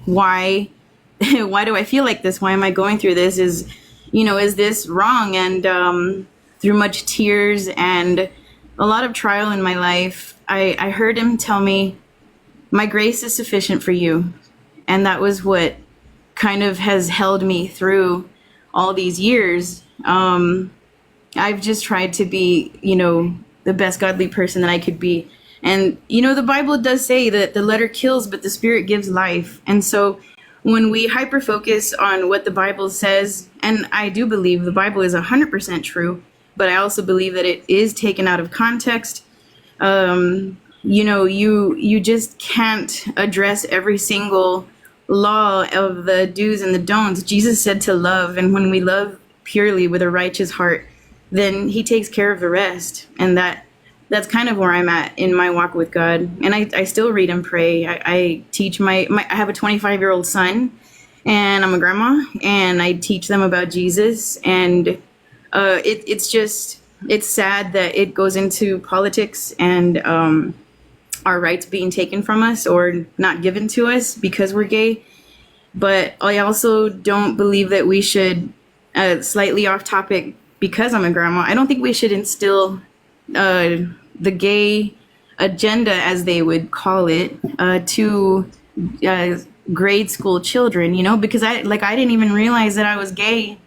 why why do I feel like this? Why am I going through this? Is this wrong? And through much tears and a lot of trial in my life, I heard him tell me, my grace is sufficient for you. And that was what kind of has held me through all these years. I've just tried to be, the best godly person that I could be. And, the Bible does say that the letter kills, but the spirit gives life. And so when we hyper focus on what the Bible says, and I do believe the Bible is 100% true, but I also believe that it is taken out of context. You just can't address every single law of the do's and the don'ts. Jesus said to love, and when we love purely with a righteous heart, then he takes care of the rest. And that's kind of where I'm at in my walk with God. And I still read and pray. I teach I have a 25-year-old son, and I'm a grandma, and I teach them about Jesus. And it's sad that it goes into politics and our rights being taken from us or not given to us because we're gay. But I also don't believe that we should, slightly off topic, because I'm a grandma, I don't think we should instill the gay agenda, as they would call it, to grade school children, because I didn't even realize that I was gay,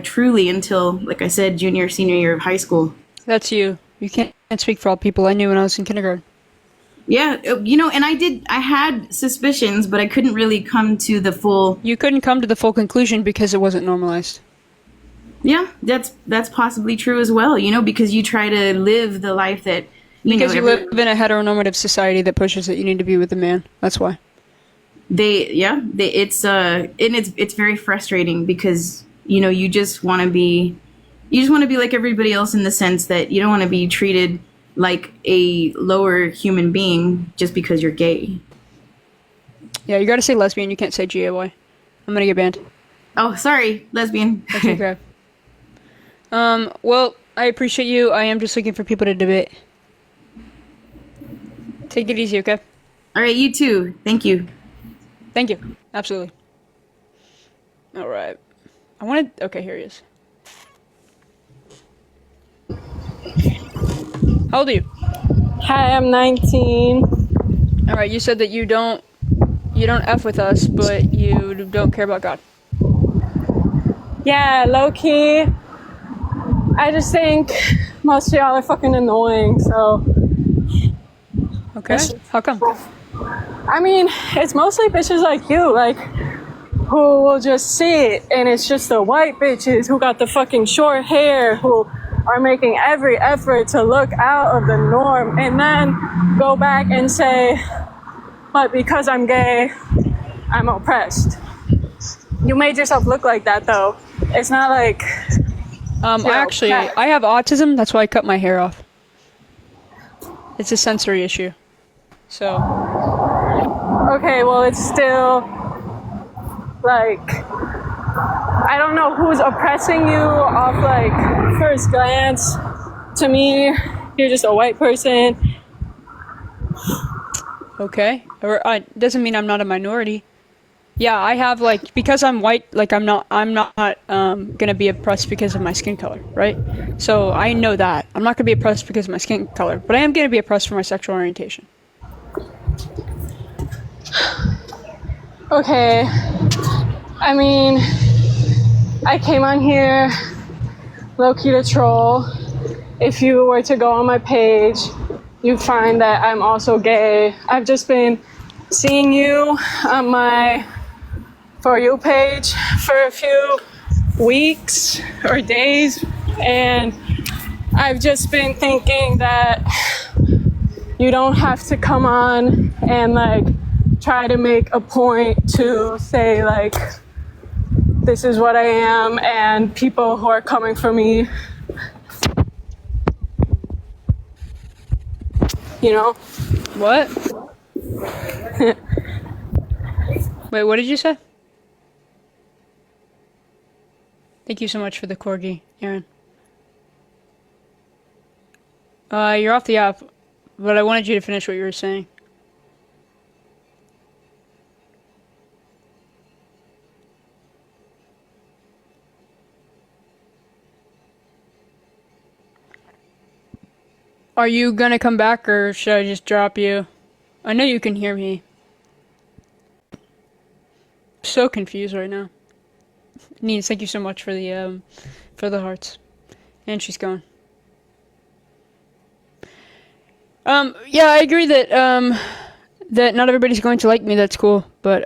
truly, until, like I said, junior, senior year of high school. That's you. You can't speak for all people I knew when I was in kindergarten. Yeah, and I had suspicions, but I couldn't really come to the full... You couldn't come to the full conclusion because it wasn't normalized. Yeah, that's possibly true as well, because you try to live the life that, because you live in a heteronormative society that pushes that you need to be with a man. That's why. It's very frustrating because, you just want to be like everybody else, in the sense that you don't want to be treated like a lower human being just because you're gay. Yeah, you gotta say lesbian, you can't say gay. I'm gonna get banned. Oh, sorry, lesbian. That's okay. Well, I appreciate you. I am just looking for people to debate. Take it easy, okay? All right, you too. Thank you. Thank you. Absolutely. All right. Okay, here he is. How old are you? Hi, I'm 19. All right, you said that you don't F with us, but you don't care about God. Yeah, low-key. I just think most of y'all are fucking annoying, so... Okay, how come? I mean, it's mostly bitches like you, who will just see it, and it's just the white bitches who got the fucking short hair, who are making every effort to look out of the norm, and then go back and say, but because I'm gay, I'm oppressed. You made yourself look like that, though. It's not like... I have autism, that's why I cut my hair off. It's a sensory issue. So... Okay, well, it's still, I don't know who's oppressing you off, first glance. To me, you're just a white person. Okay. Doesn't mean I'm not a minority. Yeah, I have, because I'm white, I'm not gonna be oppressed because of my skin color, right? So I know that. I'm not gonna be oppressed because of my skin color, but I am gonna be oppressed for my sexual orientation. Okay. I mean, I came on here low-key to troll. If you were to go on my page, you'd find that I'm also gay. I've just been seeing you on my For You page for a few weeks or days, and I've just been thinking that you don't have to come on and try to make a point to say this is what I am, and people who are coming for me, What? Wait, what did you say? Thank you so much for the corgi, Aaron. You're off the app, but I wanted you to finish what you were saying. Are you gonna come back or should I just drop you? I know you can hear me. So confused right now. Nina, thank you so much for the hearts. And she's gone. Yeah, I agree that that not everybody's going to like me. That's cool. But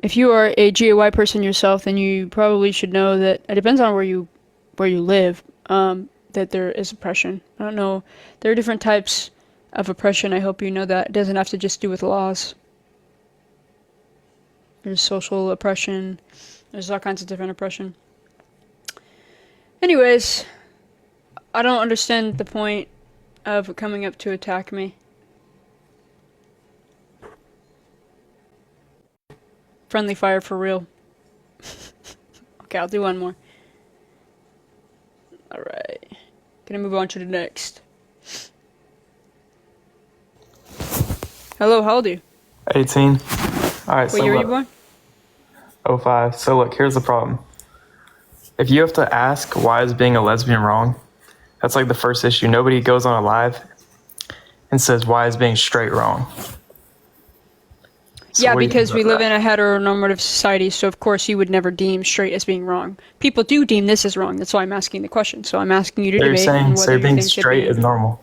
if you are a GAY person yourself, then you probably should know that it depends on where you live. That there is oppression. I don't know. There are different types of oppression. I hope you know that. It doesn't have to just do with laws. There's social oppression. There's all kinds of different oppression. Anyways, I don't understand the point of coming up to attack me. Friendly fire for real. Okay, I'll do one more. Alright. Gonna move on to the next. Hello, how old are you? 18. Alright, What year were you born? 05. So look, here's the problem. If you have to ask why is being a lesbian wrong, that's like the first issue. Nobody goes on a live and says why is being straight wrong. So Yeah, what do you because think we about live in a heteronormative society, so of course you would never deem straight as being wrong. People do deem this as wrong, that's why I'm asking the question. So I'm asking you to that? You're debate saying on so whether you being think straight is normal.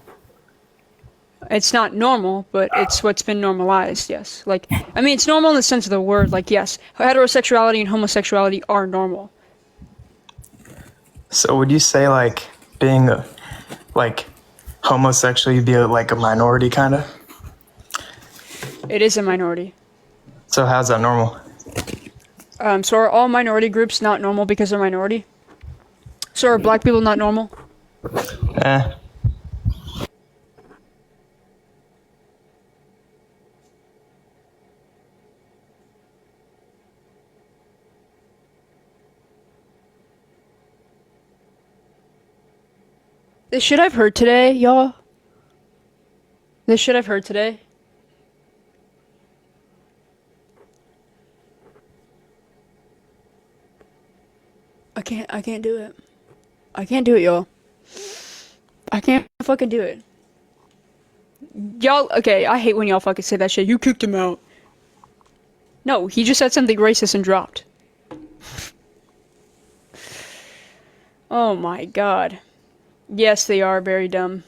it's not normal, but it's what's been normalized, yes. Like, I mean, it's normal in the sense of the word, like, yes, heterosexuality and homosexuality are normal. So would you say like being a like homosexual you'd be like a minority kind of? It is a minority. So how's that normal? So are all minority groups not normal because they're minority? So are black people not normal? Eh. This shit I've heard today, y'all. This shit I've heard today. I can't do it. I can't do it, y'all. I can't fucking do it. Y'all, okay, I hate when y'all fucking say that shit. You kicked him out. No, he just said something racist and dropped. Oh my god. Yes, they are very dumb.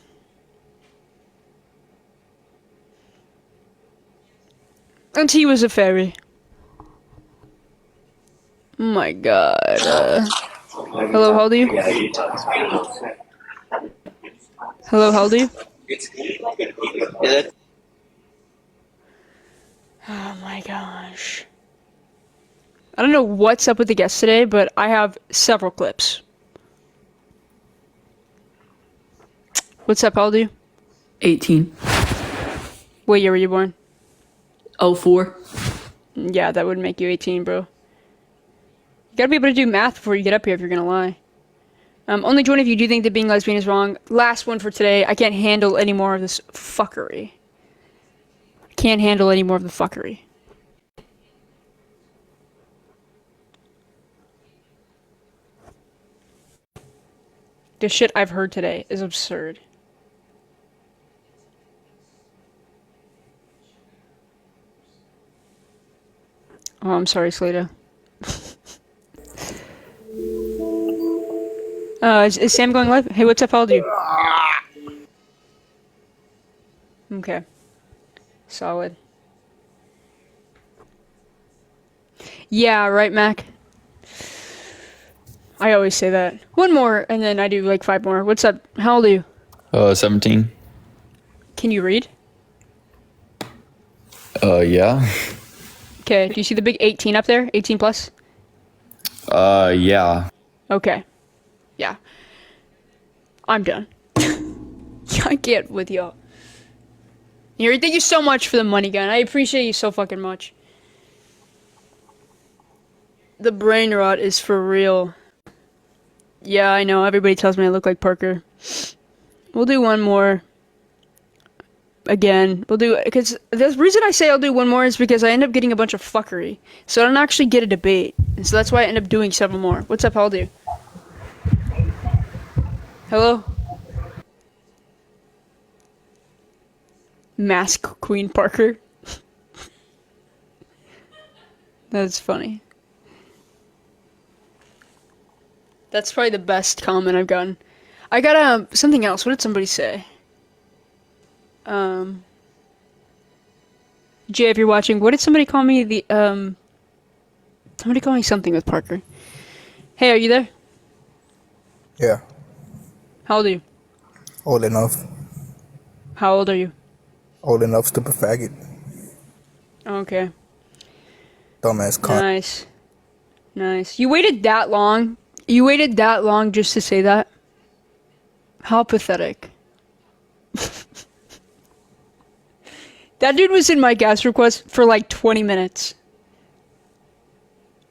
And he was a fairy. Oh my god. Hello, how old are you? Hello, how old are you? Oh my gosh. I don't know what's up with the guests today, but I have several clips. What's up, how old are you? 18. What year were you born? 04. Yeah, that would make you 18, bro. You gotta be able to do math before you get up here if you're gonna lie. Only join if you do think that being lesbian is wrong. Last one for today. I can't handle any more of this fuckery. Can't handle any more of the fuckery. The shit I've heard today is absurd. Oh, I'm sorry, Slater. Is Sam going live? Hey, what's up? How old are you? Okay. Solid. Yeah, right, Mac? I always say that. One more, and then I do like 5 more. What's up? How old are you? 17. Can you read? Yeah. Okay, do you see the big 18 up there? 18 plus? Yeah. Okay. Yeah. I'm done. I can't with y'all. Yuri, thank you so much for the money, gun. I appreciate you so fucking much. The brain rot is for real. Yeah, I know. Everybody tells me I look like Parker. We'll do one more. Again. We'll do... Because the reason I say I'll do one more is because I end up getting a bunch of fuckery. So I don't actually get a debate. And so that's why I end up doing several more. What's up? How old are you? Hello? Mask Queen Parker. That's funny. That's probably the best comment I've gotten. I got something else. What did somebody say? Jay, if you're watching, what did somebody call me? Somebody call me something with Parker. Hey, are you there? Yeah, How old are you? old enough. How old are you? Old enough, stupid faggot. Okay. Dumbass cunt. Nice. Nice. You waited that long? You waited that long just to say that? How pathetic. That dude was in my guest request for like 20 minutes.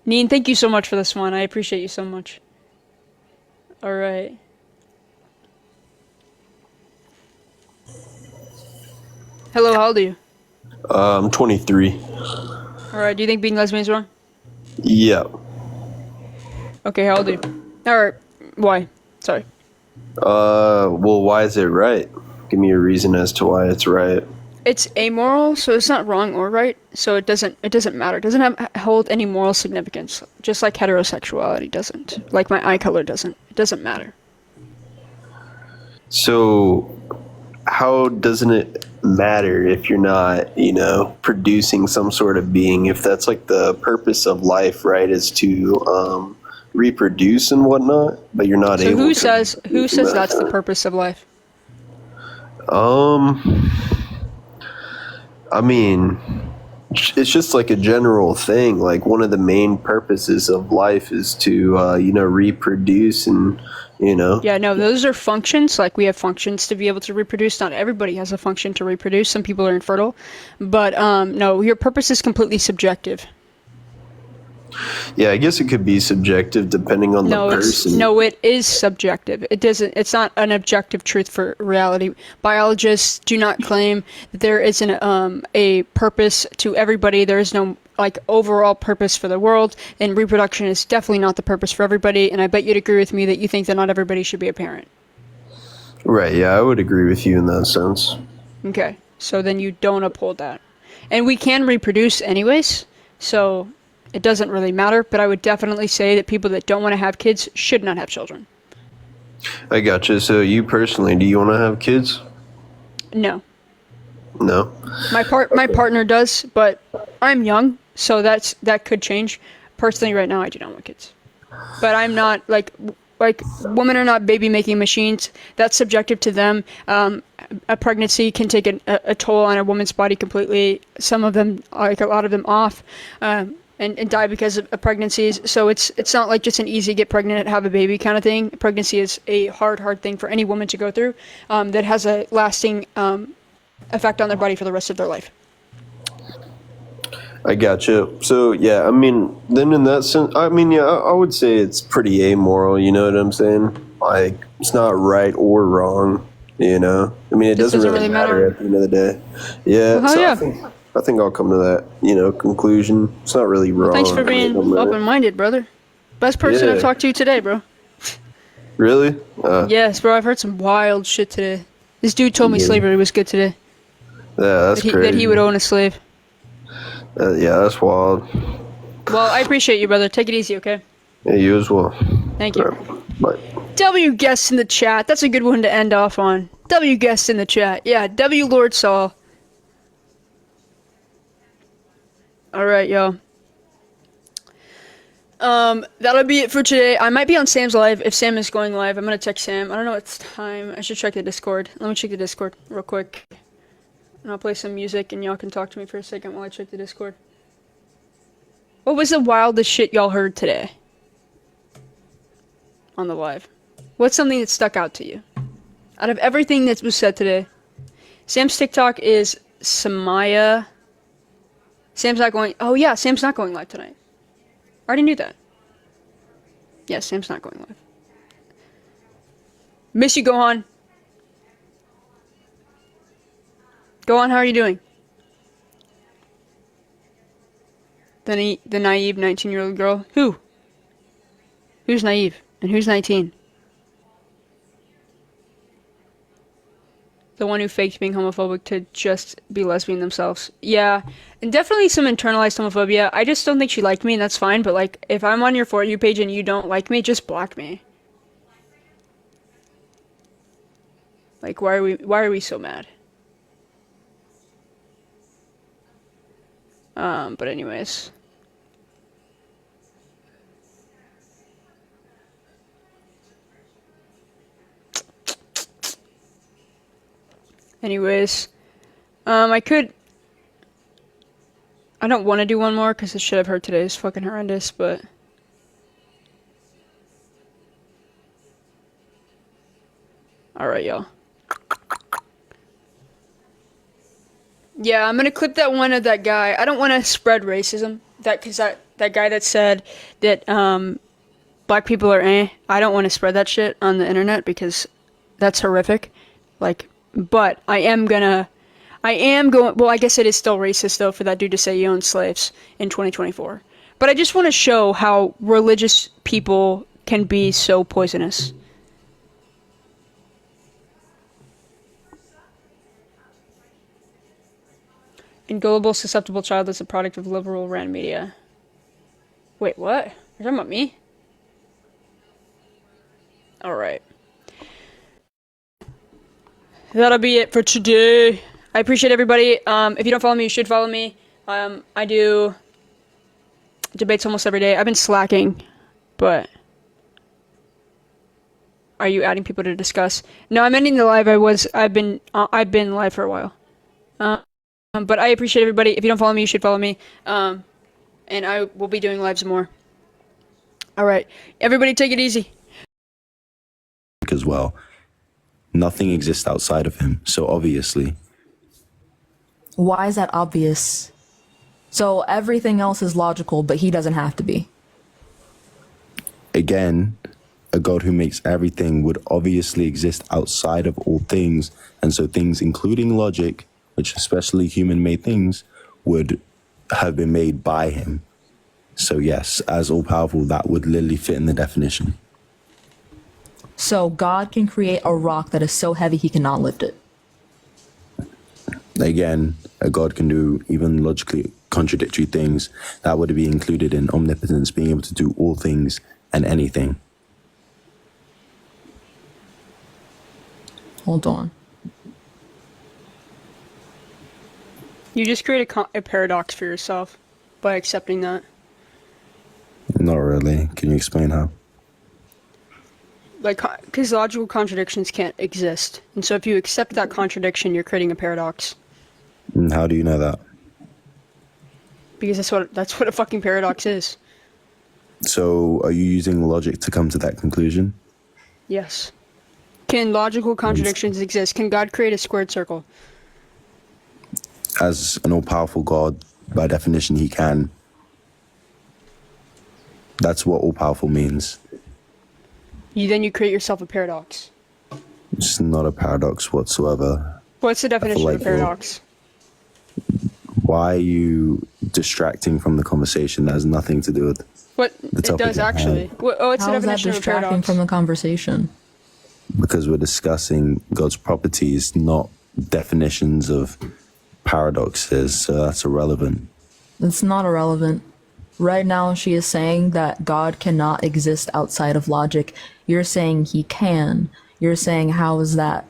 Neen, thank you so much for this one. I appreciate you so much. Alright. Hello, how old are you? I'm 23. Alright, do you think being lesbian is wrong? Yeah. Okay, how old are you? Or, why? Sorry. Well, why is it right? Give me a reason as to why it's right. It's amoral, so it's not wrong or right, so it doesn't matter. It doesn't hold any moral significance, just like heterosexuality doesn't. Like my eye color doesn't. It doesn't matter. So, how doesn't it matter if you're not, producing some sort of being? If that's like the purpose of life, right, is to reproduce and whatnot, but you're not So able who to. says that's the purpose of life? I mean, it's just like a general thing. Like one of the main purposes of life is to, reproduce and, Yeah, no, those are functions. Like we have functions to be able to reproduce. Not everybody has a function to reproduce. Some people are infertile, but no, your purpose is completely subjective. Yeah, I guess it could be subjective depending on the person. It is subjective. It's not an objective truth for reality. Biologists do not claim that there isn't a purpose to everybody. There is no overall purpose for the world, and reproduction is definitely not the purpose for everybody. And I bet you'd agree with me that you think that not everybody should be a parent. Right, yeah, I would agree with you in that sense. Okay, so then you don't uphold that. And we can reproduce anyways, so it doesn't really matter, but I would definitely say that people that don't want to have kids should not have children. I gotcha. So you personally, do you want to have kids? No. No? My partner does, but I'm young, so that could change. Personally, right now, I do not want kids. But I'm not, like women are not baby-making machines. That's subjective to them. A pregnancy can take a toll on a woman's body completely. Some of them, a lot of them off. And die because of pregnancies. So it's not like just an easy get pregnant, have a baby kind of thing. Pregnancy is a hard thing for any woman to go through that has a lasting effect on their body for the rest of their life. I gotcha. So, yeah, I mean, then in that sense, I mean, yeah, I would say it's pretty amoral, you know what I'm saying? Like, it's not right or wrong, I mean, it doesn't really matter at the end of the day. Yeah, Well, so yeah. I think I'll come to that, conclusion. It's not really wrong. Well, thanks for being open-minded, brother. Best person I've talked to today, bro. Really? Yes, bro, I've heard some wild shit today. This dude told me slavery was good today. Yeah, that's crazy. That he would own a slave. Yeah, that's wild. Well, I appreciate you, brother. Take it easy, okay? Yeah, you as well. Thank you. Right, bye. W guest in the chat. That's a good one to end off on. W guest in the chat. Yeah, W Lord Saul. Alright, yo. That'll be it for today. I might be on Sam's live. If Sam is going live, I'm gonna text Sam. I don't know what time. I should check the Discord. Let me check the Discord real quick. And I'll play some music and y'all can talk to me for a second while I check the Discord. What was the wildest shit y'all heard today? On the live. What's something that stuck out to you? Out of everything that was said today. Sam's TikTok is Samaya. Sam's not going... Oh yeah, Sam's not going live tonight. I already knew that. Yeah, Sam's not going live. Miss you, Gohan. Gohan, how are you doing? The naive 19-year-old girl. Who? Who's naive? And who's 19? the one who faked being homophobic to just be lesbian themselves. Yeah, and definitely some internalized homophobia. I just don't think she liked me, and that's fine. But like, if I'm on your For You page and you don't like me, just block me. Like, why are we so mad? But anyways. I don't want to do one more because the shit I've heard today is fucking horrendous, but. Alright, y'all. Yeah, I'm gonna clip that one of that guy. I don't want to spread racism. Cause that guy that said that, black people are I don't want to spread that shit on the internet because that's horrific. Like, but I am going, well, I guess it is still racist though for that dude to say he owned slaves in 2024. But I just want to show how religious people can be so poisonous. And gullible, susceptible child is a product of liberal ran media. Wait, what? You're talking about me? Alright. That'll be it for today. I appreciate everybody. If you don't follow me, you should follow me. I do debates almost every day. I've been slacking, but are you adding people to discuss? No, I'm ending the live. I've been live for a while. But I appreciate everybody. If you don't follow me, you should follow me. And I will be doing lives more. Alright. Everybody take it easy. As well. Nothing exists outside of him, so obviously. Why is that obvious? So everything else is logical, but he doesn't have to be. Again, a God who makes everything would obviously exist outside of all things, and so things including logic, which especially human-made things, would have been made by him. So yes, as all-powerful, that would literally fit in the definition. So God can create a rock that is so heavy he cannot lift it. Again, a God can do even logically contradictory things. That would be included in omnipotence, being able to do all things and anything. Hold on. You just create a paradox for yourself by accepting that. Not really. Can you explain how? Like, because logical contradictions can't exist. And so if you accept that contradiction, you're creating a paradox. And how do you know that? Because that's what a fucking paradox is. So are you using logic to come to that conclusion? Yes. Can logical contradictions exist? Can God create a squared circle? As an all-powerful God, by definition, he can. That's what all-powerful means. Then you create yourself a paradox. It's not a paradox whatsoever. What's the definition of a paradox? Why are you distracting from the conversation that has nothing to do with what the it topic does actually? What's the How is that definition of a distracting paradox? from the conversation? Because we're discussing God's properties, not definitions of paradoxes, so that's irrelevant. It's not irrelevant. Right now, she is saying that God cannot exist outside of logic. You're saying he can. You're saying, how is that?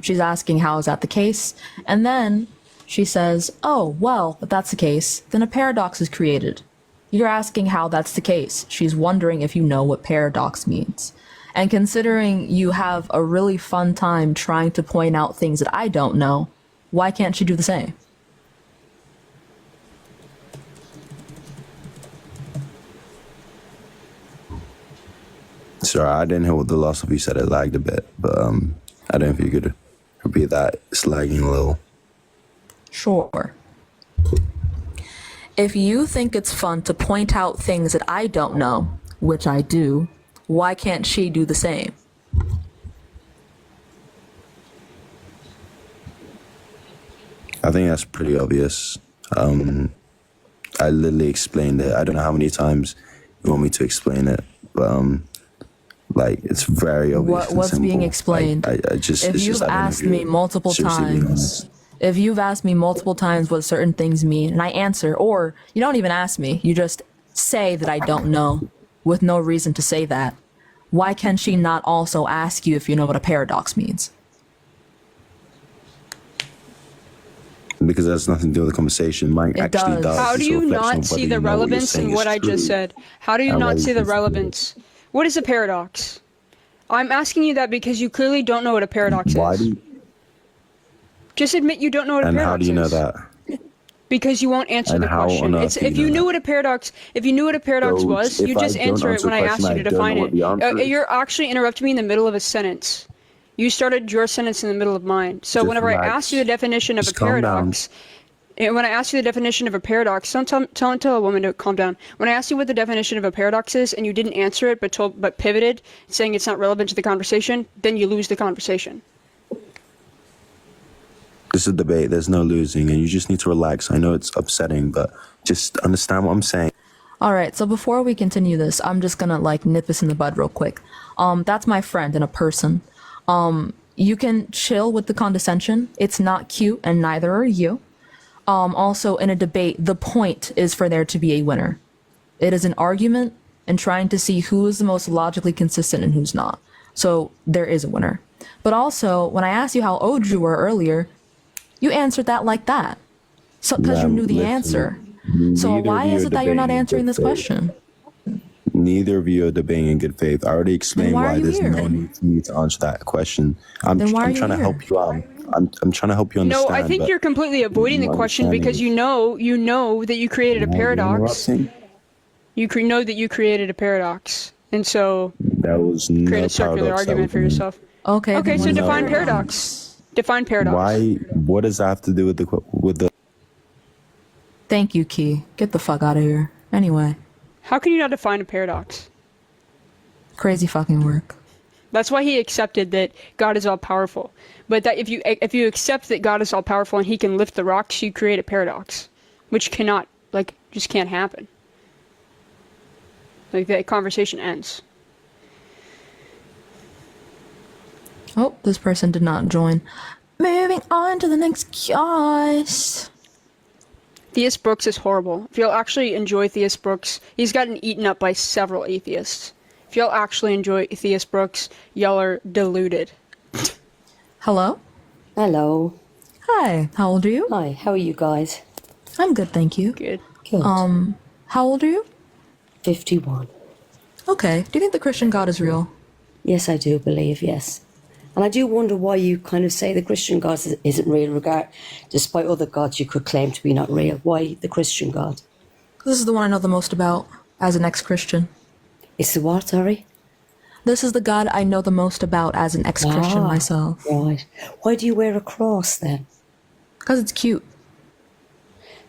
She's asking, how is that the case? And then she says, oh, well, if that's the case, then a paradox is created. You're asking how that's the case. She's wondering if you know what paradox means. And considering you have a really fun time trying to point out things that I don't know, why can't she do the same? Sorry, I didn't hear what the last of you said. It lagged a bit, but I don't know if you could repeat that. It's lagging a little. Sure. If you think it's fun to point out things that I don't know, which I do, why can't she do the same? I think that's pretty obvious. I literally explained it. I don't know how many times you want me to explain it, but Like, it's very obvious. What's being explained? I just, If it's you've just, I don't know if asked you're me multiple seriously being times, honest. if you've asked me multiple times what certain things mean, and I answer, or you don't even ask me, you just say that I don't know, with no reason to say that, why can she not also ask you if you know what a paradox means? Because that's nothing to do with the conversation. Mike It actually does. does. How do It's a you reflection not of see whether the you know what you're relevance saying in is what I just true. said? How do you And not whether see you the can feel it. relevance? What is a paradox? I'm asking you that because you clearly don't know what a paradox Why is. do you, Just admit you don't know what a and paradox how do you know is. that? Because you won't answer And the how on question. earth It's do you if you know knew that? what a paradox, if you knew what a paradox So, was, if you I just don't answer it answer when a I question, asked you I to don't know define what it. the answer is? You're actually interrupting me in the middle of a sentence. You started your sentence in the middle of mine. So Just whenever I relax. ask you the definition of Just a calm down. paradox, when I ask you the definition of a paradox, don't tell a woman to calm down. When I asked you what the definition of a paradox is, and you didn't answer it, but pivoted, saying it's not relevant to the conversation, then you lose the conversation. This is a debate. There's no losing, and you just need to relax. I know it's upsetting, but just understand what I'm saying. All right, so before we continue this, I'm just gonna like nip this in the bud real quick. That's my friend and a person. You can chill with the condescension. It's not cute, and neither are you. Also, in a debate, the point is for there to be a winner. It is an argument and trying to see who is the most logically consistent and who's not. So there is a winner. But also, when I asked you how old you were earlier, you answered that like that. So because you Yeah, knew the listen, answer. So neither why of you is are it that you're not debating in answering good this faith. question? Neither of you are debating in good faith. I already explained why are why you there's here? no need for me to answer that question. Then why are I'm you trying to here? help you out. I'm trying to help you No, understand. I think but you're completely avoiding the your question because understanding you know that you created a is- You're paradox. interrupting. You know that you created a paradox, and so There was create no a circular paradox that argument was for made. yourself. Okay, Okay, then so what's define the paradox. Define paradox. Why? What does that have to do with the? Thank you, Key. Get the fuck out of here. Anyway, How can you not define a paradox? crazy fucking work. That's why he accepted that God is all powerful. But that if you accept that God is all powerful and he can lift the rocks, you create a paradox, which cannot, just can't happen. Like, that conversation ends. Oh, this person did not join. Moving on to the next cast. Theist Brooks is horrible. If you'll actually enjoy Theist Brooks, he's gotten eaten up by several atheists. If y'all actually enjoy Theist Brooks, y'all are deluded. Hello? Hello. Hi, how old are you? Hi, how are you guys? I'm good, thank you. Good. Good. How old are you? 51. Okay, do you think the Christian God is real? Yes, I do believe, yes. And I do wonder why you kind of say the Christian God isn't real, despite other gods you could claim to be not real. Why the Christian God? This is the one I know the most about as an ex-Christian. It's the what, sorry? This is the God I know the most about as an ex-Christian myself. Right. Why do you wear a cross then? Because it's cute.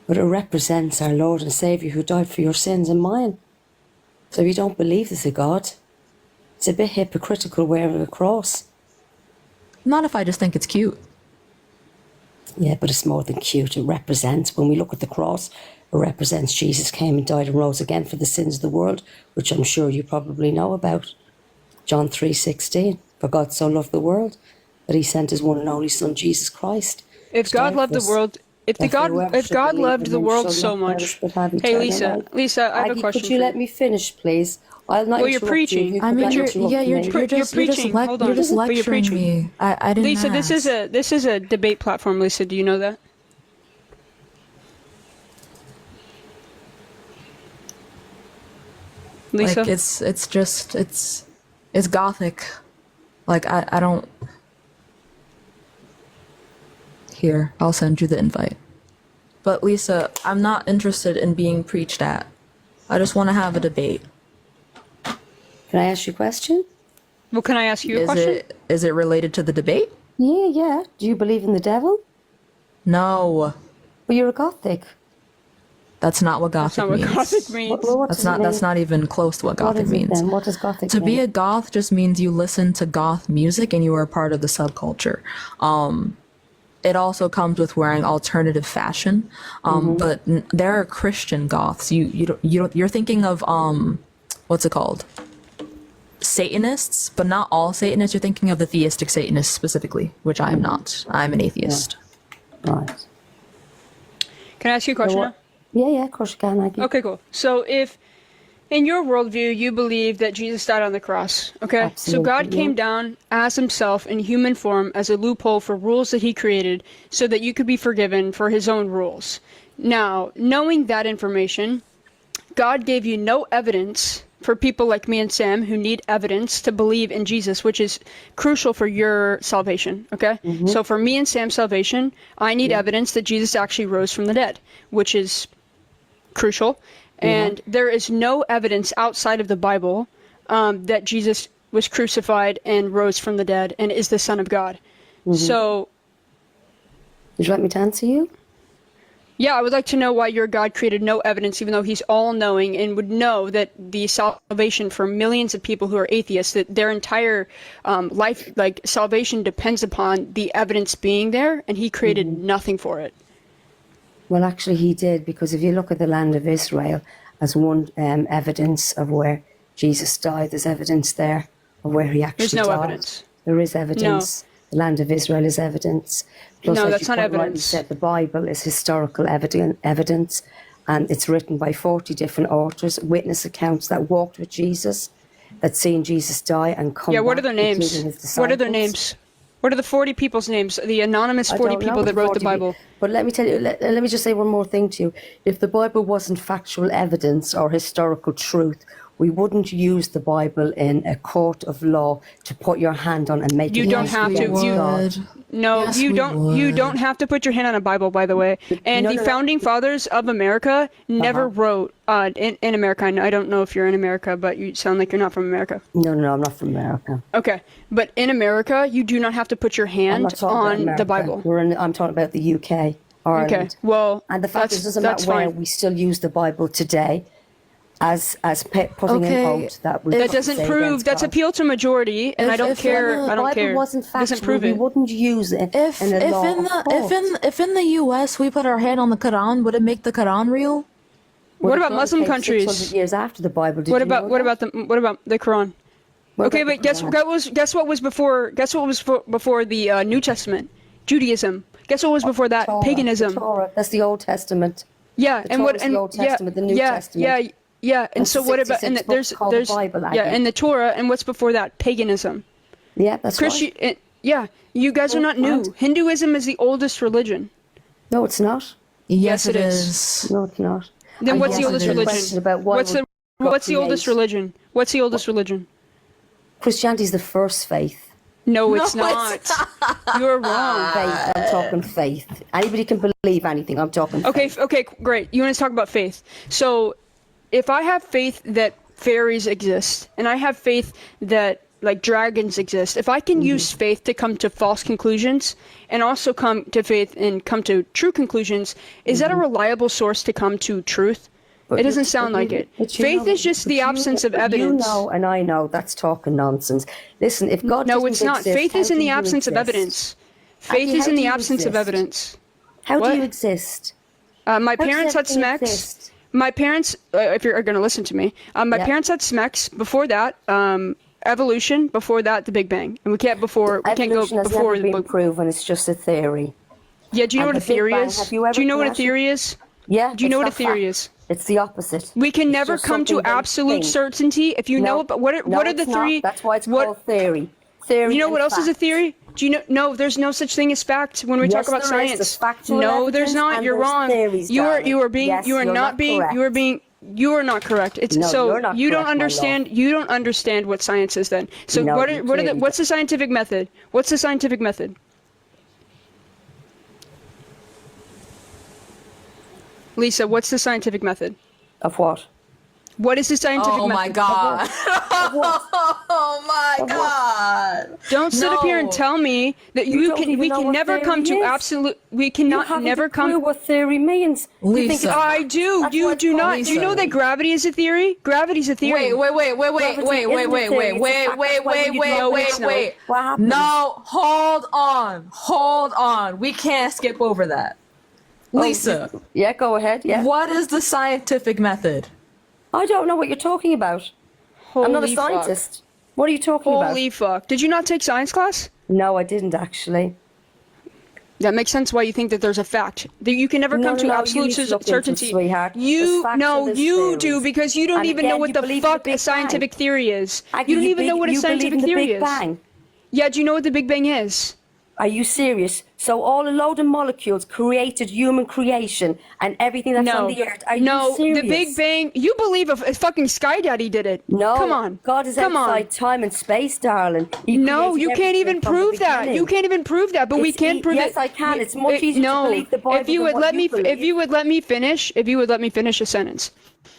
But it represents our Lord and Saviour who died for your sins and mine. So if you don't believe there's a God, it's a bit hypocritical wearing a cross. Not if I just think it's cute. Yeah, but it's more than cute. It represents, when we look at the cross, it represents Jesus came and died and rose again for the sins of the world, which I'm sure you probably know about. John 3:16, for God so loved the world that he sent his one and only Son, Jesus Christ. If God loved the world, if God loved the world so much. Hey, Lisa, I have a question. Could you let me finish, please? I'll not Well, you're interrupt you. preaching. You I could mean, not you're interrupt me. just preaching. Hold on. you're just But you're lecturing preaching. me. I didn't Lisa, ask. this is a debate platform. Lisa, do you know that? Lisa, Like it's gothic. Like I don't. Here, I'll send you the invite. But Lisa, I'm not interested in being preached at. I just want to have a debate. Can I ask you a question? well, can I ask you a question? Is it related to the debate? Yeah. Do you believe in the devil? No, Well, you're a Gothic. that's not what That's gothic not what means. Gothic means. What That's does it not. That's mean? not even close to what What gothic is it means. then? What does Gothic To mean? be a goth just means you listen to goth music and you are a part of the subculture. It also comes with wearing alternative fashion. But there are Christian goths. You're thinking of what's it called? Satanists, but not all Satanists. You're thinking of the theistic Satanists specifically, which I am not. I'm an atheist. Right. Can I ask you a question now? Yeah, of course you can, Maggie. Okay, cool. So if in your worldview you believe that Jesus died on the cross, okay? Absolutely, so God came yeah. down as himself in human form as a loophole for rules that he created so that you could be forgiven for his own rules. Now, knowing that information, God gave you no evidence for people like me and Sam who need evidence to believe in Jesus, which is crucial for your salvation, okay? So for me and Sam's salvation, I need evidence that Jesus actually rose from the dead, which is crucial. And there is no evidence outside of the Bible that Jesus was crucified and rose from the dead and is the Son of God. So... Would you like me to answer you? Yeah, I would like to know why your God created no evidence, even though he's all-knowing and would know that the salvation for millions of people who are atheists, that their entire life, like salvation depends upon the evidence being there, and he created nothing for it. Well, actually, he did, because if you look at the land of Israel as one evidence of where Jesus died, there's evidence there of where he actually There's no died. evidence. There is evidence. The land of Israel is evidence. Plus, No, as that's you not quite rightly evidence. said, the Bible is historical evidence, and it's written by 40 different authors, witness accounts that walked with Jesus, that seen Jesus die and come Yeah, what back, are their names? including his What are their disciples. names? What are the 40 people's names? The anonymous I 40 don't know people that wrote the 40 Bible. But let me tell you, let me just say one more thing to you. If the Bible wasn't factual evidence or historical truth, we wouldn't use the Bible in a court of law to put your hand on and make You it don't have to. You don't have to put your hand on a Bible, by the way. And the founding fathers of America never wrote in America. I don't know if you're in America, but you sound like you're not from America. No, I'm not from America. Okay, but in America, you do not have to put your I'm hand not talking about on America. the Bible. I'm talking about the UK, Ireland. Okay, well, and the fact is, it doesn't that's matter where, fine. we still use the Bible today as putting an oath that we That doesn't say prove. against That's God. appeal to majority, and I don't care. I don't care. Bible wasn't factual, Doesn't prove we it. wouldn't use it in a law of court. If in the US we put our hand on the Quran, would it make the Quran real? What about Muslim countries? 600 years after the Bible. Did What you know about that? what about the Quran? Okay, but guess what was before the New Testament? Judaism. Guess what was before that? Torah, Paganism. the Torah. That's the Old Testament. Yeah, The and what Torah's and the Old Testament, the New Testament. Yeah. And That's so the what about 66 and there's books called the Bible, yeah, Aggie. and the Torah, and what's before that? Paganism. Yeah, that's right. Yeah, you guys are not new. What? Hinduism is the oldest religion. No, it's not. Yes, it is. No, it's not. Then And what's the yes, oldest there's a religion? question about why What's would the God what's the oldest create- religion? What's the oldest religion? Christianity is the first faith. No, it's not. You're wrong. Faith. I'm talking faith. Anybody can believe anything. I'm talking faith. Okay, great. You want to talk about faith. So, if I have faith that fairies exist, and I have faith that like dragons exist, if I can use faith to come to false conclusions, and also come to faith and come to true conclusions, is that a reliable source to come to truth? It doesn't sound like it. Faith is just the absence of evidence. You know, and I know that's talking nonsense. Listen, if God No, doesn't it's not. exist, Faith how is in do the you absence of exist? evidence. Faith Aggie, is how in do the you absence of exist? evidence. How What? do you exist? My How does parents had everything smecks. exist? My parents, if you're going to listen to me, my Yeah. parents had smecks. Before that, evolution. Before that, the Big Bang. And we can't go Evolution has before never the been proven. It's just a theory. Yeah, do you know And what a the Big theory Bang, is? have you ever Do you know what a imagined- theory is? Yeah. Do you know it's what a not theory fact. is? It's the opposite. We can It's never just come to something they absolute think. certainty if you know about what are the it's three. Not. That's why it's what, called theory. Theory. You know and what else is a fact. theory? Do you know? No, there's no such thing as fact when we talk Yes, about there is. science. There's factual No, there's evidence not. and You're there's wrong. theories, You are darling. being. Yes, you are you're not not being. correct. You are being. You are not correct. It's No, so you're not you don't correct, my understand. love. You don't understand what science is. Then, so No, what you are the clearly what's the scientific method? What's the scientific method? Lisa, what's the scientific method? Of what? What is the scientific Oh method? my god. Oh my god. Don't sit up here and No. tell me that You don't even we know can what never come theory to is. absolute. We You cannot haven't never a clue come. what theory means. You think Lisa. it's- I do. That's You why it's do called not. Do you know Lisa. that gravity is a theory? Gravity's a theory. Wait. Gravity isn't a theory, it's a fact. No, it's not. What happened? No, hold on. We can't skip over that. Lisa, Yeah, go ahead. Yeah. what is the scientific method? I don't know what you're talking about. I'm not a Holy fuck. scientist. What are you talking about? Holy fuck. Did you not take science class? No, I didn't actually. That makes sense why you think that there's a fact. That you can never come to you absolute need to look into certainty. it, sweetheart. There's You facts and there's do theories. because you don't And even again, know what you the believe in the fuck Big a scientific Bang. theory is. Aggie, You don't even know what a you believe scientific in the theory Big is. Bang. Yeah, do you know what the Big Bang is? Are you serious? So all a load of molecules created human creation and everything that's on the earth. Are you serious? The Big Bang. You believe a fucking Sky Daddy did it. No. Come on. God is Come outside on. time and space, darling. He No, created you can't everything even from the prove that. beginning. You can't even prove that. But we can't prove yes, it. Yes, I can. It's much easier no, to believe the Bible if you would than let what you believe. if you would let me finish a sentence.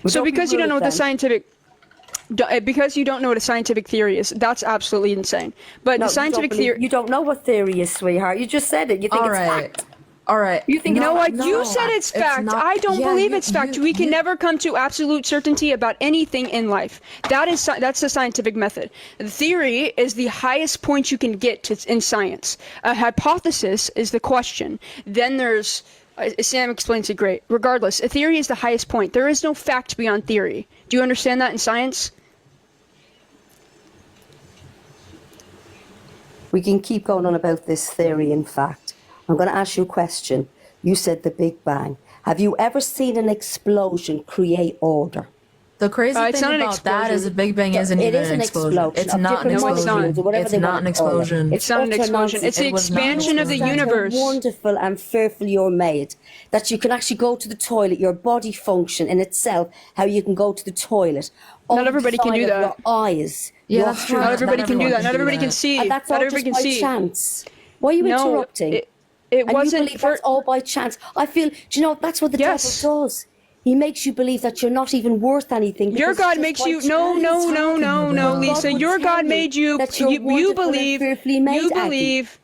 Well, So don't be because you don't rude know what the then. scientific because you don't know what a scientific theory is, that's absolutely insane. But No, the scientific theory. You don't know what theory is, sweetheart. You just said it. You think it's fact. All right. You think You know what? No, You said it's fact. not- I don't yeah, believe you- it's fact. you- We can you- never come to absolute certainty about anything in life. That's the scientific method. The theory is the highest point you can get in science. A hypothesis is the question. Then there's Sam explains it great. Regardless, a theory is the highest point. There is no fact beyond theory. Do you understand that in science? We can keep going on about this theory and fact. I'm going to ask you a question. You said the Big Bang. Have you ever seen an explosion create order? The crazy It's thing not an about that is the explosion. Big Bang isn't It even is an an explosion. explosion It's of not an different explosion. molecules or whatever It's they not want an to call it. explosion. It's not an utter explosion. It's the It was not an expansion of the explosion. universe. How wonderful and fearful you're made. That you can actually go to the toilet, your body function in itself, how you can go to the toilet. Not everybody can do Design of that. Your eyes. Yeah, your that's true. hands. Not everybody can do everyone that. can Not do everybody can that. see. And that's Not all everybody just can by see. chance. Why are you No, interrupting? it And wasn't. you believe that's all by chance. I feel, do you know, that's what the Yes. devil does. He makes you believe that you're not even worth anything. Your because God it's makes just you by no, chance. Lisa. God would Your tell God you made you. that you're You wonderful and believe. fearfully made, You Aggie. believe.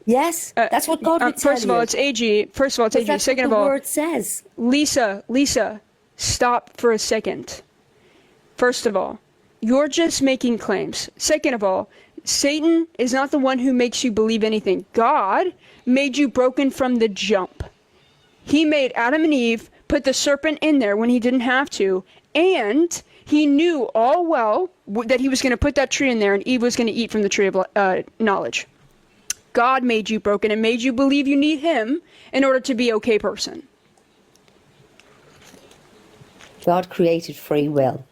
Yes, that's what God would tell you. First of all, it's AG. First of all, it's Because AG. that's Second what of the all, word says. Lisa, stop for a second. First of all, you're just making claims. Second of all, Satan is not the one who makes you believe anything. God made you broken from the jump. He made Adam and Eve put the serpent in there when he didn't have to, and he knew all well that he was going to put that tree in there and Eve was going to eat from the tree of knowledge. God made you broken and made you believe you need him in order to be an okay person. God created free will.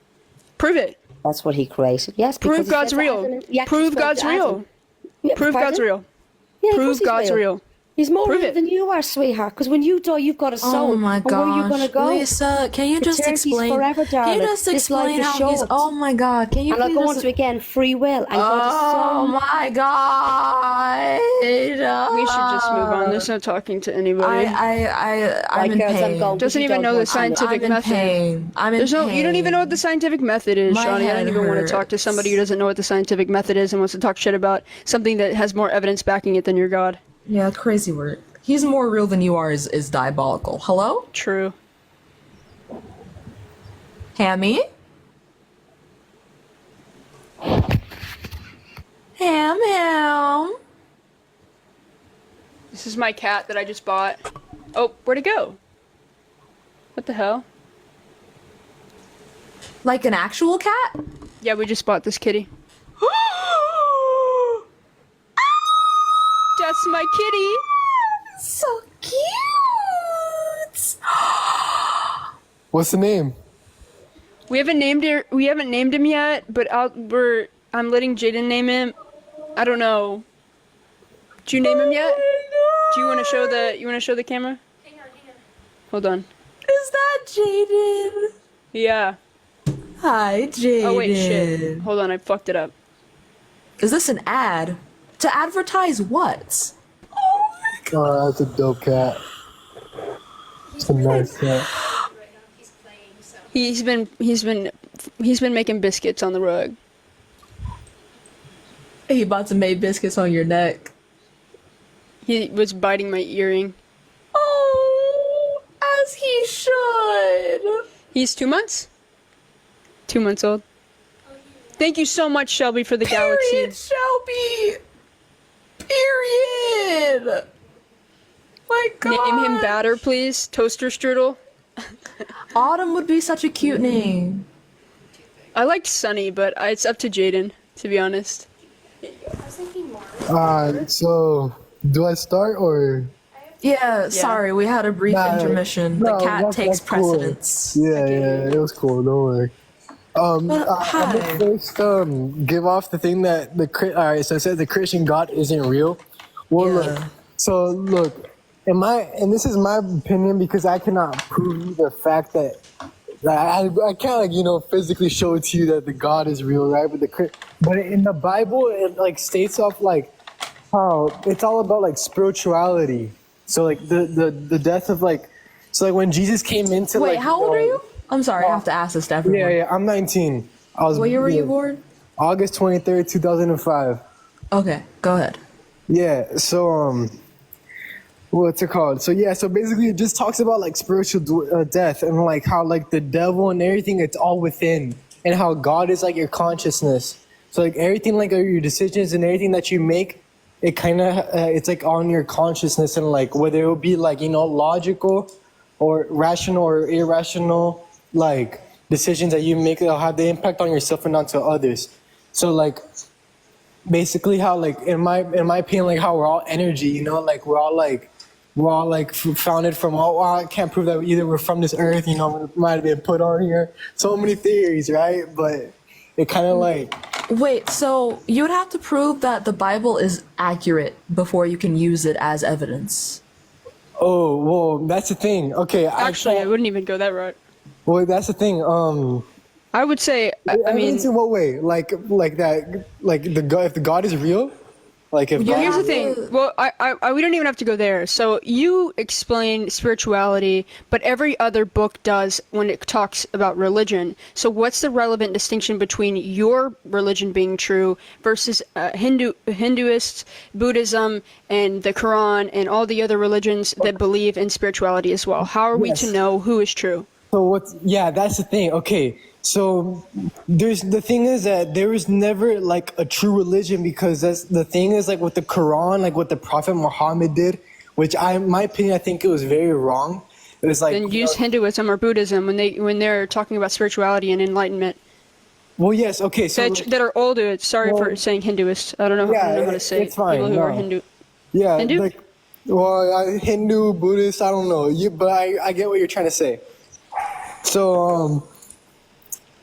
Prove it. That's what he created. Yes, because Prove he God's said to real. Adam, he actually Prove spoke God's to real. Adam. Yeah, Prove pardon? God's real. Yeah, of Prove course he's God's real. He's more Prove real it. than you are, sweetheart. Because when you die, you've got a soul. Oh my and where are you gosh, going to go? Lisa, can you just Eternity's explain? forever, Can darling. you just This life explain is how he's? short. Oh my God, can you? And I'll please go on just- to again free will. And God is Oh so my God! We should just move on. There's no talking to anybody. I'm in girls, I'm pain. going. Doesn't You even don't know the want to know. scientific I'm in method. pain. I'm in There's no. pain. You don't even know what the scientific method is, My Johnny. I don't head even want to talk to hurts. somebody who doesn't know what the scientific method is and wants to talk shit about something that has more evidence backing it than your God. Yeah, crazy word. He's more real than you are is diabolical. Hello? True. Hammy? Ham. This is my cat that I just bought. Oh, where'd it go? What the hell? Like an actual cat? Yeah, we just bought this kitty. That's my kitty. So cute. What's the name? We haven't named him yet, but I'm letting Jaden name him. I don't know. Did you name him yet? Do you want to show the camera? Hang on. Hold on. Is that Jaden? Yeah. Hi, Jaden. Oh wait, shit. Hold on, I fucked it up. Is this an ad? To advertise what? Oh, that's a dope cat. It's a nice cat. He's been making biscuits on the rug. He about to make biscuits on your neck. He was biting my earring. Oh, as he should. He's 2 months? 2 months old. Thank you so much, Shelby, for the galaxy. Period, Shelby. Period. My God. Name him Batter, please. Toaster Strudel. Autumn would be such a cute name. I liked Sunny, but it's up to Jaden. to be honest. So do I start or? Yeah, sorry, we had a brief intermission. The cat takes that's cool. precedence. Yeah, it was cool. Don't worry. I'm gonna first give off the thing that all right. So I said the Christian God isn't real. Well, look, and this is my opinion because I cannot prove the fact that I can't physically show it to you that the God is real, right? But in the Bible it like states off like how it's all about like spirituality. So like the death of like, so like when Jesus came into Wait, like, how old are you? I'm sorry, I have to ask this to everyone. Yeah, I'm 19. What year were you born? August 23rd, 2005. Okay, go ahead. Yeah, so what's it called? So yeah, so basically it just talks about like spiritual death and like how like the devil and everything, it's all within, and how God is like your consciousness. So like everything, like your decisions and everything that you make, it kind of it's like on your consciousness, and like whether it will be like logical or rational or irrational, like decisions that you make that'll have the impact on yourself and not to others. So like basically how like in my opinion, like how we're all energy, like we're all like founded from I can't prove that either we're from this earth, we might have been put on here. So many theories, right? But it kind of like, wait, so you would have to prove that the Bible is accurate before you can use it as evidence. Oh, well, that's the thing. Okay, actually, I wouldn't even go that route. Well, that's the thing. I would say, I mean, in what way? Like that, like if the God is real, like if. Here's the thing. Well, we don't even have to go there. So you explain spirituality, but every other book does when it talks about religion. So what's the relevant distinction between your religion being true versus Hinduists, Buddhism, and the Quran, and all the other religions that believe in spirituality as well? How are we to know who is true? So that's the thing. Okay, so the thing is that there was never like a true religion, because that's the thing is like with the Quran, like what the Prophet Muhammad did, which in my opinion, I think it was very wrong. It was like, then use Hinduism or Buddhism when they're talking about spirituality and enlightenment. Well, yes, okay, so that are older. Sorry for saying Hinduist. I don't know how to say it's fine. People who are Hindu. Yeah, Hindu? like, Hindu, Buddhist, I don't know. But I get what you're trying to say. So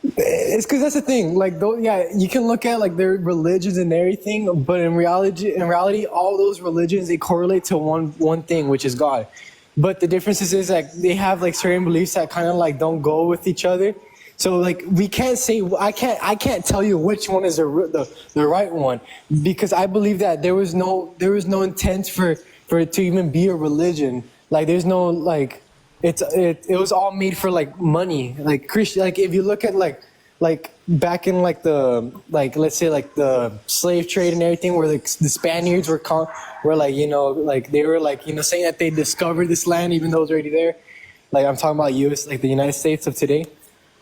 it's because that's the thing. Like, you can look at like their religions and everything, but in reality, all those religions, they correlate to one thing, which is God. But the difference is like they have like certain beliefs that kind of like don't go with each other. So like we can't say I can't tell you which one is the right one, because I believe that there was no intent for it to even be a religion. Like there's no like. It was all made for like money, like Christian. Like if you look at like back in like the let's say like the slave trade and everything, where like the Spaniards were like like they were like saying that they discovered this land even though it was already there. Like I'm talking about U.S. like the United States of today,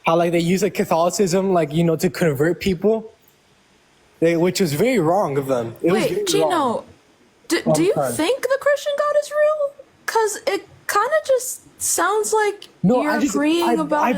how like they use like Catholicism like to convert people, which was very wrong of them. Wait, Gino, do you think the Christian God is real? Because it kind of just sounds like you're agreeing about it.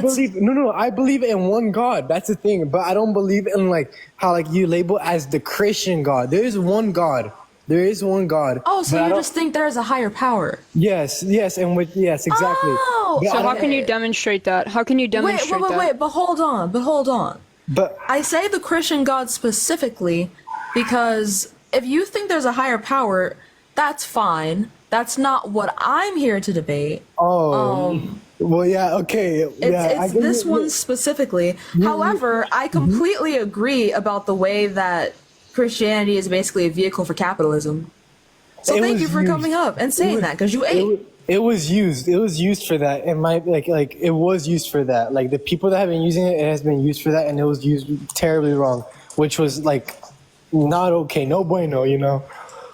I believe in one God. That's the thing. But I don't believe in like how like you label as the Christian God. There is one God. There is one God. Oh, so you just think there's a higher power? Yes, yes, exactly. Oh, so how can you demonstrate that? How can you demonstrate that? Wait, but hold on. But I say the Christian God specifically because if you think there's a higher power, that's fine. That's not what I'm here to debate. Oh. Well, yeah, okay. It's this one specifically. However, I completely agree about the way that Christianity is basically a vehicle for capitalism. So thank you for coming up and saying that, because you ate. It was used for that. And it was used for that. Like the people that have been using it has been used for that, and it was used terribly wrong, which was like not okay, no bueno,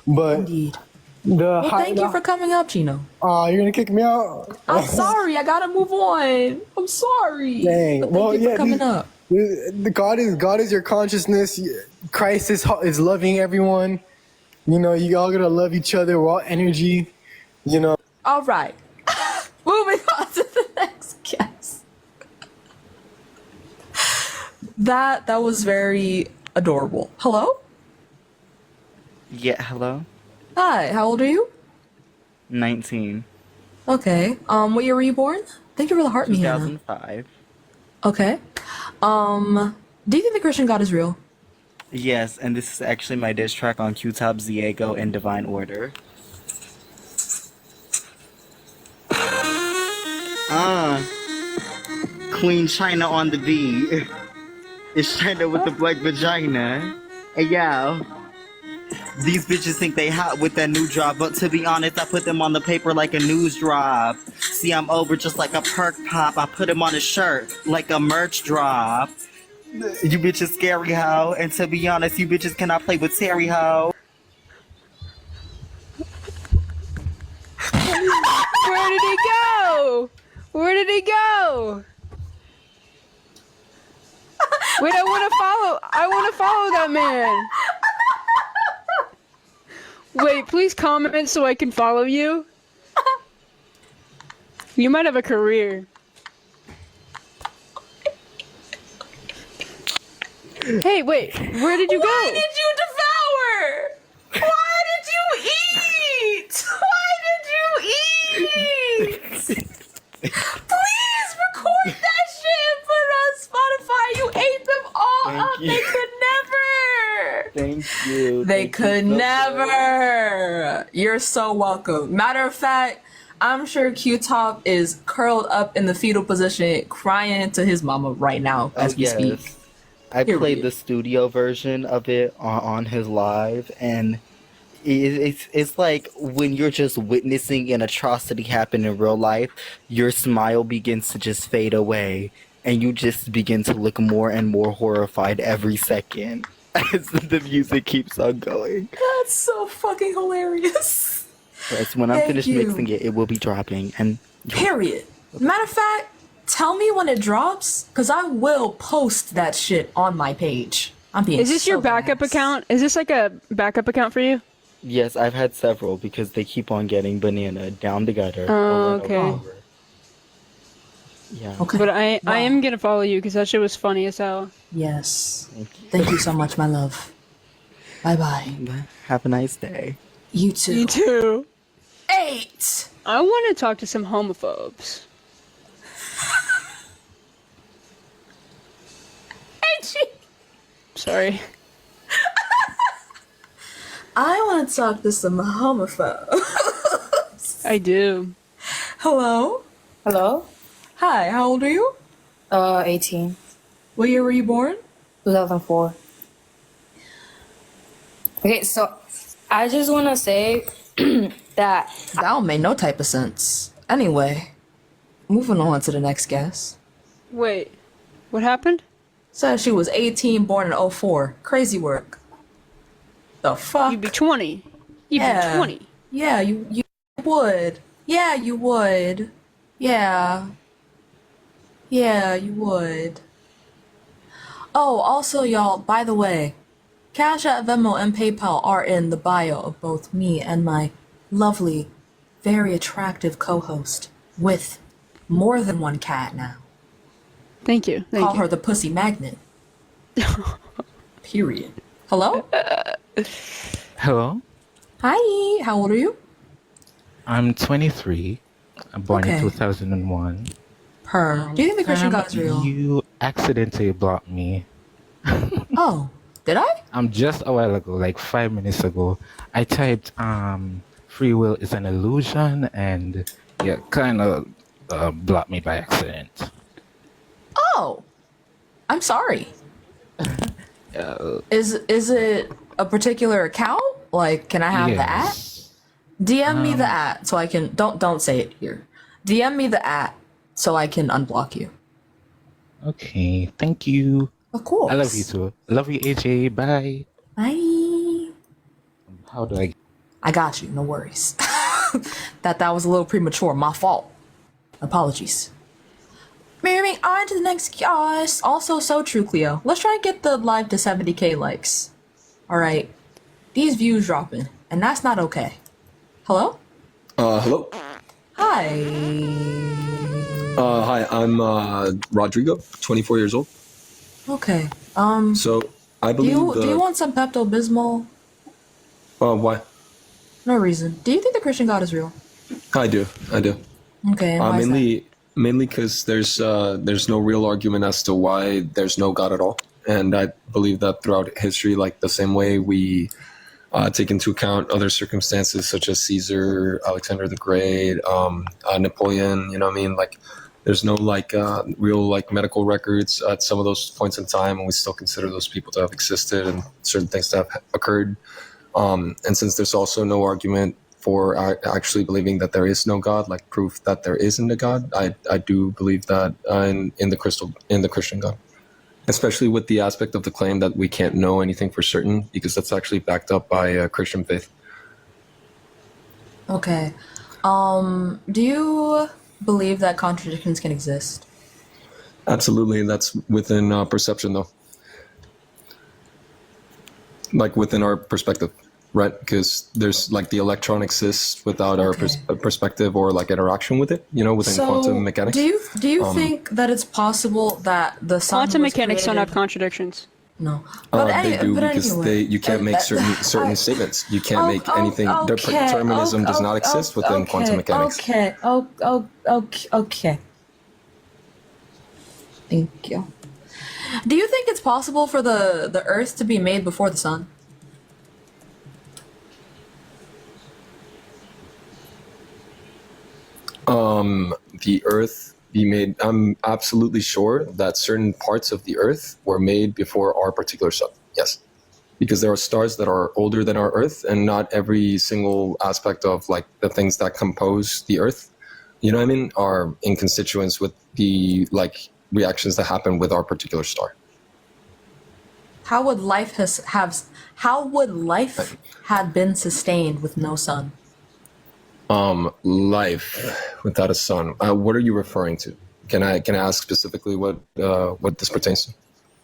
But indeed. Thank you for coming up, Gino. You're gonna kick me out? I'm sorry. I gotta move on. I'm sorry. Dang. Thank you for coming up. God is your consciousness. Christ is loving everyone. You all gotta love each other. We're all energy. All right. Moving on to the next guest. That was very Adorable. Hello? Yeah, hello? Hi, how old are you? 19. Okay. What year were you born? Thank you for the heart, Mihana. 2005. Okay. Do you think the Christian God is real? Yes, and this is actually my diss track on Q-Top, Ziego, and Divine Order. Queen China on the beat. It's China with the black vagina. Hey, yo. These bitches think they hot with that new drop, but to be honest, I put them on the paper like a news drop. See, I'm over just like a perk pop. I put them on a shirt like a merch drop. You bitches scary hoe, and to be honest, you bitches cannot play with Terry hoe. Where did he go? Where did he go? Wait, I want to follow that man. Wait, please comment so I can follow you. You might have a career. Hey, wait, where did you go? Why did you devour? Why did you eat? Why did you eat? Please record that shit and put it on Spotify. You ate them all Thank up. you. They could never. Thank you. They Thank could you so never. You're so welcome. Matter of fact, I'm sure Q-Top is curled up in the fetal position crying to his mama right now as we speak. I Period. played the studio version of it on his live, and it's like when you're just witnessing an atrocity happen in real life, your smile begins to just fade away, and you just begin to look more and more horrified every second as the music keeps on going. That's so fucking hilarious. Yes, when I'm Thank finished you. mixing it, it will be dropping, and Period. Matter of fact, tell me when it drops, because I will post that shit on my page. I'm being Is this your so backup nice. account? Is this like a backup account for you? yes, I've had several because they keep on getting banana down the gutter. Oh, over and okay. over. Yeah. Okay. But I Wow. am gonna follow you because that shit was funny as hell. Yes. Thank you. Thank you so much, my love. Bye-bye. Have a nice day. You too. You too. 8! I want to talk to some homophobes. Sorry. I want to talk to some homophobes. I do. Hello? Hello? Hi, how old are you? 18. What year were you born? 2004. Okay, so I just want to say that That don't make no type of sense. Anyway, moving on to the next guest. Wait, what happened? Says she was 18, born in 04. Crazy work. The fuck? You'd be 20. You'd Yeah. be 20. Yeah, you would. Yeah, you would. Yeah. Yeah, you would. Oh, also, y'all, by the way, Cash App, Venmo, and PayPal are in the bio of both me and my lovely, very attractive co-host with more than one cat now. Thank you. Thank Call you. her the pussy magnet. Period. Hello? Hello, Hi, how old are you? I'm 23. I'm born Okay. in 2001. Her. Do you think the Christian God is real? You accidentally blocked me. Oh, did I? Just a while ago, like 5 minutes ago, I typed free will is an illusion, and yeah, kind of blocked me by accident. Oh, I'm sorry. Is it a particular account? Like, can I have the at? DM me the at so I can don't say it here. DM me the at so I can unblock you. Okay, thank you. Of course. I love you too. Love you, AJ. Bye. Bye. How do I? I got you. No worries. that was a little premature. My fault. Apologies. Moving on to the next guest. Also so true, Cleo. Let's try and get the live to 70k likes. Alright. These views dropping, and that's not okay. Hello? Hello. Hi. Hi, I'm Rodrigo, 24 years old. Okay. So, I Do believe you want some Pepto Bismol? why? No reason. Do you think the Christian God is real? I do. Okay, and why is that? Mainly because there's no real argument as to why there's no God at all, and I believe that throughout history, like the same way we take into account other circumstances such as Caesar, Alexander the Great, Napoleon. You know what I mean? Like, there's no real like medical records at some of those points in time, and we still consider those people to have existed and certain things to have occurred. And since there's also no argument for actually believing that there is no God, like proof that there isn't a God, I do believe that in the Christian God, especially with the aspect of the claim that we can't know anything for certain, because that's actually backed up by Christian faith. Okay. Do you believe that contradictions can exist? Absolutely, that's within perception, though. Like within our perspective, right? Because there's like the electron exists without our perspective or like interaction with it, you know, within quantum mechanics. Do you think that it's possible that the sun Quantum was mechanics don't created- have contradictions. No. They do, because anyway, you can't make certain statements. You can't make anything. Determinism does not exist within quantum mechanics. Okay. Thank you. Do you think it's possible for the Earth to be made before the sun? The Earth be made. I'm absolutely sure that certain parts of the Earth were made before our particular sun. Yes, because there are stars that are older than our Earth, and not every single aspect of like the things that compose the Earth, you know what I mean, are in constituents with the like reactions that happen with our particular star. How would life had been sustained with no sun? Life without a sun. What are you referring to? Can I ask specifically what this pertains to?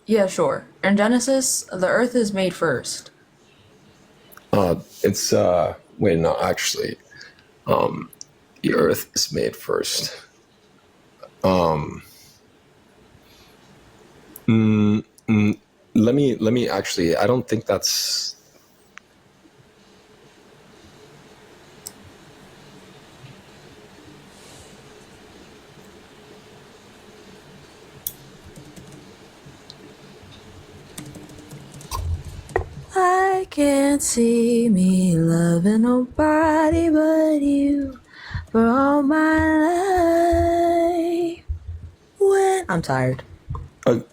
Yeah, sure. In Genesis, the Earth is made first. It's wait, no, actually, the Earth is made first. Let me actually. I don't think that's. I can't see me loving nobody but you for all my life. I'm tired.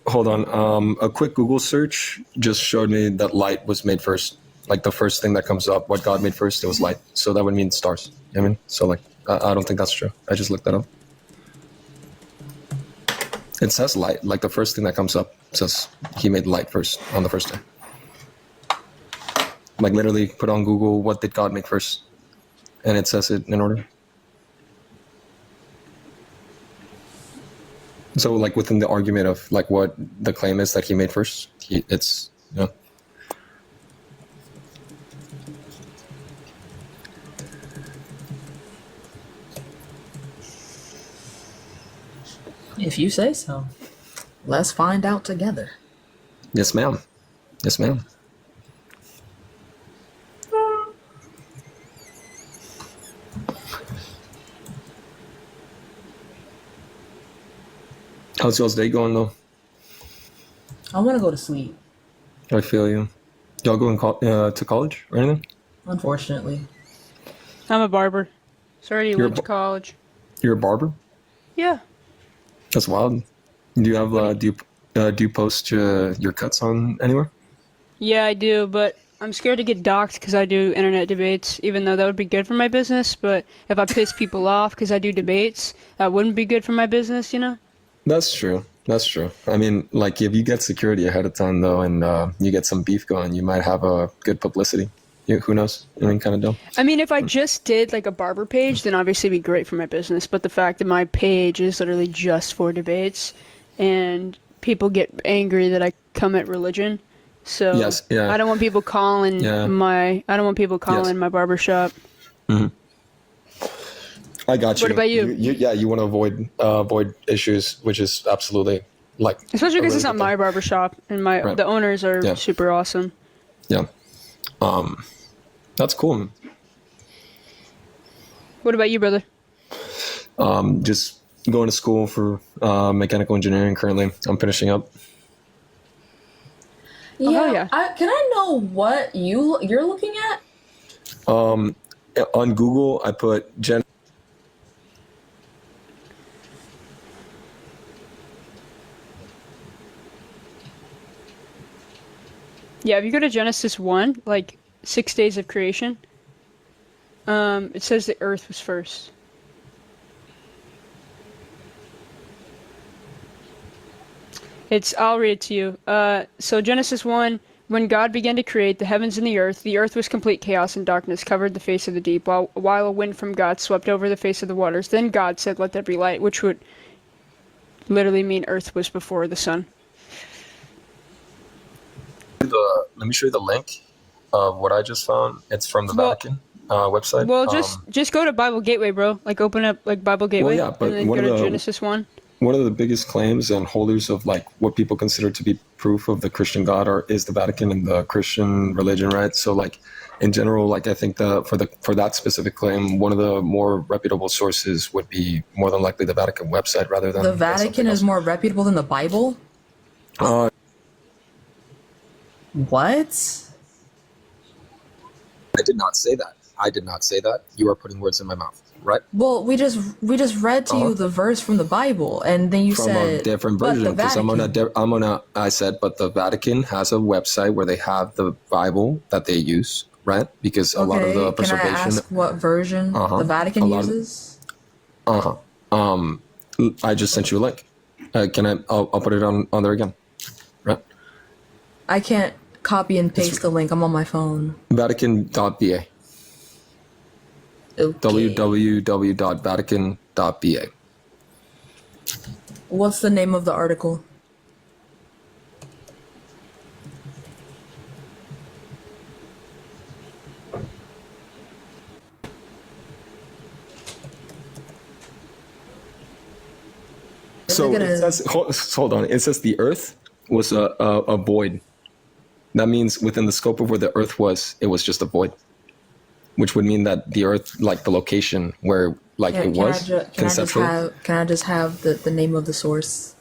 Hold on. A quick Google search just showed me that light was made first. Like the first thing that comes up, what God made first, it was light. So that would mean stars. You know what I mean? So like, I don't think that's true. I just looked that up. It says light. Like the first thing that comes up says he made light first on the first day. Like literally put on Google, what did God make first? And it says it in order. So like within the argument of like what the claim is that he made first, it's, you know. If you say so. Let's find out together. Yes, ma'am. Yes, ma'am. How's y'all's day going though? I want to go to sleep. I feel you. Y'all going to college or anything? Unfortunately. I'm a barber. Sorry you went to college. You're a barber? Yeah. That's wild. Do you have do you post your cuts on anywhere? Yeah, I do, but I'm scared to get doxxed because I do internet debates, even though that would be good for my business. But if I piss people off because I do debates, that wouldn't be good for my business, you know? That's true. That's true. I mean, like if you get security ahead of time though, and you get some beef going, you might have a good publicity. Who knows? I mean, kind of dumb. I mean, if I just did like a barber page, then obviously it'd be great for my business. But the fact that my page is literally just for debates, and people get angry that I come at religion, so yes, yeah. I don't want people calling my barbershop. Mm-hmm. I got you. What about you? You want to avoid issues, which is absolutely like Especially a because really it's not good my thing. barbershop, and Right. the owners are Yeah. super awesome. Yeah. That's cool. What about you, brother? Just going to school for mechanical engineering currently. I'm finishing up. Yeah, yeah. can I know what you're looking at? On Google, I put Yeah, if you go to Genesis 1, like 6 days of creation, it says the earth was first. I'll read it to you. So Genesis 1, when God began to create the heavens and the earth was complete chaos and darkness covered the face of the deep, while a wind from God swept over the face of the waters. Then God said, "Let there be light," which would literally mean earth was before the sun. let me show you the link of what I just found. It's from the Vatican website. Well, just go to Bible Gateway, bro. Like open up like Bible Gateway, yeah, but and then one go of to the- Genesis 1. One of the biggest claims and holders of like what people consider to be proof of the Christian God is the Vatican and the Christian religion, right? So like in general, like I think for that specific claim, one of the more reputable sources would be more than likely the Vatican website rather than The Vatican is more reputable than the Bible? What? I did not say that. I did not say that. You are putting words in my mouth, right? Well, we just read to you the verse from the Bible, and then you From said a different "But version the because Vatican." I said, but the Vatican has a website where they have the Bible that they use, right? Because a lot of the Can I preservation. ask what version the Vatican uses? I just sent you a link. I'll put it on there again, right? I can't copy and paste the link. I'm on my phone. Vatican.ba. Okay. www.vatican.ba. What's the name of the article? So it says, hold on. It says the Earth was a void. That means within the scope of where the Earth was, it was just a void, which would mean that the Earth, like the location where Can I just have the name of the source?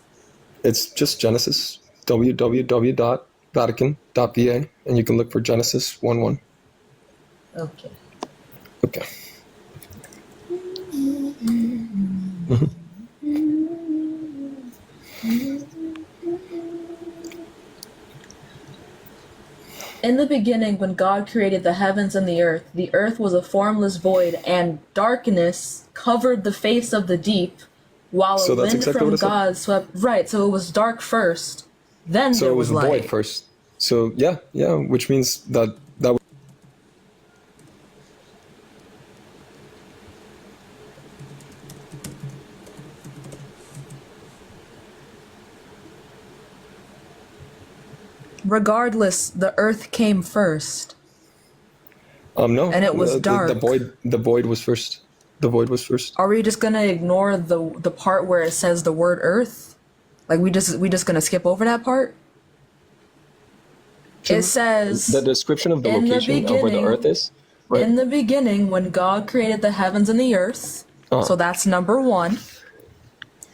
It's just Genesis, www.vatican.va, and you can look for Genesis 1:1. Okay. Okay. Mhm. In the beginning, when God created the heavens and the earth was a formless void, and darkness covered the face of the deep, while So a that's wind exactly from what it said. God swept. Right, so it was dark first, then So there it was was a light. void first. So yeah, which means that Regardless, the earth came first. no, And it was the dark. The void was first. The void was first. Are we just gonna ignore the part where it says the word earth? Like we just gonna skip over that part? Sure. It says The description of the in the location of where the beginning- Earth is. Right? in the beginning when God created the heavens and the earth. So that's number one.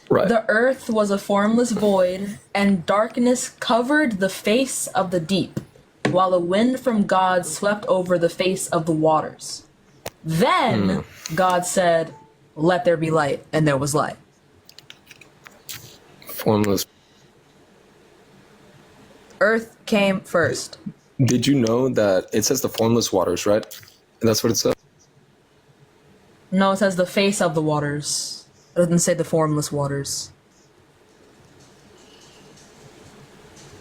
Right. The earth was a formless void, and darkness covered the face of the deep, while a wind from God swept over the face of the waters. Then God said, "Let there be light," and there was light. Formless. Earth came first. Did you know that it says the formless waters, right? And that's what it says. No, it says the face of the waters. It doesn't say the formless waters.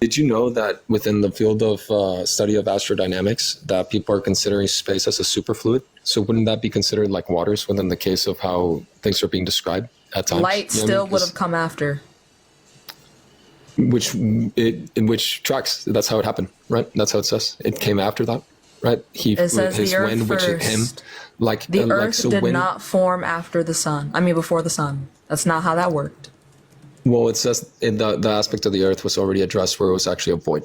Did you know that within the field of study of astrodynamics, that people are considering space as a superfluid? So wouldn't that be considered like waters within the case of how things are being described at times? Light You know what I still mean? would have come after. Which tracks? That's how it happened, right? That's how it says. It came after that, right? It says the earth first. The earth did not form after the sun. I mean, before the sun. That's not how that worked. Well, it says the aspect of the earth was already addressed where it was actually a void,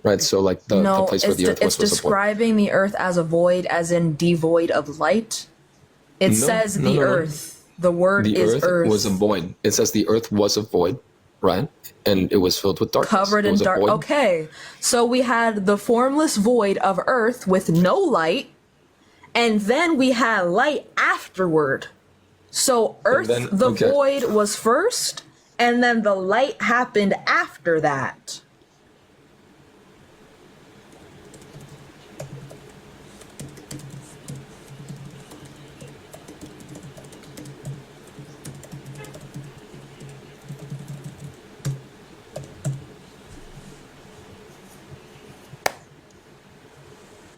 right? So like the No, place where the earth it's was a void. describing the earth as a void, as in devoid of light. It says the earth. The word The is earth was a void. It says the earth was a void, right? And it was filled with darkness. Covered in dark. Okay, so we had the formless void of earth with no light, and then we had light afterward. So earth, void was first, and then the light happened after that.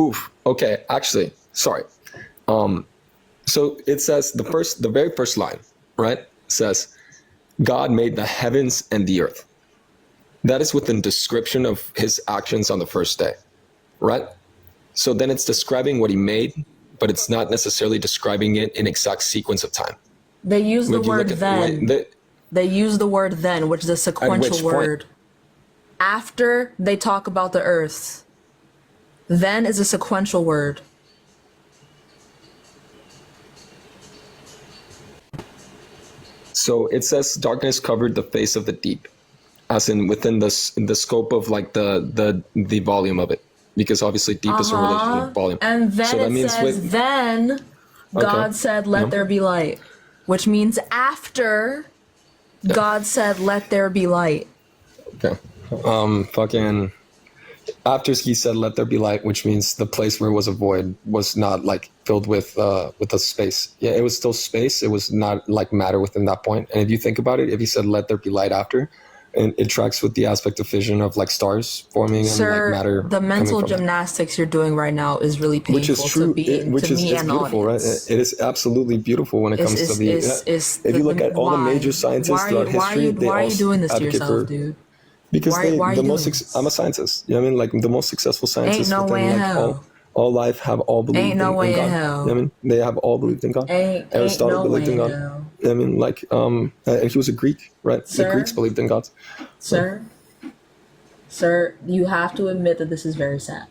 Oof. Okay. Actually, sorry. So it says the very first line, right? Says, God made the heavens and the earth. That is within description of his actions on the first day, right? So then it's describing what he made, but it's not necessarily describing it in exact sequence of time. They use the word then. They use the word then, which is a sequential word. After they talk about the earth. Then is a sequential word. So it says darkness covered the face of the deep, as in within the scope of like the volume of it, because obviously deep is a relation of volume. And then so that it says then God said let there be light, which means after God said let there be light. Okay. After he said let there be light, which means the place where it was a void was not like filled with a space. Yeah, it was still space. It was not like matter within that point. And if you think about it, if he said let there be light after, and it tracks with the aspect of fission of like stars forming and like matter. The mental gymnastics you're doing right now is really painful. Which is true. Which is beautiful, right? It is absolutely beautiful when it comes to the. If you look at all the major scientists throughout history, why are you doing this to yourself, dude? Because I'm a scientist. You know what I mean? Like the most successful scientists Ain't no way in hell. All life have all believed in God. Ain't no way in hell. You know what I mean? They have all believed in God. Aristotle believed in God. I mean, like, and he was a Greek, right? Sir? The Greeks believed in God. Sir, you have to admit that this is very sad.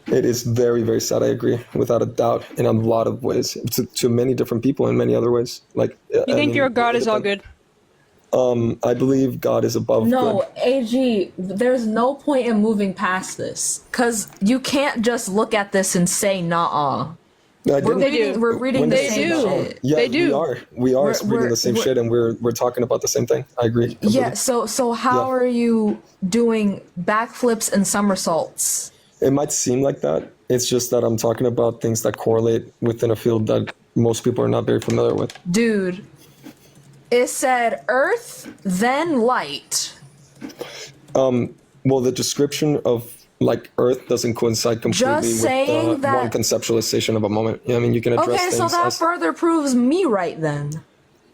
It is very, very sad. I agree, without a doubt, in a lot of ways, to many different people in many other ways. Like, you think your God is all good? I believe God is above No, good. AG, there's no point in moving past this. Because you can't just look at this and say, nah. We're reading the same shit. Yeah, they do. We are reading the same shit, and we're talking about the same thing. I agree. Completely. Yeah, so how are you doing backflips and somersaults? It might seem like that. It's just that I'm talking about things that correlate within a field that most people are not very familiar with. Dude. It said earth, then light. Well, the description of like earth doesn't coincide completely with one conceptualization of a moment. You know what I mean? You can address things. Okay, so that further proves me right then.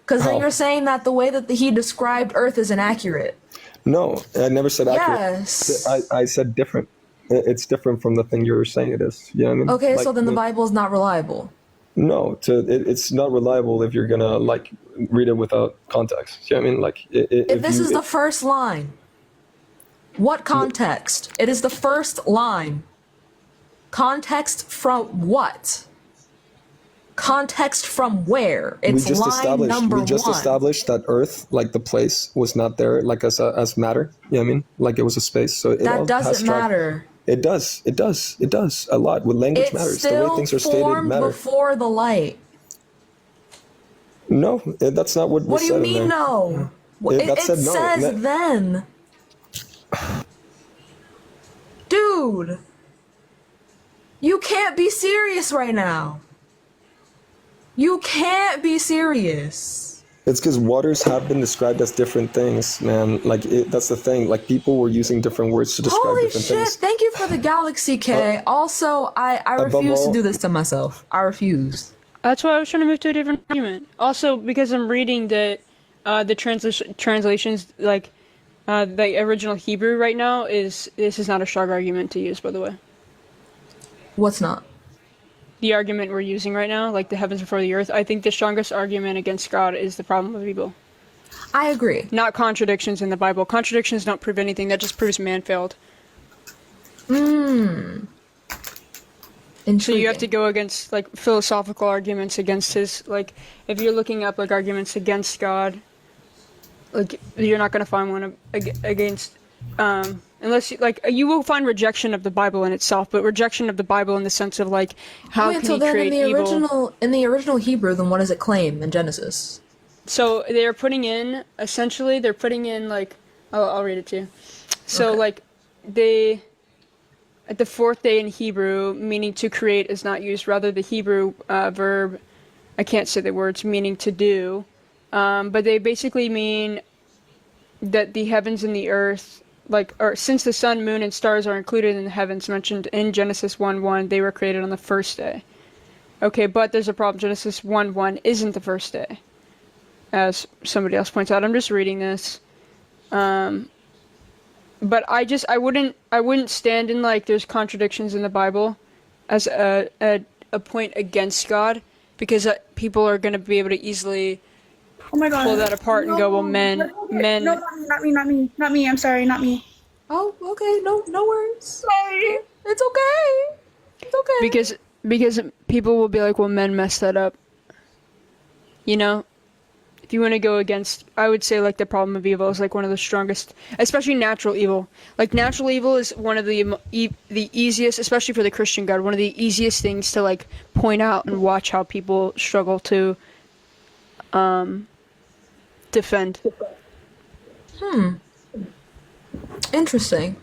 Because then you're saying that the way that he described earth is inaccurate. No, I never said accurate. Yes. I said different. It's different from the thing you're saying it is. You know what I mean? Okay, like, so then the Bible is not reliable. No, it's not reliable if you're gonna like read it without context. You know what I mean? Like if this is the first line, what context? It is the first line. Context from what? Context from where? It's line number 1. We just established that Earth, like the place, was not there, like as matter. You know what I mean? Like it was a space. So that doesn't matter. It does a lot. With language matters. The way things are stated matter. Before the light. No, that's not what was said. What do you mean no? It says then. Dude, you can't be serious right now. You can't be serious. It's because waters have been described as different things, man. Like, that's the thing. Like, people were using different words to describe different things. Holy shit, thank you for the galaxy, K. Also, I refuse to do this to myself. I refuse. That's why I was trying to move to a different argument. Also, because I'm reading the translations, like, the original Hebrew right now this is not a strong argument to use, by the way. What's not? The argument we're using right now, like the heavens before the earth, I think the strongest argument against God is the problem of evil. I agree. Not contradictions in the Bible. Contradictions don't prove anything. That just proves man failed. So you have to go against like philosophical arguments against his, like if you're looking up like arguments against God, like you're not going to find one against unless you will find rejection of the Bible in itself, but rejection of the Bible in the sense of like how can he create evil? In the original Hebrew, then what does it claim in Genesis? So they're putting in like I'll read it to you. So like they at the fourth day in Hebrew, meaning to create is not used. Rather, the Hebrew verb, I can't say the words, meaning to do. But they basically mean that the heavens and the earth, since the sun, moon, and stars are included in the heavens mentioned in Genesis 1:1, they were created on the first day. Okay, but there's a problem. Genesis 1:1 isn't the first day, as somebody else points out. I'm just reading this. But I wouldn't stand in like there's contradictions in the Bible as a point against God, because people are going to be able to easily pull that apart and go, well, men. No, not me. I'm sorry, not me. Oh, okay. No worries. Sorry. It's okay. It's okay. Because people will be like, well, men messed that up. You know? If you want to go against, I would say like the problem of evil is like one of the strongest, especially natural evil. Like natural evil is one of the easiest, especially for the Christian God, one of the easiest things to like point out and watch how people struggle to defend. Interesting.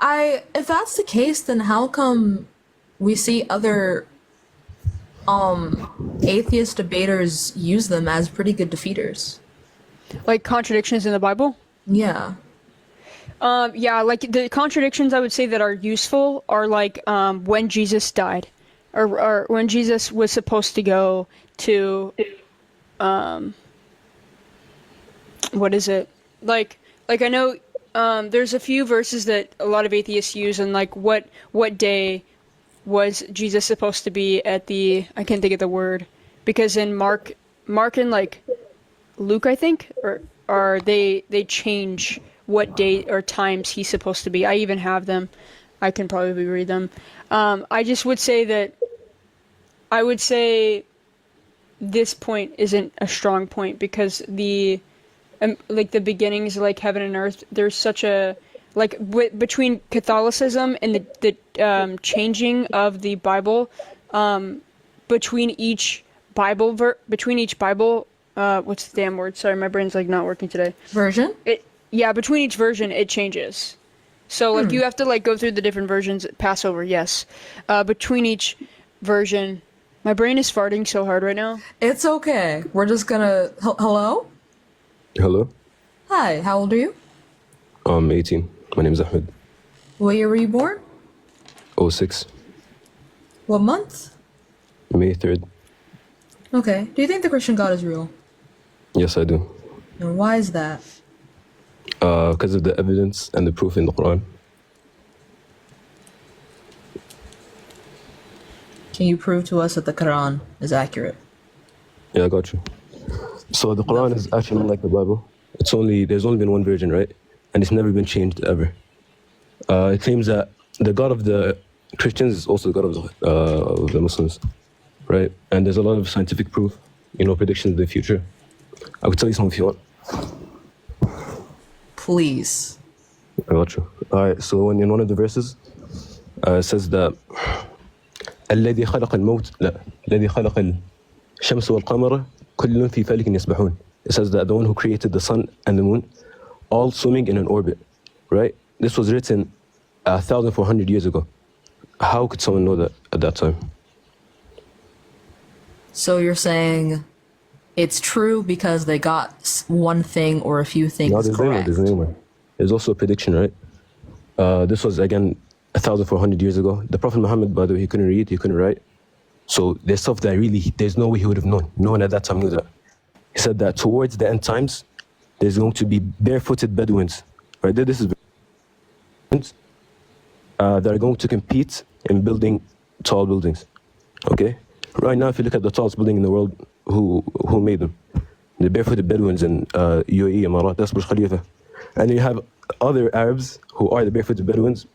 If that's the case, then how come we see other atheist debaters use them as pretty good defeaters? Like contradictions in the Bible? Yeah. Yeah, like the contradictions I would say that are useful are like when Jesus died, or when Jesus was supposed to go to, what is it? Like I know there's a few verses that a lot of atheists use, and like what day was Jesus supposed to be at the, I can't think of the word, because in Mark and like Luke, I think, or they change what day or times he's supposed to be. I even have them. I can probably read them. I just would say that I would say this point isn't a strong point, because the like the beginnings, like heaven and earth, there's such a between Catholicism and the changing of the Bible, between each Bible what's the damn word? Sorry, my brain's like not working today. Version? Between each version it changes. So like you have to like go through the different versions. Passover, yes. Between each version, my brain is farting so hard right now. It's okay. We're just gonna. Hello? Hello. Hi. How old are you? 18. My name is Ahmed. What year were you born? 06. What month? May 3rd. Okay. Do you think the Christian God is real? Yes, I do. And why is that? Because of the evidence and the proof in the Quran. Can you prove to us that the Quran is accurate? Yeah, I got you. So the Quran is actually not like the Bible. There's only been one version, right? And it's never been changed ever. It claims that the God of the Christians is also the God of the Muslims, right? And there's a lot of scientific proof, predictions of the future. I could tell you some if you want. Please. I got you. All right, so in one of the verses, it says that الذي خلق الموت لا الذي خلق الشمس والقمر كل في فلك يسبحون. It says that the one who created the sun and the moon, all swimming in an orbit, right? This was written 1,400 years ago. How could someone know that at that time? So you're saying it's true because they got one thing or a few things correct? There's no more. There's also a prediction, right? This was, again, 1,400 years ago. The Prophet Muhammad, by the way, he couldn't read, he couldn't write. So there's stuff that really, there's no way he would have known. No one at that time knew that. He said that towards the end times, there's going to be barefooted Bedouins, right? This is that are going to compete in building tall buildings, okay? Right now, if you look at the tallest building in the world, who made them? the barefooted Bedouins in UAE, Emarat, that's Burj Khalifa. And you have other Arabs who are the barefooted Bedouins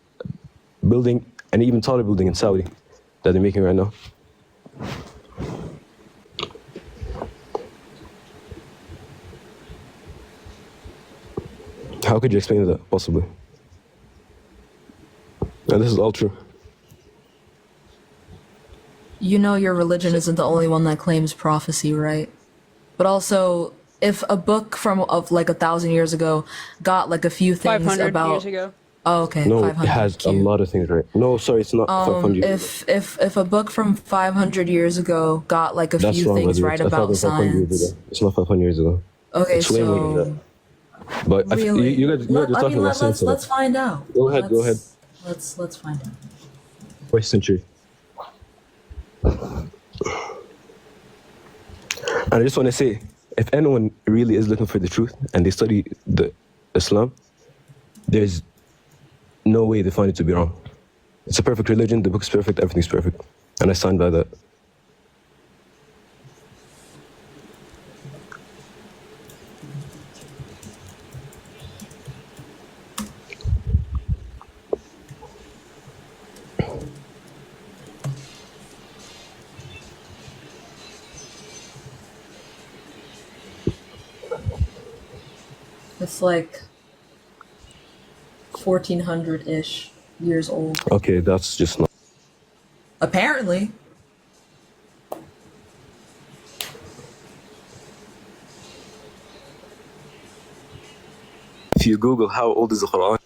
building an even taller building in Saudi that they're making right now. How could you explain that, possibly? And this is all true. You know your religion isn't the only one that claims prophecy, right? But also, if a book of like 1,000 years ago got like a few things 500 about... years ago. Oh, okay, No, 500. it has a lot of things right. No, sorry, it's not 500 years ago. If a book from 500 years ago got like a That's few wrong, things brother. right It's about 1,500 years science... ago. It's not 500 years ago. Okay, It's way more than so... that. But Really? you guys are talking about science. Let's find out. Go ahead, go ahead. Let's find out. First century. And I just want to say, if anyone really is looking for the truth and they study the Islam, there's no way they find it to be wrong. It's a perfect religion, the book's perfect, everything's perfect. And I stand by that. It's like 1400-ish years old. Okay, that's just not. Apparently. If you Google how old is the Quran,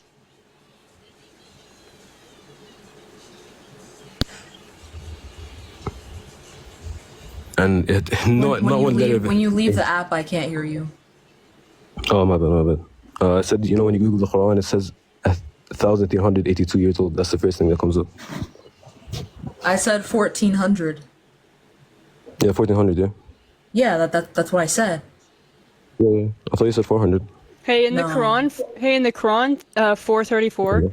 and not one letter of it. When you leave the app, I can't hear you. Oh, my bad. I said, you know, when you Google the Quran, it says 1,382 years old. That's the first thing that comes up. I said 1400. Yeah, 1,400, yeah. Yeah, that's what I said. Yeah. I thought you said 400. Hey, in the Quran, 434.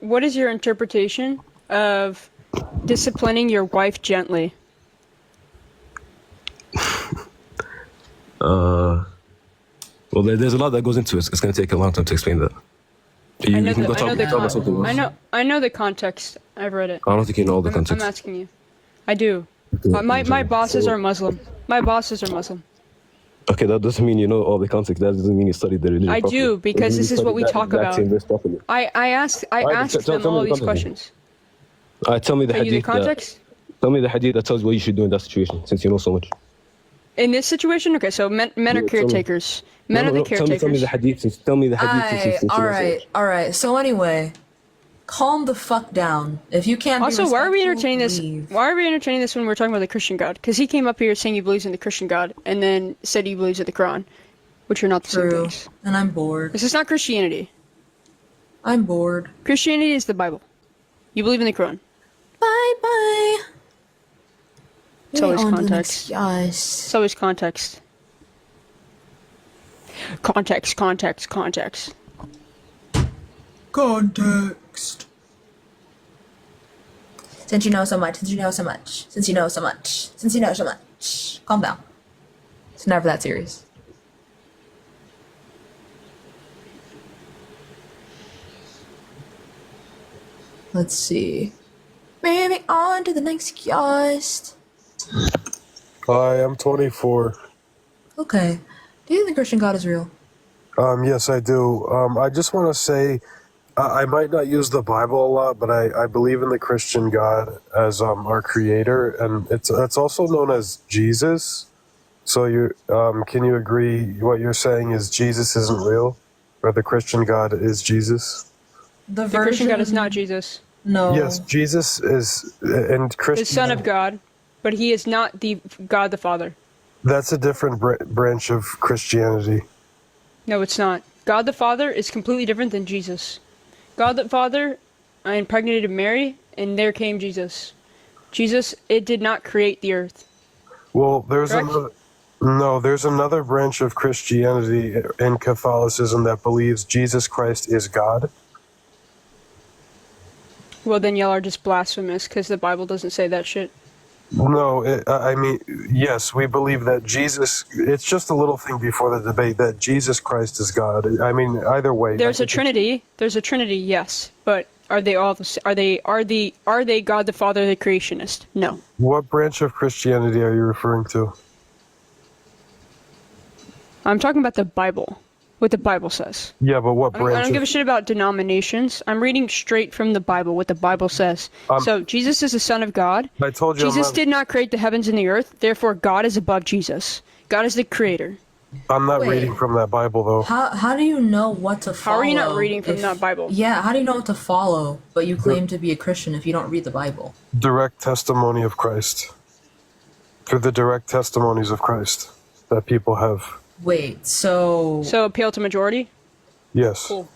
What is your interpretation of disciplining your wife gently? Well, there's a lot that goes into it. It's going to take a long time to explain that. You can go talk about something else. I know the context. I've read it. I don't think you know all the I'm context. asking you. I do. My bosses are Muslim. My bosses are Muslim. Okay, that doesn't mean you know all the context. That doesn't mean you studied the religion I properly. do, because Doesn't mean this you is what we studied talk that about. same verse properly. I asked them tell all me these the questions. Tell me the Tell you the hadith. context? Tell me the hadith that tells you what you should do in that situation, since you know so much. In this situation, okay, so men are caretakers. Men are the caretakers. Tell me the hadith. Tell me the hadith. Since you know so much. All right. So anyway, calm the fuck down. If you can't. Also, be why are we respectful, entertaining this? leave. Why are we entertaining this when we're talking about the Christian God? Because he came up here saying he believes in the Christian God, and then said he believes in the Quran, which are not the same things. And I'm bored. This is not Christianity. I'm bored. Christianity is the Bible. You believe in the Quran. Bye bye. It's always On to the context. next guys. It's always context. Context. Context. Since you know so much. Calm down. It's never that serious. Let's see. Moving on to the next guest. Hi, I'm 24. Okay. Do you think the Christian God is real? Yes, I do. I just want to say, I might not use the Bible a lot, but I believe in the Christian God as our creator, and it's also known as Jesus. So can you agree what you're saying is Jesus isn't real, or the Christian God is Jesus? The Christian God is not Jesus. No. Yes, Jesus is, and Christian. The Son of God, but he is not the God the Father. That's a different branch of Christianity. No, it's not. God the Father is completely different than Jesus. God the Father impregnated Mary, and there came Jesus. Jesus, it did not create the earth. Well, there's Correct? there's another branch of Christianity in Catholicism that believes Jesus Christ is God. Well, then y'all are just blasphemous, because the Bible doesn't say that shit. No, I mean, yes, we believe that Jesus. It's just a little thing before the debate that Jesus Christ is God. I mean, either way. There's a Trinity. There's a Trinity, yes, but are they all? Are they God the Father, the creationist? No. What branch of Christianity are you referring to? I'm talking about the Bible. What the Bible says. Yeah, but what branch? I don't give a shit about denominations. I'm reading straight from the Bible, what the Bible says. So Jesus is the Son of God. I told you. Jesus did not create the heavens and the earth. Therefore, God is above Jesus. God is the creator. I'm not reading from that Bible, though. How do you know what to follow? How are you not reading from that Bible? Yeah, how do you know what to follow, but you claim to be a Christian if you don't read the Bible? Direct testimony of Christ. Through the direct testimonies of Christ that people have. Wait, so appeal to majority? Yes. Cool.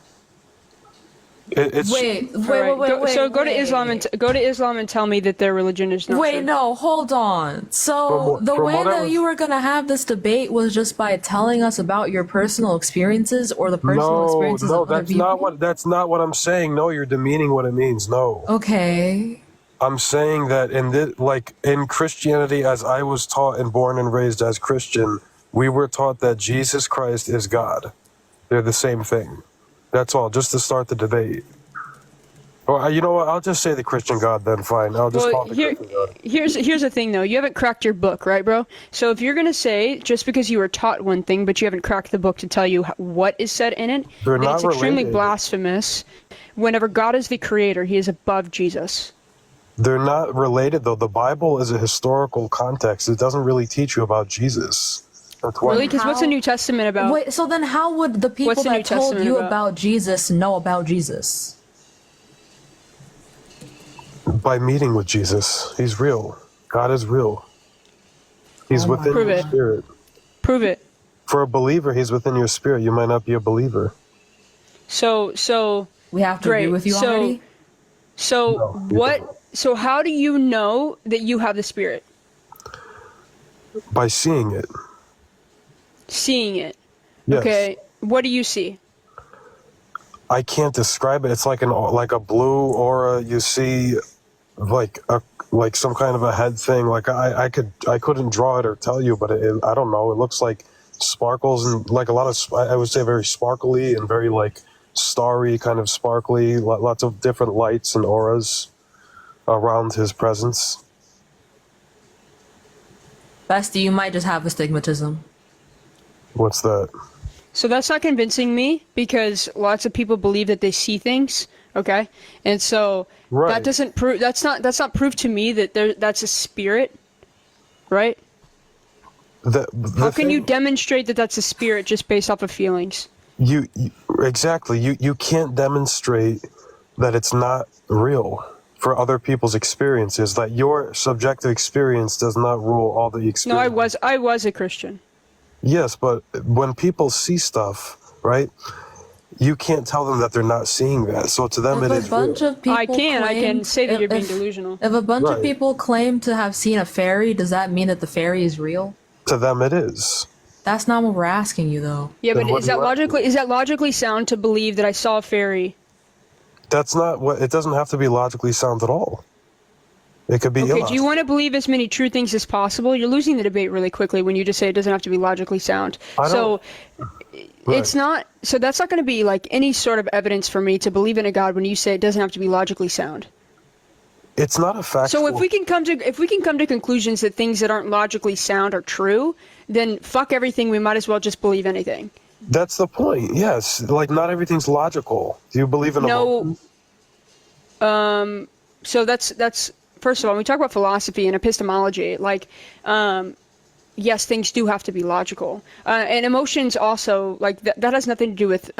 Wait. So go to Islam and go to Islam and tell me that their religion is not Wait, true. no, hold on. So the way that you were gonna have this debate was just by telling us about your personal experiences or the personal experiences of other people? That's not what I'm saying. No, you're demeaning what it means. No. Okay. I'm saying that in Christianity, as I was taught and born and raised as Christian, we were taught that Jesus Christ is God. They're the same thing. That's all, just to start the debate. Well, you know what? I'll just say the Christian God then, fine. I'll just call it the Christian God. Here's the thing, though. You haven't cracked your book, right, bro? So if you're going to say, just because you were taught one thing, but you haven't cracked the book to tell you what is said in it, then it's extremely blasphemous. Whenever God is the creator, he is above Jesus. They're not related, though. The Bible is a historical context. It doesn't really teach you about Jesus. Really? Because what's the New Testament about? Wait, so then how would the people that told you about Jesus know about Jesus? By meeting with Jesus. He's real. God is real. He's within your spirit. Prove it. For a believer, he's within your spirit. You might not be a believer. So we have to agree with you already? So how do you know that you have the Spirit? By seeing it. Seeing it. Yes. Okay. What do you see? I can't describe it. It's like a blue aura. You see, like some kind of a head thing. Like I couldn't draw it or tell you, but I don't know. It looks like sparkles and like a lot of, I would say, very sparkly and very like starry, kind of sparkly. Lots of different lights and auras around his presence. Bestie, you might just have astigmatism. What's that? So that's not convincing me because lots of people believe that they see things. Okay, and so that doesn't prove. That's not proof to me that that's a spirit, right? How can you demonstrate that that's a spirit just based off of feelings? You exactly. You can't demonstrate that it's not real for other people's experiences. That your subjective experience does not rule all the experience. No, I was a Christian. Yes, but when people see stuff, right, you can't tell them that they're not seeing that. So to them, it is real. I can say that you're being delusional. If a bunch of people claim to have seen a fairy, does that mean that the fairy is real? To them, it is. That's not what we're asking you, though. Yeah, but is that logically sound to believe that I saw a fairy? That's not what. It doesn't have to be logically sound at all. It could be illogical. Do you want to believe as many true things as possible? You're losing the debate really quickly when you just say it doesn't have to be logically sound. It's not. So that's not going to be like any sort of evidence for me to believe in a God when you say it doesn't have to be logically sound. It's not a fact. So if we can come to conclusions that things that aren't logically sound are true, then fuck everything. We might as well just believe anything. That's the point. Yes, like not everything's logical. Do you believe in emotions? So that's first of all, when we talk about philosophy and epistemology, like, yes, things do have to be logical, and emotions also, like that has nothing to do with,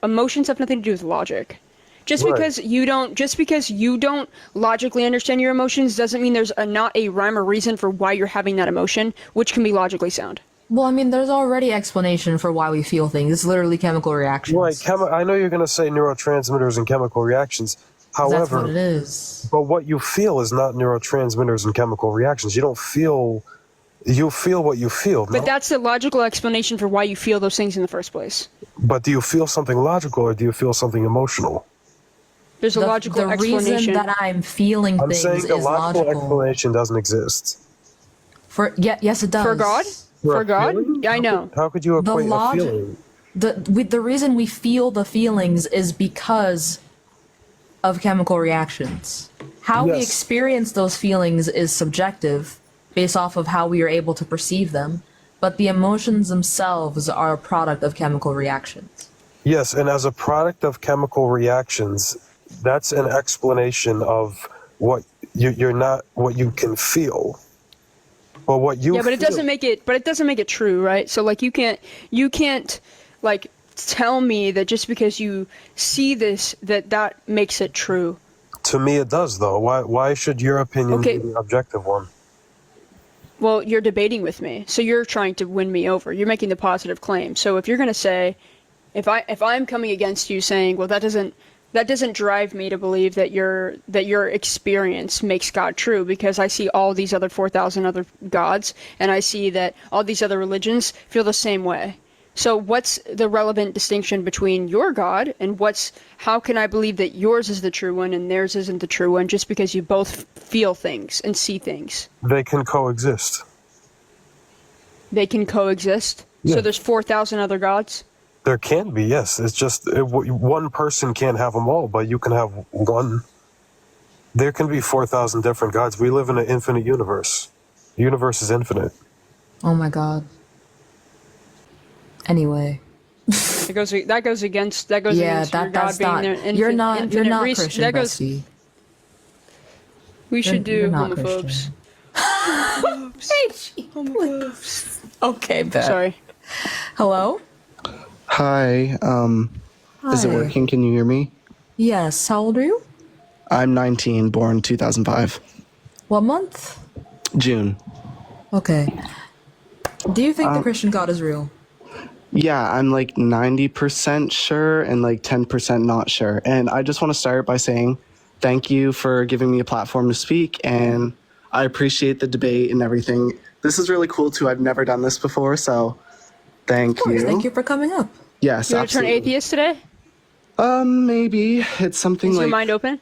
emotions have nothing to do with logic. Just because you don't logically understand your emotions doesn't mean there's not a rhyme or reason for why you're having that emotion, which can be logically sound. Well, I mean, there's already explanation for why we feel things. It's literally chemical reactions. Right. I know you're going to say neurotransmitters and chemical reactions. However, that's what it is. But what you feel is not neurotransmitters and chemical reactions. You don't feel. You feel what you feel. But that's the logical explanation for why you feel those things in the first place. But do you feel something logical or do you feel something emotional? There's a logical the explanation. reason that I'm feeling I'm things saying the is logical logical. explanation doesn't exist. Yes, it does. For God? For God? Feeling? Yeah, I know. How could you The equate a logic, feeling? the reason we feel the feelings is because of chemical reactions. How we Yes. experience those feelings is subjective, based off of how we are able to perceive them. But the emotions themselves are a product of chemical reactions. Yes, and as a product of chemical reactions, that's an explanation of what you're not what you can feel. But what you Yeah, but it feel, doesn't make it. But it doesn't make it true, right? So like you can't like tell me that just because you see this that makes it true. to me it does though. Why should your opinion Okay. be the objective one? Well, you're debating with me, so you're trying to win me over. You're making the positive claim. So if you're going to say, if I'm coming against you saying, well, that doesn't drive me to believe that your experience makes God true, because I see all these other 4,000 other gods, and I see that all these other religions feel the same way. So what's the relevant distinction between your God and how can I believe that yours is the true one and theirs isn't the true one just because you both feel things and see things? They can coexist. They can coexist? Yeah. So there's 4,000 other gods? There can be, yes. It's just one person can't have them all, but you can have one. There can be 4,000 different gods. We live in an infinite universe. The universe is infinite. Oh my god. Anyway. That goes against Yeah, against your God that's being not. there. You're not Infinite Christian, that goes. bestie. We should do You're not homophobes. Homophobes. Okay, bet. Sorry. Hello? Hi, is it Hi. working? Can you hear me? Yes, how old are you? I'm 19, born 2005. What month? June. Okay. Do you think the Christian God is real? Yeah, I'm like 90% sure and like 10% not sure. And I just want to start by saying thank you for giving me a platform to speak, and I appreciate the debate and everything. This is really cool too. I've never done this before, so thank you. Thank you for coming up. Yes, You want to turn absolutely. atheist today? Maybe. It's something Is like... your mind open?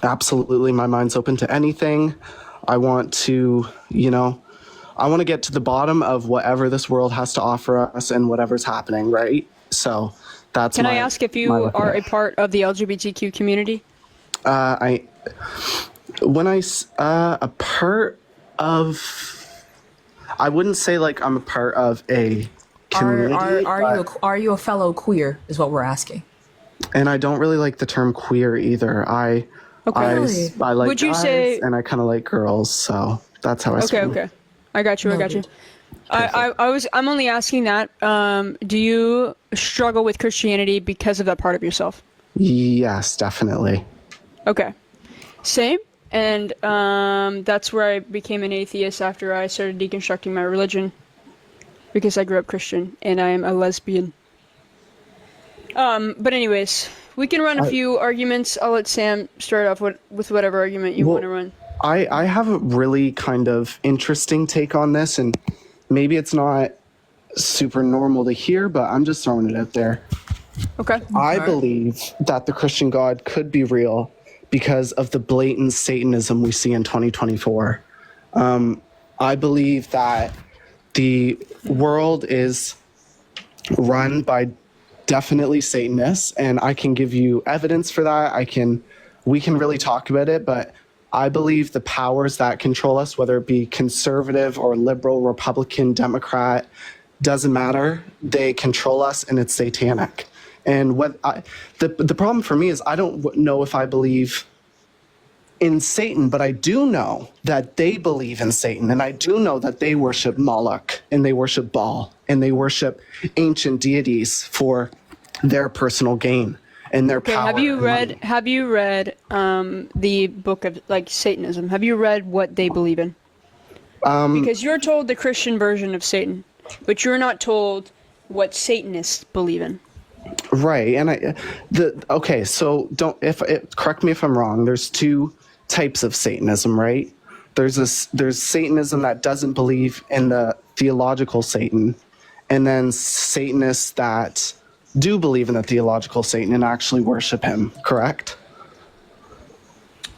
Absolutely, my mind's open to anything. I want to, I want to get to the bottom of whatever this world has to offer us and whatever's happening, right? So that's Can I ask if you are a part of the LGBTQ community? a part of, I wouldn't say like I'm a part of a community. Are you a fellow queer is what we're asking. And I don't really like the term queer either. I like Would you guys say- and I kind of like girls, so that's how I swing. Okay. I got you. I'm only asking that. Do you struggle with Christianity because of that part of yourself? Yes, definitely. Okay. Same. And that's where I became an atheist after I started deconstructing my religion, because I grew up Christian and I am a lesbian. But anyways, we can run a few arguments. I'll let Sam start off with whatever argument you want to run. I have a really kind of interesting take on this, and maybe it's not super normal to hear, but I'm just throwing it out there. Okay. I believe that the Christian God could be real because of the blatant Satanism we see in 2024. I believe that the world is run by definitely Satanists, and I can give you evidence for that. We can really talk about it, but I believe the powers that control us, whether it be conservative or liberal, Republican, Democrat, doesn't matter. They control us, and it's satanic. And the problem for me is I don't know if I believe in Satan, but I do know that they believe in Satan, and I do know that they worship Moloch, and they worship Baal, and they worship ancient deities for their personal gain and their power. Have you read the book of Satanism? Have you read what they believe in? Because you're told the Christian version of Satan, but you're not told what Satanists believe in. Right, and so correct me if I'm wrong. There's two types of Satanism, right? There's Satanism that doesn't believe in the theological Satan, and then Satanists that do believe in the theological Satan and actually worship him, correct?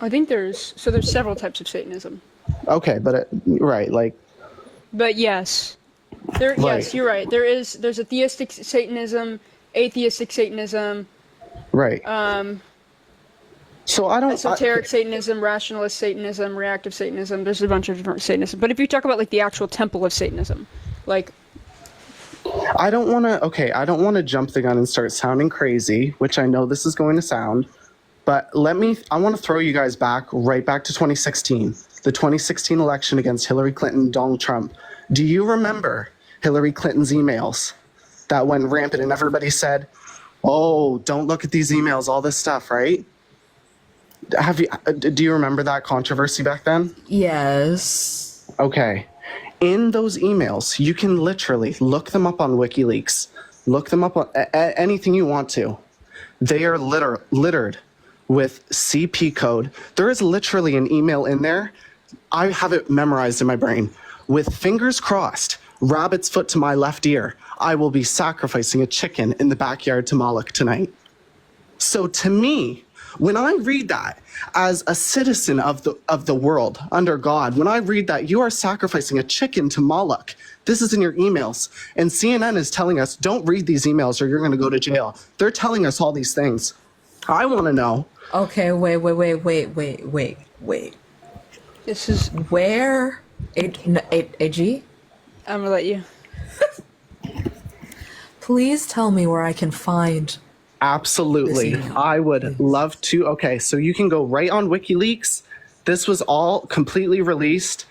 I think there's several types of Satanism. Okay, but right, like. But yes, Right. yes, you're right. There's a theistic Satanism, atheistic Satanism. Right. So I don't. Esoteric Satanism, rationalist Satanism, reactive Satanism. There's a bunch of different Satanism. But if you talk about like the actual temple of Satanism, like. I don't want to jump the gun and start sounding crazy, which I know this is going to sound, but I want to throw you guys right back to 2016, the 2016 election against Hillary Clinton and Donald Trump. Do you remember Hillary Clinton's emails that went rampant and everybody said, oh, don't look at these emails, all this stuff, right? Do you remember that controversy back then? Yes. Okay. In those emails, you can literally look them up on WikiLeaks, look them up on anything you want to. They are littered with CP code. There is literally an email in there. I have it memorized in my brain. With fingers crossed, rabbit's foot to my left ear, I will be sacrificing a chicken in the backyard to Moloch tonight. So to me, when I read that as a citizen of the world under God, when I read that you are sacrificing a chicken to Moloch, this is in your emails, and CNN is telling us, don't read these emails or you're going to go to jail. They're telling us all these things. I want to know. Okay, wait. This is where AG? I'm gonna let you. Please tell me where I can find. Absolutely. I would love to. Okay, so you can go right on WikiLeaks. This was all completely released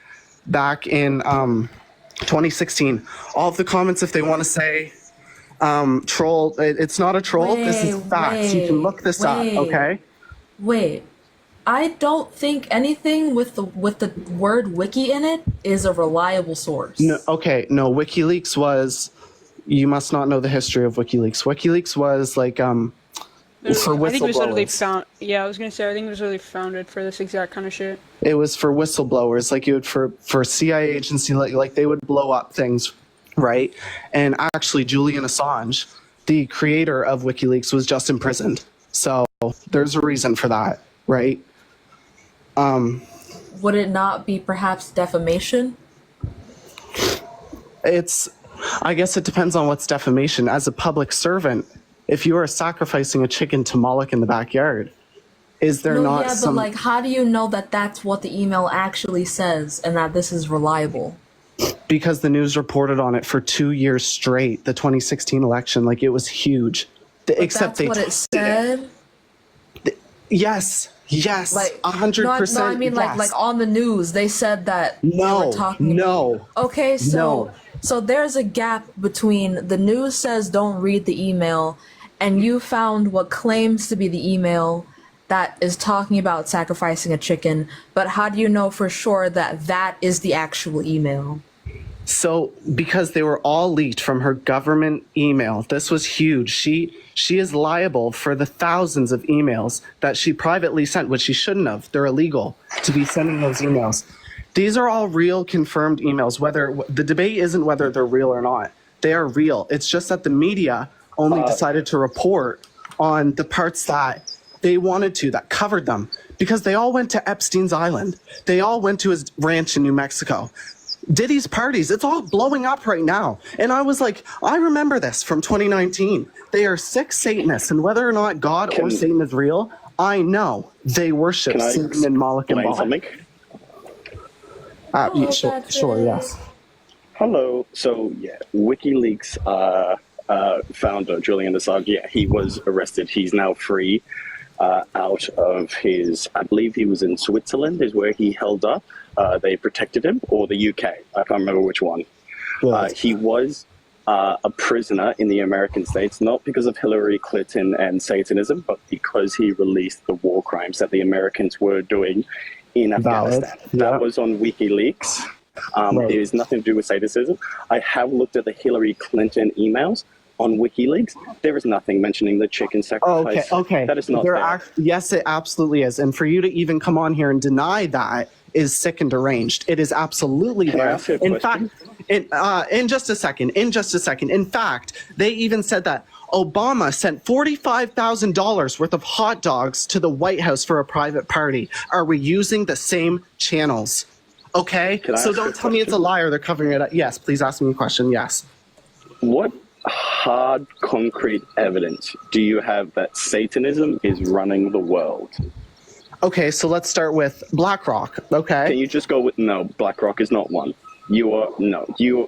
back in 2016. All of the comments, if they want to say troll, it's not a troll. This is facts. You can look this up, okay? Wait. I don't think anything with the word wiki in it is a reliable source. No, okay, no, WikiLeaks was... You must not know the history of WikiLeaks. WikiLeaks was like for whistleblowers. I think it was literally yeah, I was gonna say I think it was really founded for this exact kind of shit. It was for whistleblowers, like you would for CIA agency, like they would blow up things, right? And actually, Julian Assange, the creator of WikiLeaks, was just imprisoned. So there's a reason for that, right? Would it not be perhaps defamation? I guess it depends on what's defamation. As a public servant, if you are sacrificing a chicken to Moloch in the backyard, is there not some... but like, how do you know that that's what the email actually says and that this is reliable? Because the news reported on it for 2 years straight, the 2016 election, like it was huge. Except that's what it said? Yes, like 100%. No, I mean yes. like on the news, they said that they were talking. No. Okay, so there's a gap between the news says don't read the email, and you found what claims to be the email that is talking about sacrificing a chicken. But how do you know for sure that that is the actual email? So because they were all leaked from her government email, this was huge. She is liable for the thousands of emails that she privately sent, which she shouldn't have. They're illegal to be sending those emails. These are all real confirmed emails. Whether the debate isn't whether they're real or not. They are real. It's just that the media only decided to report on the parts that they wanted to, that covered them, because they all went to Epstein's Island. They all went to his ranch in New Mexico. Diddy's parties, it's all blowing up right now. And I was like, I remember this from 2019. They are sick Satanists, and whether or not God or Satan is real, I know they worship Satan and Moloch and Baal. Sure, yes. Hello. So, yeah, WikiLeaks founder Julian Assange, yeah, he was arrested. He's now free out of his, I believe he was in Switzerland is where he held up. They protected him, or the UK. I can't remember which one. He was a prisoner in the American states, not because of Hillary Clinton and Satanism, but because he released the war crimes that the Americans were doing in Afghanistan. That was on WikiLeaks. It has nothing to do with Satanism. I have looked at the Hillary Clinton emails on WikiLeaks. There is nothing mentioning the chicken sacrifice. Okay. That is not there. Yes, it absolutely is. And for you to even come on here and deny that is sick and deranged. It is absolutely there. In fact, in just a second. In fact, they even said that Obama sent $45,000 worth of hot dogs to the White House for a private party. Are we using the same channels? Okay? Can I So ask don't a tell me it's a question? lie or they're covering it up. Yes, please ask me a question. Yes. What hard, concrete evidence do you have that Satanism is running the world? Okay, so let's start with BlackRock. Okay. Can you just go with no? BlackRock is not one. You are no. You.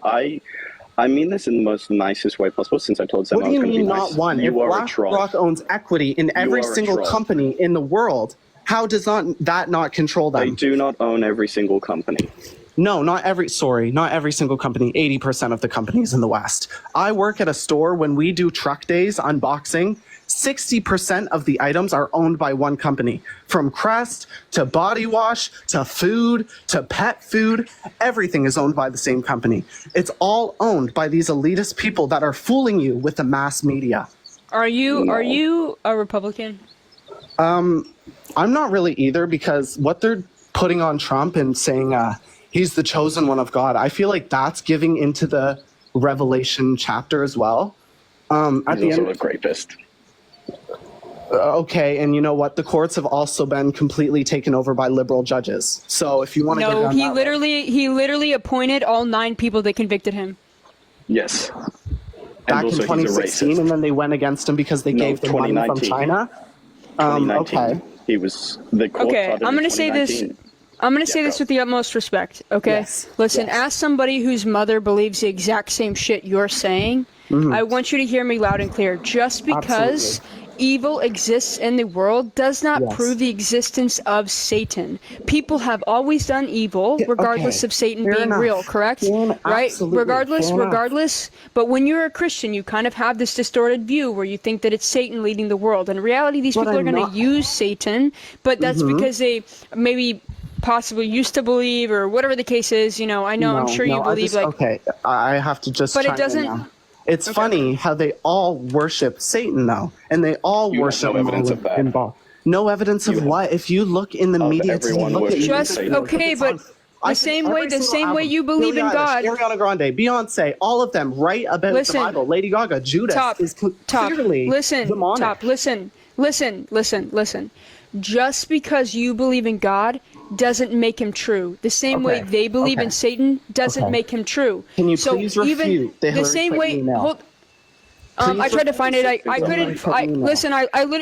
I mean this in the most nicest way possible. Since I told Sam What I do was you going to be mean nice. not one? If You are a troll. BlackRock owns equity in every are a single troll. company in the world, how does that not control them? They do not own every single company. No, not every single company, 80% of the companies in the West. I work at a store. When we do truck days unboxing, 60% of the items are owned by one company. From Crest to body wash to food to pet food, everything is owned by the same company. It's all owned by these elitist people that are fooling you with the mass media. Are you a Republican? I'm not really either, because what they're putting on Trump and saying he's the chosen one of God, I feel like that's giving into the Revelation chapter as well. He's also a rapist. Okay, and you know what? The courts have also been completely taken over by liberal judges. So if you want to go No, down he that literally appointed all 9 people that convicted him. Yes. back in also he's a 2016, racist. and then they went against him because they No, gave them money from 2019. China. 2019. Okay. He was the court. Okay, started I'm in going to say this. 2019. I'm going to say this with the utmost respect, okay? Yes, Listen, yes. as somebody whose mother believes the exact same shit you're saying, I want you to hear me loud and clear. Just because evil exists in the world does not Yes. prove the existence of Satan. People have always done evil, regardless okay. of Satan Fair being enough. real, correct? Right? Absolutely. Regardless, Fair enough. regardless. But when you're a Christian, you kind of have this distorted view where you think that it's Satan leading the world. In reality, these But people are I'm going not- to use Satan, but that's because they maybe possibly used to believe, or whatever the case is. You know, I'm sure you I believe just- like. Okay, I have to just. But it chime in doesn't- now. It's funny how they all worship Satan, though, and they all You have worship no evidence Molech of that. and Baal. No evidence of what? If you look in the media, everyone look at worshipping YouTube Just Satan. videos, okay, it's but on- the I same think way, every the single same way album, you believe Billie in God. Eilish, Ariana Grande, Beyonce, all of them write about Listen. the Bible. Lady Gaga, Judas is clearly demonic. Listen. Just because you believe in God doesn't make him true. The same way Okay, they believe in okay, Satan doesn't okay. make him true. Can you so please even refute the Hillary same Clinton way. email? Hold, I tried to find it. I couldn't. Listen.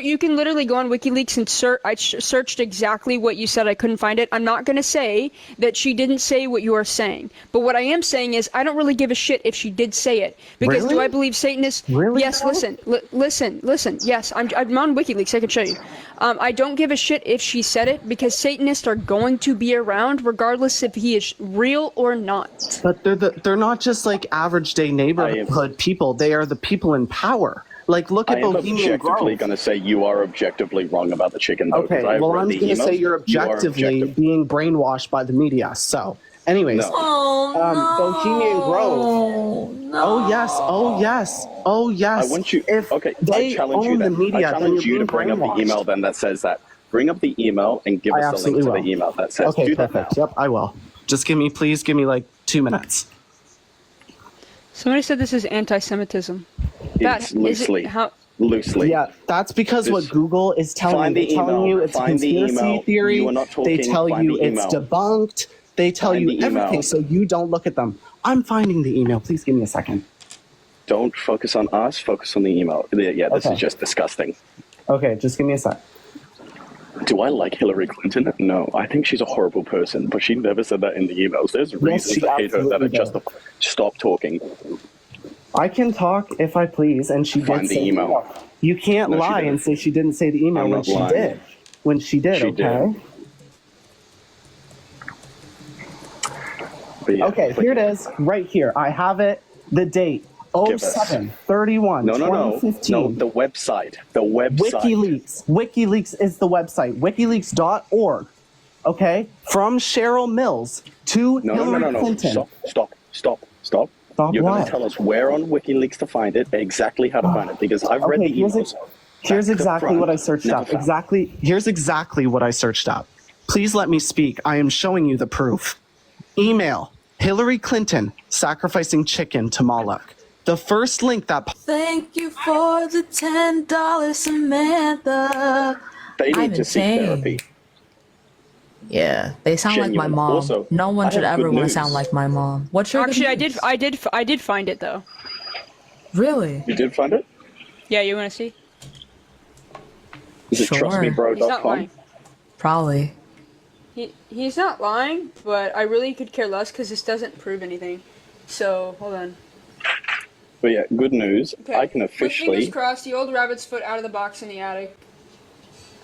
You can literally go on WikiLeaks and search. I searched exactly what you said. I couldn't find it. I'm not going to say that she didn't say what you are saying. But what I am saying is, I don't really give a shit if she did say it. Because Really? do I believe Satan is? Really, Yes. though? Listen. Yes, I'm on WikiLeaks. I can show you. I don't give a shit if she said it, because Satanists are going to be around regardless if he is real or not. But they're not just like average day neighborhood people. They are the people in power. Like, look I at am Bohemian objectively Grove. going to say you are objectively wrong about the chicken. Though, Okay, 'cause I have well, read I'm the going to emails. say you're You are objectively objective. being brainwashed by the media. So, anyways, Bohemian Grove. Oh yes. I want you. If Okay, they I challenge you own the then. media, I then challenge you're you to being bring up the brainwashed. email then that says that. Bring up the email and give I us the link absolutely to will. the email that says. Okay, Do that perfect. now. Yep, I will. Just please give me like 2 minutes. Somebody said this is anti-Semitism. It's loosely. Loosely. Yeah, that's because what Google is telling Find you. the They're telling email. you it's a Find the conspiracy email. theory. You are not They talking. tell Find you the it's email. debunked. They tell Find you the email. everything, so you don't look at them. I'm finding the email. Please give me a second. Don't focus on us. Focus on the email. Yeah, this Okay. is just disgusting. Okay, just give me a sec. Do I like Hillary Clinton? No, I think she's a horrible person, but she never said that in the emails. There's reasons she to hate her that absolutely are just did. stop talking. I can talk if I please, and she Find did the say email. You can't No, she lie didn't. and say she didn't say the email I'm when not she lying. did. When she did, She okay? did. But yeah, Okay, here it is, right here. I have it. The date, Give us. 07/31, No, 2015. no, the website. The website. WikiLeaks. WikiLeaks is the website. WikiLeaks.org. Okay? From Cheryl Mills to Hillary No. Clinton. Stop. Stop You're going what? to tell us where on WikiLeaks to find it, exactly how to find it, because I've read the emails. Here's Back to exactly front, what I searched never up. found. Here's exactly what I searched up. Please let me speak. I am showing you the proof. Email Hillary Clinton sacrificing chicken to Moloch. The first link that Thank you for the $10, Samantha. They I'm need to seek insane. therapy. Yeah, they sound like my Genuine. mom. Also, No one I should have ever good want to news. sound like my mom. What's your Actually, good news? I did find it though. Really? You did find it? Yeah, you want to see? Is it Sure. He's not trustmebro.com? lying. Probably. He's not lying, but I really could care less because this doesn't prove anything. So hold on. But yeah, good news. Okay. I can With fingers officially. crossed, the old rabbit's foot out of the box in the attic.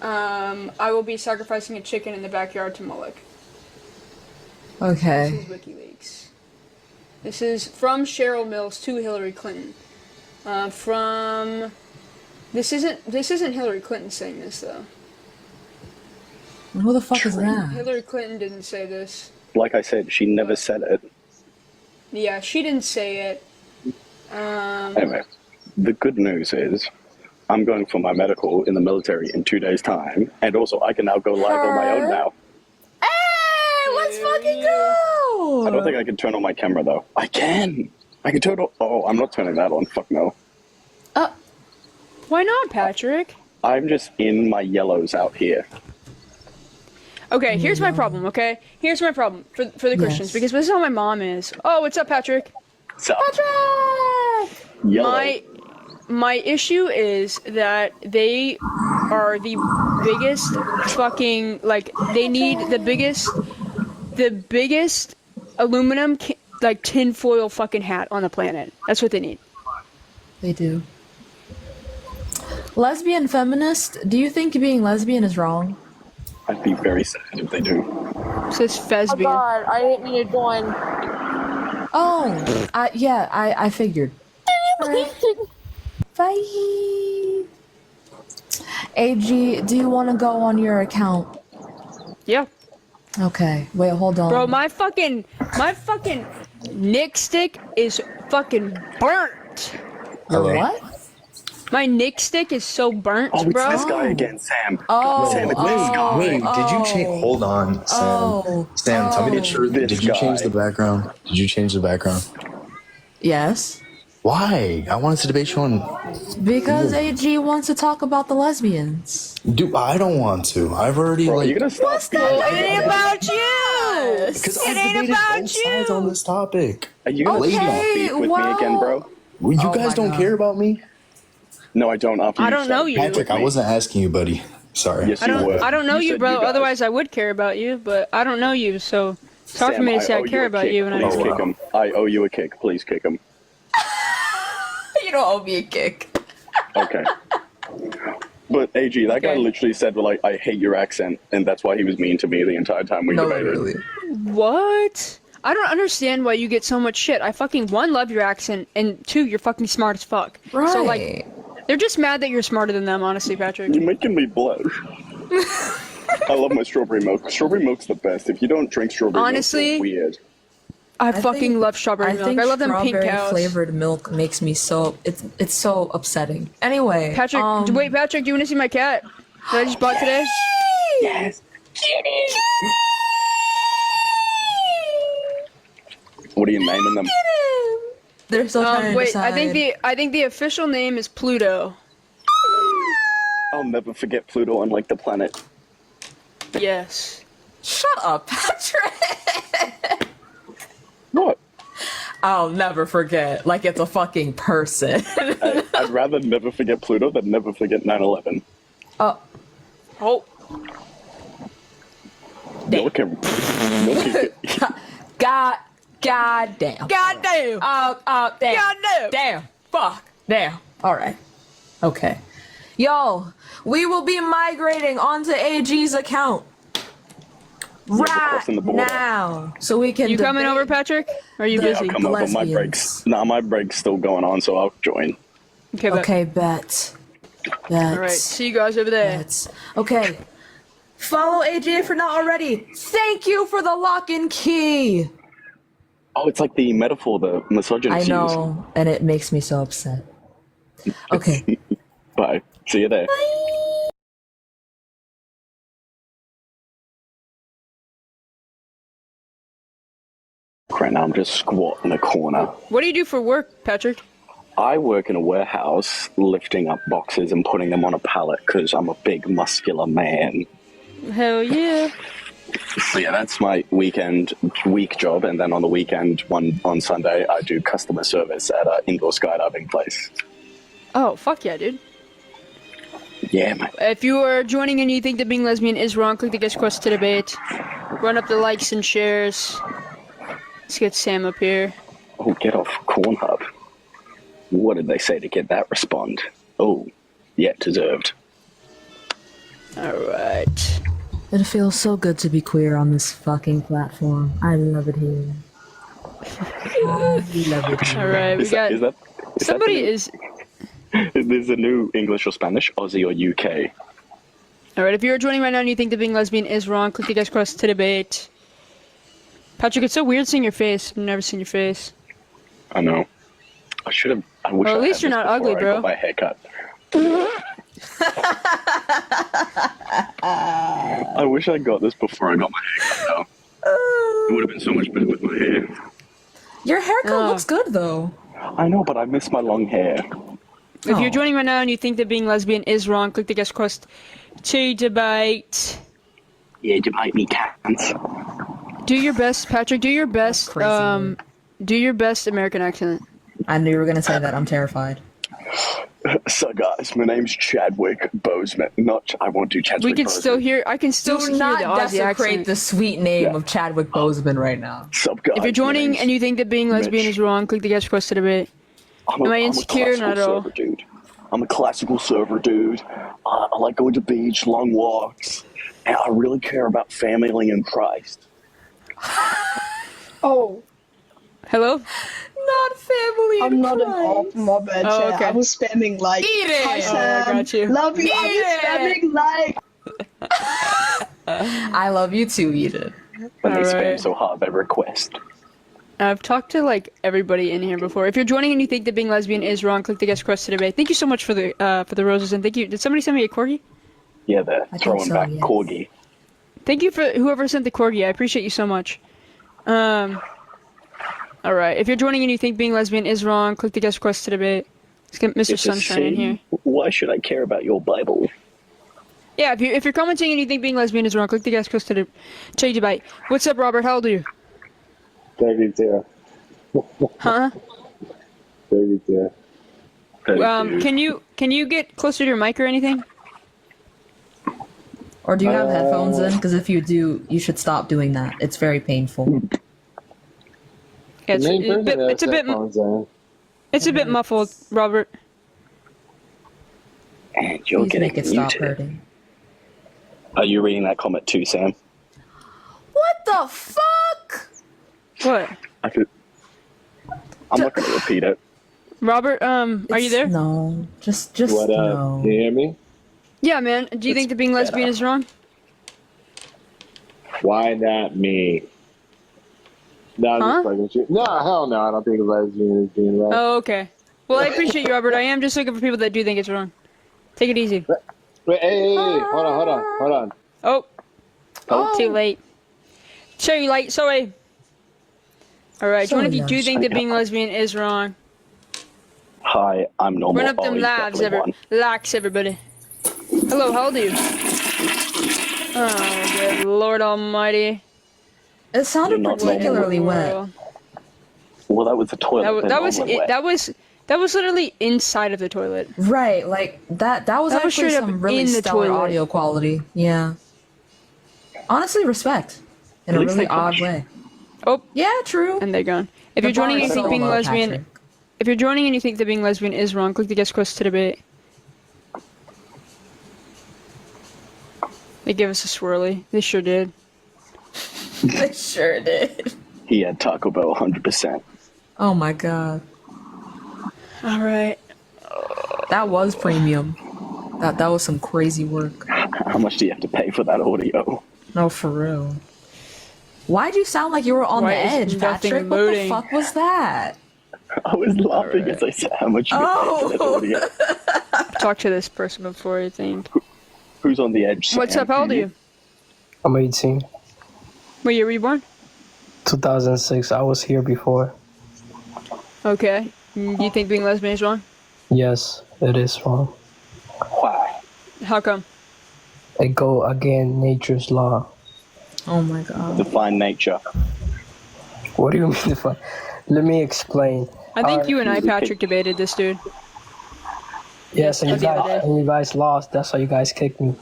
I will be sacrificing a chicken in the backyard to Moloch. Okay. This is WikiLeaks. This is from Cheryl Mills to Hillary Clinton. This isn't Hillary Clinton saying this though. Who the fuck is that? Hillary Clinton didn't say this. Like I said, she never said it. Yeah, she didn't say it. Anyway, the good news is I'm going for my medical in the military in 2 days' time, and also I can now go live on my own now. Hey, let's fucking go! I don't think I can turn on my camera though. I can. I can turn on. Oh, I'm not turning that on. Fuck no. Why not, Patrick? I'm just in my yellows out here. Okay, here's my problem, okay? Here's my problem for the Christians, because this is how my mom is. Oh, what's up, Patrick? What's up? Patrick! Yellow. My issue is that they are the biggest fucking, like, they need the biggest aluminum, like, tinfoil fucking hat on the planet. That's what they need. They do. Lesbian feminist, do you think being lesbian is wrong? I'd be very sad if they do. It says Fesbian. Oh God, I didn't mean to join. Oh, I figured. Bye. AG, do you want to go on your account? Yeah. Okay, wait, hold on. Bro, my fucking Nick stick is fucking burnt. Your what? My Nick stick is so burnt, Oh, it's bro. this guy again, Sam. Oh, Sam, it's this guy. Wait, did you change? Hold on, Sam. Sam, tell me the truth. This Did you guy. change the background? Did you change the background? Yes. Why? I wanted to debate you on. Because AG wants to talk about the lesbians. Dude, I don't want to. I've already Bro, like. you're gonna stop. What's that? It ain't about you. Because It I've ain't debated about both sides on this topic. Are you gonna Lady. stop beef with me again, bro? Well, you Oh guys my don't God. care about me. No, I don't. After I you don't know started you. Patrick, I wasn't asking you, buddy. Sorry. Yes, I you don't were. I don't know you, said bro. you guys. Otherwise, I would care about you, but I don't know you, so it's hard for me to say I owe care a about kick. you. And I Please don't. kick him. I owe you a kick. Please kick him. You don't owe me a kick. Okay. But AG, that guy Okay. literally said, "Like, I hate your accent," and that's why he was mean to me the entire time we debated. What? I don't understand why you get so much shit. I fucking one, love your accent, and two, you're fucking smart as fuck. Right. So like, they're just mad that you're smarter than them, honestly, Patrick. You're making me blush. I love my strawberry milk. Strawberry milk's the best. If you don't drink strawberry Honestly, milk, you're weird. I fucking love strawberry milk. think I love them pink strawberry cows. flavored milk makes me so it's so upsetting. Anyway, Patrick, wait, Patrick, do you want to see my cat that I just bought today? Yes. What are you naming them? They're still trying to Wait, decide. I think the official name is Pluto. I'll never forget Pluto, unlike the planet. Yes. Shut up, Patrick. What? I'll never forget. Like it's a fucking person. I'd rather never forget Pluto than never forget 9/11. Oh. Y'all can. God damn. God damn. Damn. God damn. Damn. Fuck. Damn. All right. Okay. Yo, we will be migrating onto AG's account right crossing the border. now, so we can. You coming over, Patrick? Or are you busy? I'll come over. My break's my break's still going on, so I'll join. Okay, bet. Okay, bet. All right, see you guys over there. Okay. Follow AJ if you're not already. Thank you for the lock and key. Oh, it's like the metaphor the misogynist I know, and it makes me so upset. Okay. use. Bye. See you there. Right now, I'm just squat in a corner. What do you do for work, Patrick? I work in a warehouse lifting up boxes and putting them on a pallet because I'm a big muscular man. Hell yeah. So yeah, that's my week job, and then on the weekend, on Sunday, I do customer service at an indoor skydiving place. Oh, fuck yeah, dude. Yeah, man. If you are joining and you think that being lesbian is wrong, click the guest quest to debate. Run up the likes and shares. Let's get Sam up here. Oh, get off Cornhub. What did they say to get that respond? Oh, yeah, deserved. Alright. It feels so good to be queer on this fucking platform. I love it here. I love it here. Alright, we got... Somebody is... There's a new English or Spanish, Aussie or UK. Alright, if you're joining right now and you think that being lesbian is wrong, click the guest quest to debate. Patrick, it's so weird seeing your face. I've never seen your face. I know. I should have... I wish Well, at I least had you're this not ugly, before I bro. got my haircut. I wish I got this before I got my haircut, though. It would have been so much better with my hair. Your haircut looks good, though. I know, but I miss my long hair. If you're joining right now and you think that being lesbian is wrong, click the guest quest to debate. Yeah, debate me, cans. Do your best, Patrick. Do your best. Do your best American accent. I knew you were gonna say that. I'm terrified. So, guys, my name's Chadwick Boseman. I won't do Chadwick We can Boseman. still hear. I can still Do hear not the Aussie desecrate accent. the sweet name of Chadwick Boseman right now. Sup, guys? If you're joining and you think that being lesbian is wrong, click the guest quest to debate. Am I insecure? Not at all. Dude. I'm a classical server dude. I like going to the beach, long walks, and I really care about family and Christ. Oh. Hello? Not family. I'm not an off mob chat. Oh, okay. I was spamming like. Eat it. Hi, Sam. I got you. Love you. Eat I was spamming like. I love you too, Eden. When they spam Alright. so hard, they request. I've talked to like everybody in here before. If you're joining and you think that being lesbian is wrong, click the guest quest to debate. Thank you so much for the roses, and thank you. Did somebody send me a corgi? Yeah, they're think throwing so, back yes. corgi. Thank you for whoever sent the corgi. I appreciate you so much. Alright, if you're joining and you think being lesbian is wrong, click the guest quest to debate. Let's get Mr. It's a Sunshine in sin. here. Why should I care about your Bible? Yeah, if you're commenting and you think being lesbian is wrong, click the guest quest to debate. What's up, Robert? How old are you? 32. Huh? 32. Can you get closer to your mic or anything? Or do you have headphones in? Because if you do, you should stop doing that. It's very painful. Yeah, it's a bit muffled, Robert. And you're Please getting make it stop muted. hurting. Are you reading that comment too, Sam? What the fuck? What? I'm not going to repeat it. Robert, are you there? No, just What up? no. Can you hear me? Yeah, man. Do you think that being lesbian is wrong? Why not me? No, I'm just fucking shit. No, hell no. I don't think lesbian is being right. Oh, okay. Well, I appreciate you, Robert. I am just looking for people that do think it's wrong. Take it easy. Wait, hey, hold on. Oh, too late. Too late, sorry. Alright, join if you do think that being lesbian is wrong. Hi, I'm normal. Run up them Ollie, lives, definitely one. likes, everybody. Hello, how old are you? Oh, good Lord Almighty. It sounded You're not particularly normal. wet. Well, that was the toilet. That was literally inside of the toilet. Right, like that was That was actually straight up some really in the stellar toilet. audio quality. Yeah. Honestly, respect. In At a least really they odd push. way. Oh, Yeah, true. and they're gone. If The you're joining bar and you is think so being low, lesbian, Patrick. if you're joining and you think that being lesbian is wrong, click the guest quest to debate. They give us a swirly. They sure did. They sure did. He had Taco Bell 100%. Oh my god. All right. That was premium. That was some crazy work. How much do you have to pay for that audio? No, for real. Why'd you sound like you were on Why the is edge, nothing Patrick? What the loading? fuck was that? I was laughing as I said how much you pay for that audio. Talk to this person before, I think. Who's on the edge? What's Sam? up? How old are you? I'm 18. What year were you born? 2006. I was here before. Okay. Do you think being lesbian is wrong? Yes, it is wrong. Why? How come? It go against nature's law. Oh my god. Define nature. What do you mean define? Let me explain. I think you and I, Patrick, debated this, dude. Yes, and the other day. you guys lost. That's why you guys kicked me.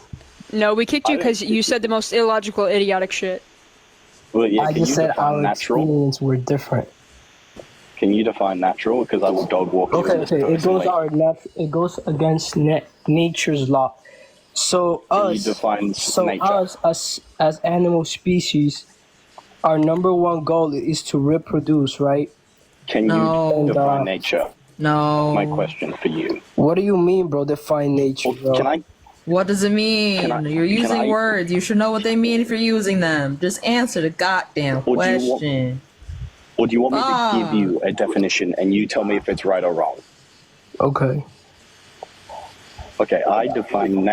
No, we kicked you because you said the most illogical, idiotic shit. Well, yeah, I just said our experience were different. Can you define natural? Because I will dog walk you. Okay. It goes against nature's law. So us as animal species, our number one goal is to reproduce, right? Can you define nature? No. My question for you. What do you mean, bro? Define nature, bro. Can I? What does it mean? You're using words. You should know what they mean if you're using them. Just answer the goddamn question. Or do you want me to give you a definition and you tell me if it's right or wrong? Okay. Okay, I define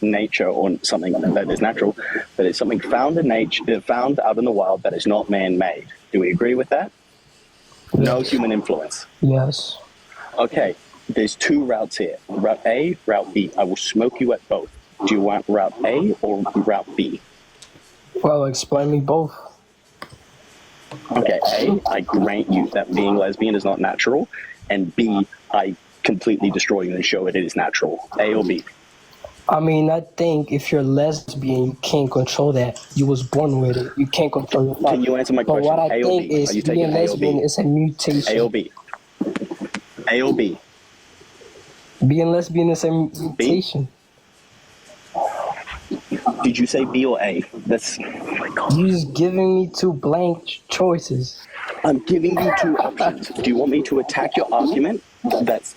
nature or something that is natural, that is something found in nature, found out in the wild that is not man-made. Do we agree with that? Yes. No human influence. Yes. Okay, there's two routes here. Route A, Route B. I will smoke you at both. Do you want Route A or Route B? Well, explain me both. Okay, A, I grant you that being lesbian is not natural, and B, I completely destroy you and show it is natural. A or B? I mean, I think if you're lesbian, you can't control that. You was born with it. You can't control your thoughts. Can you answer my question? But what I A or think B? is Are you taking being lesbian is a mutation. A or B? A or B? Being lesbian is a mutation. Did you say B or A? That's... You're just giving me two blank choices. I'm giving you two options. Do you want me to attack your argument? That's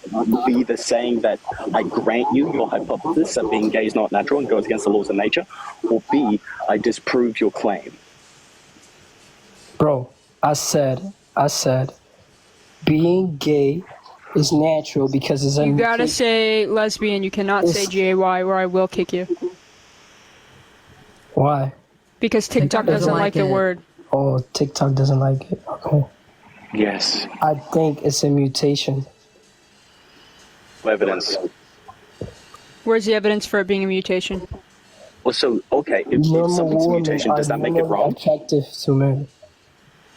either saying that I grant you your hypothesis that being gay is not natural and goes against the laws of nature, or B, I disprove your claim. Bro, I said, being gay is natural because it's a You gotta say lesbian, you cannot say G-A-Y or I will kick you. Why? Because TikTok doesn't like the word. Oh, TikTok doesn't like it. Okay. Yes. I think it's a mutation. Evidence. Where's the evidence for it being a mutation? Well, so, okay, if something's a mutation, does that make it wrong? Attractive to men.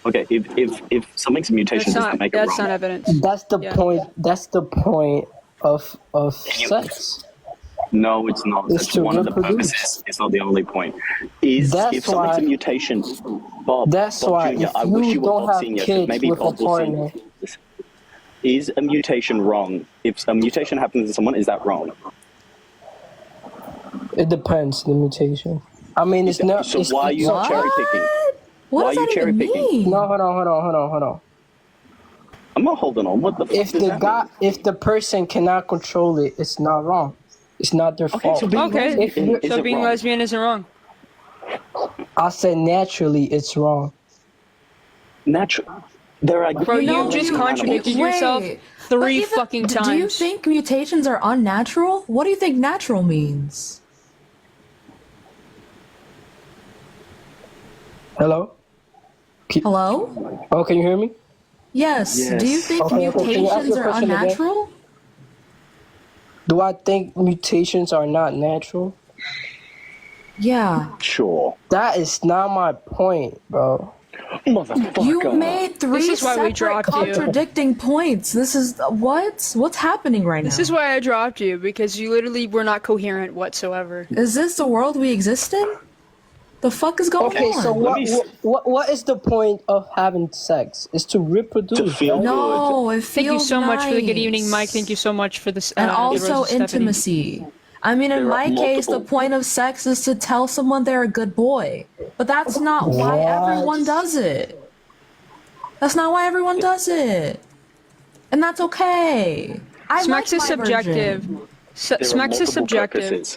Okay, if something's a mutation, does that make it wrong? That's not evidence. That's the point. That's the point of sex. No, it's not. It's That's to one of the reproduce. purposes. It's not the only point. If something's a mutation, Bob why Jr., if I wish you you were don't Bob have Senior, kids maybe with a Bob will partner, Senior. Is a mutation wrong? If a mutation happens to someone, is that wrong? it depends. The mutation. I mean, it's not. So why are you cherry picking? What Why are does you that cherry even picking? mean? No, hold on. I'm not holding on. What the fuck If does that mean? if the person cannot control it, it's not wrong. It's not their fault. so being lesbian If you- isn't being wrong. lesbian isn't wrong. I said naturally, it's wrong. Natural. There are Bro, you just contradicted yourself three fucking times. Do you think mutations are unnatural? What do you think natural means? Hello? Hello? Oh, can you hear me? Yes. Do you think Okay, can you ask mutations your are question again? unnatural? Do I think mutations are not natural? Yeah. Sure. That is not my point, bro. Motherfucker. You made three This is why we separate dropped you. contradicting points. This is what's happening right now? This is why I dropped you, because you literally were not coherent whatsoever. Is this the world we exist in? The fuck is going Okay, on? so what is the point of having sex? Is to reproduce. To feel right? No, it feels Thank you so much for the good nice. evening, Mike. Thank you so much for this. And the also roses, Stephanie. intimacy. I mean, in There are my case, the multiple- point of sex is to tell someone they're a good boy. But that's not why What? everyone does it. That's not why everyone does it. And that's okay. I Smacks like is my subjective. version. There are Smacks is multiple subjective. purposes.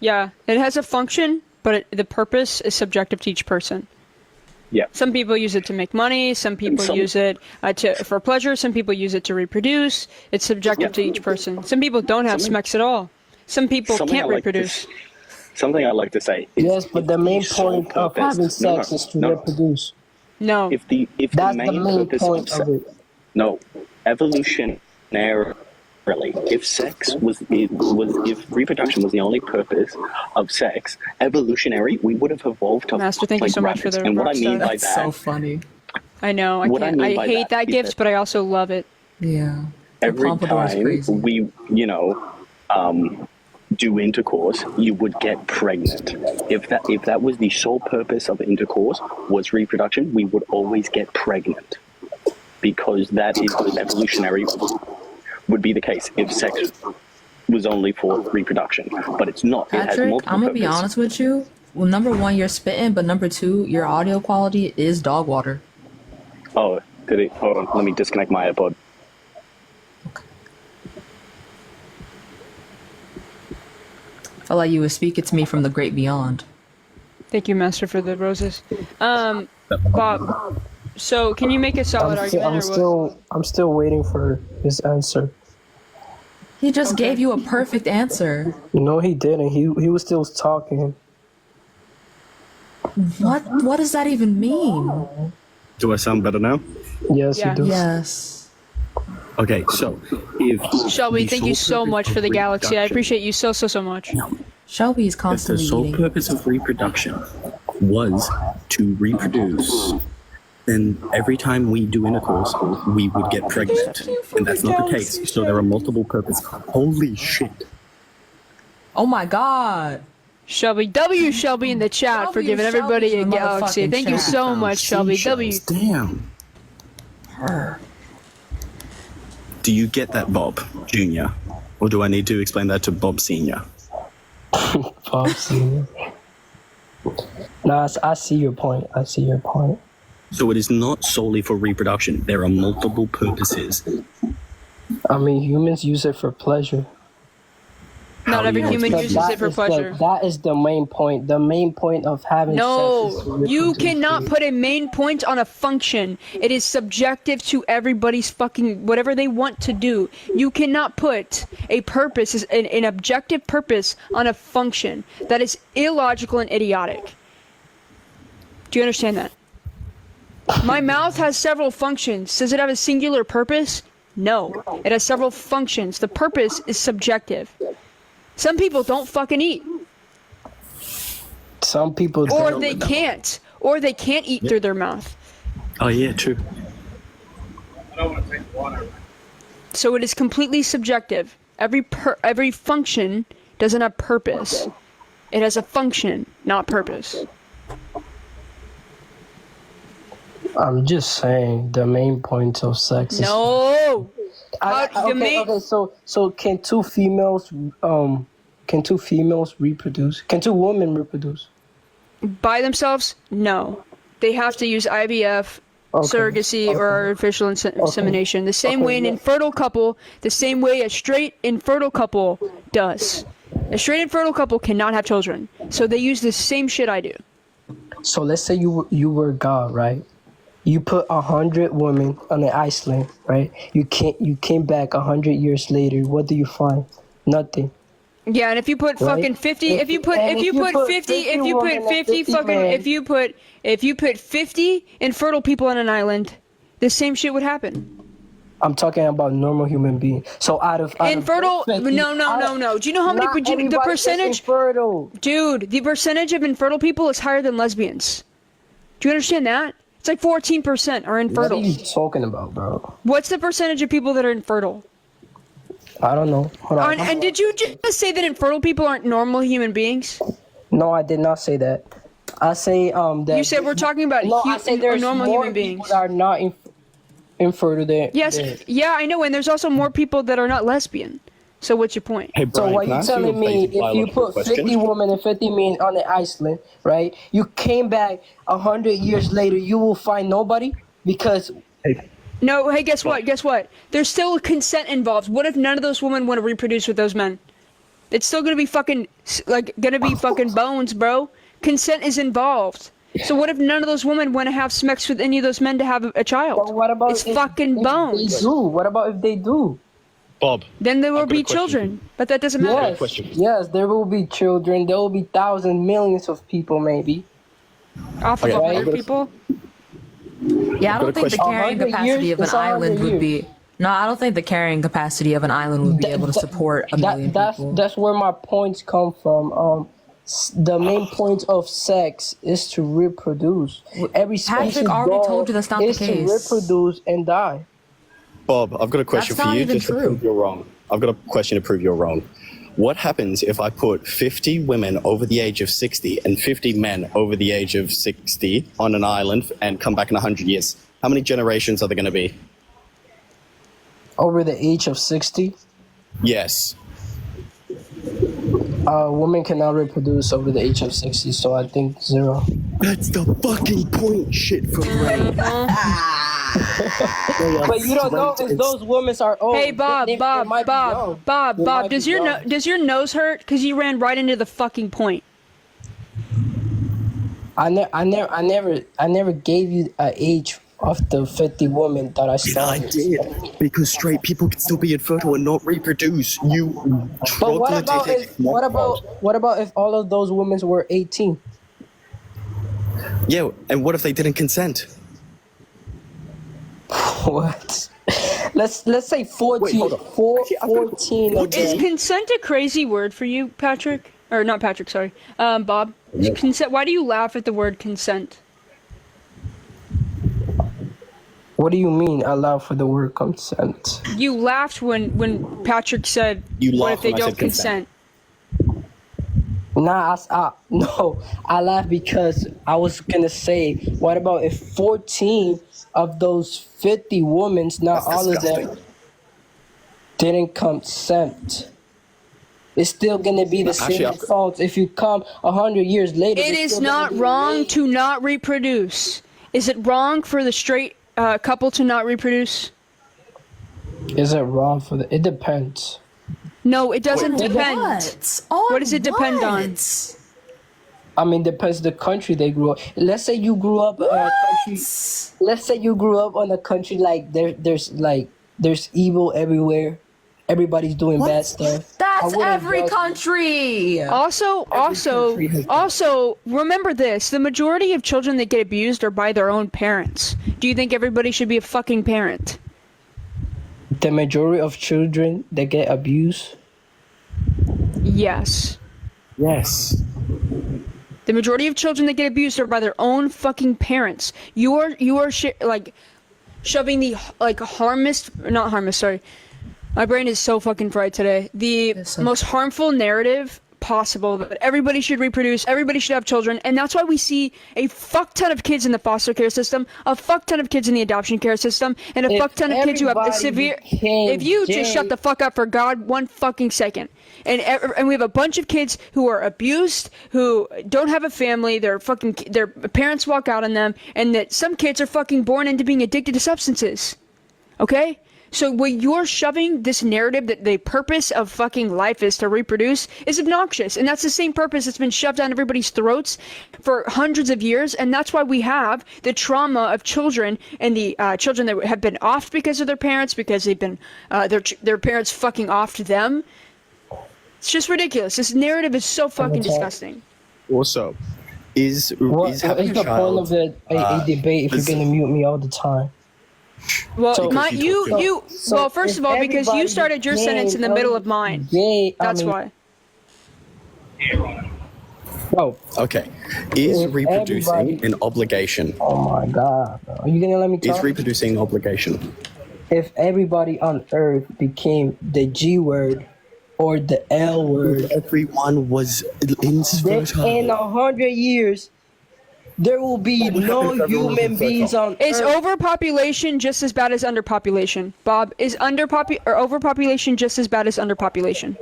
Yeah, it has a function, but the purpose is subjective to each person. Yeah. Some people use it to make money. Some people use it for pleasure. Some people use it to reproduce. It's subjective to each person. Some people don't have smacks at all. Some people Something can't I like to reproduce. Something I like to say. Is Yes, but the main sole point of purpose- having sex is to no. reproduce. No. If the That's the main main purpose point of of it. No, evolutionarily, if reproduction was the only purpose of sex, evolutionary, we would have evolved to Master, thank you so much for the And what I mean by That's that, so funny. I know. What I mean by hate that is gift, but I also love it. Yeah. every time we, do intercourse, you would get pregnant. If that was the sole purpose of intercourse was reproduction, we would always get pregnant, because that is evolutionary would be the case if sex was only for reproduction, but it's not. It has Patrick, multiple I'm gonna be purposes. honest with you. Well, number one, you're spitting, but number two, your audio quality is dog water. Oh, did it? Hold on, let me disconnect my AirPod. I felt like you were speaking to me from the great beyond. Thank you, Master, for the roses. Bob, so can you make a solid argument? I'm still waiting for his answer. He just gave you a perfect answer. No, he didn't. He was still talking. What does that even mean? Do I sound better now? Yes, you do. Yes. Okay, so if Shelby, the thank you sole so purpose much of for the galaxy. I reproduction- appreciate you so much. Shelby is If the constantly sole eating. purpose of reproduction was to reproduce, then every time we do intercourse, we would get pregnant. And that's not the case. So there are multiple purposes. Holy shit. Oh my god. Shelby in the chat for giving everybody a galaxy. Thank you so much, Shelby. W. Damn. Do you get that, Bob Jr.? Or do I need to explain that to Bob Sr.? Bob Senior. Nah, I see your point. So it is not solely for reproduction. There are multiple purposes. I mean, humans use it for pleasure. Not every human But uses that it for is pleasure. that is the main point. The main point of having sex is to No, you reproduce. cannot put a main point on a function. It is subjective to everybody's fucking whatever they want to do. You cannot put a purpose, an objective purpose on a function. That is illogical and idiotic. Do you understand that? My mouth has several functions. Does it have a singular purpose? No. It has several functions. The purpose is subjective. Some people don't fucking eat. Some people Or don't. they can't. Or they can't eat through their mouth. Oh, yeah, true. So it is completely subjective. Every function doesn't have purpose. It has a function, not purpose. I'm just saying the main point of sex is No. So can two females reproduce? Can two women reproduce? By themselves, no. They have to use IVF, surrogacy, or artificial insemination. The same way an infertile couple, the same way a straight infertile couple does. A straight infertile couple cannot have children. So they use the same shit I do. So let's say you were God, right? You put 100 women on an Iceland, right? You came back 100 years later. What do you find? Nothing. Yeah, and if you put fucking 50, if you put 50 infertile people on an island, the same shit would happen. I'm talking about normal human being. So out of Infertile? those 50, No. Do you know how many? The percentage? Infertile. Dude, the percentage of infertile people is higher than lesbians. Do you understand that? It's like 14% are infertile. What are you talking about, bro? What's the percentage of people that are infertile? I don't know. Hold on. And did you just say that infertile people aren't normal human beings? No, I did not say that. I say that. You said we're talking about I say there's normal more human beings that are not infertile than. Yes, yeah, I know, and there's also more people that are not lesbian. So what's your point? Hey, So what you telling me? If you put 50 women and 50 men on the Iceland, right? You came back 100 years later, you will find nobody because. No, hey, guess what? There's still consent involved. What if none of those women want to reproduce with those men? It's still gonna be fucking bones, bro. Consent is involved. So what if none of those women want to have sex with any of those men to have a child? But what about it's fucking bones. They do. What about if they do? Bob. Then there will be children, but that doesn't matter. Yes, there will be children. There will be thousands, millions of people, maybe. Off of 100 people? Yeah, I I've got don't a think the question. carrying 100 capacity years? of an It's 100 island would years. be. No, I don't think the carrying capacity of an island would be able to support a million people. That's where my points come from. The main point of sex is to reproduce. Every species Patrick already goal told you that's not the is to case. reproduce and die. Bob, I've got a question That's for not you even just to true. prove you're wrong. I've got a question to prove you're wrong. What happens if I put 50 women over the age of 60 and 50 men over the age of 60 on an island and come back in 100 years? How many generations are there going to be? Over the age of 60, Yes. women cannot reproduce over the age of 60, so I think 0. That's the fucking point, shit for brain. But you don't know if those women are old. Hey Bob, They might be young. They Bob, might does be your young. does your nose hurt? Cause you ran right into the fucking point. I never gave you an age of the 50 women that I started. I did, because straight people can still be infertile and not reproduce. You But what about troglodytic what about if all of those women were 18? Yeah, and what if they didn't consent? What? Let's say 14. Wait, hold on. 14 of Is them. consent a crazy word for you, Patrick? Or not Patrick, sorry. Bob. Yeah. Consent. Why do you laugh at the word consent? What do you mean allow for the word consent? You laughed when Patrick said, You "What if laughed they when I don't said consent. consent?" Nah, I laughed because I was gonna say, what about if 14 of those 50 women, not That's all disgusting. of them, didn't consent? It's still gonna be the Actually, same I've got- fault if you come 100 years later. It it's is still gonna not be wrong late. to not reproduce. Is it wrong for the straight couple to not reproduce? Is it wrong for the? It depends. No, it doesn't Wait, depend. What does it depend on? I mean, depends the country they grew up. Let's say you grew up in a country. Let's say you grew up in a country like there's evil everywhere. Everybody's doing bad stuff. That's I wouldn't every judge- country. Also, remember this: the majority of children that get abused are by their own parents. Do you think everybody should be a fucking parent? The majority of children that get abused. Yes. Yes. The majority of children that get abused are by their own fucking parents. You are shoving the not harmless. Sorry, my brain is so fucking fried today. The most harmful narrative possible that everybody should reproduce, everybody should have children, and that's why we see a fuck ton of kids in the foster care system, a fuck ton of kids in the adoption care system, and a fuck ton of kids who have a severe. If you just shut the fuck up for God 1 fucking second. And we have a bunch of kids who are abused, who don't have a family, their parents walk out on them, and that some kids are fucking born into being addicted to substances. Okay? So when you're shoving this narrative that the purpose of fucking life is to reproduce is obnoxious. And that's the same purpose that's been shoved down everybody's throats for hundreds of years. And that's why we have the trauma of children and the children that have been offed because of their parents, because they've been, their parents fucking offed them. It's just ridiculous. This narrative is so fucking disgusting. Also, is What is having the a child point of a debate if you're gonna mute me all the time? Well, So- well, first of all, because you started your sentence in the middle of mine. That's why. Oh. Okay. Is If reproducing everybody- an obligation? Oh my God. Are you gonna let me Is talk? reproducing an obligation? If everybody on Earth became the G word or the L word, everyone was infertile. in 100 years, there will be no human beings on Is Earth. overpopulation just as bad as underpopulation? Bob, is overpopulation just as bad as underpopulation?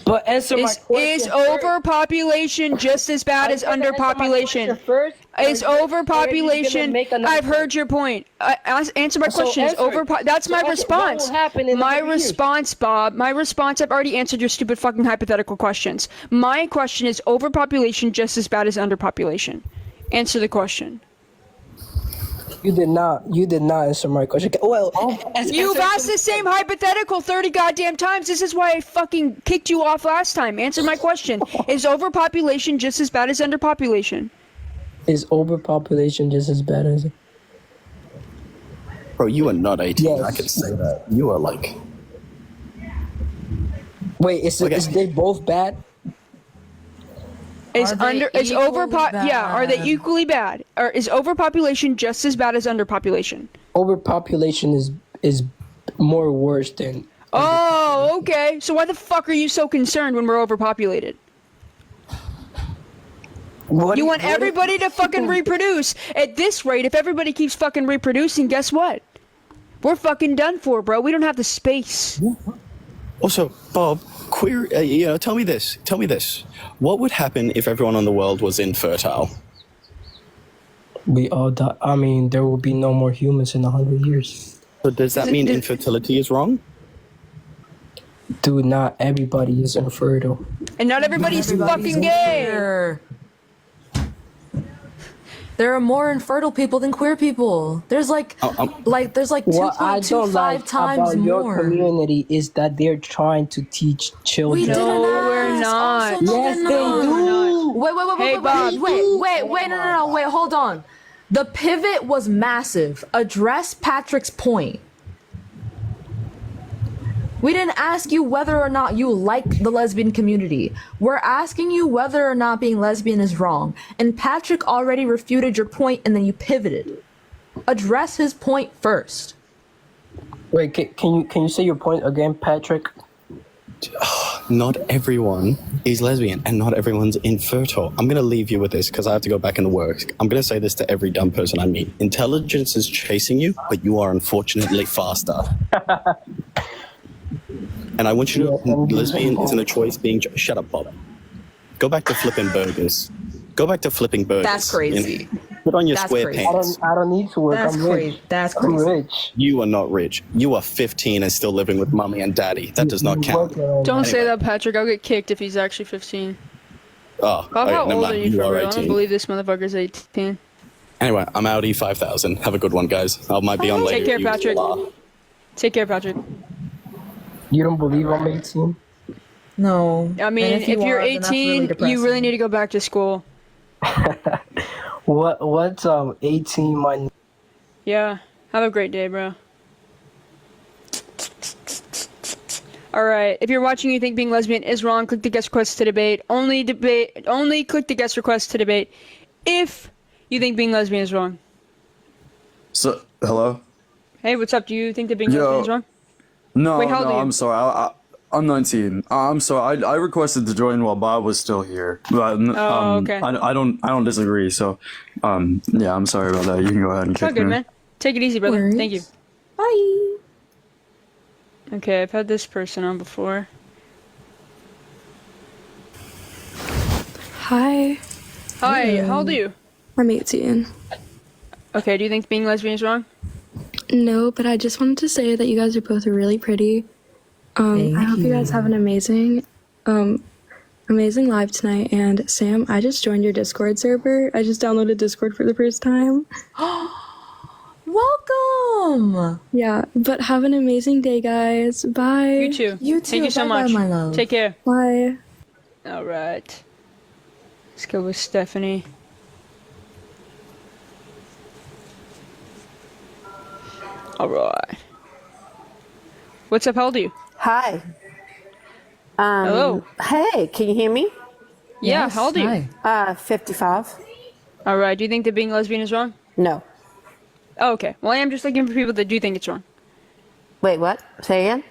But answer my question. Is overpopulation just as bad as underpopulation? Is overpopulation? I've heard your point. Answer my So question. Is answer it. That's my So answer, response. what will happen in My 100 years? response, Bob. My response. I've already answered your stupid fucking hypothetical questions. My question is: overpopulation just as bad as underpopulation? Answer the question. You did not answer my question. Well, You've asked the same hypothetical 30 goddamn times. This is why I fucking kicked you off last time. Answer my question. Is overpopulation just as bad as underpopulation? Is overpopulation just as bad as it? Bro, you are not 18. Yes. I can say that. You are like... Wait, is they both bad? Is are they equally bad? Or is overpopulation just as bad as underpopulation? Overpopulation is more worse than... Oh, okay. So why the fuck are you so concerned when we're overpopulated? You want everybody to fucking reproduce. At this rate, if everybody keeps fucking reproducing, guess what? We're fucking done for, bro. We don't have the space. Also, Bob, tell me this. What would happen if everyone in the world was infertile? We all die. I mean, there will be no more humans in 100 years. So does that mean infertility is wrong? Dude, not everybody is infertile. And not everybody's fucking gay. There are more infertile people than queer people. There's like 2.25 times about your more. community is that they're trying to teach children. We didn't we're not. Also, Yes, they do. Wait, no, wait, hold on. The pivot was massive. Address Patrick's point. We didn't ask you whether or not you like the lesbian community. We're asking you whether or not being lesbian is wrong. And Patrick already refuted your point and then you pivoted. Address his point first. Wait, can you say your point again, Patrick? Not everyone is lesbian and not everyone's infertile. I'm going to leave you with this because I have to go back into work. I'm going to say this to every dumb person I meet. Intelligence is chasing you, but you are unfortunately faster. And I want you to know, lesbian isn't a choice being... Shut up, Bob. Go back to flipping burgers. Go back to flipping burgers. That's crazy. Put on your That's square crazy. pants. I don't need to work. That's I'm crazy. rich. That's I'm crazy. rich. You are not rich. You are 15 and still living with mommy and daddy. That does not count. Don't say that, Patrick. I'll get kicked if he's actually 15. Oh, Bob, how old are you for are real? I don't 18. believe this motherfucker's 18. Anyway, I'm out E5000. Have a good one, guys. I might be on later. Take care, You Patrick. blah. Take care, Patrick. You don't believe I'm 18? No. I mean, And if you you're are, then that's really 18, you depressing. really need to go back to school. What's 18 my... Yeah. Have a great day, bro. Alright, if you're watching and you think being lesbian is wrong, click the guest request to debate. Only click the guest request to debate if you think being lesbian is wrong. So, hello? Hey, what's up? Do you think that being lesbian is wrong? No, Wait, how old are you? I'm sorry. I'm 19. I'm sorry. I requested to join while Bob was still here. But, okay. I don't disagree. So, yeah, I'm sorry about that. You can go ahead and It's all kick good, me. man. Take it easy, brother. Worries. Thank you. Bye. Okay, I've had this person on before. Hi. Hi, how old are you? I'm 18. Okay, do you think being lesbian is wrong? No, but I just wanted to say that you guys are both really pretty. I hope you guys have an amazing live tonight. And Sam, I just joined your Discord server. I just downloaded Discord for the first time. Welcome. Yeah, but have an amazing day, guys. Bye. You too. You too. Thank you so Bye-bye, much. my love. Take care. Bye. Alright. Let's go with Stephanie. Alright. What's up? How old are you? Hi. Hello. Hey, can you hear me? Yeah, Yes, how old are you? 55. Alright, do you think that being lesbian is wrong? No. Oh, okay. Well, I am just looking for people that do think it's wrong. Wait, what? Say again?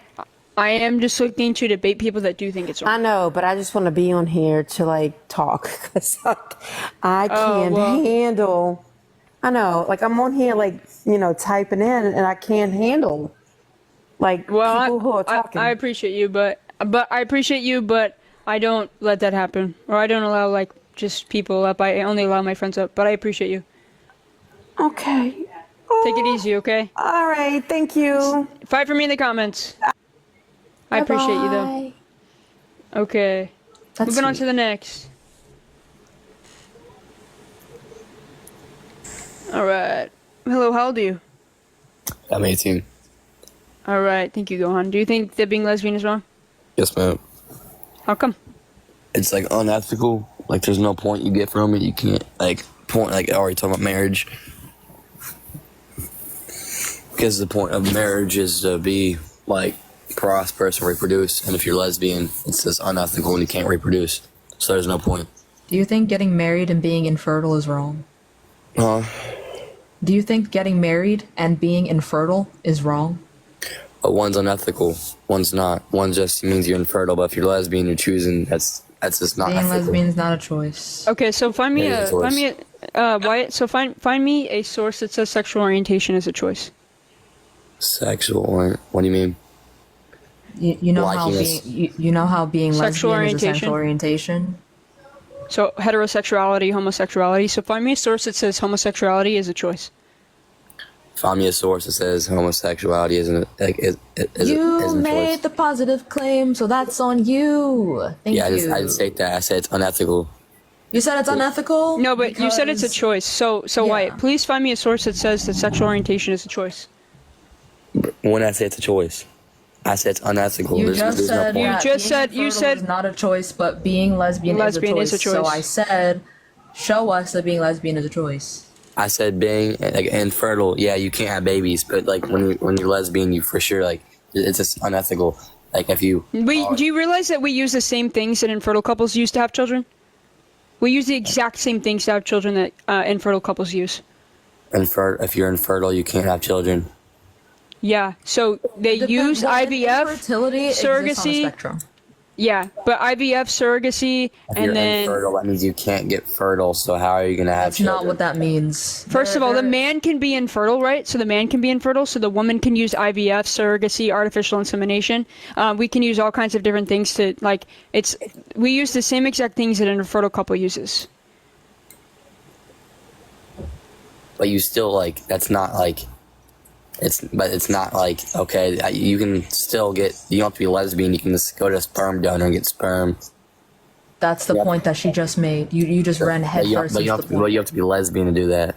I am just looking to debate people that do think it's wrong. I know, but I just want to be on here to like talk because I Oh, can't well. handle. I know, like I'm on here, like typing in, and I can't handle like people who are talking. I appreciate you, but I don't let that happen, or I don't allow like just people up. I only allow my friends up, but I appreciate you. Okay. Take it easy, okay? All right, thank you. Fight for me in the comments. I appreciate you though. Okay. That's Moving on sweet. to the next. Alright. Hello, how old are you? I'm 18. Alright, thank you, Gohan. Do you think that being lesbian is wrong? Yes, ma'am. How come? It's like unethical. Like, there's no point you get from it. You can't, like, point, like, are you talking about marriage? Because the point of marriage is to be, like, prosperous and reproduce. And if you're lesbian, it's just unethical and you can't reproduce. So there's no point. Do you think getting married and being infertile is wrong? Huh? Do you think getting married and being infertile is wrong? One's unethical, one's not. One just means you're infertile, but if you're lesbian, you're choosing. That's just not Being ethical. lesbian is not a choice. Okay, so find me Yeah, a it's a choice. Wyatt. So find me a source that says sexual orientation is a choice. Sexual, or what do you mean? You know how Liking being is- you know how being Sexual lesbian is a orientation? sexual orientation. So heterosexuality, homosexuality. So find me a source that says homosexuality is a choice. Find me a source that says homosexuality isn't You isn't made choice. the positive claim, so that's on you. Thank Yeah, you. I didn't state that. I said it's unethical. You said it's unethical? No, but you said it's a choice. So Wyatt, please find me a source that says that sexual orientation is a choice. When I say it's a choice, I said it's unethical. You There's just no said point. that being infertile is not a choice, but being lesbian, Lesbian is a choice. So choice. I said, show us that being lesbian is a choice. I said being like infertile. Yeah, you can't have babies, but like when you're lesbian, you for sure like it's just unethical. Like if you Do you realize that we use the same things that infertile couples use to have children? We use the exact same things to have children that infertile couples use. if you're infertile, you can't have children. Yeah, so they use IVF, Infertility exists on a surrogacy. spectrum. Yeah, but IVF, surrogacy, If and you're then infertile, that means you can't get fertile. So how are you gonna have That's children? not what that means. first of all, the man can be infertile, right? So the man can be infertile, so the woman can use IVF, surrogacy, artificial insemination. We can use all kinds of different things to we use the same exact things that an infertile couple uses. But you still like that's not like it's not like okay. You can still get. You don't have to be lesbian. You can just go to a sperm donor and get sperm. That's the Yeah. point that she just made. You just ran But headfirst you into have the to, point. but you have to be lesbian to do that.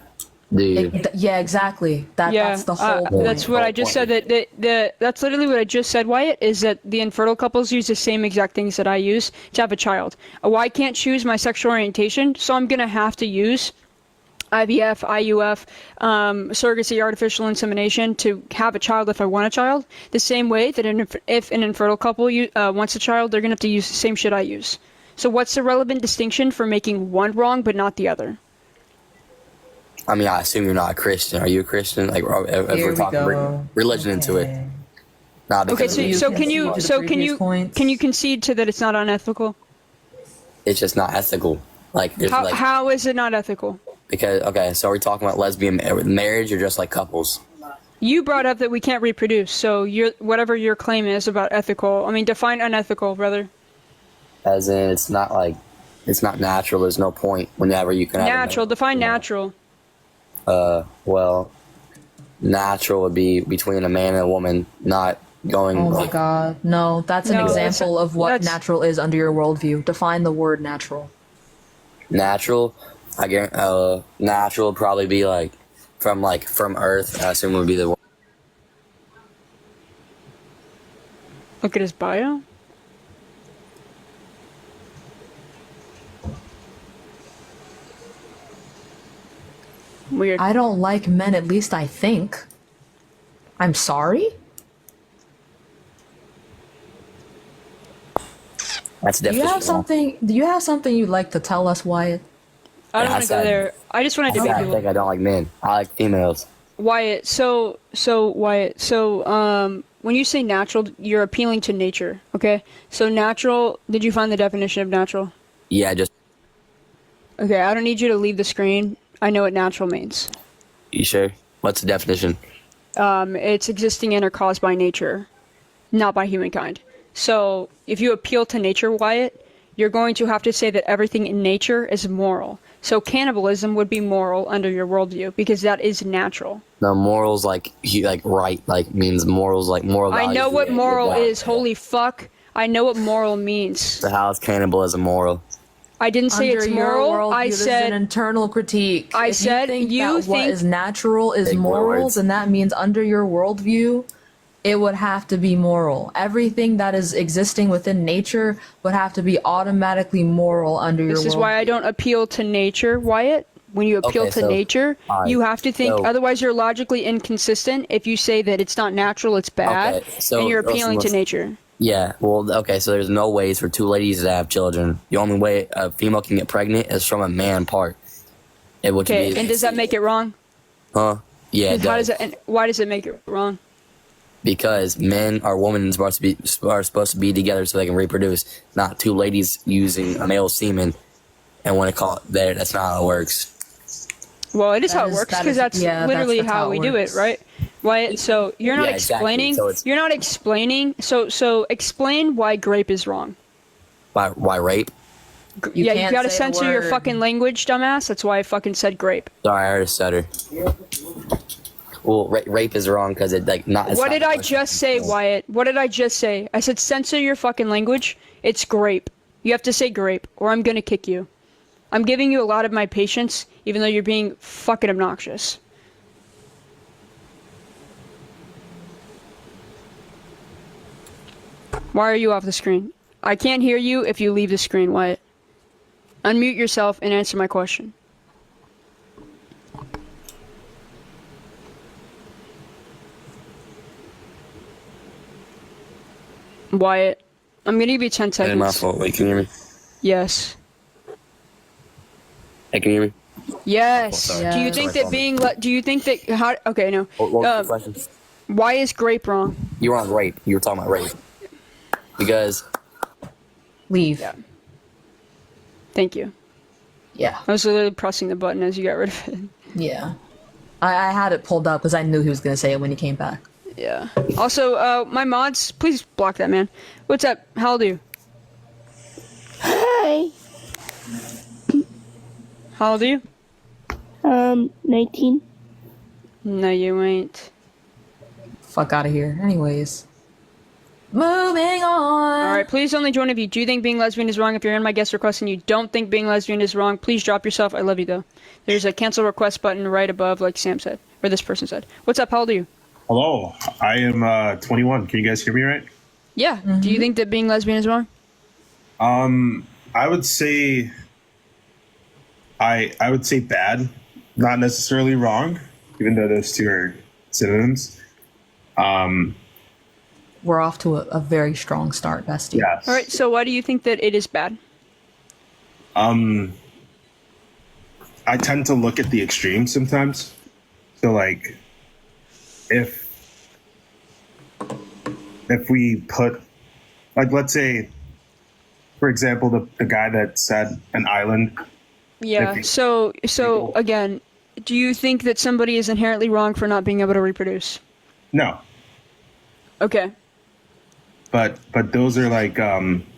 Do you? Yeah, exactly. That's the whole point. That's what I just said. That's literally what I just said, Wyatt, is that the infertile couples use the same exact things that I use to have a child. Well, I can't choose my sexual orientation, so I'm going to have to use IVF, IUF, surrogacy, artificial insemination to have a child if I want a child. The same way that if an infertile couple wants a child, they're going to have to use the same shit I use. So what's the relevant distinction for making one wrong but not the other? I mean, I assume you're not a Christian. Are you a Christian? Like, if Here we're we talking go. religion into it. Nah, Okay, because so can you concede to that it's not unethical? it's just not ethical. Like, there's like How is it not ethical? because okay, so we're talking about lesbian marriage or just like couples. You brought up that we can't reproduce, so whatever your claim is about ethical, I mean, define unethical, brother. As in, it's not natural. There's no point whenever you can have Natural, define natural. well, natural would be between a man and a woman, not going. Oh my like, god. No, that's an No, example of what that's- natural is under your worldview. Define the word natural. natural. I guarantee. Natural would probably be like from Earth. I assume would be the. Look at his bio. Weird. I don't like men, at least I think. I'm sorry? That's Do you definitely. have something you'd like to tell us, Wyatt? I don't want to go there. I just want to debate I people. think I don't like men. I like females. Wyatt, when you say natural, you're appealing to nature, okay? So natural, did you find the definition of natural? Yeah, just Okay, I don't need you to leave the screen. I know what natural means. you sure? What's the definition? It's existing in or caused by nature, not by humankind. So if you appeal to nature, Wyatt, you're going to have to say that everything in nature is moral. So cannibalism would be moral under your worldview because that is natural. No, morals like right like means morals like moral. I know values. what moral Yeah. is. Holy fuck. I know what moral means. So how is cannibalism moral? I didn't say Under it's your moral. worldview, I this is said an internal critique. I If said you that what think- is natural is Big moral, words. then that means under your worldview, it would have to be moral. Everything that is existing within nature would have to be automatically moral under your this is worldview. why I don't appeal to nature, Wyatt, when you appeal Okay, to so- nature, alright, you have to think. so- Otherwise, you're logically inconsistent if you say that it's not natural, it's bad, Okay, so and you're appealing to listen. nature. Yeah, well, okay, so there's no ways for two ladies to have children. The only way a female can get pregnant is from a man part. It would Okay, be, and does that make it wrong? huh? Yeah, it How does. does it? And why does it make it wrong? Because men or women are supposed to be together so they can reproduce, not two ladies using a male semen and want to call it there. That's not how it works. Well, it is That how it is- works that because is- that's yeah, literally that's how how we it do it, works. right? Wyatt, so you're not Yeah, exactly. explaining. So it's- You're not explaining. So explain why grape is wrong. Why rape? You Yeah, you can't gotta say the censor your word. fucking language, dumbass. That's why I fucking said grape. Sorry, I heard a stutter. Well, rape is wrong because it like not. It's What not did I just say, Wyatt? What did I just say? I said censor your fucking language. It's grape. You have to say grape, or I'm gonna kick you. I'm giving you a lot of my patience, even though you're being fucking obnoxious. Why are you off the screen? I can't hear you if you leave the screen, Wyatt. Unmute yourself and answer my question. Wyatt, I'm gonna give you 10 It's my seconds. fault. Wait, can you hear me? Yes. Hey, can you hear me? Yes. Oh, sorry. Do you Yes. think that being do you think that how okay, no. What was the question? Why is grape wrong? You were on rape. You were talking about rape. Because Leave. Yeah. Thank you. Yeah. I was literally pressing the button as you got rid of it. Yeah. I had it pulled up because I knew he was going to say it when he came back. Yeah. Also, my mods, please block that man. What's up? How old are you? Hi. How old are you? 19. No, you ain't. Fuck out of here. Anyways. Moving on. Alright, please only join if you do think being lesbian is wrong. If you're in my guest request and you don't think being lesbian is wrong, please drop yourself. I love you, though. There's a cancel request button right above, like Sam said. Or this person said. What's up? How old are you? Hello, I am 21. Can you guys hear me right? Yeah. Do you think that being lesbian is wrong? I would say I would say bad, not necessarily wrong, even though those two are synonyms. We're off to a very strong start, bestie. Yes. Alright, so why do you think that it is bad? I tend to look at the extremes sometimes. So like if we put, like, let's say, for example, the guy that said an island. Yeah. If So again, do you think that somebody is inherently wrong for not being able to reproduce? No, Okay. but those are like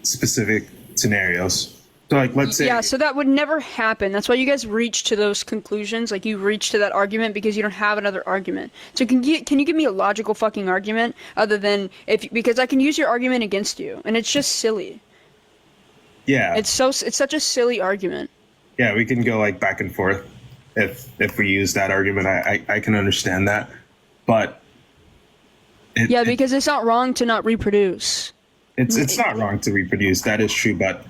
specific scenarios. So like, let's say, Yeah, so that would never happen. That's why you guys reach to those conclusions. Like, you reach to that argument because you don't have another argument. So can you give me a logical fucking argument other than because I can use your argument against you, and it's just silly. yeah, It's such a silly argument. yeah, we can go like back and forth if we use that argument. I can understand that, but Yeah, because it's not wrong to not reproduce. it's not wrong to reproduce. That is true, but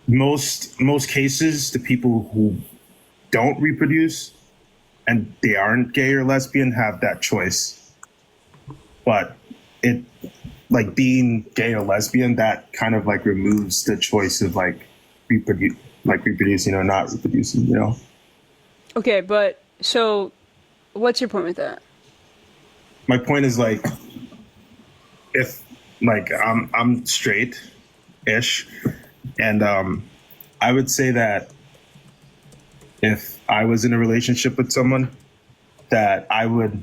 most cases, the people who don't reproduce and they aren't gay or lesbian have that choice. But it, like, being gay or lesbian, that kind of like removes the choice of like reproducing or not reproducing, you know? Okay, but so what's your point with that? My point is, like, if like I'm straight-ish, and I would say that if I was in a relationship with someone, that I would,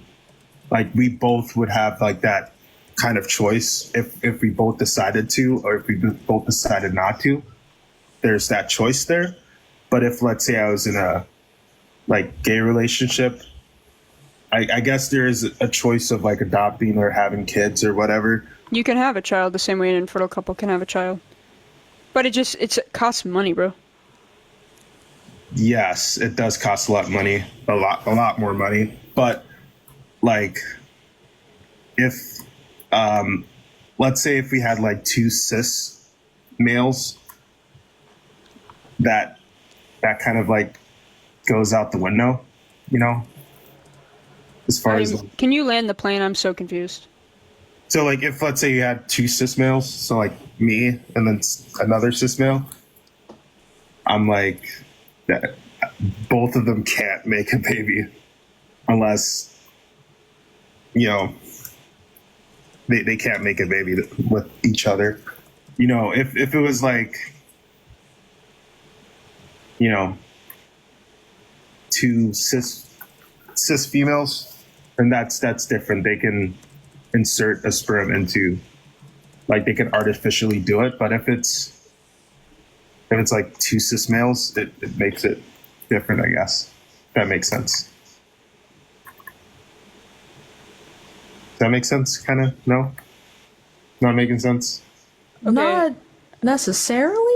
like, we both would have like that kind of choice if we both decided to, or if we both decided not to. There's that choice there. But if, let's say, I was in a like gay relationship, I guess there is a choice of like adopting or having kids or whatever. You can have a child the same way an infertile couple can have a child. But it costs money, bro. Yes, it does cost a lot of money, a lot more money. But like, if let's say if we had like two cis males, that kind of like goes out the window, you know, as far as Can you land the plane? I'm so confused. so like if let's say you had two cis males, so like me and then another cis male, I'm like that both of them can't make a baby unless you know they can't make a baby with each other. You know, if it was like you know two cis females, and that's different. They can insert a sperm into, like they can artificially do it. But if it's like two cis males, it makes it different, I guess. If that makes sense. Does that make sense? Kind of? No? Not making sense? Okay. Not necessarily.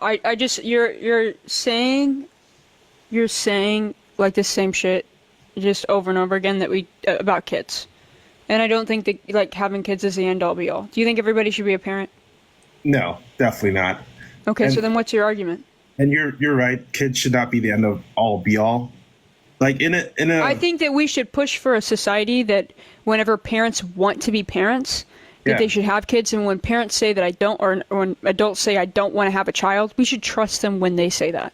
I just you're saying like the same shit just over and over again that we about kids. And I don't think that like having kids is the end all be all. Do you think everybody should be a parent? No, definitely not. Okay, And- so then what's your argument? And you're right. Kids should not be the end of all be all. Like in a I think that we should push for a society that whenever parents want to be parents, that Yeah. they should have kids, and when parents say that I don't, or when adults say I don't want to have a child, we should trust them when they say that.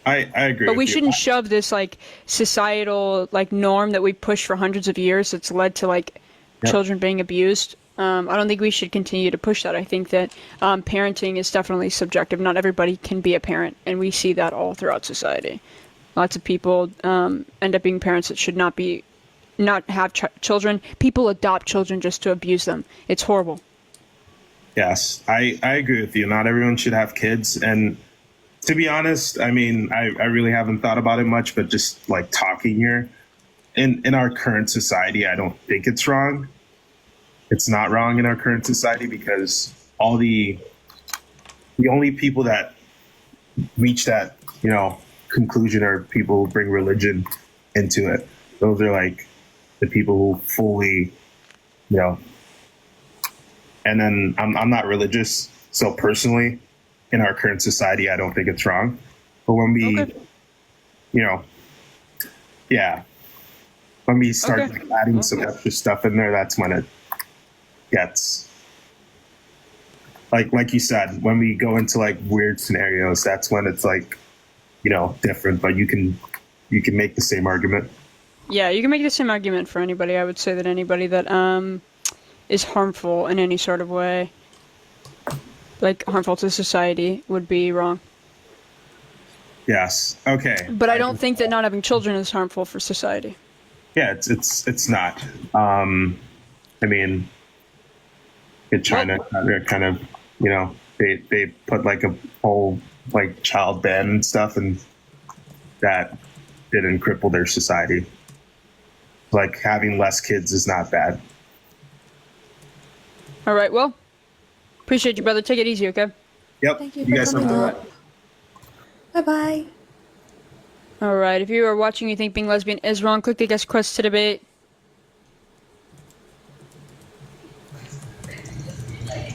I agree. But with we you. shouldn't shove this like societal like norm that we push for hundreds of years that's led to like Yep. children being abused. I don't think we should continue to push that. I think that parenting is definitely subjective. Not everybody can be a parent, and we see that all throughout society. Lots of people end up being parents that should not have children. People adopt children just to abuse them. It's horrible. Yes, I agree with you. Not everyone should have kids. And to be honest, I mean, I really haven't thought about it much, but just like talking here, in our current society, I don't think it's wrong. It's not wrong in our current society because all the only people that reach that, you know, conclusion are people who bring religion into it. Those are like the people who fully, you know, and then I'm not religious. So personally, in our current society, I don't think it's wrong. But when we, you know, yeah, when we start like, adding some extra stuff in there, that's when it gets like you said, when we go into like weird scenarios, that's when it's like, you know, different. But you can make the same argument. Yeah, you can make the same argument for anybody. I would say that anybody that is harmful in any sort of way, like harmful to society, would be wrong. Yes. Okay. But I don't think that not having children is harmful for society. Yeah, it's not. I mean, in China, they're kind of, you know, they put like a whole like child ban and stuff, and that didn't cripple their society. Like having less kids is not bad. All right, well, appreciate you, brother. Take it easy, okay? Yep. Thank you guys for have coming a- up. Bye-bye. All right, if you are watching, you think being lesbian is wrong, click the guest request to debate.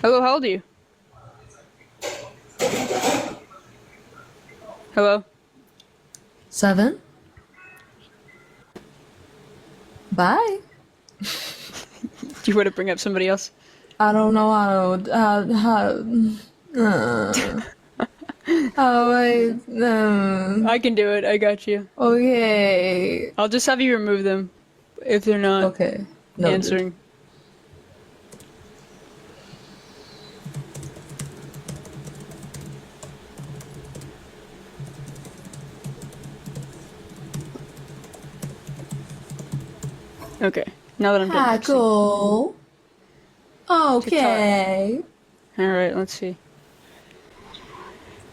Hello, how old are you? Hello? 7. Bye. Do you want to bring up somebody else? I don't know I can do it. I got you. Okay. I'll just have you remove them if they're not Okay. Noted. answering. Okay. Now that I'm done. texting. Cool. Okay. All right. Let's see.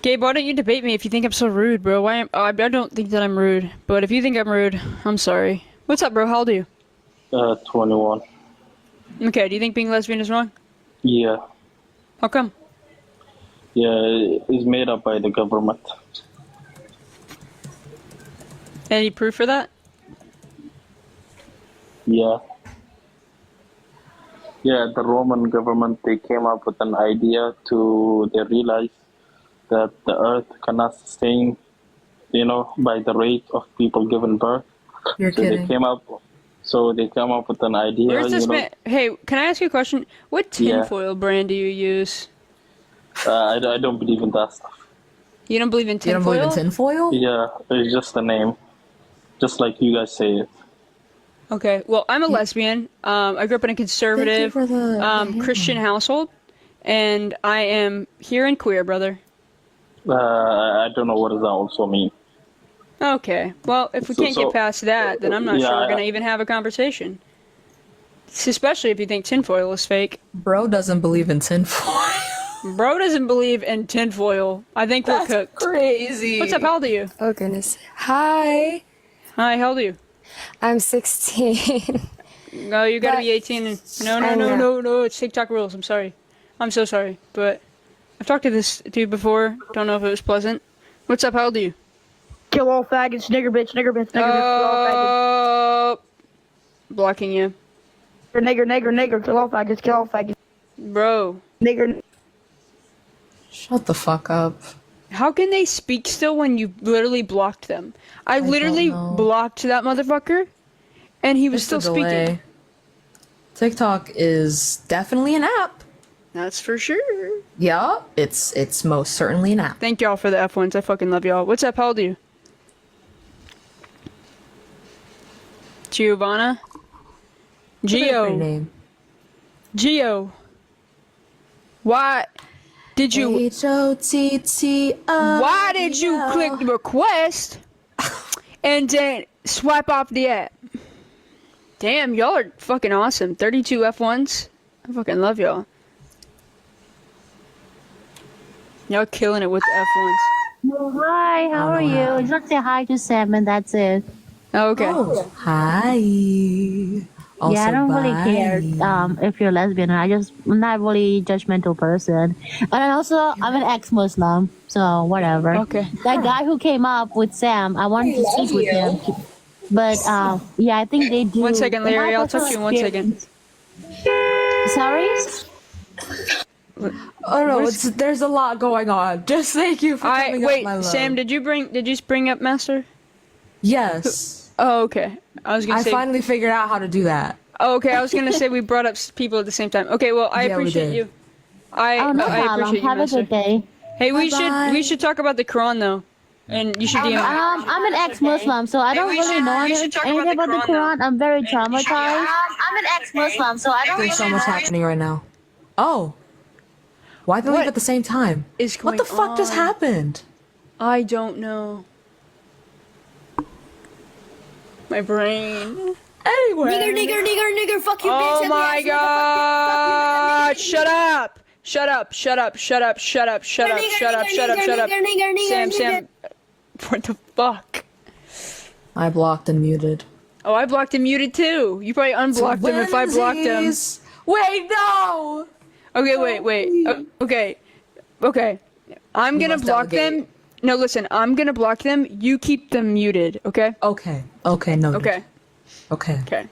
Gabe, why don't you debate me if you think I'm so rude, bro? I don't think that I'm rude, but if you think I'm rude, I'm sorry. What's up, bro? How old are you? 21. Okay. Do you think being lesbian is wrong? Yeah. How come? Yeah, it's made up by the government. Any proof for that? Yeah. Yeah, the Roman government, they came up with an idea they realized that the earth cannot sustain by the rate of people giving birth. You're so kidding. They came up with an idea. Where's this man? Hey, can I ask you a question? What tinfoil brand do you use? I don't believe in that stuff. You don't believe in tinfoil? You don't believe in tinfoil? Yeah, it's just a name. Just like you guys say it. Okay, well, I'm a lesbian. I grew up in a conservative Christian household, and I am here and queer, brother. I don't know what does that also mean. Okay, well, if we can't get past that, then I'm not sure we're going to even have a conversation. Especially if you think tinfoil is fake. Bro doesn't believe in tinfoil. Bro doesn't believe in tinfoil. I think we're cooked. Crazy. What's up? How old are you? Oh, goodness. Hi. Hi, how old are you? I'm 16. No, you gotta be 18. No, it's TikTok rules. I'm sorry. I'm so sorry. But I've talked to this dude before. Don't know if it was pleasant. What's up? How old are you? Kill all faggots, nigger bitch, nigger bitch, nigger bitch, kill all faggots. Blocking you. Nigger, kill all faggots, kill all faggots. Bro. Nigger. Shut the fuck up. How can they speak still when you literally blocked them? I literally blocked that motherfucker, and he was still speaking. TikTok is definitely an app. That's for sure. Yeah, it's most certainly an app. Thank y'all for the F1s. I fucking love y'all. What's up? How old are you? Giovanna? Geo. Geo. Why did you... H-O-T-T-O. Why did you click the request and then swipe off the app? Damn, y'all are fucking awesome. 32 F1s. I fucking love y'all. Y'all killing it with the F1s. Hi, how are you? Just say hi to Sam and that's it. Oh, okay. Oh, hi. Also, yeah, I don't really bye. care if you're lesbian. I'm not really judgmental person. And also, I'm an ex-Muslim, so whatever. Okay. That guy who came up with Sam, I wanted to speak with him. But, yeah, I think they do. 1 second, Larry. I'll talk to you in 1 second. Sorry? Oh no, there's a lot going on. Just thank you for coming up, my love. Sam, did you bring up Master? Yes. Oh, okay. I finally figured out how to do that. Oh, okay. I was gonna say we brought up people at the same time. Okay, well, I appreciate you. I appreciate you, Have a good day. Hey, we should talk about the Quran though, and you should DM me. I'm an ex-Muslim, so I don't really know anything about the Quran. I'm very traumatized. I'm an ex-Muslim, so I don't really There's so much happening right now. Oh. Why did they leave at the same time? What the fuck just happened? I don't know. My brain. Anyway. Nigger, fuck you, bitch. Oh my god! Shut up! Shut up! Shut up! Shut up! Shut up! Shut up! Shut up! Shut up! Shut up! Sam. What the fuck? I blocked and muted. Oh, I blocked and muted too. You probably unblocked him if I blocked him. Wait, no! Okay, wait. Okay. I'm gonna block them. No, listen. I'm gonna block them. You keep them muted, okay? Okay, noted. Okay.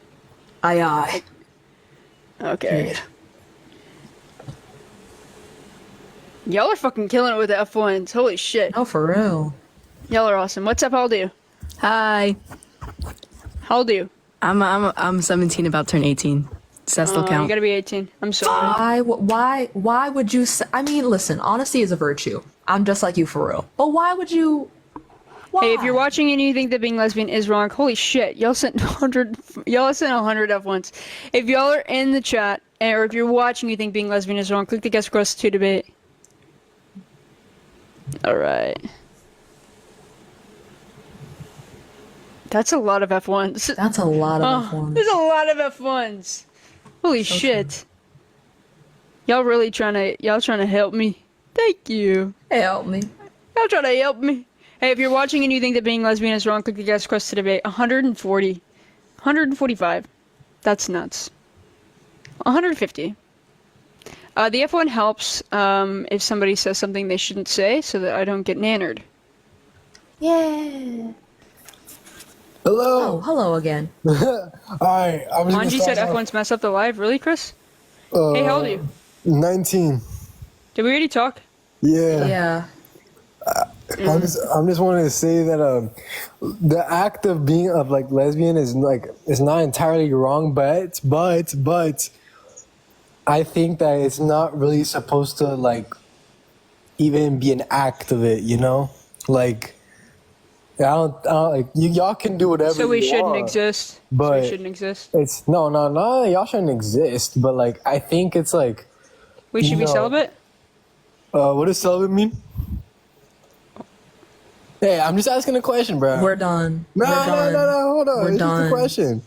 Aye. Okay. Y'all are fucking killing it with the F1s. Holy shit. Oh, for real. Y'all are awesome. What's up? How old are you? Hi. How old are you? I'm 17, about to turn 18. Does that still count? You gotta be 18. I'm sorry. Why would you say, I mean, listen, honesty is a virtue. I'm just like you for real. But why would you? Why? Hey, if you're watching and you think that being lesbian is wrong, holy shit, y'all sent 100 F1s. If y'all are in the chat, or if you're watching and you think being lesbian is wrong, click the guest request to debate. Alright. That's a lot of F1s. That's a lot of F1s. There's a lot of F1s. Holy shit. True. Y'all really trying to help me. Thank you. Help me. Y'all trying to help me. Hey, if you're watching and you think that being lesbian is wrong, click the guest request to debate. 140. 145. That's nuts. 150. The F1 helps if somebody says something they shouldn't say so that I don't get nannered. Yeah. Hello. Oh, hello again. Hi. Anji said F1s mess up the live. Really, Chris? Hey, how old are you? 19. Did we already talk? Yeah. Yeah. I'm just wanting to say that the act of being like lesbian is not entirely wrong, but I think that it's not really supposed to like even be an act of it, you know? Like I don't like y'all can do whatever. So we you shouldn't want, exist. But So we shouldn't exist. It's no, y'all shouldn't exist. But like I think it's like We should be celibate. What does celibate mean? Hey, I'm just asking a question, bro. We're done. No, We're done. hold on. We're It's done. just a question.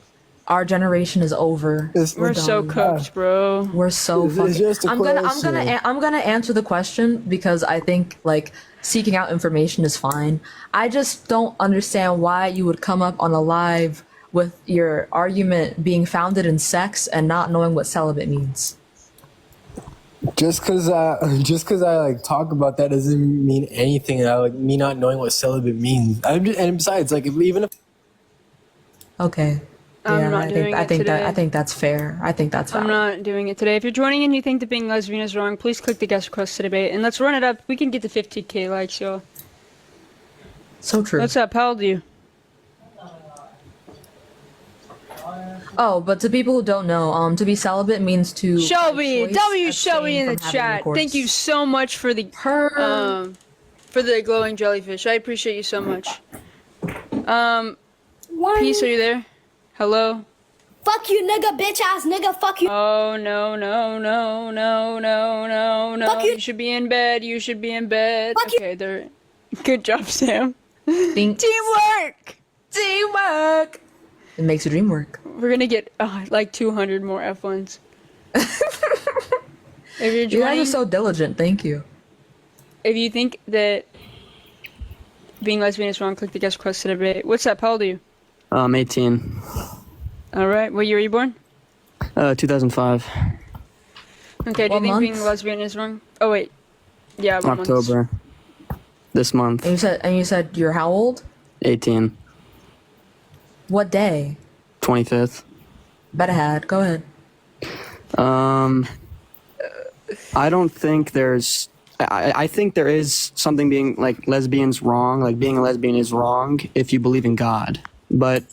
Our generation is over. We're so cooked, bro. We're so It's fucking. just a I'm gonna question. I'm gonna answer the question because I think like seeking out information is fine. I just don't understand why you would come up on a live with your argument being founded in sex and not knowing what celibate means. Just cause I like talk about that doesn't mean anything. Like me not knowing what celibate means. And besides, like even if Okay. I'm Yeah, not I doing think I it think today. that I think that's fair. I think that's I'm valid. not doing it today. If you're joining and you think that being lesbian is wrong, please click the guest request to debate and let's run it up. We can get to 50k likes, y'all. So true. What's up? How old are you? Oh, but to people who don't know, to be celibate means to Shelby, by choice W abstain Shelby in the from having chat. intercourse. Thank you so much for the glowing jellyfish. I appreciate you so much. Peace, are you there? Hello? Fuck you, nigga, bitch ass nigga, fuck you. Oh, no. Fuck you. You should be in bed. You should be in bed. Fuck okay, there. Good job, Sam. Thanks. Teamwork! Teamwork! It makes your dream work. We're gonna get like 200 more F1s. If you're You guys joining, are so diligent. Thank you. if you think that being lesbian is wrong, click the guest request to debate. What's up? How old are you? I'm 18. All right. What year were you born? 2005. Okay. Do What you think month? being lesbian is wrong? Oh wait. Yeah. What month? October. This month. And you said you're how old? 18. What day? 25th. Bet ahead. Go ahead. I don't think there's. I think there is something being like lesbians wrong. Like being a lesbian is wrong if you believe in God. But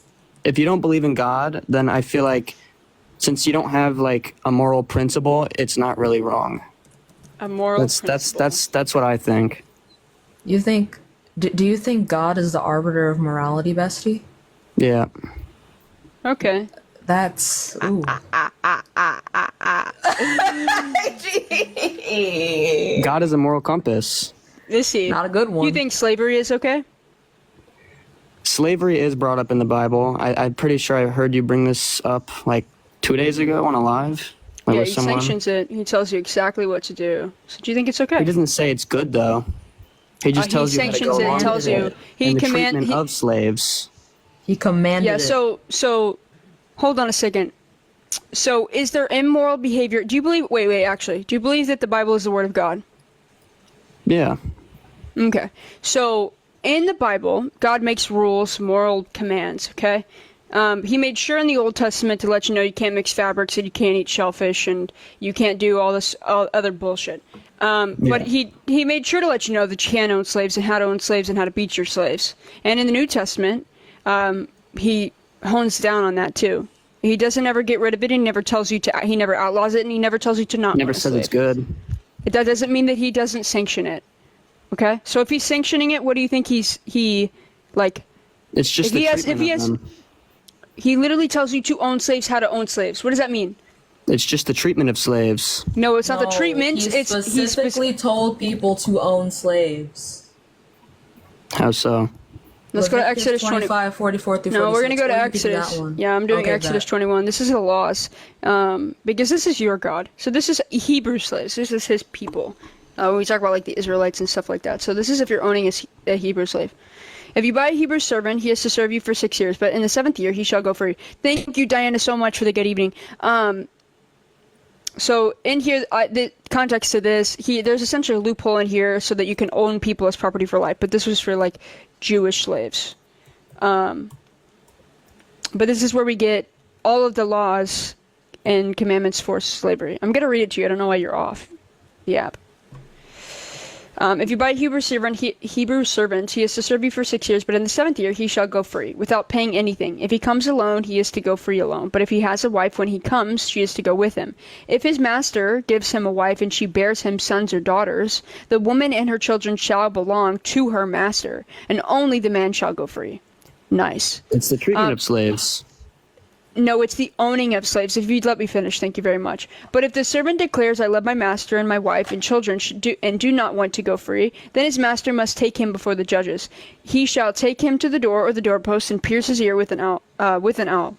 if you don't believe in God, then I feel like since you don't have like a moral principle, it's not really wrong. A moral principle. That's what I think. You think? Do you think God is the arbiter of morality, bestie? Yeah. Okay. That's. Ooh. God is a moral compass. Is he? Not a good one. You think slavery is okay? Slavery is brought up in the Bible. I'm pretty sure I heard you bring this up like 2 days ago on a live. Like Yeah, with he someone. sanctions it. He tells you exactly what to do. So do you think it's okay? He doesn't say it's good though. He just He tells you how to sanctions go it, along tells with you. it. He and the command- treatment he- of slaves. He commanded Yeah, it. so hold on a second. So is there immoral behavior? Do you believe actually, do you believe that the Bible is the word of God? Yeah. Okay. So in the Bible, God makes rules, moral commands, okay? He made sure in the Old Testament to let you know you can't mix fabrics and you can't eat shellfish and you can't do all this other bullshit. But he made sure to let you know that you can own slaves and how to own slaves and how to beat your slaves. And in the New Testament, he hones down on that too. He doesn't ever get rid of it. He never tells you to. He never outlaws it, and he never tells you to not. Never own a says it's slave. good. That doesn't mean that he doesn't sanction it. Okay, so if he's sanctioning it, what do you think like? It's just if the he has, treatment of them. he literally tells you to own slaves, how to own slaves. What does that mean? It's just the treatment of slaves. No, it's not the treatment. He It's specifically told people to own slaves. How so? Let's go to Leviticus Exodus 25, 44 through 46. No, we're going to go to Where do you think Exodus. that one? Yeah, I'm doing Okay, Exodus bet. 21. This is the laws. Because this is your God. So this is Hebrew slaves. This is his people. When we talk about like the Israelites and stuff like that. So this is if you're owning a Hebrew slave. If you buy a Hebrew servant, he has to serve you for 6 years. But in the 7th year, he shall go free. Thank you, Diana, so much for the good evening. So in here, the context to this, there's essentially a loophole in here so that you can own people as property for life. But this was for like Jewish slaves. But this is where we get all of the laws and commandments for slavery. I'm going to read it to you. I don't know why you're off the app. If you buy a Hebrew servant, he is to serve you for 6 years, but in the 7th year he shall go free, without paying anything. If he comes alone, he is to go free alone. But if he has a wife, when he comes, she is to go with him. If his master gives him a wife, and she bears him sons or daughters, the woman and her children shall belong to her master, and only the man shall go free. Nice. It's the treatment of slaves. No, it's the owning of slaves. If you'd let me finish, thank you very much. But if the servant declares, I love my master and my wife and children and do not want to go free, then his master must take him before the judges. He shall take him to the door or the doorpost and pierce his ear with an awl.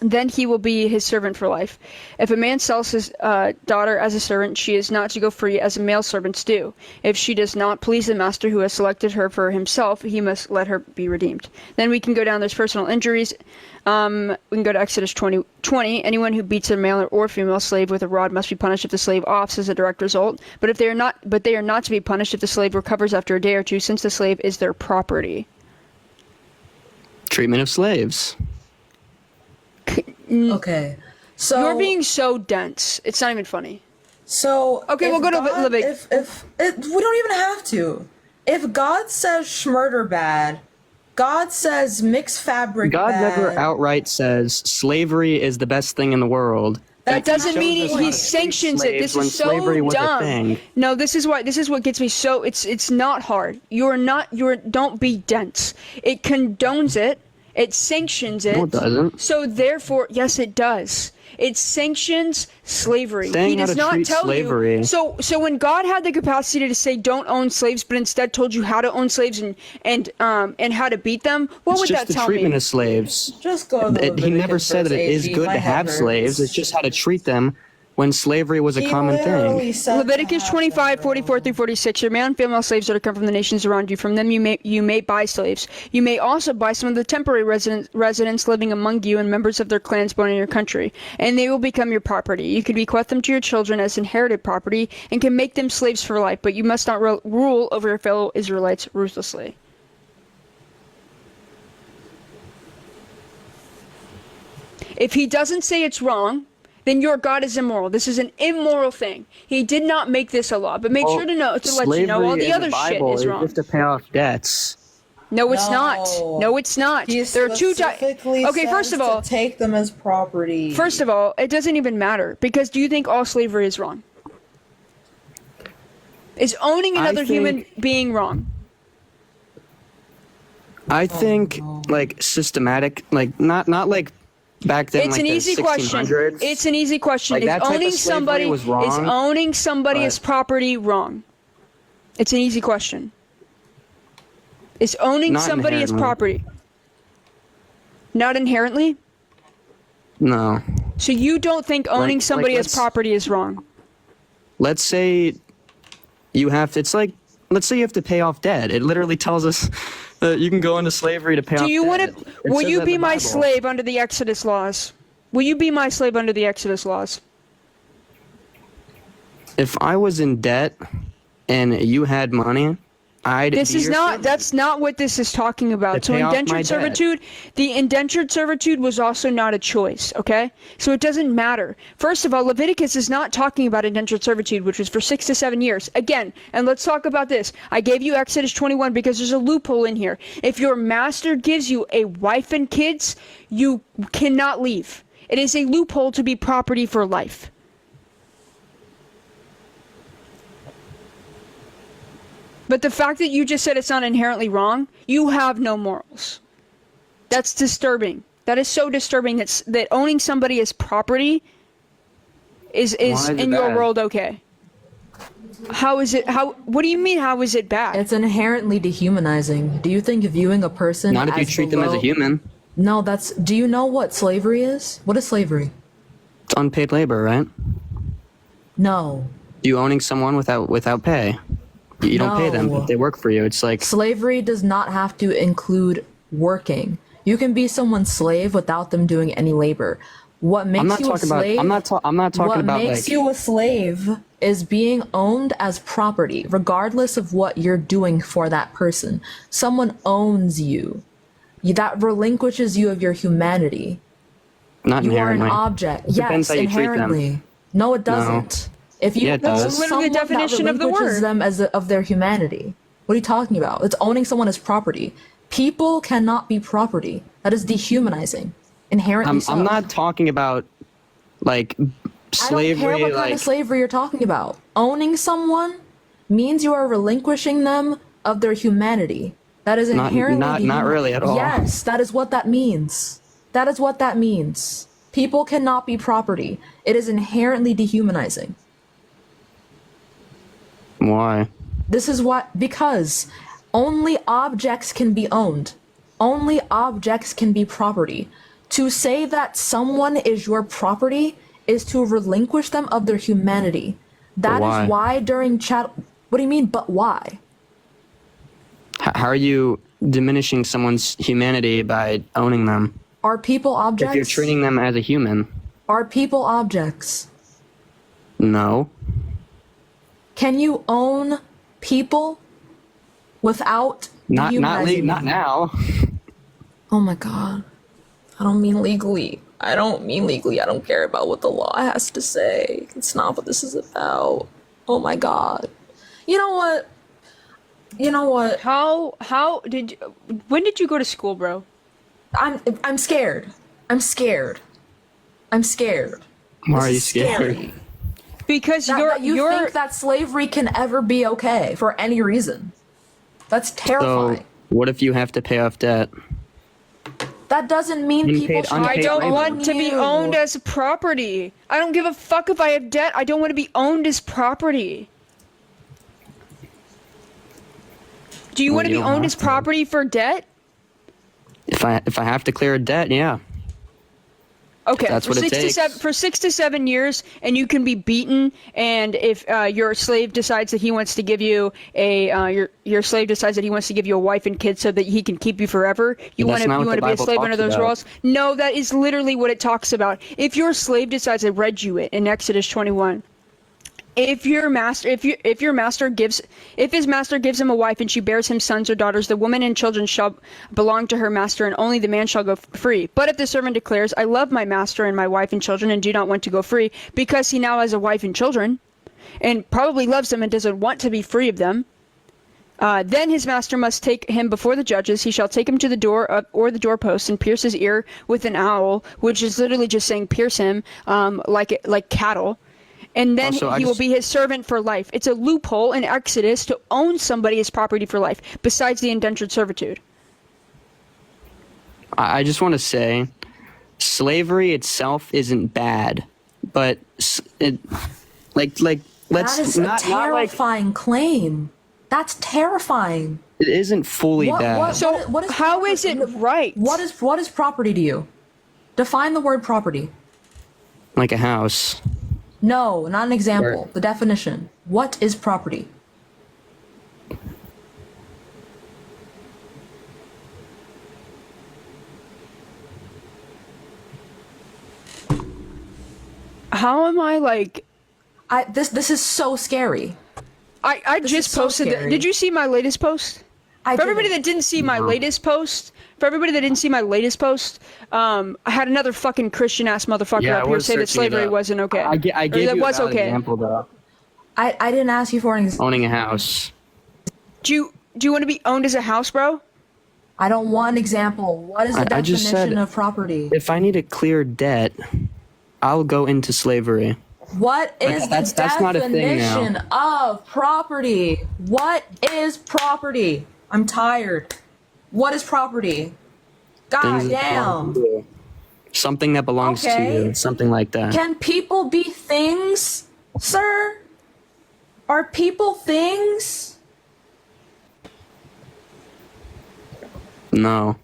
Then he will be his servant for life. If a man sells his daughter as a servant, she is not to go free as male servants do. If she does not please the master who has selected her for himself, he must let her be redeemed. Then we can go down. There's personal injuries. We can go to Exodus 20. Anyone who beats a male or female slave with a rod must be punished if the slave offs as a direct result. But they are not to be punished if the slave recovers after a day or two, since the slave is their property. Treatment of slaves. Okay, so you're being so dense. It's not even funny. So okay, we'll go to Leviticus. If we don't even have to. If God says schmurder bad, God says mixed fabric God bad. never outright says slavery is the best thing in the world. That doesn't mean he sanctions it. This is so dumb. No, this is what gets me so. It's not hard. Don't be dense. It condones it. It sanctions it. No, it doesn't. So therefore, yes, it does. It sanctions slavery. Saying He does how to not treat tell slavery. you. So when God had the capacity to say don't own slaves, but instead told you how to own slaves and how to beat them, what would that tell me? It's just the treatment of slaves. Just go to He never said that it is good to have slaves. It's just how to treat them when slavery was a common thing. Leviticus 25:44-46. Your male and female slaves are to come from the nations around you. From them you may buy slaves. You may also buy some of the temporary residents living among you and members of their clans born in your country, and they will become your property. You can bequeath them to your children as inherited property and can make them slaves for life, but you must not rule over your fellow Israelites ruthlessly. If he doesn't say it's wrong, then your God is immoral. This is an immoral thing. He did not make this a law, but make sure to let you know all the other shit is wrong. You have to pay off debts. No, it's not. No, it's not. There are two types. Okay, first of all, take them as property. First of all, it doesn't even matter, because do you think all slavery is wrong? Is owning another human being wrong? I think like systematic, like not like back then. It's like an the easy question. 1600s. It's an easy question. Like, that type of slavery was wrong, is owning somebody but- as property wrong? It's an easy question. Is owning Not somebody as inherently. property? Not inherently? No. So you don't think owning somebody as let's- property is wrong? Let's say you have to. It's like, let's say you have to pay off debt. It literally tells us that you can go into slavery to pay off Do you debt. want to? It Will says you that in be the my Bible. slave under the Exodus laws? Will you be my slave under the Exodus laws? If I was in debt and you had money, I'd. This be is your not. servant. That's not what this is talking about. To So pay off my indentured debt. servitude, the indentured servitude was also not a choice. Okay, so it doesn't matter. First of all, Leviticus is not talking about indentured servitude, which was for 6 to 7 years. Again, and let's talk about this. I gave you Exodus 21 because there's a loophole in here. If your master gives you a wife and kids, you cannot leave. It is a loophole to be property for life. But the fact that you just said it's not inherently wrong, you have no morals. That's disturbing. That is so disturbing that owning somebody as property is Why is it in your bad? world okay. How is it? What do you mean? How is it bad? It's inherently dehumanizing. Do you think viewing a person Not if you treat them as a human. No, that's. Do you know what slavery is? What is slavery? It's unpaid labor, right? No. You owning someone without pay. You don't pay them, but they work for you. It's like Slavery does not have to include working. You can be someone's slave without them doing any labor. What makes I'm not you a talking about. slave? I'm not talking what about makes like. you a slave is being owned as property, regardless of what you're doing for that person. Someone owns you. That relinquishes you of your humanity. Not You are an inherently. object. It depends Yes, how you treat them. inherently. No, it doesn't. If you Yeah, it does. own That's literally the someone, that definition of the relinquishes word. them of their humanity. What are you talking about? It's owning someone as property. People cannot be property. That is dehumanizing. Inherently so. I'm not talking about like slavery. I don't care what kind like of slavery you're talking about. Owning someone means you are relinquishing them of their humanity. That is inherently not really at all. Yes, that is what that means. That is what that means. People cannot be property. It is inherently dehumanizing. Why? This is what, because only objects can be owned. Only objects can be property. To say that someone is your property is to relinquish them of their humanity. That why? is why during chat. What do you mean, but why? How are you diminishing someone's humanity by owning them? Are people objects? If you're treating them as a human. Are people objects? No. Can you own people without Not dehumanizing not them? now. Oh my god. I don't mean legally. I don't mean legally. I don't care about what the law has to say. It's not what this is about. Oh my god. You know what? You know what? How did you, when did you go to school, bro? I'm scared. I'm scared. I'm scared. Why are This you is scared? scary. Because That you think that slavery can ever be okay for any reason. That's terrifying. So what if you have to pay off debt? That doesn't mean people Unpaid- should unpaid I don't labor. want to be owned as property. I don't give a fuck if I have debt. I don't want to be owned as property. Do you Well, want to you be don't owned have as to. property for debt? If I have to clear a debt, yeah. Okay, That's for what it 6 to 7 years, and you can be beaten. And if your slave decides that he wants to give you your slave decides that he wants to give you a wife and kids so that he can keep you forever, you want That's to not what the be a Bible slave under talks those about. rules? No, that is literally what it talks about. If your slave decides, I read you it in Exodus 21. If his master gives him a wife and she bears him sons or daughters, the woman and children shall belong to her master, and only the man shall go free. But if the servant declares, I love my master and my wife and children and do not want to go free, because he now has a wife and children, and probably loves them and doesn't want to be free of them, then his master must take him before the judges. He shall take him to the door or the doorpost and pierce his ear with an awl, which is literally just saying pierce him like cattle. And then Also, he will be his servant for life. It's a loophole in Exodus to own somebody as property for life, besides the indentured servitude. I just want to say, slavery itself isn't bad, but let's That is a terrifying claim. That's terrifying. it isn't fully bad. What is how is it right? What is property to you? Define the word property. Like a house. No, not an example. The definition. What is property? How am I like? This is so scary. I This just is so posted it. scary. Did you see my latest post? For everybody that didn't see my latest post, I had another fucking Christian ass motherfucker Yeah, I up here was say that searching it slavery up. wasn't okay. I Or gave that you was an okay. example though. I didn't ask you for an example. Owning a house. Do you want to be owned as a house, bro? I don't want an example. What is the I just definition said- of property? If I need to clear debt, I'll go into slavery. What is That's the not a thing now. definition of property? What is property? I'm tired. What is property? God Things that damn. belong to you. Something that belongs to Okay. you. Something like that. Can people be things, sir? Are people things? No.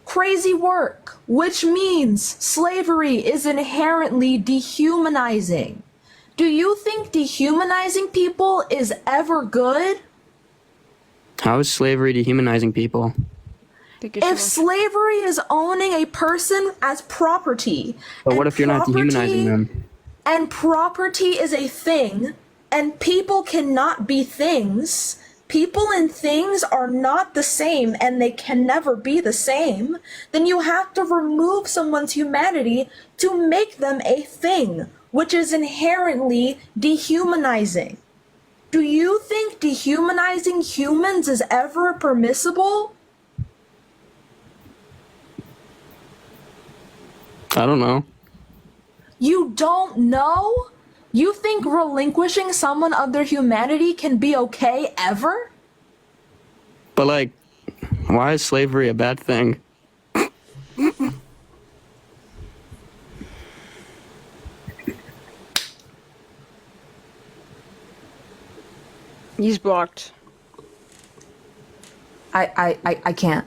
Crazy work, which means slavery is inherently dehumanizing. Do you think dehumanizing people is ever good? How is slavery dehumanizing people? If slavery is owning a person as property, But what if you're not dehumanizing them? and property is a thing, and people cannot be things, people and things are not the same and they can never be the same, then you have to remove someone's humanity to make them a thing. which is inherently dehumanizing. Do you think dehumanizing humans is ever permissible? I don't know. You don't know? You think relinquishing someone of their humanity can be okay ever? But like, why is slavery a bad thing? He's blocked. I can't.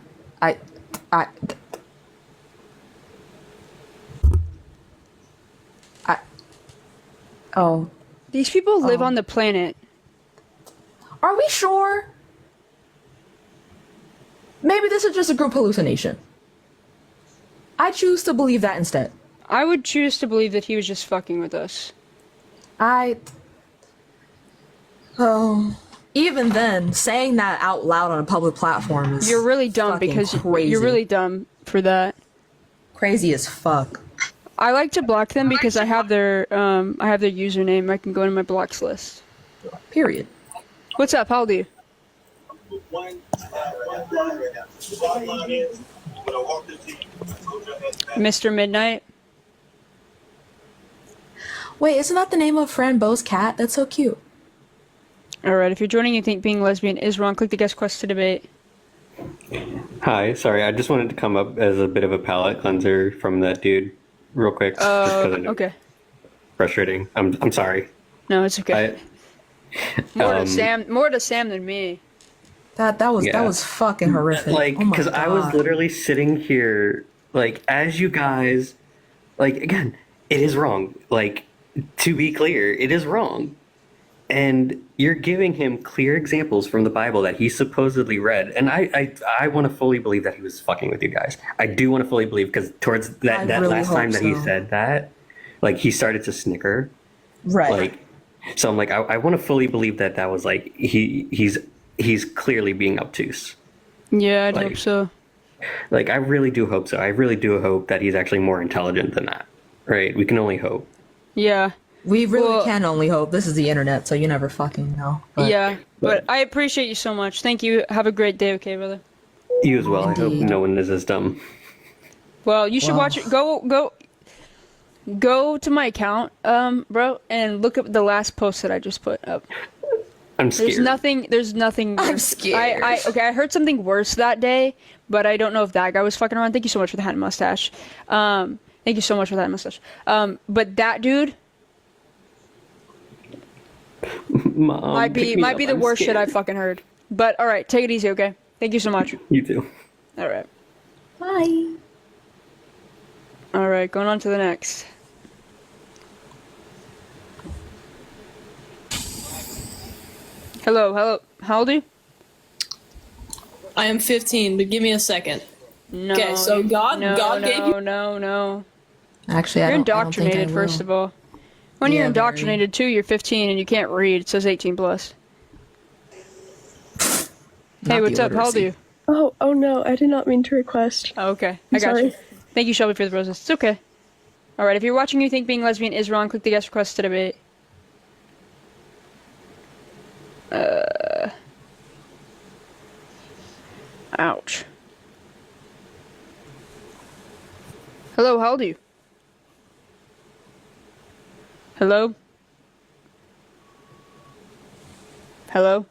Oh. These people live on the planet. Are we sure? Maybe this is just a group hallucination. I choose to believe that instead. I would choose to believe that he was just fucking with us. Even then, saying that out loud on a public platform is You're really dumb because crazy. you're really dumb for that. Crazy as fuck. I like to block them because I have their username. I can go into my blocks list. Period. What's up? How old are you? Mr. Midnight. Wait, isn't that the name of Fran Beau's cat? That's so cute. Alright, if you're joining and think being lesbian is wrong, click the guest quest to debate. Hi, sorry, I just wanted to come up as a bit of a palate cleanser from that dude, real quick. Just 'cause I know Okay. frustrating. I'm sorry. No, it's okay. More to Sam than me. That was fucking horrific. Like, oh my because I was God. literally sitting here, like, as you guys, like, again, it is wrong. Like, to be clear, it is wrong. And you're giving him clear examples from the Bible that he supposedly read. And I want to fully believe that he was fucking with you guys. I do want to fully believe, because towards that really last time that he hope so. said that, like, he started to snicker. Right. Like, so I'm like, I want to fully believe that that was like, he's clearly being obtuse. Yeah, I'd Like- hope so. Like, I really do hope so. I really do hope that he's actually more intelligent than that. Right? We can only hope. Yeah. We really can only hope. This is the internet, so you never fucking know. But I appreciate you so much. Thank you. Have a great day, okay, brother? You as well. I hope Indeed. no one is as dumb. Well, you should watch it. Go to my account, bro, and look at the last post that I just put up. I'm scared. There's nothing. I'm scared. I heard something worse that day, but I don't know if that guy was fucking around. Thank you so much for the hat and mustache. Thank you so much for that and mustache. But that dude Mom, might pick be me up. the I'm worst shit scared. I've fucking heard. But all right, take it easy, okay? Thank you so much. You too. All right. Bye. All right, going on to the next. Hello. How old are you? I am 15, but give me a second. No. Okay, so God gave you. No. Actually, You're I don't think I indoctrinated, first will. of all. When you're Yeah, indoctrinated too, you're 15 and you can't read. It says 18 plus. Hey, what's up? How old are you? Oh no, I did not mean to request. Oh, okay. I'm I got sorry. you. Thank you, Shelby, for the roses. It's okay. Alright, if you're watching and you think being lesbian is wrong, click the guest request to debate. Ouch. Hello, how old are you? Hello? Hello?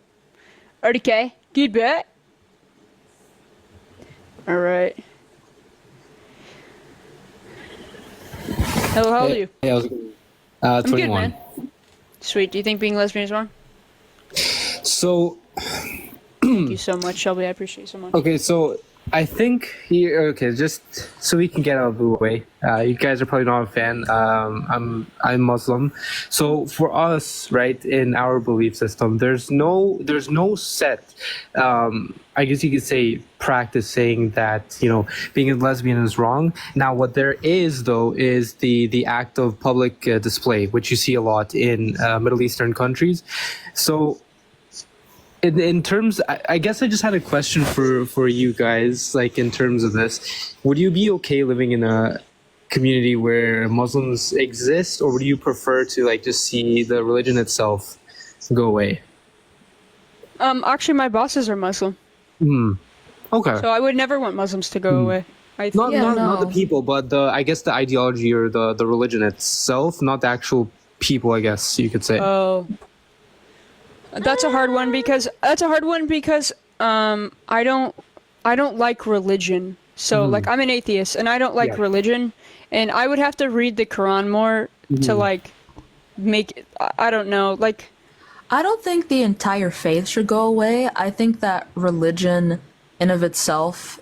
RDK? Good bet? Alright. Hello, how old are you? Hey, how's it going? I'm 21. good, man. Sweet. Do you think being lesbian is wrong? So, Thank you so much, Shelby. I appreciate you so much. okay, so I think here, okay, just so we can get out of the way. You guys are probably not a fan. I'm Muslim, so for us, right, in our belief system, there's no set. I guess you could say practice saying that being a lesbian is wrong. Now, what there is though is the act of public display, which you see a lot in Middle Eastern countries. So. In terms, I guess I just had a question for you guys, like in terms of this, would you be okay living in community where Muslims exist, or would you prefer to like just see the religion itself go away? Actually, my bosses are Muslim, Okay. so I would never want Muslims to go away. Not the people, but I guess the ideology or the religion itself, not the actual people, I guess you could say. Oh, that's a hard one because I don't like religion. So like I'm an atheist and I don't like religion, and I would have to read the Quran more to like make it, I don't know, like I don't think the entire faith should go away. I think that religion in of itself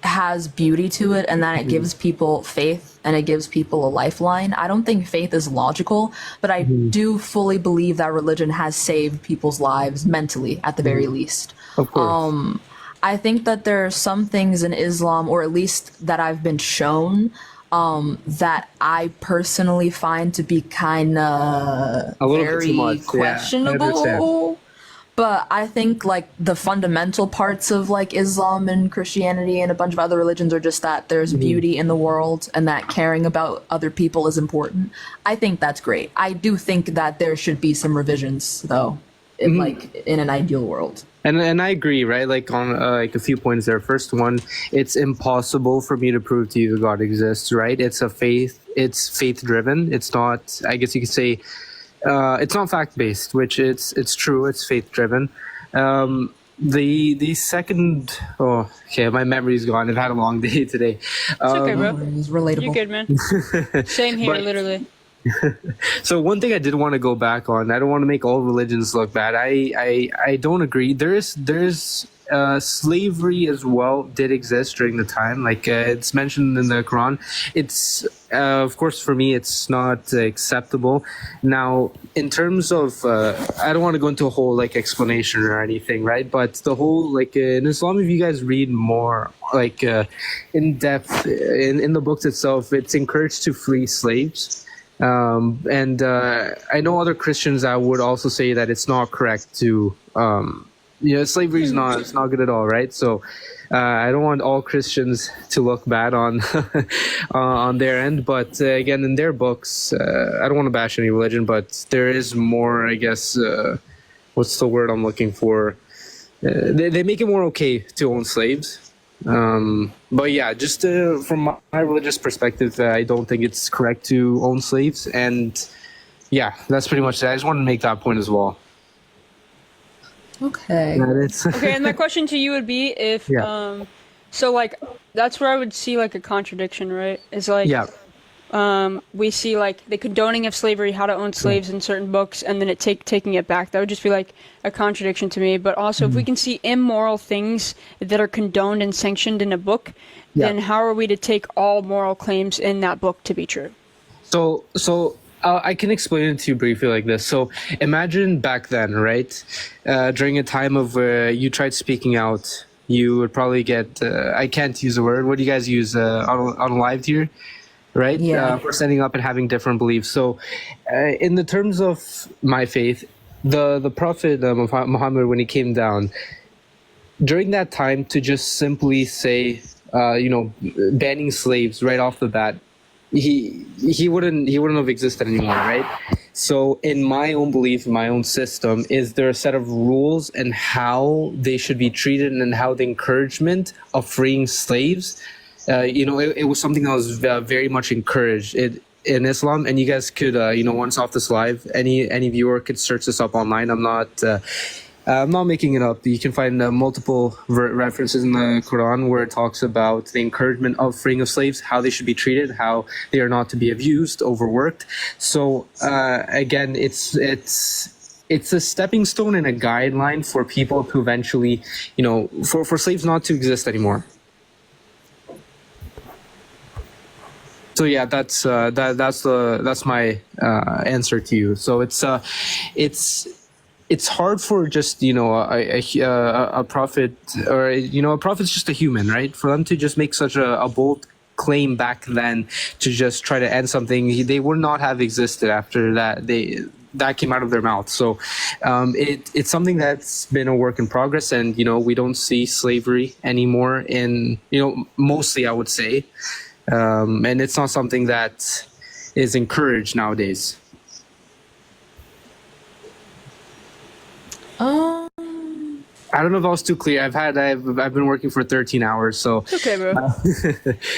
has beauty to it, and that it gives people faith and it gives people a lifeline. I don't think faith is logical, but I do fully believe that religion has saved people's lives mentally, at the very least. Of course. I think that there are some things in Islam, or at least that I've been shown, that I personally find to be kind of very questionable. But I think like the fundamental parts of like Islam and Christianity and a bunch of other religions are just that there's beauty in the world and that caring about other people is important. I think that's great. I do think that there should be some revisions though, like in an ideal world. And I agree, right? Like on like a few points there. First one, it's impossible for me to prove to you that God exists, right? It's faith driven. It's not, I guess you could say, it's not fact based, which it's true. It's faith driven. The second, my memory's gone. I've had a long day today. It's okay, bro. It's relatable. You're good, man. Same here, literally. So one thing I did want to go back on, I don't want to make all religions look bad. I don't agree. There's slavery as well did exist during the time. Like it's mentioned in the Quran. It's of course for me it's not acceptable. Now in terms of I don't want to go into a whole like explanation or anything, right? But the whole like in Islam, if you guys read more like in depth in the books itself, it's encouraged to free slaves. I know other Christians that would also say that it's not correct to, slavery is it's not good at all, right? So, I don't want all Christians to look bad on, on their end, but again, in their books, I don't want to bash any religion, but there is more, I guess, what's the word I'm looking for? They make it more okay to own slaves. But yeah, just from my religious perspective, I don't think it's correct to own slaves, and yeah, that's pretty much it. I just wanted to make that point as well. Okay. Okay, and my question to you would be if so like that's where I would see like a contradiction, right? Is like we see like the condoning of slavery, how to own slaves in certain books, and then taking it back. That would just be like a contradiction to me. But also, if we can see immoral things that are condoned and sanctioned in a book, then how are we to take all moral claims in that book to be true? So I can explain it to you briefly like this. So imagine back then, right? During a time of where you tried speaking out, you would probably get, I can't use the word. What do you guys use on live here? Right? For standing up and having different beliefs. So in the terms of my faith, the Prophet Muhammad, when he came down, during that time to just simply say, banning slaves right off the bat, he wouldn't have existed anymore, right? So in my own belief, in my own system, is there a set of rules and how they should be treated and how the encouragement of freeing slaves, it was something that was very much encouraged in Islam. And you guys could, once off this live, any viewer could search this up online. I'm not making it up. You can find multiple references in the Quran where it talks about the encouragement of freeing of slaves, how they should be treated, how they are not to be abused, overworked. So again, it's a stepping stone and a guideline for people to eventually, for slaves not to exist anymore. So yeah, that's my answer to you. So it's hard for just a prophet, or a prophet's just a human, right? For them to just make such a bold claim back then to just try to end something, they would not have existed after that. That came out of their mouth. So it's something that's been a work in progress, and we don't see slavery anymore in mostly, I would say. and it's not something that is encouraged nowadays. I don't know if I was too clear. I've been working for 13 hours, so It's okay, bro.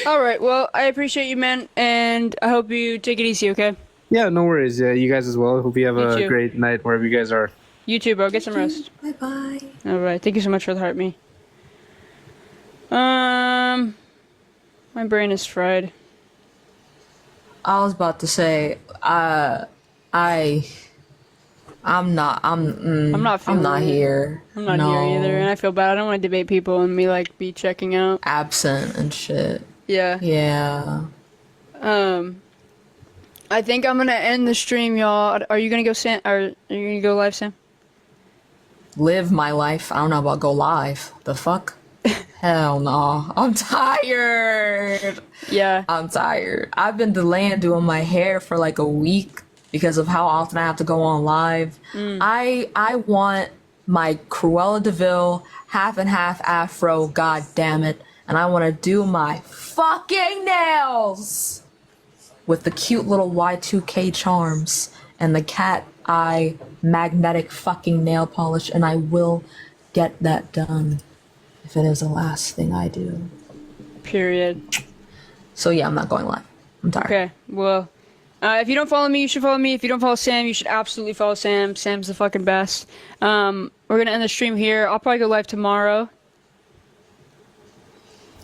All right. Well, I appreciate you, man, and I hope you take it easy. Okay. yeah, no worries. Yeah, you guys as well. Hope you have You a too. great night wherever you guys are. You too, bro. Get some rest. Bye bye. All right. Thank you so much for the heart, me. My brain is fried. I was about to say, I'm not feeling it. here. I'm not No. here either, and I feel bad. I don't want to debate people and me like be checking out. Absent and shit. Yeah. Yeah. I think I'm gonna end the stream, y'all. Are you gonna go, Sam? Or are you gonna go live, Sam? Live my life. I don't know about go live. The fuck? Hell no. I'm tired. Yeah. I'm tired. I've been delaying doing my hair for like a week because of how often I have to go on live. I want my Cruella DeVille half and half afro, god damn it. And I want to do my fucking nails with the cute little Y2K charms and the cat eye magnetic fucking nail polish, and I will get that done if it is the last thing I do. Period. So yeah, I'm not going live. I'm tired. Okay. Well, if you don't follow me, you should follow me. If you don't follow Sam, you should absolutely follow Sam. Sam's the fucking best. We're gonna end the stream here. I'll probably go live tomorrow.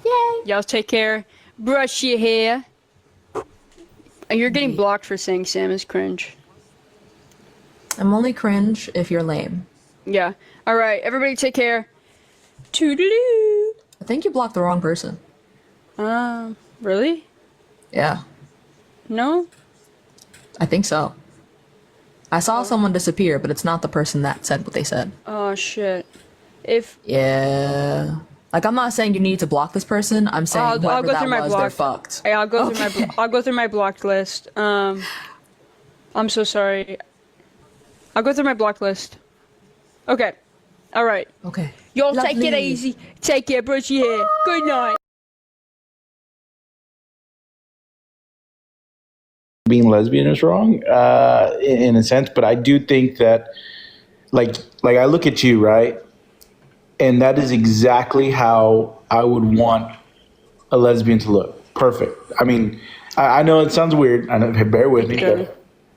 Yay! Y'all take care. Brush your hair. You're getting blocked for saying Sam is cringe. I'm only cringe if you're lame. Yeah. All right. Everybody take care. Toodaloo. I think you blocked the wrong person. Really? Yeah. No? I think so. I saw someone disappear, but it's not the person that said what they said. Oh, shit. Yeah. Like, I'm not saying you need to block this person. I'm saying I'll whoever go that through my was, block. they're fucked. Hey, I'll go through my blocked list. I'm so sorry. I'll go through my block list. Okay. All right. Okay. Y'all take it Lovely. easy. Take care. Brush your hair. Good night. Being lesbian is wrong, in a sense, but I do think that, like I look at you, right, and that is exactly how I would want a lesbian to look. Perfect. I mean, I know it sounds weird. I know, bear with me.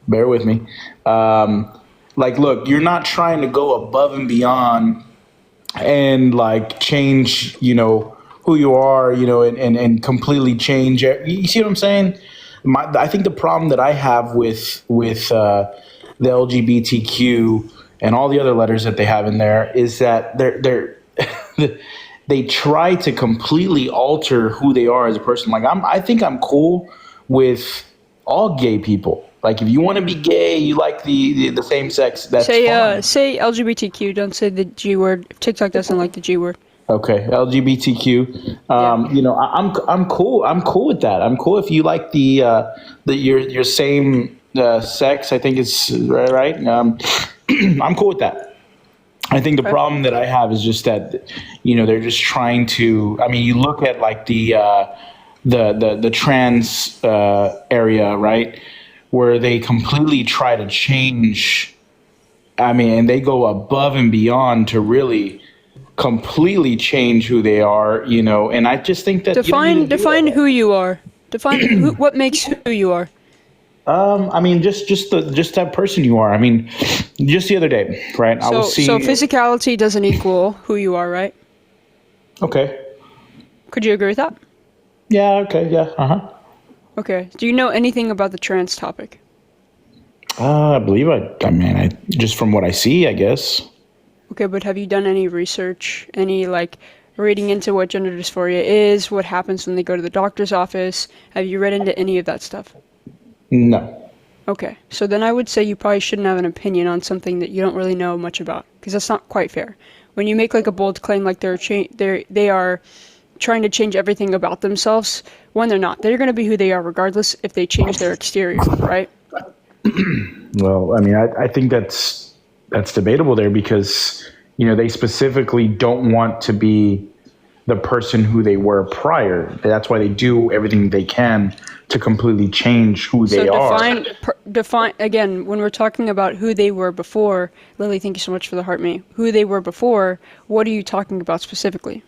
Bear with me. Like, look, you're not trying to go above and beyond and like change, who you are, and completely change. You see what I'm saying? I think the problem that I have with the LGBTQ and all the other letters that they have in there is that they're they try to completely alter who they are as a person. Like I think I'm cool with all gay people. Like if you want to be gay, you like the same sex. That's fine. Say LGBTQ. Don't say the G word. TikTok doesn't like the G word. Okay, LGBTQ. I'm cool. I'm cool with that. I'm cool if you like your same sex. I think it's right. I'm cool with that. I think the problem that I have is just that, they're just trying to. I mean, you look at like the trans area, right, where they completely try to change. I mean, and they go above and beyond to really completely change who they are, and I just think that define who you are. Define what makes who you are. I mean, just that person you are. I mean, just the other day, right? I was seeing. So physicality doesn't equal who you are, right? Okay. Could you agree with that? Yeah. Okay. Yeah. Okay. Do you know anything about the trans topic? I believe I mean, just from what I see, I guess. Okay, but have you done any research, any reading into what gender dysphoria is, what happens when they go to the doctor's office? Have you read into any of that stuff? No. Okay, so then I would say you probably shouldn't have an opinion on something that you don't really know much about, because that's not quite fair. When you make a bold claim like they are trying to change everything about themselves, when they're not. They're going to be who they are regardless if they change their exterior, right? Well, I mean, I think that's debatable there because, they specifically don't want to be the person who they were prior. That's why they do everything they can to completely change who they are. Define again, when we're talking about who they were before, Lily, thank you so much for the heart me. Who they were before, what are you talking about specifically?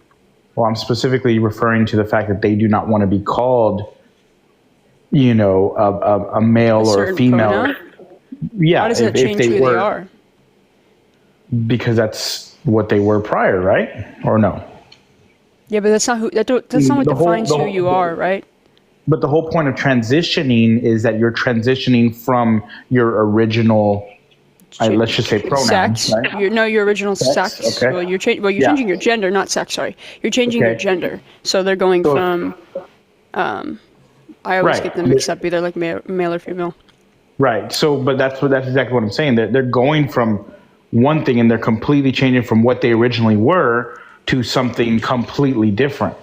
Well, I'm specifically referring to the fact that they do not want to be called, you know, a male or a female. Pronoun? Yeah. How does that change who they are? Because that's what they were prior, right? Or no? Yeah, but that's not what defines who you are, right? But the whole point of transitioning is that you're transitioning from your original, let's just say pronouns, sex. right? Your original sex. Okay. Well, you're changing your gender, not sex. Sorry, you're changing your gender. So they're going from. I always get them mixed up, either like male or female. Right. So, but that's exactly what I'm saying. They're going from one thing and they're completely changing from what they originally were to something completely different.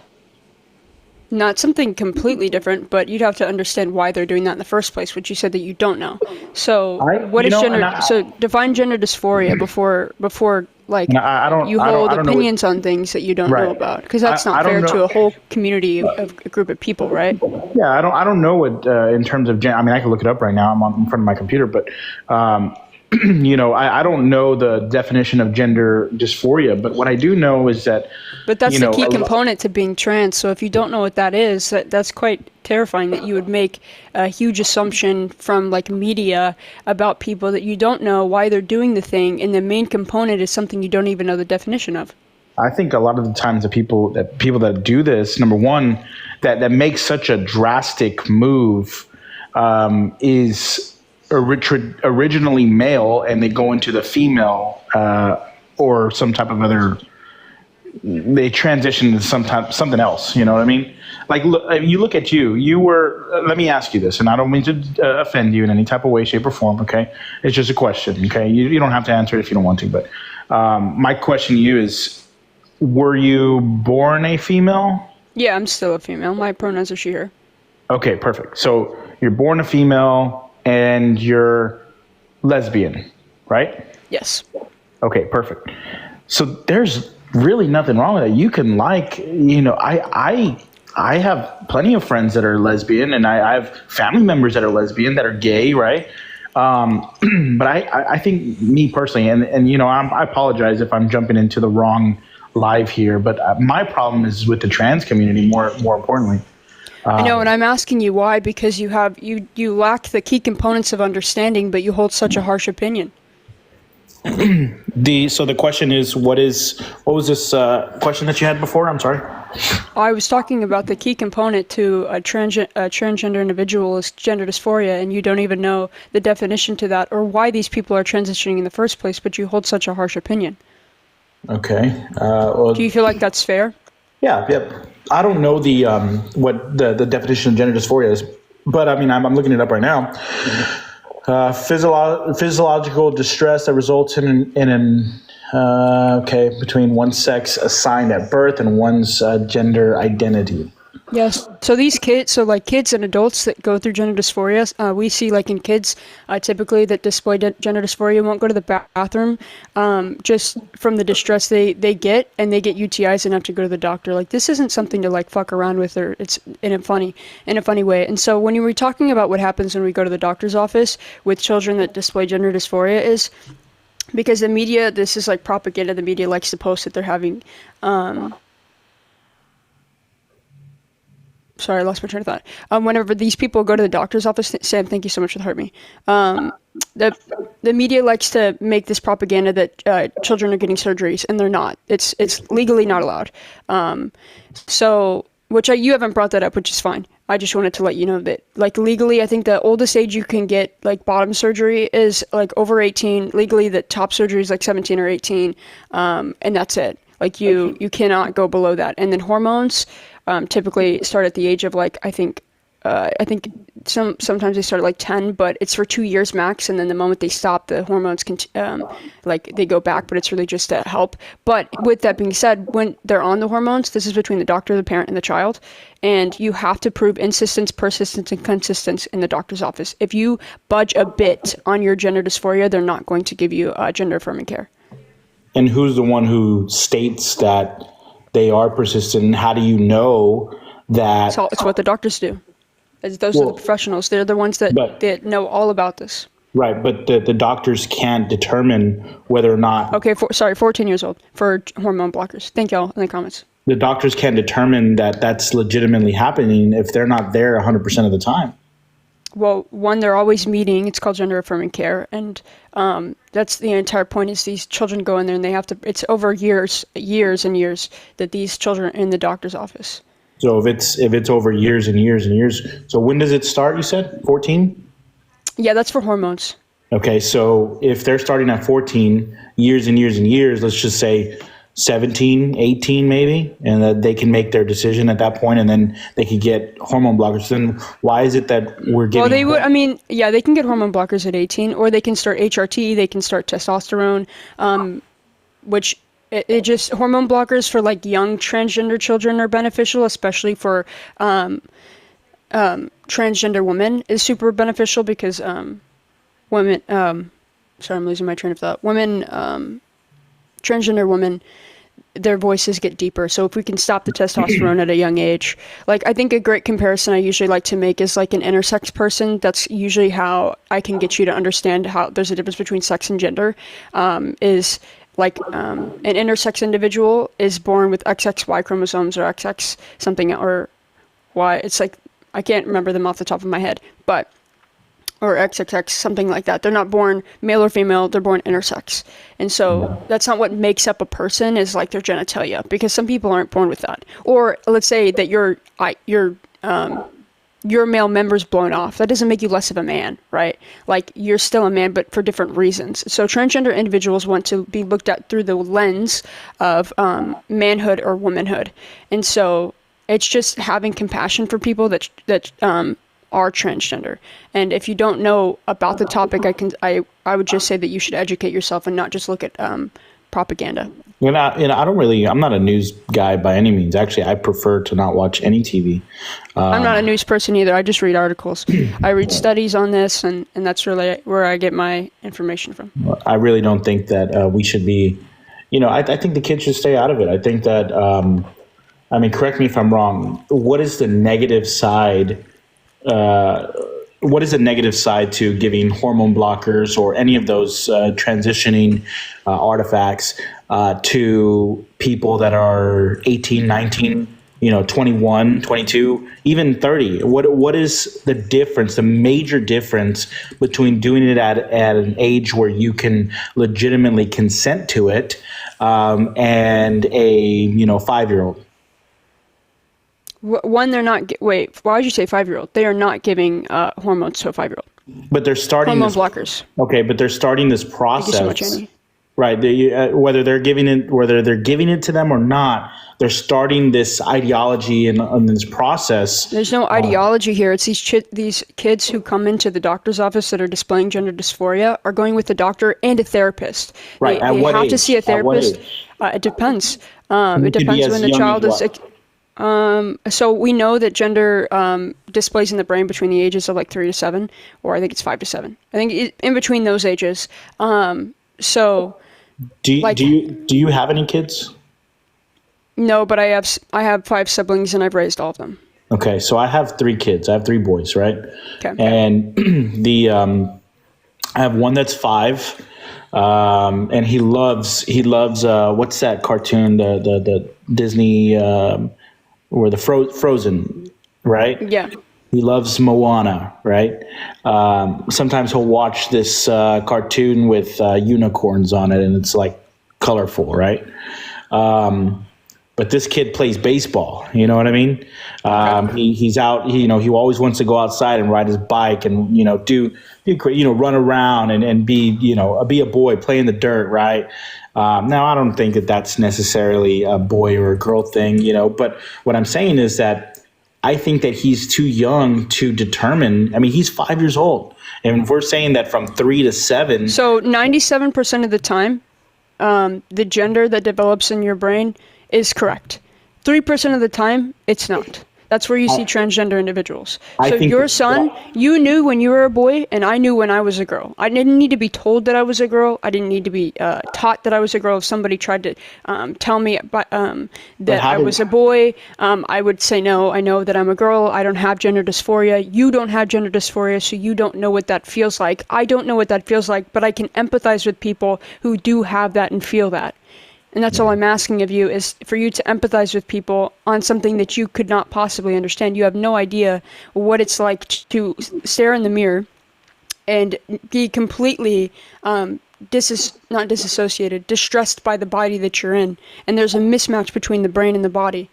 Not something completely different, but you'd have to understand why they're doing that in the first place, which you said that you don't know. So what is gender? So define gender dysphoria before like you hold opinions on things that you don't know about, because that's not fair to a whole community of a group of people, right? Yeah, I don't know what in terms of gender. I mean, I can look it up right now. I'm in front of my computer, but you know, I don't know the definition of gender dysphoria, but what I do know is that. But that's the key component to being trans. So if you don't know what that is, that's quite terrifying that you would make a huge assumption from like media about people that you don't know why they're doing the thing, and the main component is something you don't even know the definition of. I think a lot of the times the people that do this, number one, that makes such a drastic move is originally male, and they go into the female or some type of other. They transition to something else. You know what I mean? Like, you look at you. You were. Let me ask you this, and I don't mean to offend you in any type of way, shape, or form. Okay, it's just a question. Okay, you don't have to answer it if you don't want to. But my question to you is: were you born a female? Yeah, I'm still a female. My pronouns are she/her. Okay, perfect. So you're born a female, and you're lesbian, right? Yes. Okay, perfect. So there's really nothing wrong with that. You can I have plenty of friends that are lesbian, and I have family members that are lesbian, that are gay, right? But I think, me personally, and you know, I apologize if I'm jumping into the wrong live here, but my problem is with the trans community more importantly. I know, and I'm asking you why, because you lack the key components of understanding, but you hold such a harsh opinion. So the question is, what was this question that you had before? I'm sorry. I was talking about the key component to a transgender individual is gender dysphoria, and you don't even know the definition to that or why these people are transitioning in the first place, but you hold such a harsh opinion. Okay. Well, do you feel like that's fair? Yeah. I don't know what the definition of gender dysphoria is, but I mean, I'm looking it up right now. Physiological distress that results in between one's sex assigned at birth and one's gender identity. Yes. So these kids, kids and adults that go through gender dysphoria, we see like in kids, typically that display gender dysphoria won't go to the bathroom, just from the distress they get, and they get UTIs and have to go to the doctor. Like, this isn't something to like fuck around with, or it's in a funny way. And so when you were talking about what happens when we go to the doctor's office with children that display gender dysphoria is because the media, this is like propaganda. The media likes to post that they're having, sorry, I lost my train of thought. Whenever these people go to the doctor's office, Sam, thank you so much for the heart me. The media likes to make this propaganda that children are getting surgeries, and they're not. It's legally not allowed. You haven't brought that up, which is fine. I just wanted to let you know that, like, legally, I think the oldest age you can get like bottom surgery is like over 18. Legally, the top surgery is like 17 or 18, and that's it. Like, you cannot go below that. And then hormones typically start at the age of like, I think sometimes they start at like 10, but it's for 2 years max. And then the moment they stop, the hormones they go back, but it's really just to help. But with that being said, when they're on the hormones, this is between the doctor, the parent, and the child. And you have to prove insistence, persistence, and consistency in the doctor's office. If you budge a bit on your gender dysphoria, they're not going to give you gender affirming care. And who's the one who states that they are persistent? And how do you know that? It's what the doctors do. Those are the professionals. They're the ones that know all about this. Right, but the doctors can't determine whether or not. Okay, 14 years old for hormone blockers. Thank y'all in the comments. The doctors can't determine that that's legitimately happening if they're not there 100% of the time. Well, one, they're always meeting. It's called gender affirming care, and that's the entire point. Is these children go in there and they have to. It's over years and years that these children are in the doctor's office. So if it's over years and years and years, so when does it start? You said 14. Yeah, that's for hormones. Okay, so if they're starting at 14, years and years and years, let's just say 17, 18 maybe, and that they can make their decision at that point, and then they could get hormone blockers. Then why is it that we're giving? Well, they would. I mean, yeah, they can get hormone blockers at 18, or they can start HRT. They can start testosterone, which it just hormone blockers for like young transgender children are beneficial, especially for transgender women is super beneficial because women. Sorry, I'm losing my train of thought. Women, transgender women, their voices get deeper. So if we can stop the testosterone at a young age, like I think a great comparison I usually like to make is like an intersex person. That's usually how I can get you to understand how there's a difference between sex and gender. Is like an intersex individual is born with XXY chromosomes or XX something or Y. It's like I can't remember them off the top of my head, but or XXX, something like that. They're not born male or female, they're born intersex. And so that's not what makes up a person is like their genitalia, because some people aren't born with that. Or let's say that your male member's blown off. That doesn't make you less of a man, right? Like you're still a man, but for different reasons. So transgender individuals want to be looked at through the lens of manhood or womanhood. And so it's just having compassion for people that are transgender. And if you don't know about the topic, I would just say that you should educate yourself and not just look at propaganda. I'm not a news guy by any means. Actually, I prefer to not watch any TV. I'm not a news person either. I just read articles. I read studies on this, and that's really where I get my information from. I really don't think that we should be, I think the kids should stay out of it. I think that, correct me if I'm wrong. What is the negative side to giving hormone blockers or any of those transitioning artifacts to people that are 18, 19, 21, 22, even 30? What is the difference, the major difference between doing it at an age where you can legitimately consent to it and a 5-year-old? One, they're not. Wait, why would you say 5-year-old? They are not giving hormones to a 5-year-old. But they're starting hormone blockers. Okay, but they're starting this process. Thank you so much, Andy. Right. Whether they're giving it to them or not, they're starting this ideology and this process. There's no ideology here. It's these kids who come into the doctor's office that are displaying gender dysphoria are going with the doctor and a therapist. Right. They have to see a therapist. It depends. It depends when the child is. So we know that gender displays in the brain between the ages of like 3 to 7, or I think it's 5 to 7. I think in between those ages. So. Do you have any kids? No, but I have 5 siblings and I've raised all of them. Okay, so I have 3 kids. I have 3 boys, right? Okay. And I have one that's 5, and he loves what's that cartoon? The Disney. Or the Frozen, right? Yeah. He loves Moana, right? Sometimes he'll watch this cartoon with unicorns on it, and it's like colorful, right? But this kid plays baseball. You know what I mean? He's out. He always wants to go outside and ride his bike and run around and be a boy, play in the dirt, right? Now, I don't think that that's necessarily a boy or a girl thing, but what I'm saying is that I think that he's too young to determine. I mean, he's 5 years old. And if we're saying that from 3 to 7. So 97% of the time, the gender that develops in your brain is correct. 3% of the time, it's not. That's where you see transgender individuals. I So think your that- son, you knew when you were a boy, and I knew when I was a girl. I didn't need to be told that I was a girl. I didn't need to be taught that I was a girl. If somebody tried to tell me that I was a boy, I would say, no, I know that I'm a girl. I don't have gender dysphoria. You don't have gender dysphoria, so you don't know what that feels like. I don't know what that feels like, but I can empathize with people who do have that and feel that. And that's all I'm asking of you, is for you to empathize with people on something that you could not possibly understand. You have no idea what it's like to stare in the mirror and be completely not disassociated, distressed by the body that you're in. And there's a mismatch between the brain and the body.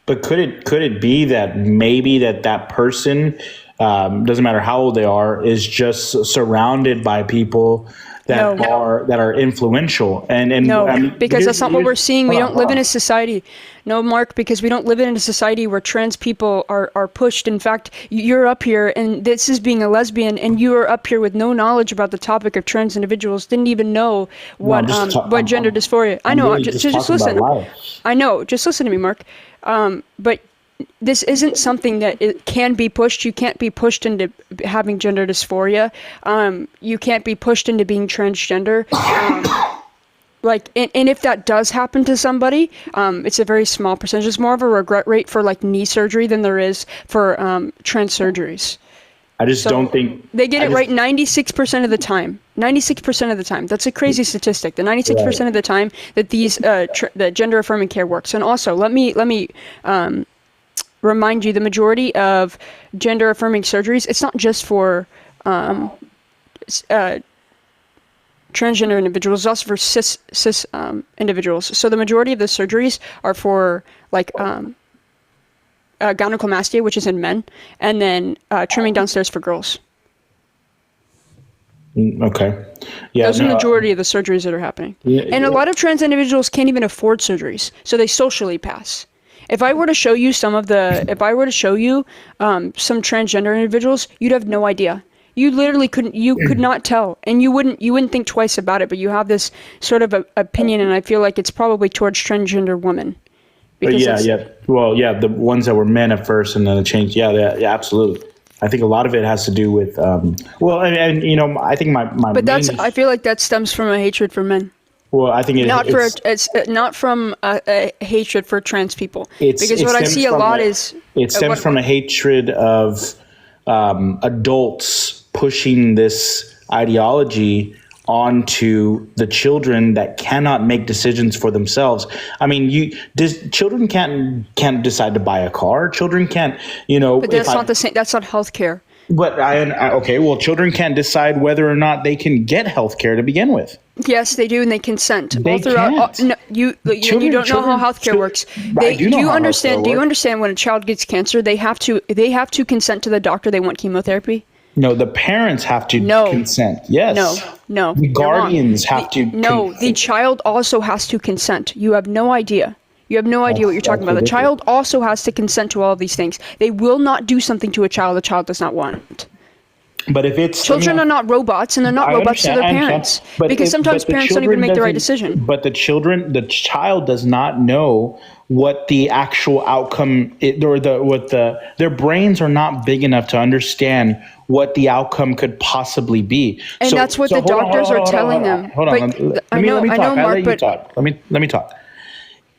But could it be that maybe that person, doesn't matter how old they are, is just surrounded by people that are influential and no, I mean, because that's not what we're seeing. We don't live in hold a society. No, Mark, because we don't live in a society where trans people are pushed. In fact, you're up here, and this is being a lesbian, and you are up here with no knowledge about the topic of trans individuals. Didn't even know what gender dysphoria. I know. Really just listen. I know. Just listen to me, Mark. But this isn't something that it can be pushed. You can't be pushed into having gender dysphoria. You can't be pushed into being transgender. And if that does happen to somebody, it's a very small percentage. It's more of a regret rate for like knee surgery than there is for trans surgeries. I just don't think they get it right 96% of the time. 96% of the time. That's a crazy statistic. The 96% of the time that these the gender affirming care works. And also, let me remind you, the majority of gender affirming surgeries, it's not just for transgender individuals, it's also for cis individuals. So the majority of the surgeries are for like gynecomastia, which is in men, and then trimming downstairs for girls. Okay. Yeah. Those are the majority of the surgeries that are happening. And a lot of trans individuals can't even afford surgeries, so they socially pass. If I were to show you some transgender individuals, you'd have no idea. You literally could not tell, and you wouldn't think twice about it. But you have this sort of opinion, and I feel like it's probably towards transgender women. Well, the ones that were men at first, and then it changed. Yeah, absolutely. I think a lot of it has to do with I think I feel like that stems from a hatred for men. Well, I think it's not from a hatred for trans people. Because what I see a lot is it stems from a hatred of adults pushing this ideology onto the children that cannot make decisions for themselves. I mean, children can't decide to buy a car. Children can't, But that's not the same. That's not healthcare. But children can't decide whether or not they can get healthcare to begin with. Yes, they do, and they consent. They can't. You don't know how healthcare works. Do you understand when a child gets cancer, they have to consent to the doctor they want chemotherapy? No, the parents have to consent. Yes. No. The guardians have to. No, the child also has to consent. You have no idea. You have no idea what you're talking about. The child also has to consent to all of these things. They will not do something to a child the child does not want. But if it's children are not robots, and they're not robots to their parents, because sometimes parents don't even make the right decision. But the child does not know what the actual outcome their brains are not big enough to understand what the outcome could possibly be. And that's what the doctors are telling them. Hold on. Let me talk.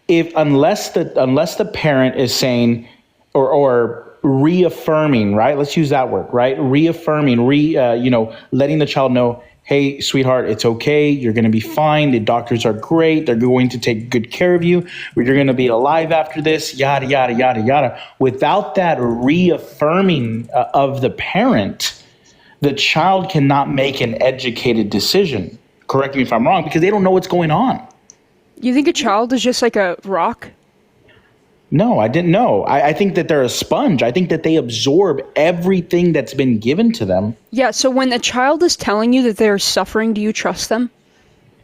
Unless the parent is saying or reaffirming, right? Let's use that word, right? Reaffirming, letting the child know, hey, sweetheart, it's okay. You're going to be fine. The doctors are great. They're going to take good care of you. You're going to be alive after this, yada, yada, yada, yada. Without that reaffirming of the parent, the child cannot make an educated decision. Correct me if I'm wrong, because they don't know what's going on. You think a child is just like a rock? No, I didn't know. I think that they're a sponge. I think that they absorb everything that's been given to them. Yeah, so when a child is telling you that they're suffering, do you trust them?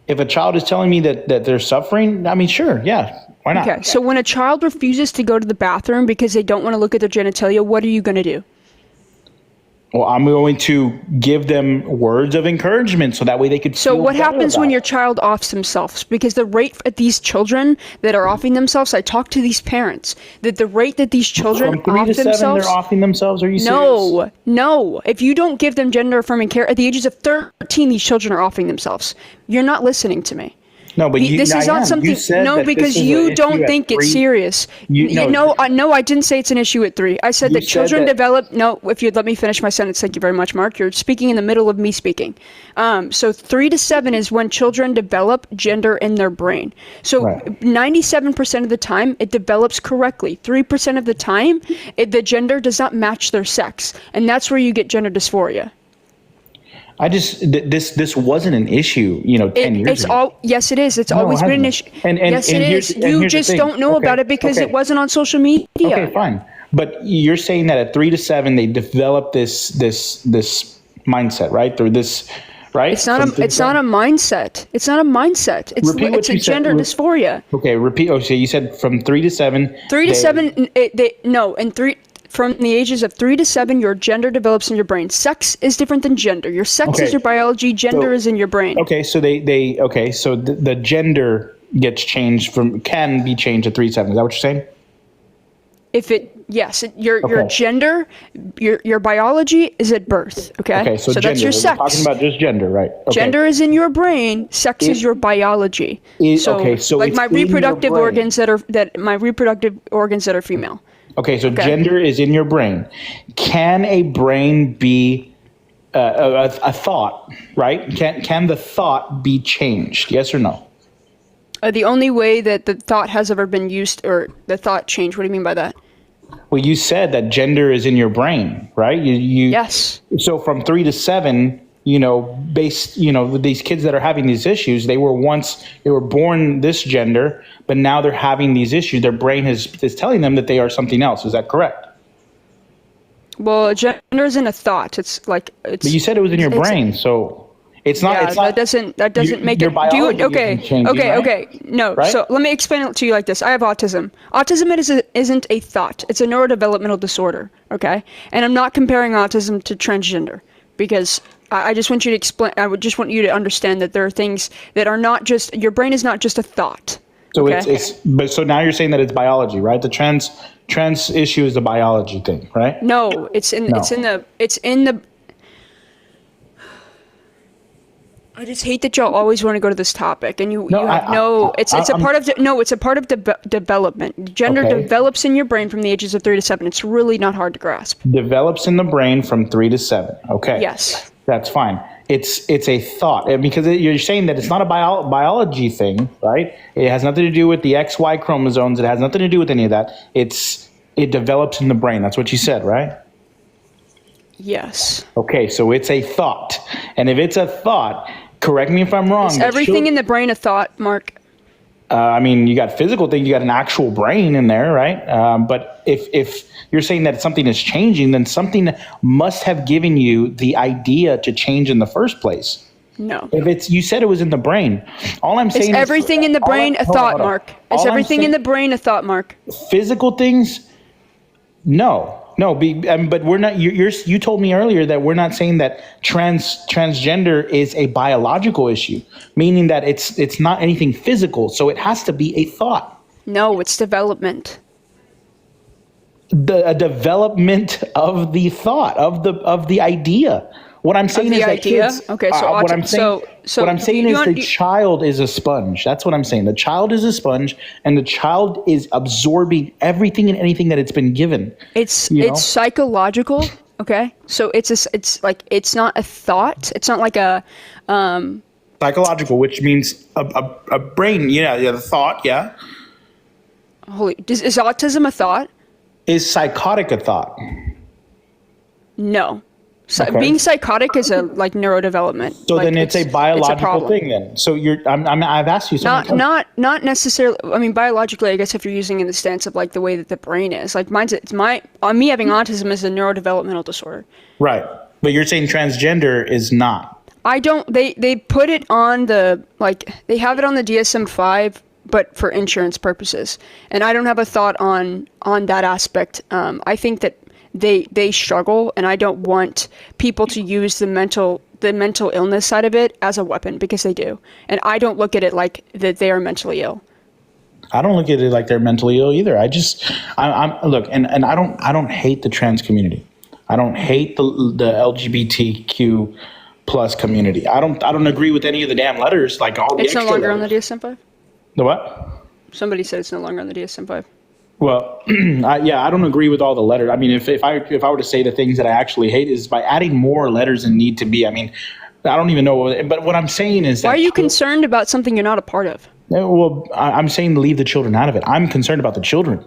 If a child is telling me that they're suffering, I mean, sure, yeah. Why not? Okay, so when a child refuses to go to the bathroom because they don't want to look at their genitalia, what are you going to do? Well, I'm going to give them words of encouragement so that way they could So feel what better happens about when it. your child offs themselves? Because the rate at these children that are offing themselves, I talk to these parents, that the rate that these children From 3 off to 7, themselves. they're offing themselves? Are you serious? No. If you don't give them gender affirming care, at the ages of 13, these children are offing themselves. You're not listening to me. No, but This is not something. No, because you don't think it's serious. No, I didn't say it's an issue at 3. I said that children develop. No, if you'd let me finish my sentence, thank you very much, Mark. You're speaking in the middle of me speaking. So 3 to 7 is when children develop gender in their brain. So 97% of the time, it develops correctly. 3% of the time, the gender does not match their sex, and that's where you get gender dysphoria. This wasn't an issue, 10 years ago. Yes, it is. It's No, always it been an hasn't. issue. And Yes, it here's- is. and You here's the just thing. don't know about it because it wasn't on social media. Okay, fine. But you're saying that at 3 to 7, they develop this mindset, right? Or this, right? It's not a mindset. It's not a mindset. It's Repeat what it's a you said. gender dysphoria. Okay, repeat. Oh, so you said from 3 to 7. 3 to 7. From the ages of 3 to 7, your gender develops in your brain. Sex is different than gender. Your sex Okay. is your biology. Gender is in your brain. Okay, so so the gender can be changed at 3 to 7. Is that what you're saying? Your gender, your biology is at birth. Okay. Okay, so gender. that's your We're sex. talking about just gender, right? Okay. Gender is in your brain. Sex is your biology. so like it's my in your reproductive brain. organs that are female. Okay, so gender is in your brain. Can a brain be a thought, right? Can the thought be changed? Yes or no? The only way that the thought has ever been used, or the thought change. What do you mean by that? Well, you said that gender is in your brain, right? Yes. So from 3 to 7, these kids that are having these issues, they were born this gender, but now they're having these issues. Their brain is telling them that they are something else. Is that correct? Well, gender isn't a thought. But you said it was in your brain, so it's not. Yeah, it's not, that doesn't make your it. biology isn't changing, right? Okay. No. Right? So let me explain it to you like this. I have autism. Autism isn't a thought. It's a neurodevelopmental disorder. Okay, and I'm not comparing autism to transgender because I just want you to explain. I would just want you to understand that there are things that are not just your brain is not just a thought. So okay? so now you're saying that it's biology, right? The trans issue is a biology thing, right? No, it's in the. I just hate that y'all always want to go to this topic, and it's a part of development. Gender develops in your brain from the ages of 3 to 7. It's really not hard to grasp. Develops in the brain from 3 to 7. Okay. Yes. That's fine. It's a thought, because you're saying that it's not a biology thing, right? It has nothing to do with the XY chromosomes. It has nothing to do with any of that. It develops in the brain. That's what you said, right? Yes. Okay, so it's a thought. And if it's a thought, correct me if I'm wrong. Is everything in the brain a thought, Mark? You got physical things, you got an actual brain in there, right? But if you're saying that something is changing, then something must have given you the idea to change in the first place. No. You said it was in the brain. All I'm saying is everything in the brain a thought, Mark? Is everything in the brain a thought, Mark? Physical things? No. But we're not. You told me earlier that we're not saying that transgender is a biological issue, meaning that it's not anything physical. So it has to be a thought. No, it's development. A development of the thought of the idea. What I'm saying is that kids. Okay, so what I'm saying is the child is a sponge. That's what I'm saying. The child is a sponge, and the child is absorbing everything and anything that it's been given. It's psychological. Okay, so it's not a thought. It's not like a psychological, which means a brain. Yeah, the thought. Yeah. Is autism a thought? Is psychotic a thought? No. Being psychotic is a neurodevelopment. So then it's a biological thing then. So I've asked you something. Not necessarily. I mean, biologically, I guess if you're using in the stance of the way that the brain is, me having autism is a neurodevelopmental disorder. Right, but you're saying transgender is not. I don't. They put it on the they have it on the DSM-5, but for insurance purposes, and I don't have a thought on that aspect. I think that they struggle, and I don't want people to use the mental illness side of it as a weapon, because they do. And I don't look at it like that they are mentally ill. I don't look at it like they're mentally ill either. I'm look, and I don't hate the trans community. I don't hate the LGBTQ plus community. I don't agree with any of the damn letters, like all the It's no extra longer on the letters. DSM-5? The what? Somebody said it's no longer on the DSM-5. Well, I don't agree with all the letters. I mean, if I were to say the things that I actually hate is by adding more letters than need to be. I mean, I don't even know. But what I'm saying is that. Why are you concerned about something you're not a part of? Well, I'm saying leave the children out of it. I'm concerned about the children.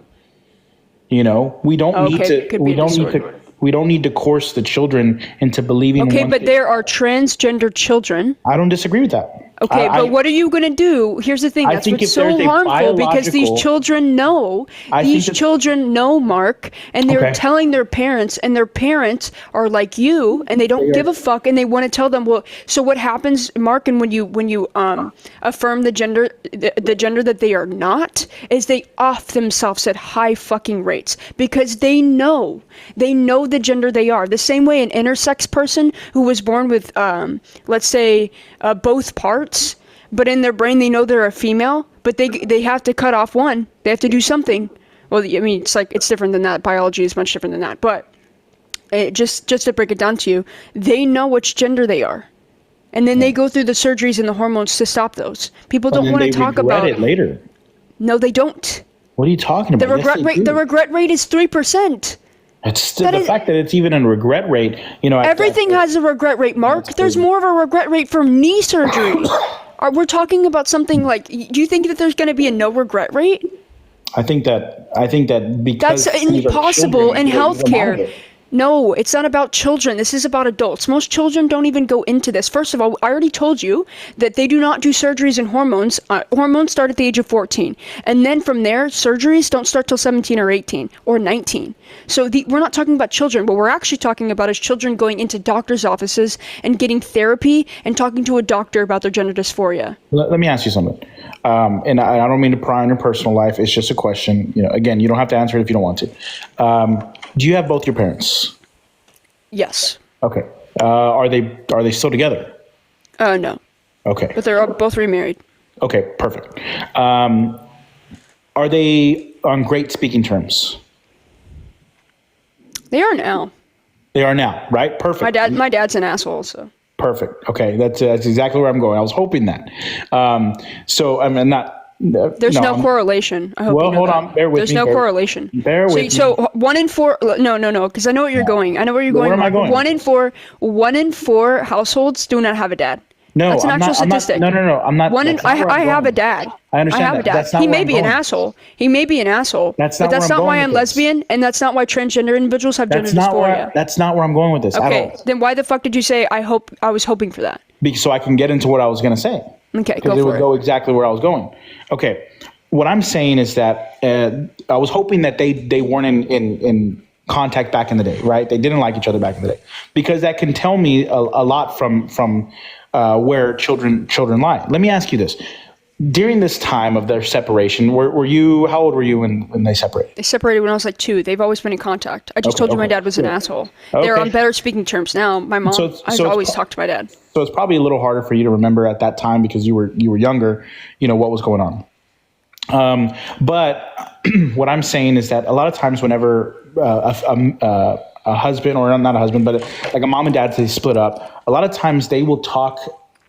We don't need to. We don't need to coerce the children into believing. Okay, but there are transgender children. I don't disagree with that. Okay, but what are you going to do? Here's the thing. That's what's so harmful, because these children know. These children know, Mark, and they're telling their parents, and their parents are like you, and they don't give a fuck, and they want to tell them. Well, so what happens, Mark? And when you affirm the gender that they are not, is they off themselves at high fucking rates, because they know the gender they are. The same way an intersex person who was born with, let's say, both parts, but in their brain they know they're a female, but they have to cut off one. They have to do something. Well, I mean, it's different than that. Biology is much different than that. But just to break it down to you, they know which gender they are, and then they go through the surgeries and the hormones to stop those. People don't want to talk about it later. No, they don't. What are you talking about? The regret rate is 3%. It's the fact that it's even a regret rate. Everything has a regret rate, Mark. There's more of a regret rate for knee surgery. We're talking about something like. Do you think that there's going to be a no regret rate? I think that because that's these are impossible children, in healthcare. No, it's not about children. This is about adults. Most children don't even go into this. First of all, I already told you that they do not do surgeries and hormones. Hormones start at the age of 14. And then from there, surgeries don't start till 17 or 18 or 19. So we're not talking about children. What we're actually talking about is children going into doctors' offices and getting therapy and talking to a doctor about their gender dysphoria. Let me ask you something. And I don't mean to pry on your personal life. It's just a question. Again, you don't have to answer it if you don't want to. Do you have both your parents? Yes. Okay. Are they still together? No. Okay. But they're both remarried. Okay, perfect. Are they on great speaking terms? They are now. They are now, right? Perfect. My dad's an asshole, so. Perfect. Okay, that's exactly where I'm going. I was hoping that. So I'm not. There's no correlation. I hope you know hold that. on. Bear with There's me. no correlation. Bear with me. So 1 in 4. No, because I know what you're going. I know where you're going. Where am I going? 1 in 4 households do not have a dad. No, that's an actual statistic. No. I'm not. I have a dad. I understand I have that. a dad. That's not He where may I'm be going. an asshole. He may be an asshole. That's but not that's where I'm not why going I'm with this. lesbian, and that's not why transgender individuals have gender dysphoria. That's not where I'm going with this at Okay, all. then why the fuck did you say I was hoping for that? So I can get into what I was going to say. Okay, because it would go exactly where I was going. Okay, what I'm saying is that I was hoping that they weren't in contact back in the day, right? They didn't like each other back in the day, because that can tell me a lot from where children lie. Let me ask you this: during this time of their separation, were you? How old were you when they separated? They separated when I was like 2. They've always been in contact. I just told you my dad was an asshole. They're on better speaking terms now. My mom, I've always talked to my dad. So it's probably a little harder for you to remember at that time because you were younger. What was going on. But what I'm saying is that a lot of times whenever a husband, or not a husband, but like a mom and dad, they split up, a lot of times they will talk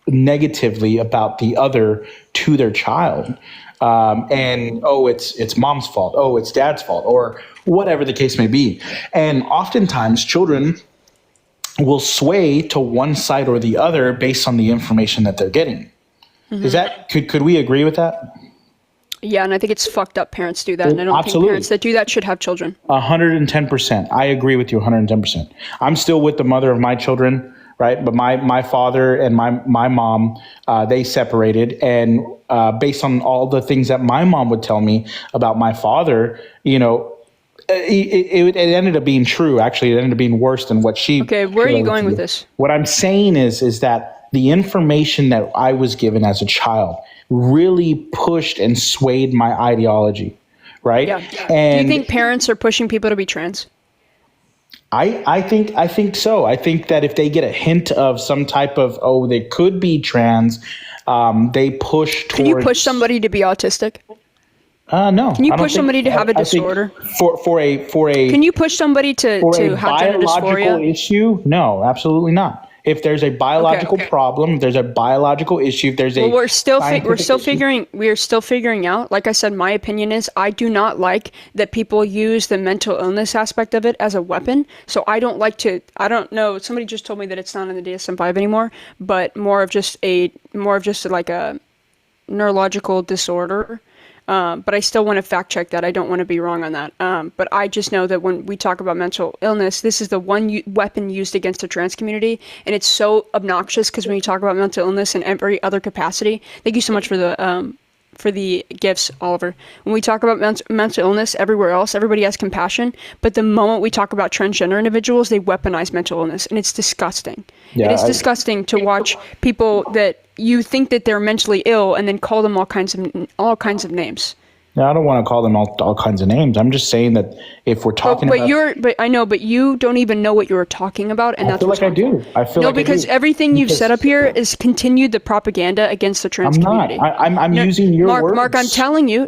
negatively about the other to their child. And, it's mom's fault. Oh, it's dad's fault, or whatever the case may be. And oftentimes children will sway to one side or the other based on the information that they're getting. Mm-hmm. Is that, could we agree with that? Yeah, and I think it's fucked up parents do that, and I don't think parents that do that should have children. 110%. I agree with you 110%. I'm still with the mother of my children, right? But my father and my mom, they separated, and based on all the things that my mom would tell me about my father, it ended up being true. Actually, it ended up being worse than what she. Okay, where are you going with this? What I'm saying is that the information that I was given as a child really pushed and swayed my ideology, right? Yeah. And do you think parents are pushing people to be trans? I think so. I think that if they get a hint of some type of they could be trans, they push towards. Can you push somebody to be autistic? No. Can you I don't push think- somebody to have a I think disorder? For a Can you push somebody to have gender biological dysphoria? issue? No, absolutely not. If there's a biological problem, if there's a biological issue, if there's Well, a we're still scientific figuring out. Like I said, my opinion is I do not like that people use the mental illness aspect of it as a weapon. So I don't like to. I don't know. Somebody just told me that it's not in the DSM-5 anymore, but more of just like a neurological disorder. But I still want to fact check that. I don't want to be wrong on that. But I just know that when we talk about mental illness, this is the one weapon used against the trans community. And it's so obnoxious because when you talk about mental illness in every other capacity, thank you so much for the gifts, Oliver. When we talk about mental illness everywhere else, everybody has compassion. But the moment we talk about transgender individuals, they weaponize mental illness. And it's disgusting. Yeah, it is disgusting to watch people that you think that they're mentally ill and then call them all kinds of names. I don't want to call them all kinds of names. I'm just saying that if we're talking about... But you don't even know what you're talking about, and that's I do. I feel no, like because I do. everything you've set up here is continued the propaganda against the trans community. I'm using your words. Mark, I'm telling you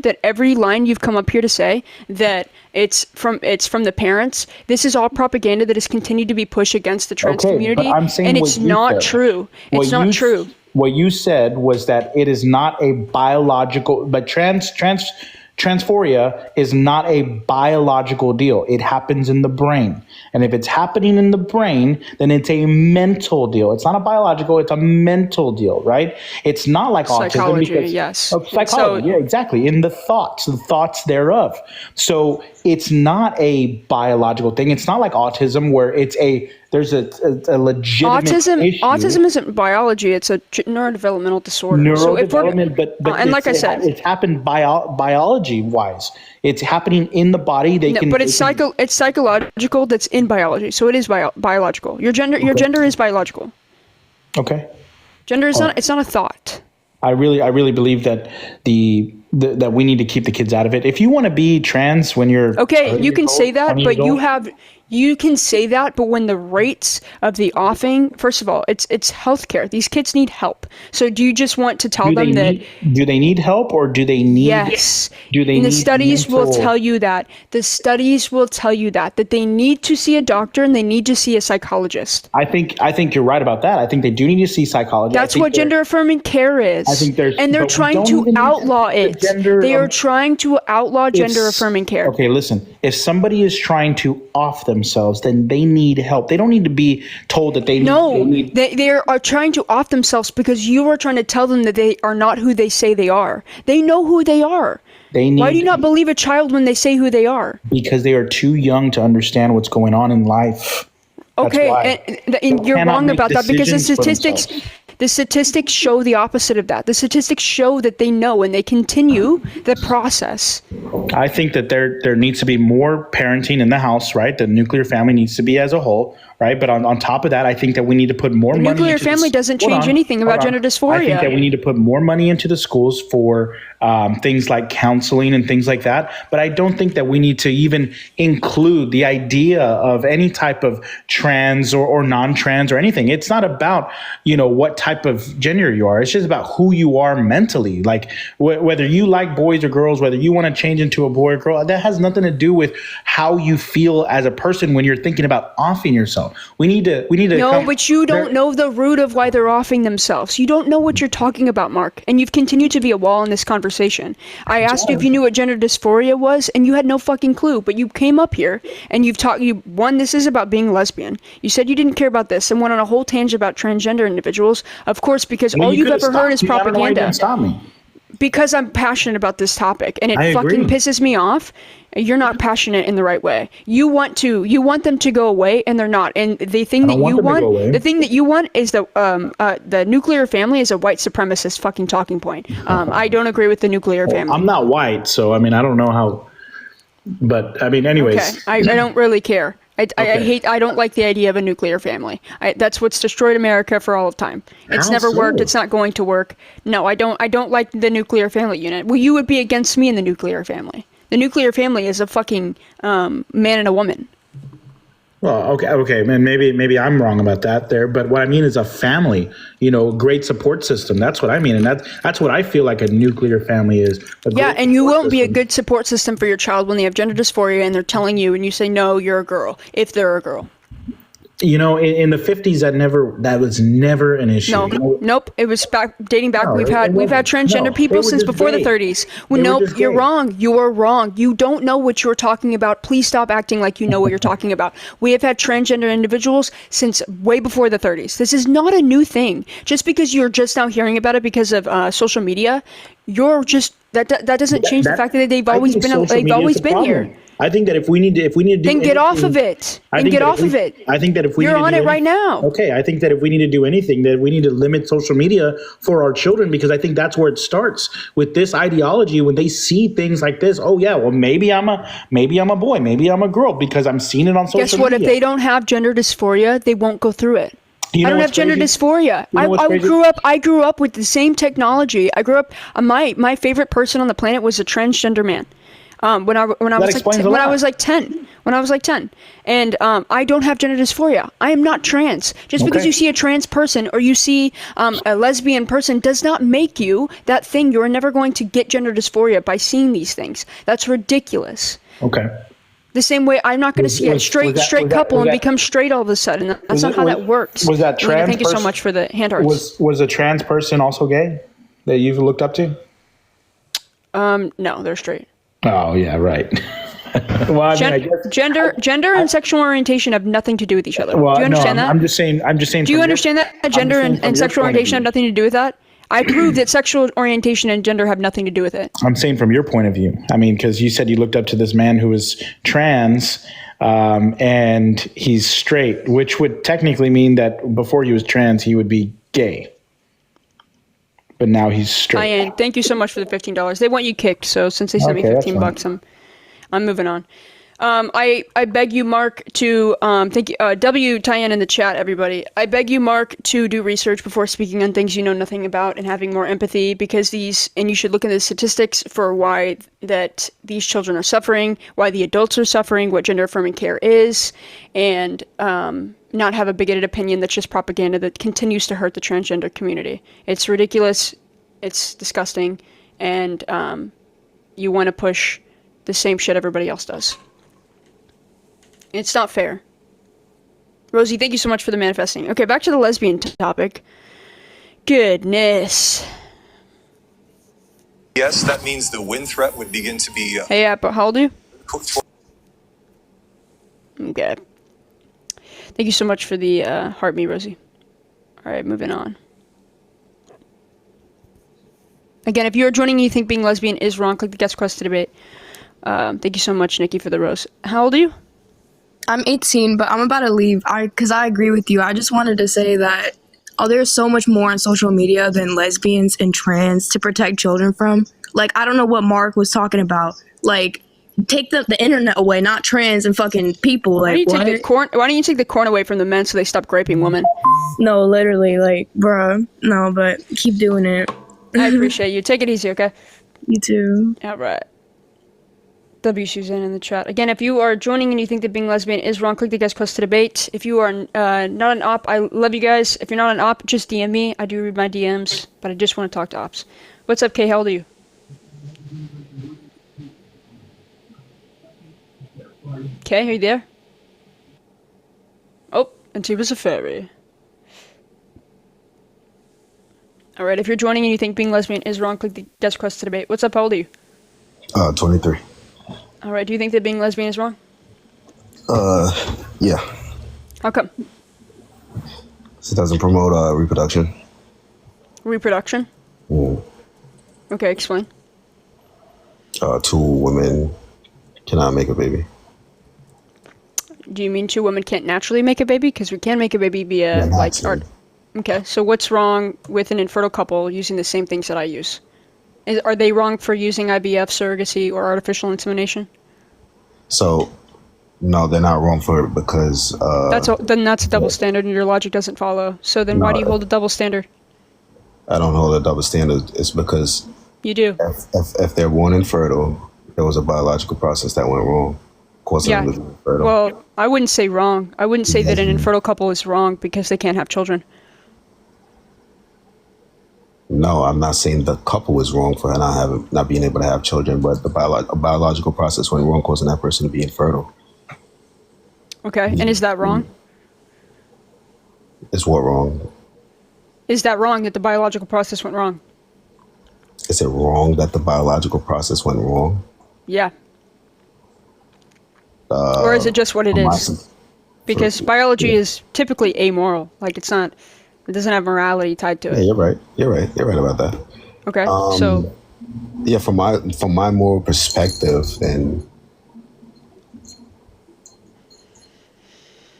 that every line you've come up here to say that it's from the parents. This is all propaganda that has continued to be pushed against the trans community, but I'm saying and what it's you not said. true. It's not true. What you said was that it is not a biological, but transphoria is not a biological deal. It happens in the brain. And if it's happening in the brain, then it's a mental deal. It's not a biological, it's a mental deal, right? It's not like Psychology, autism. Yes. Psychology, yeah, exactly. In the thoughts thereof. So it's not a biological thing. It's not like autism where there's a legitimate issue. Autism isn't biology; it's a neurodevelopmental disorder. Neurodevelopment, but and like I said, it's happened biology-wise. It's happening in the body. It's psychological. That's in biology, so it is biological. Your gender is biological. Okay. Gender is not. It's not a thought. I really believe that that we need to keep the kids out of it. If you want to be trans when you're you can say that, but you can say that, but when the rates of the offing, first of all, it's healthcare. These kids need help. So do you just want to tell them that? Do they need help or do they need? Yes. Do they? And need the studies will tell you that. The studies will tell you that they need to see a doctor and they need to see a psychologist. I think you're right about that. I think they do need to see psychology. That's what gender affirming care is. I think they're trying to outlaw it. They are trying to outlaw gender affirming care. Okay, listen. If somebody is trying to off themselves, then they need help. They don't need to be told that they need. They are trying to off themselves because you are trying to tell them that they are not who they say they are. They know who they are. Why do you not believe a child when they say who they are? Because they are too young to understand what's going on in life. Okay, and you're wrong about that because the statistics show the opposite of that. The statistics show that they know and they continue the process. I think that there needs to be more parenting in the house, right? The nuclear family needs to be as a whole, right? But on top of that, I think that we need to put more money into nuclear family doesn't change anything about gender dysphoria. I think that we need to put more money into the schools for things like counseling and things like that. But I don't think that we need to even include the idea of any type of trans or non-trans or anything. It's not about, what type of gender you are. It's just about who you are mentally. Like whether you like boys or girls, whether you want to change into a boy or girl, that has nothing to do with how you feel as a person when you're thinking about offing yourself. We need to. No, but you don't know the root of why they're offing themselves. You don't know what you're talking about, Mark. And you've continued to be a wall in this conversation. I asked you if you knew what gender dysphoria was, and you had no fucking clue. But you came up here and you've talked. This is about being lesbian. You said you didn't care about this and went on a whole tangent about transgender individuals. Of course, because all you've ever heard is propaganda. I don't know why you didn't stop me. Because I'm passionate about this topic, and it fucking pisses me off. You're not passionate in the right way. You want them to go away, and they're not. And the thing that you want is the nuclear family is a white supremacist fucking talking point. I don't agree with the nuclear family. I'm not white, so I don't know how. But anyways. Okay, I don't really care. I don't like the idea of a nuclear family. That's what's destroyed America for all of time. It's never worked. It's not going to work. No, I don't like the nuclear family unit. Well, you would be against me in the nuclear family. The nuclear family is a fucking man and a woman. Well, okay, man. Maybe I'm wrong about that there, but what I mean is a family. Great support system. That's what I mean, and that's what I feel like a nuclear family is. Yeah, and you won't be a good support system for your child when they have gender dysphoria and they're telling you, and you say, no, you're a girl, if they're a girl. In the 50s, that was never an issue. No, nope. It was dating back. We've had transgender people since before the 30s. Nope, you're wrong. You are wrong. You don't know what you're talking about. Please stop acting like you know what you're talking about. We have had transgender individuals since way before the 30s. This is not a new thing. Just because you're just now hearing about it because of social media, you're just that doesn't change the fact that they've always been here. I think that if we need to do then get off of it. I think that if we you're on it right now. Okay, I think that if we need to do anything, that we need to limit social media for our children, because I think that's where it starts with this ideology. When they see things like this, oh yeah, well maybe I'm a boy, maybe I'm a girl because I'm seeing it on social media. Guess what? If they don't have gender dysphoria, they won't go through it. I don't have gender dysphoria. I grew up with the same technology. I grew up. My favorite person on the planet was a transgender man. When I was like 10, and I don't have gender dysphoria. I am not trans. Just because you see a trans person or you see a lesbian person does not make you that thing. You're never going to get gender dysphoria by seeing these things. That's ridiculous. Okay. The same way I'm not going to see a straight couple and become straight all of a sudden. That's not how that works. Was that trans? Thank you so much for the hand hearts. Was a trans person also gay that you've looked up to? No, they're straight. Oh yeah, right. Well, I guess gender and sexual orientation have nothing to do with each other. Well, do you understand that? I'm just saying. Do you understand that gender and sexual orientation have nothing to do with that? I prove that sexual orientation and gender have nothing to do with it. I'm saying from your point of view. I mean, because you said you looked up to this man who was trans, and he's straight, which would technically mean that before he was trans, he would be gay. But now he's straight. Ian, thank you so much for the $15. They want you kicked, so since they sent me $15, I'm moving on. I beg you, Mark, to thank you, W Tyann in the chat, everybody. I beg you, Mark, to do research before speaking on things you know nothing about and having more empathy, because and you should look into the statistics for why that these children are suffering, why the adults are suffering, what gender affirming care is, and not have a bigoted opinion that's just propaganda that continues to hurt the transgender community. It's ridiculous, it's disgusting, and you want to push the same shit everybody else does. It's not fair. Rosie, thank you so much for the manifesting. Okay, back to the lesbian topic. Goodness. Yes, that means the wind threat would begin to be... Hey, but how old are you? Okay. Thank you so much for the heart me, Rosie. All right, moving on. Again, if you're joining and you think being lesbian is wrong, click the guest quest to debate. Thank you so much, Nikki, for the rose. How old are you? I'm 18, but I'm about to leave. Because I agree with you. I just wanted to say that there's so much more on social media than lesbians and trans to protect children from. Like, I don't know what Mark was talking about. Like, take the internet away, not trans and fucking people. Like, why don't you take the corn away from the men so they stop raping women? No, literally, like, bruh. No, but keep doing it. I appreciate you. Take it easy, okay? You too. All right. W. Suzanne in the chat. Again, if you are joining and you think that being lesbian is wrong, click the guest quest to debate. If you are not an op, I love you guys. If you're not an op, just DM me. I do read my DMs, but I just want to talk to ops. What's up, Kay? How old are you? Kay, are you there? Oh, and she was a fairy. Alright, if you're joining and you think being lesbian is wrong, click the guest quest to debate. What's up, how old are you? 23. Alright, do you think that being lesbian is wrong? Yeah. How come? It doesn't promote reproduction. Reproduction? Okay, explain. 2 women cannot make a baby. Do you mean 2 women can't naturally make a baby? Because we can make a baby via, art. Okay, so what's wrong with an infertile couple using the same things that I use? Are they wrong for using IVF, surrogacy, or artificial insemination? So, no, they're not wrong for it because... then that's a double standard and your logic doesn't follow. So then why do you hold a double standard? I don't hold a double standard. It's because... You do. If they're born infertile, there was a biological process that went wrong. causing them to be infertile. Well, I wouldn't say wrong. I wouldn't say that an infertile couple is wrong because they can't have children. No, I'm not saying the couple is wrong for not being able to have children, but the biological process went wrong, causing that person to be infertile. Okay, and is that wrong? Is what wrong? Is that wrong that the biological process went wrong? Is it wrong that the biological process went wrong? Yeah. Or is it just what it is? Because biology is typically amoral. Like it doesn't have morality tied to it. Yeah, you're right. You're right about that. Okay, so yeah, from my moral perspective, then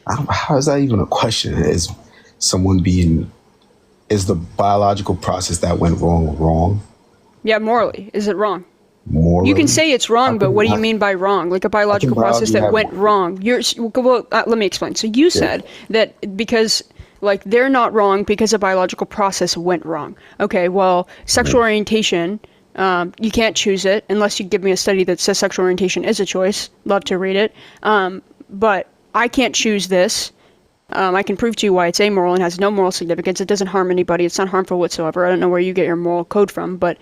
how is that even a question? Is the biological process that went wrong? yeah, morally, is it wrong? Morally? You can say it's wrong, but what do you mean by wrong? Like a biological process that went wrong. Let me explain. So you said that because like they're not wrong because a biological process went wrong. Okay, well, sexual orientation, you can't choose it unless you give me a study that says sexual orientation is a choice. Love to read it. But I can't choose this. I can prove to you why it's amoral and has no moral significance. It doesn't harm anybody. It's not harmful whatsoever. I don't know where you get your moral code from, but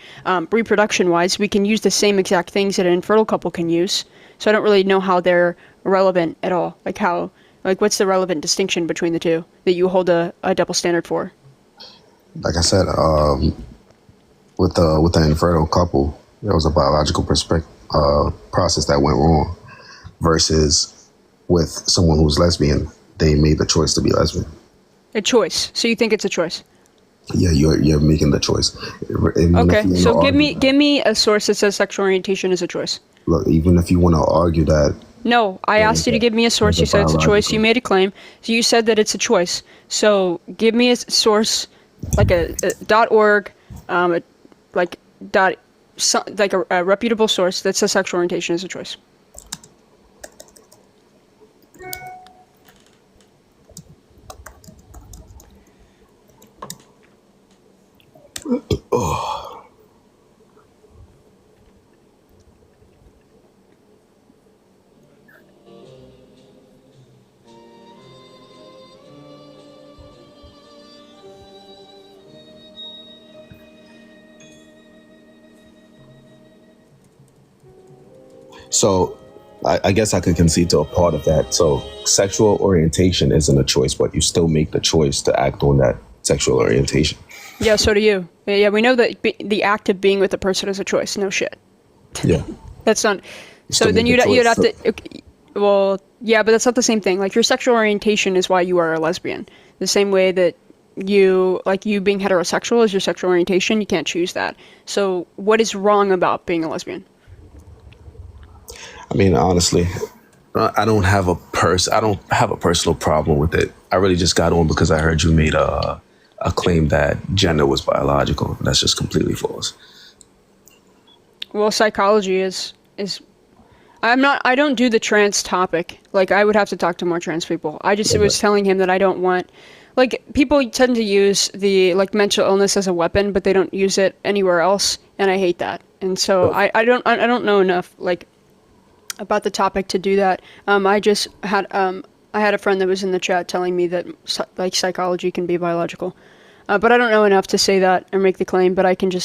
reproduction-wise, we can use the same exact things that an infertile couple can use. So I don't really know how they're relevant at all. Like what's the relevant distinction between the two that you hold a double standard for? Like I said, with the infertile couple, there was a biological process that went wrong, versus with someone who's lesbian. They made the choice to be lesbian. A choice. So you think it's a choice? Yeah, you're making the choice. Okay, so give me a source that says sexual orientation is a choice. Look, even if you want to argue that. No, I asked you to give me a source. You said it's a choice. You made a claim. So you said that it's a choice. So give me a source, like a .org, like a reputable source that says sexual orientation is a choice. Oh. So I guess I could concede to a part of that. So sexual orientation isn't a choice, but you still make the choice to act on that sexual orientation. Yeah, so do you. Yeah, we know that the act of being with a person is a choice. No shit. Yeah. That's not. So then you'd have to. Okay, well, yeah, but that's not the same thing. Like your sexual orientation is why you are a lesbian. The same way that you being heterosexual is your sexual orientation. You can't choose that. So what is wrong about being a lesbian? I mean, honestly, I don't have a personal problem with it. I really just got on because I heard you made a claim that gender was biological. That's just completely false. Well, psychology is. I don't do the trans topic. Like I would have to talk to more trans people. I just was telling him that I don't want. Like people tend to use the mental illness as a weapon, but they don't use it anywhere else, and I hate that. And so I don't know enough about the topic to do that. I just had I had a friend that was in the chat telling me that psychology can be biological, but I don't know enough to say that or make the claim. But I can do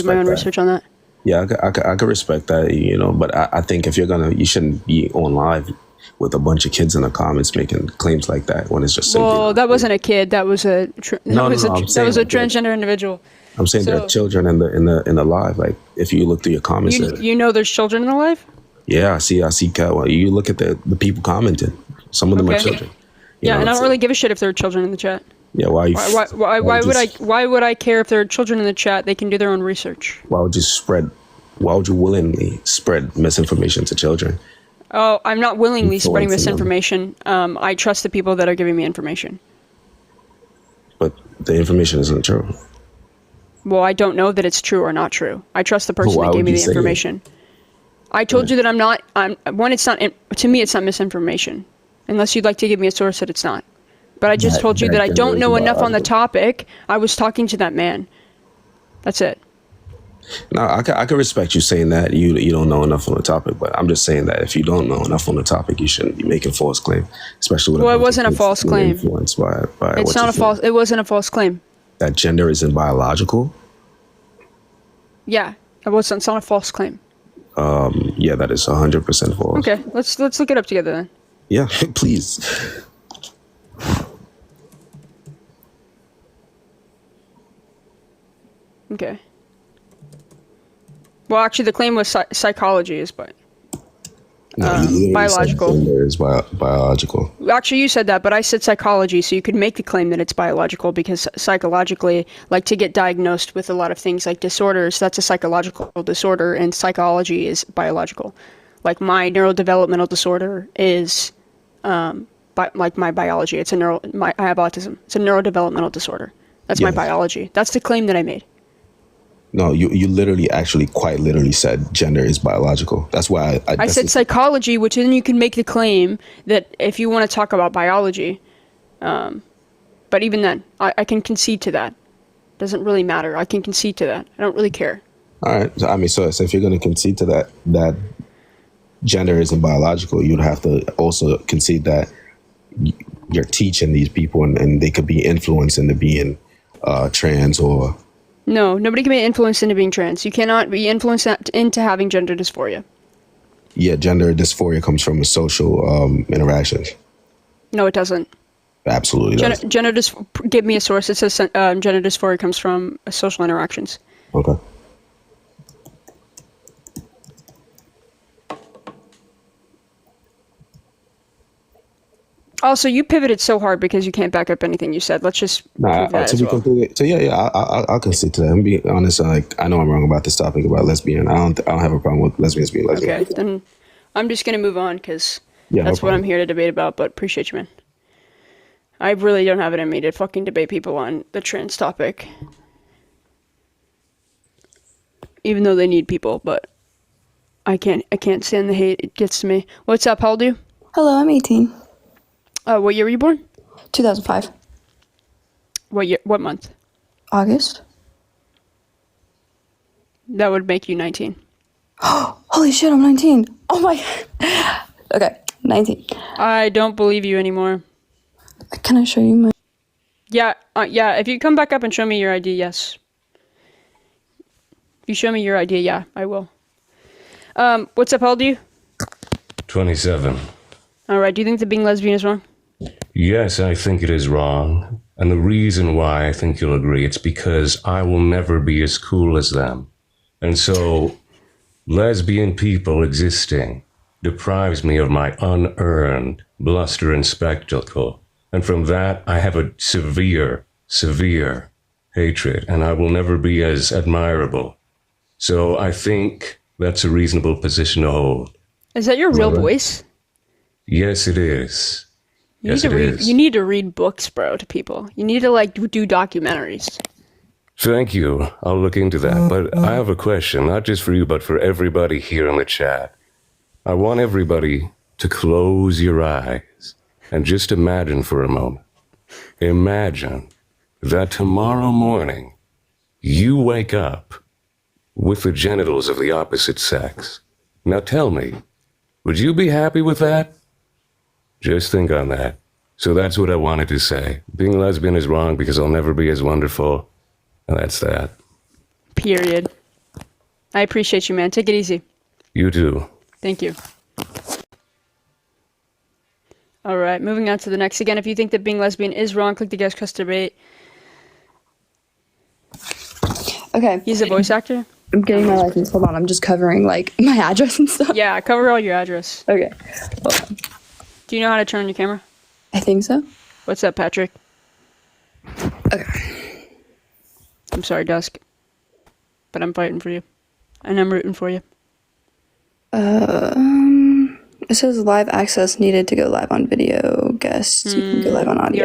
my own research on that. Yeah, I could respect that, but I think if you shouldn't be on live with a bunch of kids in the comments making claims like that when it's just simply. Well, that wasn't a kid. That was a transgender individual. I'm saying there are children in the live. Like if you look through your comments, you know there's children in the live. Yeah, I see. Well, you look at the people commenting. Some of them are children. Yeah, and I don't really give a shit if there are children in the chat. Yeah, why would I care if there are children in the chat? They can do their own research. Why would you willingly spread misinformation to children? Oh, I'm not willingly spreading misinformation. I trust the people that are giving me information. But the information isn't true. Well, I don't know that it's true or not true. I trust the person that gave me the information. I told you that I'm not. It's not. To me, it's not misinformation, unless you'd like to give me a source that it's not. But I just told you that I don't know enough on the topic. I was talking to that man. That's it. No, I can respect you saying that you don't know enough on the topic, but I'm just saying that if you don't know enough on the topic, you shouldn't be making false claim, especially with Well, a it bunch wasn't a of kids false who are claim. influenced by It's what not you a feel. false. It wasn't a false claim. That gender isn't biological. Yeah, it wasn't. It's not a false claim. Yeah, that is 100% false. Okay, let's look it up together then. Yeah, please. Okay. Well, actually, the claim was psychology is No, you literally biological. said gender is biological. Actually, you said that, but I said psychology, so you could make the claim that it's biological because psychologically, like to get diagnosed with a lot of things like disorders, that's a psychological disorder, and psychology is biological. Like my neurodevelopmental disorder is, like my biology. It's I have autism. It's a neurodevelopmental disorder. That's my Yes. biology. That's the claim that I made. No, you literally, actually, quite literally said gender is biological. That's why I said psychology, which then you can make the claim that if you want to talk about biology, but even then, I can concede to that. Doesn't really matter. I can concede to that. I don't really care. All right. So, I mean, so if you're going to concede to that gender isn't biological, you'd have to also concede that you're teaching these people and they could be influenced into being trans or... No, nobody can be influenced into being trans. You cannot be influenced into having gender dysphoria. Yeah, gender dysphoria comes from social interactions. No, it doesn't. Absolutely does. Give me a source. It says gender dysphoria comes from social interactions. Okay. Also, you pivoted so hard because you can't back up anything you said. Let's just prove that as well. I'll concede to that. I'm being honest. Like, I know I'm wrong about this topic about lesbian. I don't have a problem with lesbians being lesbian. Okay, then I'm just gonna move on because Yeah, no that's what problem. I'm here to debate about. But appreciate you, man. I really don't have it in me to fucking debate people on the trans topic, even though they need people. But I can't stand the hate. It gets to me. What's up? How old are you? Hello, I'm 18. What year were you born? 2005. What year? What month? August. That would make you 19. Holy shit, I'm 19. Oh my god. Okay, 19. I don't believe you anymore. Can I show you my... Yeah, yeah. If you come back up and show me your ID, yes. If you show me your ID, yeah, I will. What's up? How old are you? 27. All right. Do you think that being lesbian is wrong? Yes, I think it is wrong. And the reason why I think you'll agree, it's because I will never be as cool as them. And so, lesbian people existing deprives me of my unearned bluster and spectacle. And from that, I have a severe, severe hatred, and I will never be as admirable. So I think that's a reasonable position to hold. Is that your real voice? Yes, it is. You Yes, need to it read. is. You need to read books, bro, to people. You need to like do documentaries. Thank you. I'll look into that. But I have a question, not just for you, but for everybody here in the chat. I want everybody to close your eyes and just imagine for a moment. Imagine that tomorrow morning you wake up with the genitals of the opposite sex. Now tell me, would you be happy with that? Just think on that. So that's what I wanted to say. Being lesbian is wrong because I'll never be as wonderful. And that's that. Period. I appreciate you, man. Take it easy. You too. Thank you. All right, moving on to the next. Again, if you think that being lesbian is wrong, click the guest cust debate. Okay. He's a voice actor? I'm getting my license. Hold on, I'm just covering like my address and stuff. Yeah, cover all your address. Okay. Do you know how to turn on your camera? I think so. What's up, Patrick? Okay. I'm sorry, Dusk. But I'm fighting for you. And I'm rooting for you. It says live access needed to go live on video. Guests, you can go live on audio. You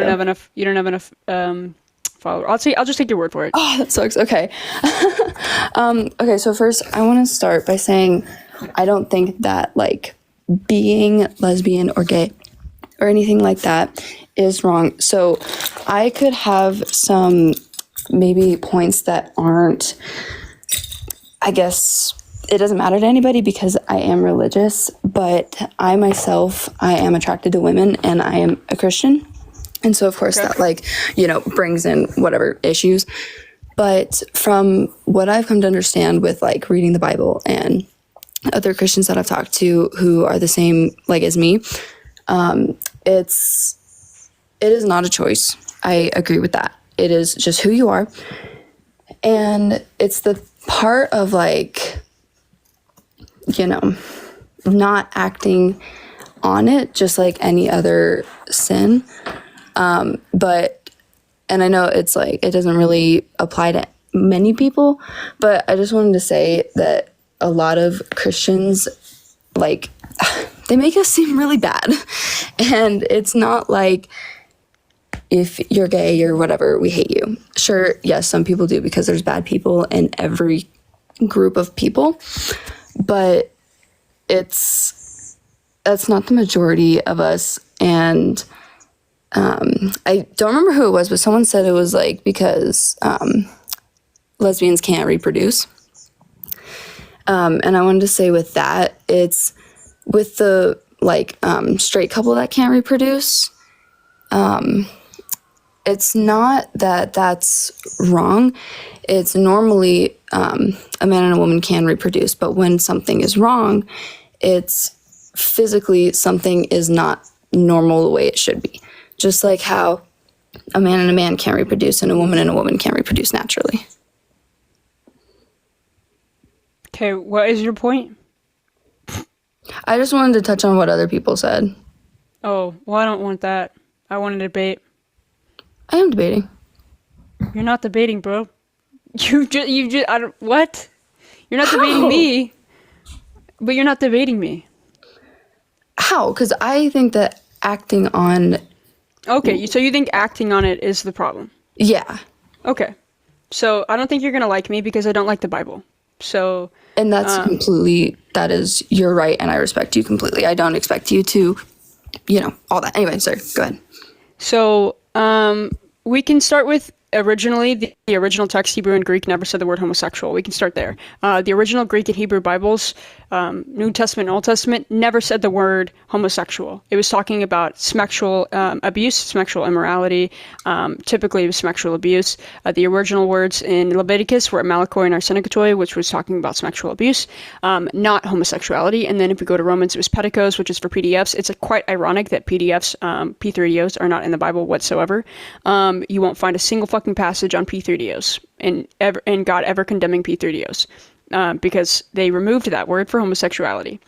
don't have enough followers. I'll just take your word for it. Oh, that sucks. Okay. Okay, so first I want to start by saying I don't think that like being lesbian or gay or anything like that is wrong. So I could have some maybe points that aren't I guess it doesn't matter to anybody because I am religious, but I myself, I am attracted to women and I am a Christian. And so, of course, that, like, you know, brings in whatever issues. But from what I've come to understand with, like, reading the Bible and other Christians that I've talked to who are the same, like, as me, it is not a choice. I agree with that. It is just who you are. And it's the part of, like, you know, not acting on it just like any other sin. But, and I know it's like, it doesn't really apply to many people, but I just wanted to say that a lot of Christians, like, they make us seem really bad. And it's not like, if you're gay or whatever, we hate you. Sure, yes, some people do because there's bad people in every group of people, but that's not the majority of us. And I don't remember who it was, but someone said it was like because lesbians can't reproduce. And I wanted to say with that, it's with the like straight couple that can't reproduce. It's not that that's wrong. It's normally a man and a woman can reproduce, but when something is wrong, it's physically something is not normal the way it should be. Just like how a man and a man can't reproduce and a woman can't reproduce naturally. Okay, what is your point? I just wanted to touch on what other people said. Oh, well, I don't want that. I want to debate. I am debating. You're not debating, bro. You just, I don't, what? You're not debating me, but you're not debating me. How? Because I think that acting on... Okay, so you think acting on it is the problem? Yeah. Okay. So I don't think you're going to like me because I don't like the Bible. So... And that's completely, that is, you're right, and I respect you completely. I don't expect you to, you know, all that. Anyway, sorry, go ahead. So, we can start with originally, the original text, Hebrew and Greek, never said the word homosexual. We can start there. The original Greek and Hebrew Bibles, New Testament and Old Testament, never said the word homosexual. It was talking about sexual abuse, sexual immorality. Typically, it was sexual abuse. The original words in Leviticus were Malakoi and Arsenikotoi, which was talking about sexual abuse, not homosexuality. And then if we go to Romans, it was pedikos, which is for PDFs. It's quite ironic that PDFs, P3DOs, are not in the Bible whatsoever. You won't find a single fucking passage on P3DOs and God ever condemning P3DOs because they removed that word for homosexuality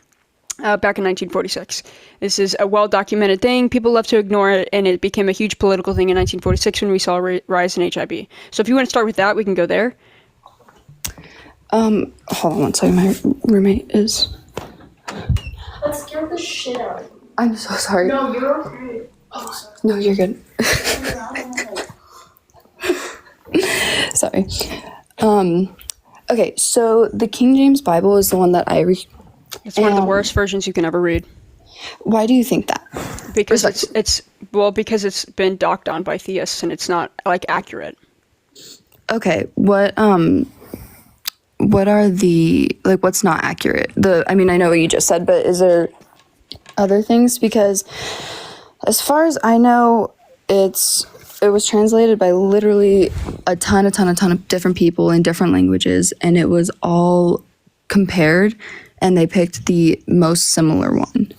back in 1946. This is a well-documented thing. People love to ignore it, and it became a huge political thing in 1946 when we saw a rise in HIV. So if you want to start with that, we can go there. Hold on one second. My roommate is... That scared the shit out of me. I'm so sorry. No, you're okay. Oh, sorry. No, you're good. Sorry. Okay, so the King James Bible is the one that I read. It's one of the worst versions you can ever read. Why do you think that? Because because it's been docked on by theists and it's not like accurate. Okay, what are the, like, what's not accurate? I mean, I know what you just said, but is there other things? Because as far as I know, it was translated by literally a ton of different people in different languages, and it was all compared, and they picked the most similar one.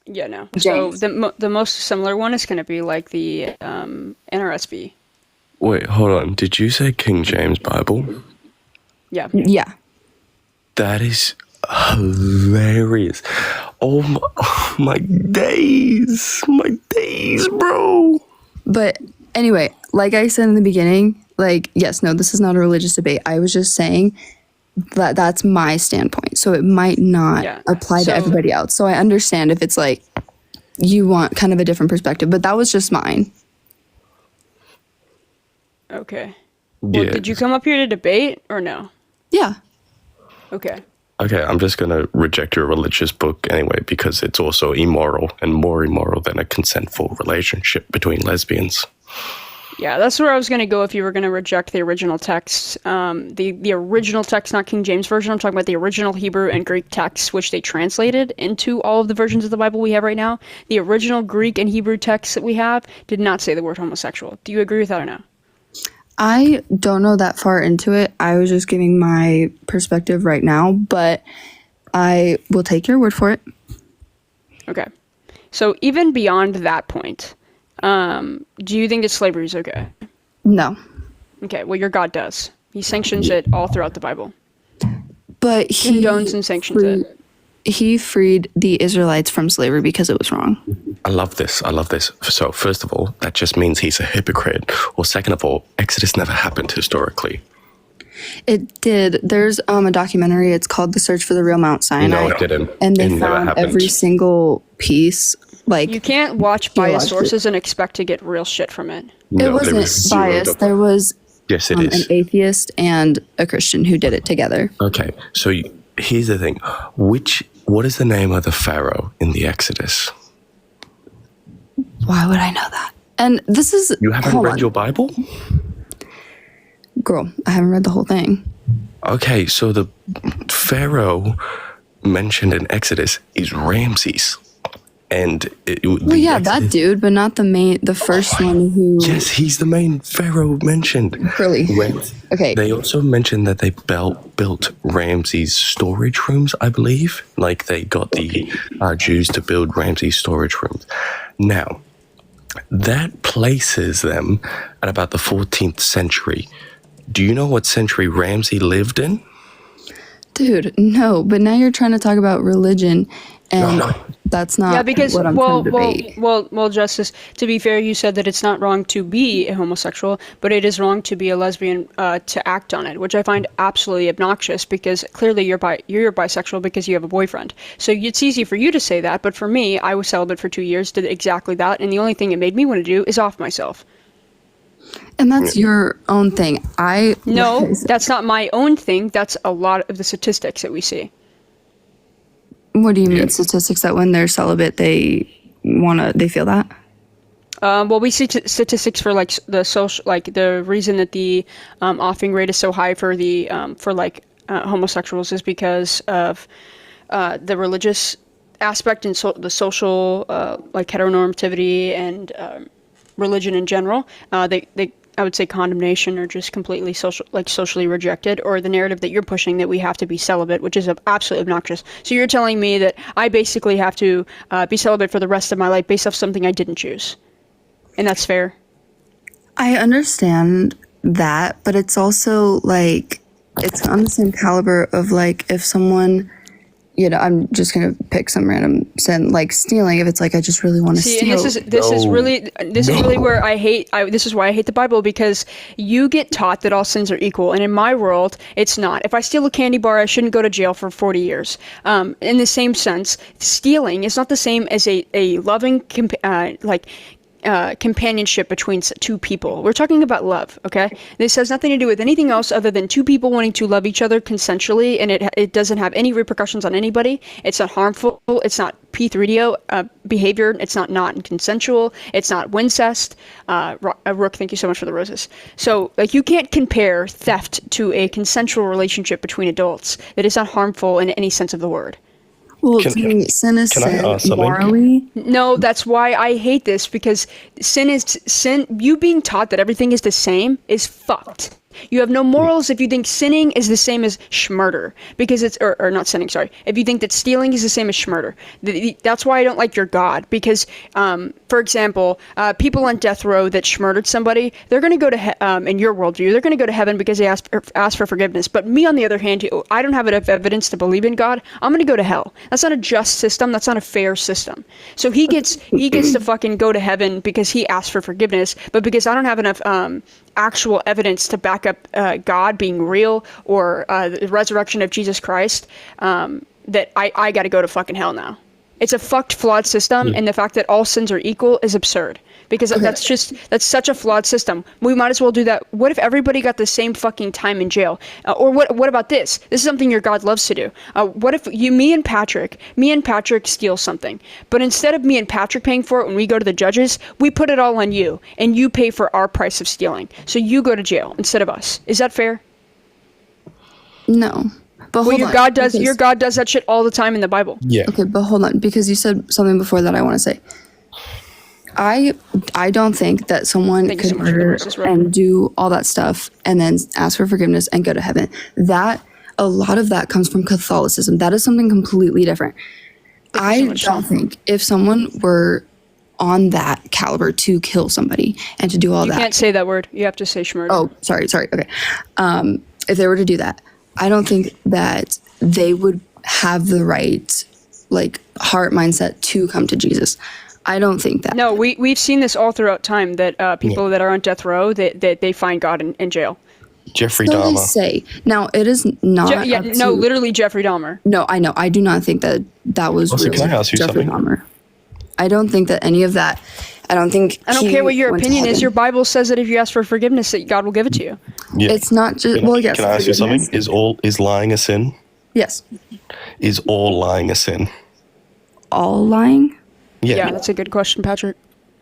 Yeah, no. James. So the most similar one is going to be like the NRSV. Wait, hold on. Did you say King James Bible? Yeah. Yeah. That is hilarious. Oh my days, bro. But anyway, like I said in the beginning, like, yes, no, this is not a religious debate. I was just saying that that's my standpoint. So it might not apply to everybody else. So I understand if it's like you want kind of a different perspective, but that was just mine. Okay. Well, did you come up here to debate or no? Yeah. Okay. Okay, I'm just going to reject your religious book anyway because it's also immoral and more immoral than a consentful relationship between lesbians. Yeah, that's where I was going to go if you were going to reject the original text. The original text, not King James Version. I'm talking about the original Hebrew and Greek texts, which they translated into all of the versions of the Bible we have right now. The original Greek and Hebrew texts that we have did not say the word homosexual. Do you agree with that or no? I don't know that far into it. I was just giving my perspective right now, but I will take your word for it. Okay. So even beyond that point, do you think that slavery is okay? No. Okay, well, your God does. He sanctions it all throughout the Bible. But he condones and sanctions it. He freed the Israelites from slavery because it was wrong. I love this. So first of all, that just means he's a hypocrite. Or second of all, Exodus never happened historically. It did. There's a documentary. It's called The Search for the Real Mount Sinai. No, it didn't. And they It never found happened. every single piece. Like, You can't watch biased sources and expect to get real shit from it. it wasn't biased. There was Yes, it an is. atheist and a Christian who did it together. Okay, so here's the thing. What is the name of the Pharaoh in the Exodus? Why would I know that? And this is... You haven't hold read on. your Bible? Girl, I haven't read the whole thing. Okay, so the Pharaoh mentioned in Exodus is Ramses. And Well, yeah, that dude, but not the first one who... Yes, he's the main Pharaoh mentioned. Really? Okay. They also mentioned that they built Ramses storage rooms, I believe. Like they got the Jews to build Ramses storage rooms. Now, that places them at about the 14th century. Do you know what century Ramses lived in? Dude, no, but now you're trying to talk about religion, and that's not Yeah, because what I'm trying to debate. well, Justice. To be fair, you said that it's not wrong to be a homosexual, but it is wrong to be a lesbian to act on it, which I find absolutely obnoxious. Because clearly you're bisexual because you have a boyfriend. So it's easy for you to say that, but for me, I was celibate for 2 years, did exactly that, and the only thing it made me want to do is off myself. And that's your own thing. No, that's not my own thing. That's a lot of the statistics that we see. What do you mean statistics that when they're celibate they feel that? Well, we see statistics for like the social, like the reason that the offing rate is so high for the homosexuals is because of the religious aspect and the social like heteronormativity and religion in general. I would say condemnation or just completely socially rejected, or the narrative that you're pushing that we have to be celibate, which is absolutely obnoxious. So you're telling me that I basically have to be celibate for the rest of my life based off something I didn't choose. And that's fair. I understand that, but it's also like it's on the same caliber of like if someone, I'm just gonna pick some random sin like stealing. If it's like I just really want to steal. And this is really where this is why I hate the Bible, because you get taught that all sins are equal, and in my world, it's not. If I steal a candy bar, I shouldn't go to jail for 40 years. In the same sense, stealing is not the same as a loving companionship between two people. We're talking about love, okay? This has nothing to do with anything else other than two people wanting to love each other consensually, and it doesn't have any repercussions on anybody. It's not harmful. It's not P3DO behavior. It's not non-consensual. It's not wincest. Rook, thank you so much for the roses. So, like, you can't compare theft to a consensual relationship between adults that is not harmful in any sense of the word. Well, sin is sin morally. No, that's why I hate this, because sin. You being taught that everything is the same is fucked. You have no morals if you think sinning is the same as schmurder, because it's or not sinning. Sorry, if you think that stealing is the same as schmurder, that's why I don't like your God. Because, for example, people on death row that schmurdered somebody, they're going to go to in your worldview, they're going to go to heaven because they asked for forgiveness. But me, on the other hand, I don't have enough evidence to believe in God. I'm going to go to hell. That's not a just system. That's not a fair system. So he gets to fucking go to heaven because he asked for forgiveness, but because I don't have enough actual evidence to back up God being real or the resurrection of Jesus Christ, that I got to go to fucking hell now. It's a fucked, flawed system, and the fact that all sins are equal is absurd. Because that's such a flawed system. We might as well do that. What if everybody got the same fucking time in jail? Or what about this? This is something your God loves to do. What if me and Patrick steal something, but instead of me and Patrick paying for it when we go to the judges, we put it all on you, and you pay for our price of stealing. So you go to jail instead of us. Is that fair? No. But your God does that shit all the time in the Bible. Yeah. Okay, but hold on, because you said something before that I want to say. I don't think that someone could murder and do all that stuff and then ask for forgiveness and go to heaven. A lot of that comes from Catholicism. That is something completely different. I don't think if someone were on that caliber to kill somebody and to do all that. You can't say that word. You have to say schmurder. Oh, sorry. Okay. If they were to do that, I don't think that they would have the right, heart mindset to come to Jesus. I don't think that. No, we've seen this all throughout time, that people that are on death row, that they find God in jail. Jeffrey So Dahmer. they say. Now, it is not literally Jeffrey Dahmer. No, I know. I do not think that was Also, really can I ask you Jeffrey something? Dahmer. I don't think that any of that. I don't care what your went to opinion is. heaven. Your Bible says that if you ask for forgiveness, that God will give it to you. Yeah. It's not just. Yes. Can I ask you something? forgiveness. Is lying a sin? Yes. Is all lying a sin? All lying? Yeah, that's a good question, Patrick.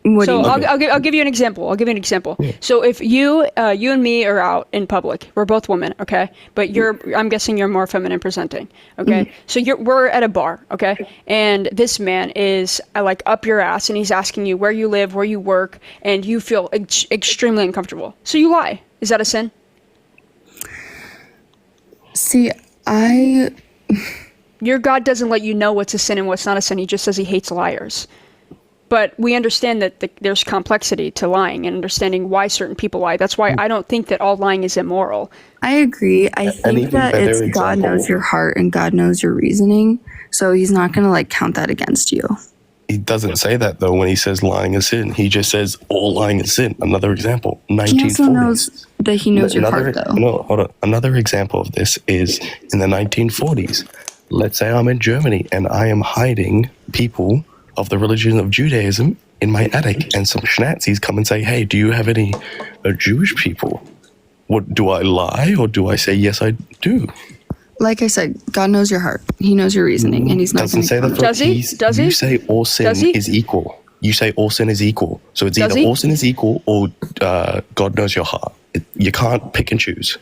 What So do you mean? I'll give you an example. So if you and me are out in public, we're both women, okay? But I'm guessing you're more feminine presenting, okay? So we're at a bar, okay? And this man is up your ass, and he's asking you where you live, where you work, and you feel extremely uncomfortable. So you lie. Is that a sin? See, Your God doesn't let you know what's a sin and what's not a sin. He just says he hates liars. But we understand that there's complexity to lying and understanding why certain people lie. That's why I don't think that all lying is immoral. I agree. I think that it's God knows your heart and God knows your reasoning. So he's not going to count that against you. He doesn't say that though when he says lying is sin. He just says all lying is sin. Another example, 1940s. He also knows that he knows your heart though. No, hold on. Another example of this is in the 1940s. Let's say I'm in Germany and I am hiding people of the religion of Judaism in my attic, and some Schnazis come and say, hey, do you have any Jewish people? What, do I lie or do I say, yes, I do? Like I said, God knows your heart. He knows your reasoning, and he's not going to say that. Does he? Does he? You say all sin is equal. You say all sin is equal. So it's either all sin is equal or God knows your heart. You can't pick and choose.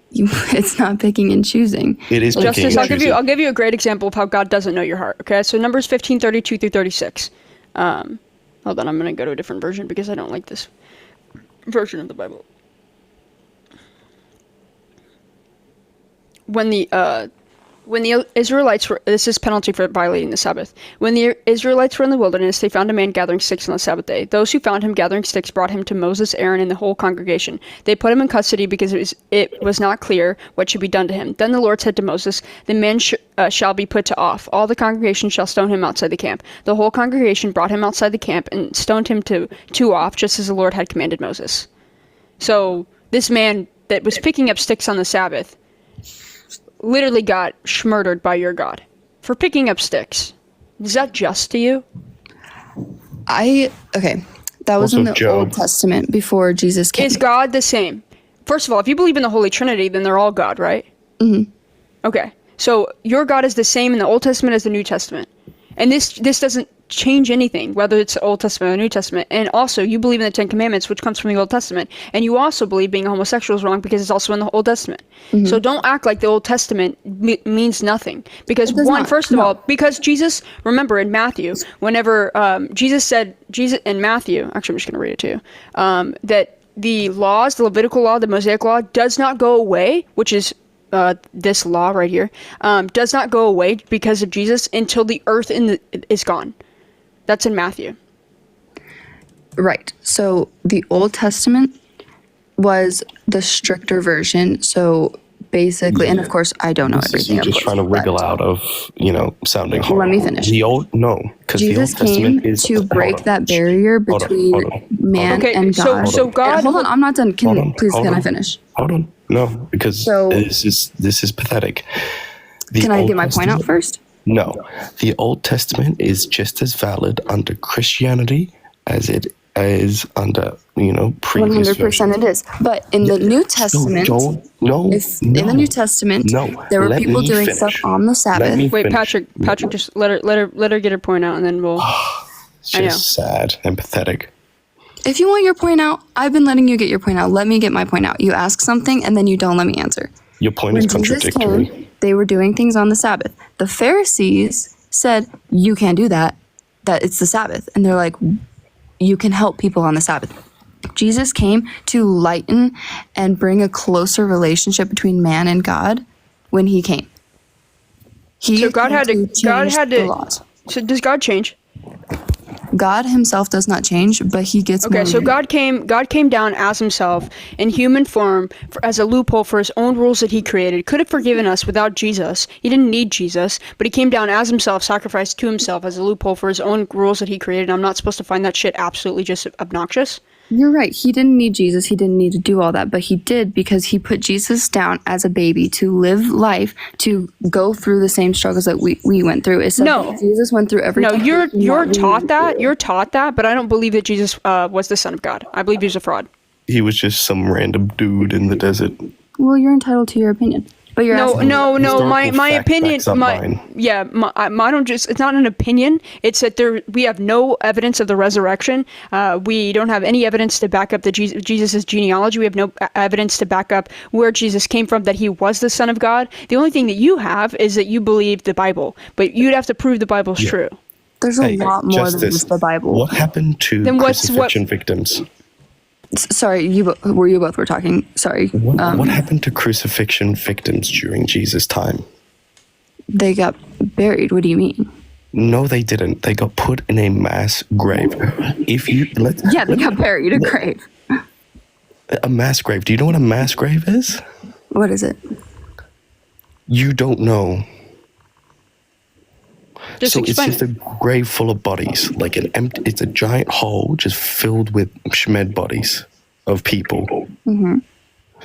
It's not picking and choosing. It is picking Justice, and choosing. I'll give you a great example of how God doesn't know your heart. Okay, so Numbers 15:32 through 36. Hold on, I'm going to go to a different version because I don't like this version of the Bible. When the Israelites were, this is penalty for violating the Sabbath. When the Israelites were in the wilderness, they found a man gathering sticks on the Sabbath day. Those who found him gathering sticks brought him to Moses, Aaron, and the whole congregation. They put him in custody because it was not clear what should be done to him. Then the Lord said to Moses, the man shall be put to off. All the congregation shall stone him outside the camp. The whole congregation brought him outside the camp and stoned him to off, just as the Lord had commanded Moses. So this man that was picking up sticks on the Sabbath literally got schmurdered by your God for picking up sticks. Is that just to you? Okay. That was Also in the Job. Old Testament before Jesus came. Is God the same? First of all, if you believe in the Holy Trinity, then they're all God, right? Mm-hmm. Okay. So your God is the same in the Old Testament as the New Testament. And this doesn't change anything, whether it's the Old Testament or the New Testament. And also, you believe in the Ten Commandments, which comes from the Old Testament. And you also believe being a homosexual is wrong because it's also in the Old Testament. Mm-hmm. So don't act like the Old Testament means nothing. Because first of all, because Jesus, remember in Matthew, whenever Jesus in Matthew, actually I'm just going to read it to you, that the laws, the Levitical law, the Mosaic law, does not go away, which is this law right here, does not go away because of Jesus until the earth is gone. That's in Matthew. Right. So the Old Testament was the stricter version. So basically, and of course, I don't know everything. You're just trying to wiggle out of, sounding horrible. Let me finish. Because Jesus the Old Testament came is to break that barrier between man and God. So God. Hold on, I'm not done. Can I finish? Hold on. No, because this is pathetic. Can I get my point out first? No, the Old Testament is just as valid under Christianity as it is under, previous 100% it is. But in the New Testament, in the New Testament, there were people doing stuff on the Sabbath. Wait, Patrick, just let her get her point out, and then we'll. It's just sad and pathetic. If you want your point out, I've been letting you get your point out. Let me get my point out. You ask something, and then you don't let me answer. Your point is contradictory. They were doing things on the Sabbath. The Pharisees said, you can't do that, that it's the Sabbath. And they're like, you can help people on the Sabbath. Jesus came to lighten and bring a closer relationship between man and God when he came. So God had to. So does God change? God himself does not change, but he gets okay. more So God came down as himself in human form as a loophole for his own rules that he created. Could have forgiven us without Jesus. He didn't need Jesus, but he came down as himself, sacrificed to himself as a loophole for his own rules that he created. I'm not supposed to find that shit absolutely just obnoxious. You're right. He didn't need Jesus. He didn't need to do all that, but he did because he put Jesus down as a baby to live life, to go through the same struggles that we went through. It said that Jesus went through every. No, you're taught that. You're taught that, but I don't believe that Jesus was the Son of God. I believe he was a fraud. He was just some random dude in the desert. Well, you're entitled to your opinion. But you're no. My opinion. I don't just. It's not an opinion. It's that we have no evidence of the resurrection. We don't have any evidence to back up Jesus's genealogy. We have no evidence to back up where Jesus came from. That he was the Son of God. The only thing that you have is that you believe the Bible, but you'd have to prove the Bible's true. There's a lot more than just the Bible. What happened to crucifixion victims? Sorry, you both were talking. Sorry. What happened to crucifixion victims during Jesus' time? They got buried. What do you mean? No, they didn't. They got put in a mass grave. They got buried in a grave. A mass grave. Do you know what a mass grave is? What is it? You don't know. Just so explain it's just a grave full of bodies, like it's a giant hole just filled with shmed bodies of people. Mm-hmm.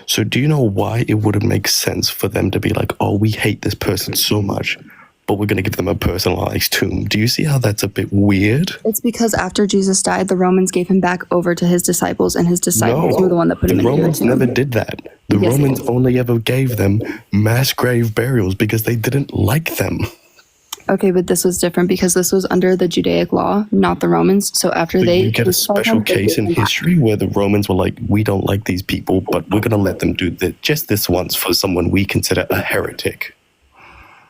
So do you know why it wouldn't make sense for them to be like, oh, we hate this person so much, but we're going to give them a personalized tomb? Do you see how that's a bit weird? It's because after Jesus died, the Romans gave him back over to his disciples, and his disciples were the one that put him in. The Romans never did that. The Romans only ever gave them mass grave burials because they didn't like them. Okay, but this was different because this was under the Judaic law, not the Romans. So after you get a special case in history where the Romans were like, we don't like these people, but we're going to let them do just this once for someone we consider a heretic.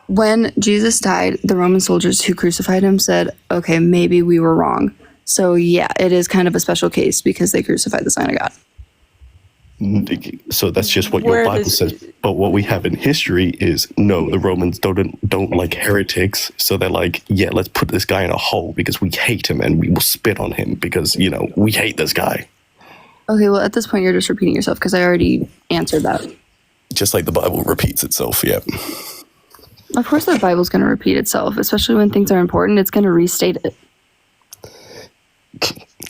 When Jesus died, the Roman soldiers who crucified him said, okay, maybe we were wrong. So yeah, it is kind of a special case because they crucified the Son of God. So that's just what your Bible says. But what we have in history is, no, the Romans don't like heretics. So they're like, yeah, let's put this guy in a hole because we hate him and we will spit on him because, we hate this guy. Okay, well, at this point, you're just repeating yourself because I already answered that. Just like the Bible repeats itself, yeah. Of course the Bible's going to repeat itself, especially when things are important. It's going to restate it.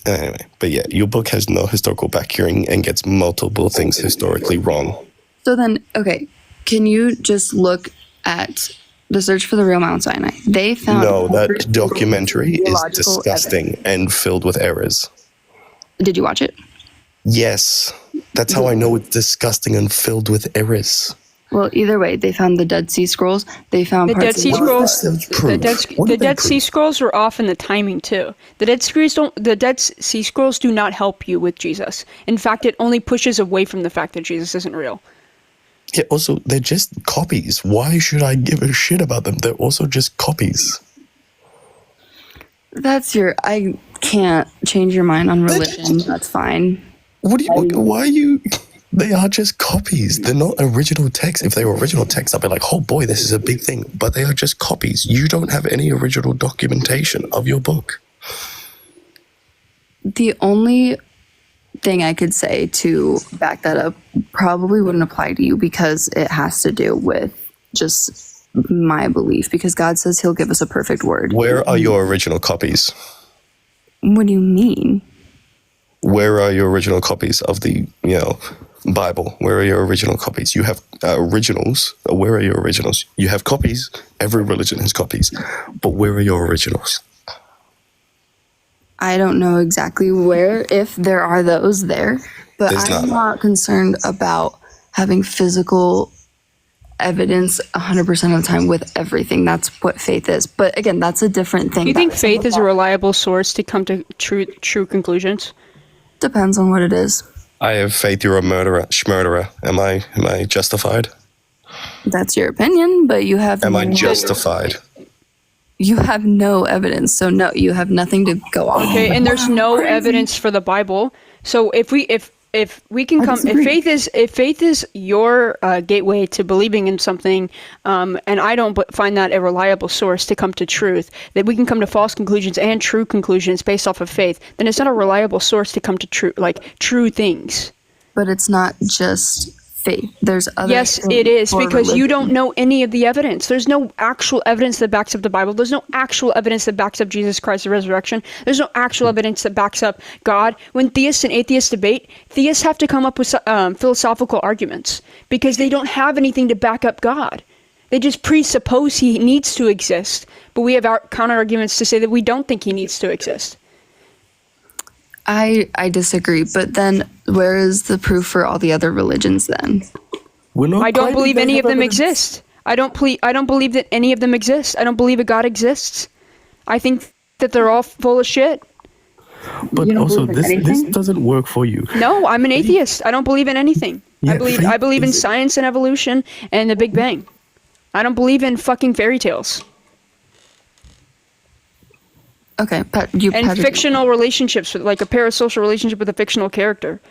Anyway, but yeah, your book has no historical backing and gets multiple things historically wrong. So then, okay, can you just look at the Search for the Real Mount Sinai? They found... No, that documentary is disgusting and filled with errors. Did you watch it? Yes. That's how I know it's disgusting and filled with errors. Well, either way, they found the Dead Sea Scrolls. They found the Dead Sea Scrolls. The Dead Sea Scrolls were off in the timing too. The Dead Sea Scrolls do not help you with Jesus. In fact, it only pushes away from the fact that Jesus isn't real. Yeah. Also, they're just copies. Why should I give a shit about them? They're also just copies. I can't change your mind on religion. That's fine. Why are you? They are just copies. They're not original text. If they were original text, I'd be like, oh boy, this is a big thing. But they are just copies. You don't have any original documentation of your book. The only thing I could say to back that up probably wouldn't apply to you because it has to do with just my belief. Because God says he'll give us a perfect word. Where are your original copies? What do you mean? Where are your original copies of the, Bible? Where are your original copies? You have originals. Where are your originals? You have copies. Every religion has copies. But where are your originals? I don't know exactly where, if there are those there, but There's I'm none. not concerned about having physical evidence 100% of the time with everything. That's what faith is. But again, that's a different thing. Do you think faith is a reliable source to come to true conclusions? Depends on what it is. I have faith you're a murderer. Am I justified? That's your opinion, but you have Am I justified? You have no evidence, so no, you have nothing to go on. Okay, and there's no evidence for the Bible. So if we can come, if faith is your gateway to believing in something, and I don't find that a reliable source to come to truth, that we can come to false conclusions and true conclusions based off of faith, then it's not a reliable source to come to true things. But it's not just faith. There's other. Yes, it is, because you don't know any of the evidence. There's no actual evidence that backs up the Bible. There's no actual evidence that backs up Jesus Christ's resurrection. There's no actual evidence that backs up God. When theists and atheists debate, theists have to come up with philosophical arguments because they don't have anything to back up God. They just presuppose he needs to exist, but we have our counter arguments to say that we don't think he needs to exist. I disagree, but then where is the proof for all the other religions then? I don't believe any of them exist. I don't believe that any of them exist. I don't believe a God exists. I think that they're all full of shit. But also, this doesn't work for you. No, I'm an atheist. I don't believe in anything. Yeah, I believe in science and evolution and the Big Bang. I don't believe in fucking fairy tales. Okay, fictional relationships, like a parasocial relationship with a fictional character.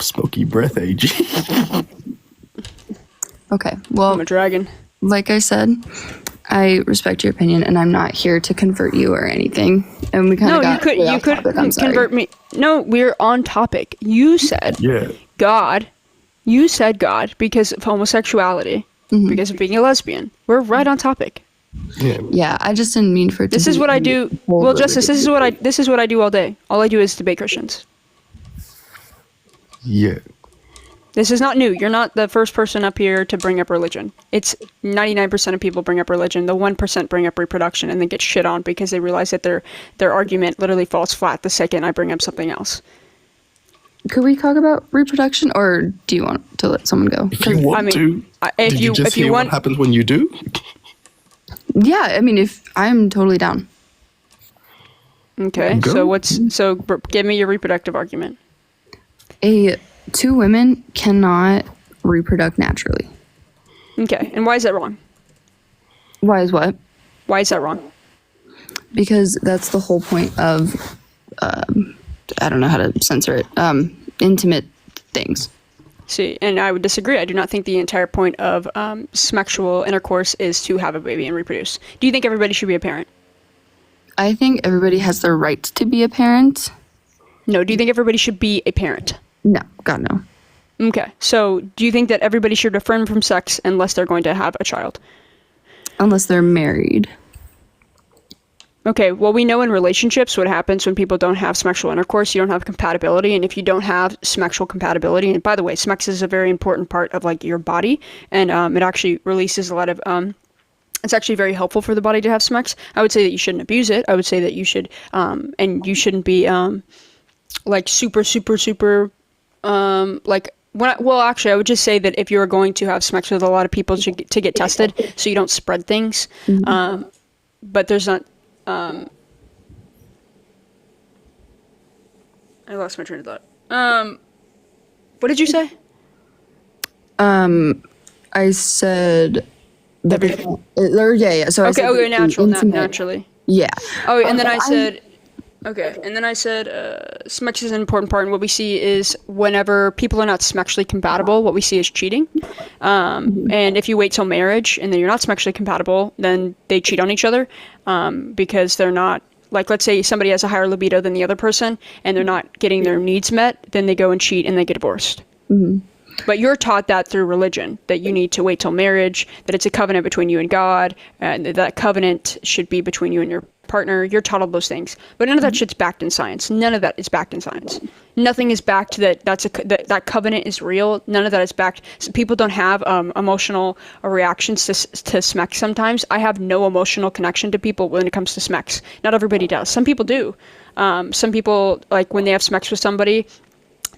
Smoky breath, AG. Okay, well, I'm a dragon. Like I said, I respect your opinion, and I'm not here to convert you or anything. And we kind of you could convert me. No, we're on topic. You said God. You said God because of homosexuality, because of being a lesbian. We're right on topic. Yeah, I just didn't mean for it to This is what I do. Well, Justice, this is what I do all day. All I do is debate Christians. Yeah. This is not new. You're not the first person up here to bring up religion. It's 99% of people bring up religion. The 1% bring up reproduction and then get shit on because they realize that their argument literally falls flat the second I bring up something else. Could we talk about reproduction, or do you want to let someone go? If you want to. Did you just hear what happens when you do? Yeah, I mean, if I'm totally down. Okay, so give me your reproductive argument. Two women cannot reproduce naturally. Okay, and why is that wrong? Why is what? Why is that wrong? Because that's the whole point of, I don't know how to censor it, intimate things. See, and I would disagree. I do not think the entire point of sexual intercourse is to have a baby and reproduce. Do you think everybody should be a parent? I think everybody has the right to be a parent. No, do you think everybody should be a parent? No, God, no. Okay, so do you think that everybody should refrain from sex unless they're going to have a child? Unless they're married. Okay, well, we know in relationships what happens when people don't have sexual intercourse. You don't have compatibility, and if you don't have sexual compatibility, and by the way, sex is a very important part of like your body, and it actually releases a lot of it's actually very helpful for the body to have sex. I would say that you shouldn't abuse it. I would say that you should and you shouldn't be like super like well, actually, I would just say that if you're going to have sex with a lot of people to get tested, so you don't spread things. But there's not. I lost my train of thought. What did you say? I said. Yeah. So okay, naturally. Yeah. Oh, and then I said. Okay, and then I said sex is an important part, and what we see is whenever people are not sexually compatible, what we see is cheating. And if you wait till marriage and then you're not sexually compatible, then they cheat on each other because they're not, like, let's say somebody has a higher libido than the other person and they're not getting their needs met, then they go and cheat and they get divorced. But you're taught that through religion, that you need to wait till marriage, that it's a covenant between you and God, and that covenant should be between you and your partner, you're taught all those things. But none of that shit's backed in science. None of that is backed in science. Nothing is backed that covenant is real. None of that is backed. So people don't have emotional reactions to SMEX sometimes. I have no emotional connection to people when it comes to SMEX. Not everybody does. Some people do. Some people, like when they have SMEX with somebody,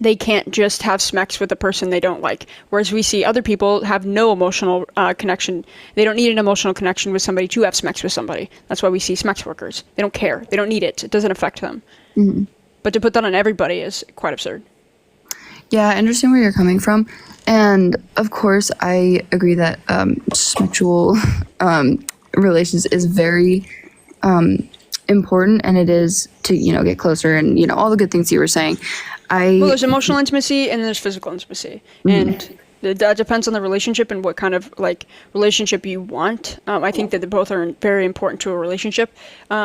they can't just have SMEX with a person they don't like. Whereas we see other people have no emotional connection. They don't need an emotional connection with somebody to have SMEX with somebody. That's why we see SMEX workers. They don't care. They don't need it. It doesn't affect them. Mm-hmm. But to put that on everybody is quite absurd. Yeah, I understand where you're coming from. And of course, I agree that sexual relations is very important, and it is to, get closer and, all the good things you were saying. Well, there's emotional intimacy and there's physical intimacy. And that depends on the relationship and what kind of relationship you want. I think that they both are very important to a relationship.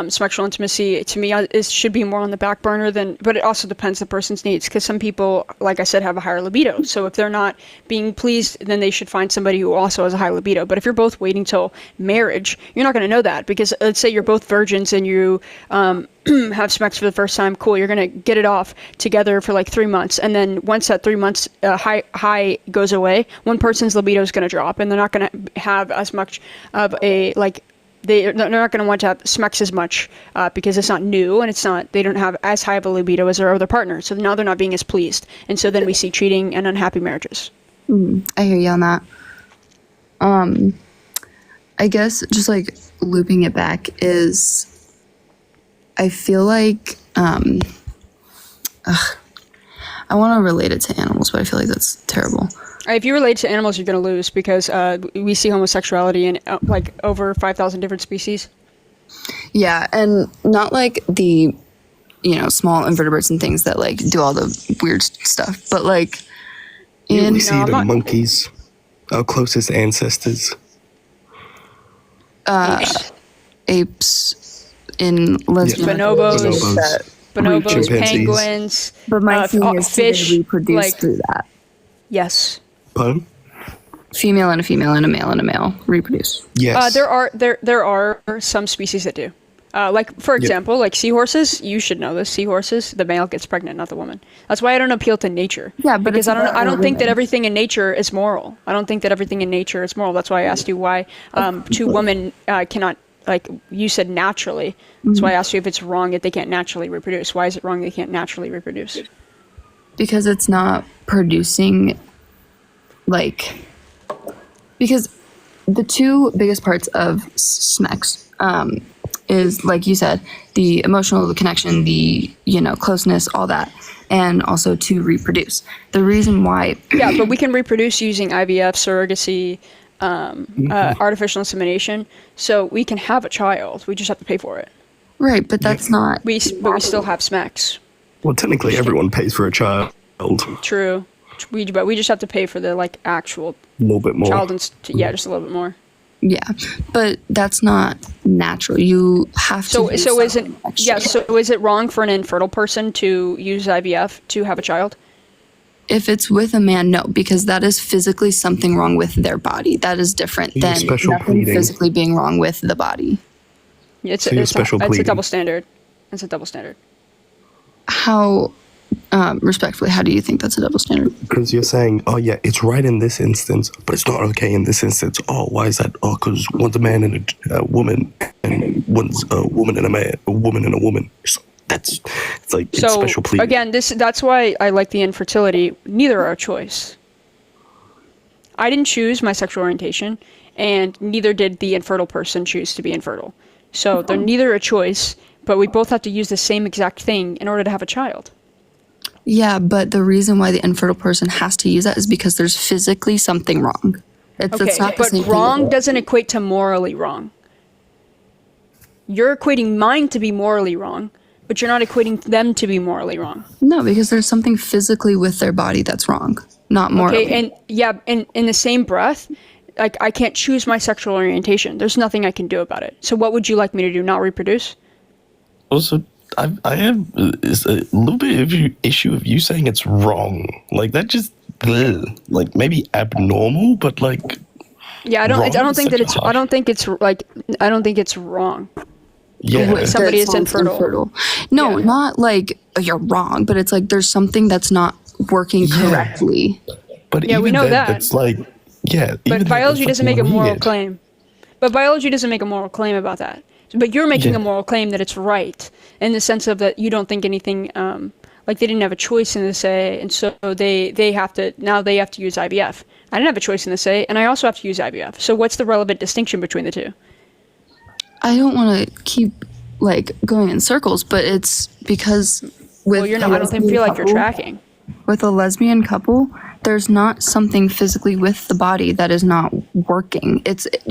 Sexual intimacy, to me, should be more on the back burner but it also depends on the person's needs, because some people, like I said, have a higher libido. So if they're not being pleased, then they should find somebody who also has a high libido. But if you're both waiting till marriage, you're not going to know that, because let's say you're both virgins and you have sex for the first time, cool, you're going to get it off together for like 3 months, and then once that 3 months high goes away, one person's libido is going to drop, and they're not going to have as much of a they're not going to want to have sex as much because it's not new, and they don't have as high of a libido as their other partner, so now they're not being as pleased, and so then we see cheating and unhappy marriages. I hear you on that. I guess just looping it back is, I feel like I want to relate it to animals, but I feel like that's terrible. If you relate to animals, you're going to lose, because we see homosexuality in over 5,000 different species. Yeah, and not the small invertebrates and things that do all the weird stuff, but we see it in monkeys, our closest ancestors. Apes in lesbian. Bonobos, penguins. But my thing is, fish, they reproduce through that. Yes. Pardon? Female and a female and a male and a male reproduce. Yes. There are some species that do. For example, seahorses. You should know this. Seahorses, the male gets pregnant, not the woman. That's why I don't appeal to nature. Yeah, but because I don't think that everything in nature is moral. I don't think that everything in nature is moral. That's why I asked you why two women cannot. You said naturally. That's why I asked you if it's wrong that they can't naturally reproduce. Why is it wrong they can't naturally reproduce? Because it's not producing, because the two biggest parts of SMEX is, like you said, the emotional connection, the, closeness, all that, and also to reproduce. The reason why... Yeah, but we can reproduce using IVF, surrogacy, artificial insemination, so we can have a child. We just have to pay for it. Right, but that's not... But we still have SMEX. Well, technically, everyone pays for a child. True. But we just have to pay for the A actual little bit more. child, just a little bit more. Yeah, but that's not natural. You have to. So is it wrong for an infertile person to use IVF to have a child? If it's with a man, no, because that is physically something wrong with their body. That is different than nothing physically being wrong with the body. It's a double standard. It's a double standard. How, respectfully, how do you think that's a double standard? Because you're saying, oh yeah, it's right in this instance, but it's not okay in this instance. Oh, why is that? Oh, because one's a man and a woman, and one's a woman and a man, a woman and a woman. It's special pleading. Again, that's why I like the infertility. Neither are a choice. I didn't choose my sexual orientation, and neither did the infertile person choose to be infertile. So they're neither a choice, but we both have to use the same exact thing in order to have a child. Yeah, but the reason why the infertile person has to use that is because there's physically something wrong. It's not the same thing. Wrong doesn't equate to morally wrong. You're equating mine to be morally wrong, but you're not equating them to be morally wrong. No, because there's something physically with their body that's wrong, not morally. Okay, and in the same breath, I can't choose my sexual orientation. There's nothing I can do about it. So what would you like me to do? Not reproduce? Also, I have a little bit of an issue of you saying it's wrong. That just, maybe abnormal, but Yeah, I don't think it's wrong. Yeah. somebody is someone's infertile. No, not like you're wrong, but it's like there's something that's not working correctly. But Yeah, we even know then, that. it's like, yeah. But even then, biology it's doesn't make fucking a moral weird. claim. But biology doesn't make a moral claim about that. But you're making a moral claim that it's right in the sense of that you don't think anything, like they didn't have a choice in the say, and so they have to use IVF. I didn't have a choice in the say, and I also have to use IVF. So what's the relevant distinction between the two? I don't want to keep like going in circles, but it's because with Well, you're not. I don't feel like you're tracking. With a lesbian couple, there's not something physically with the body that is not working.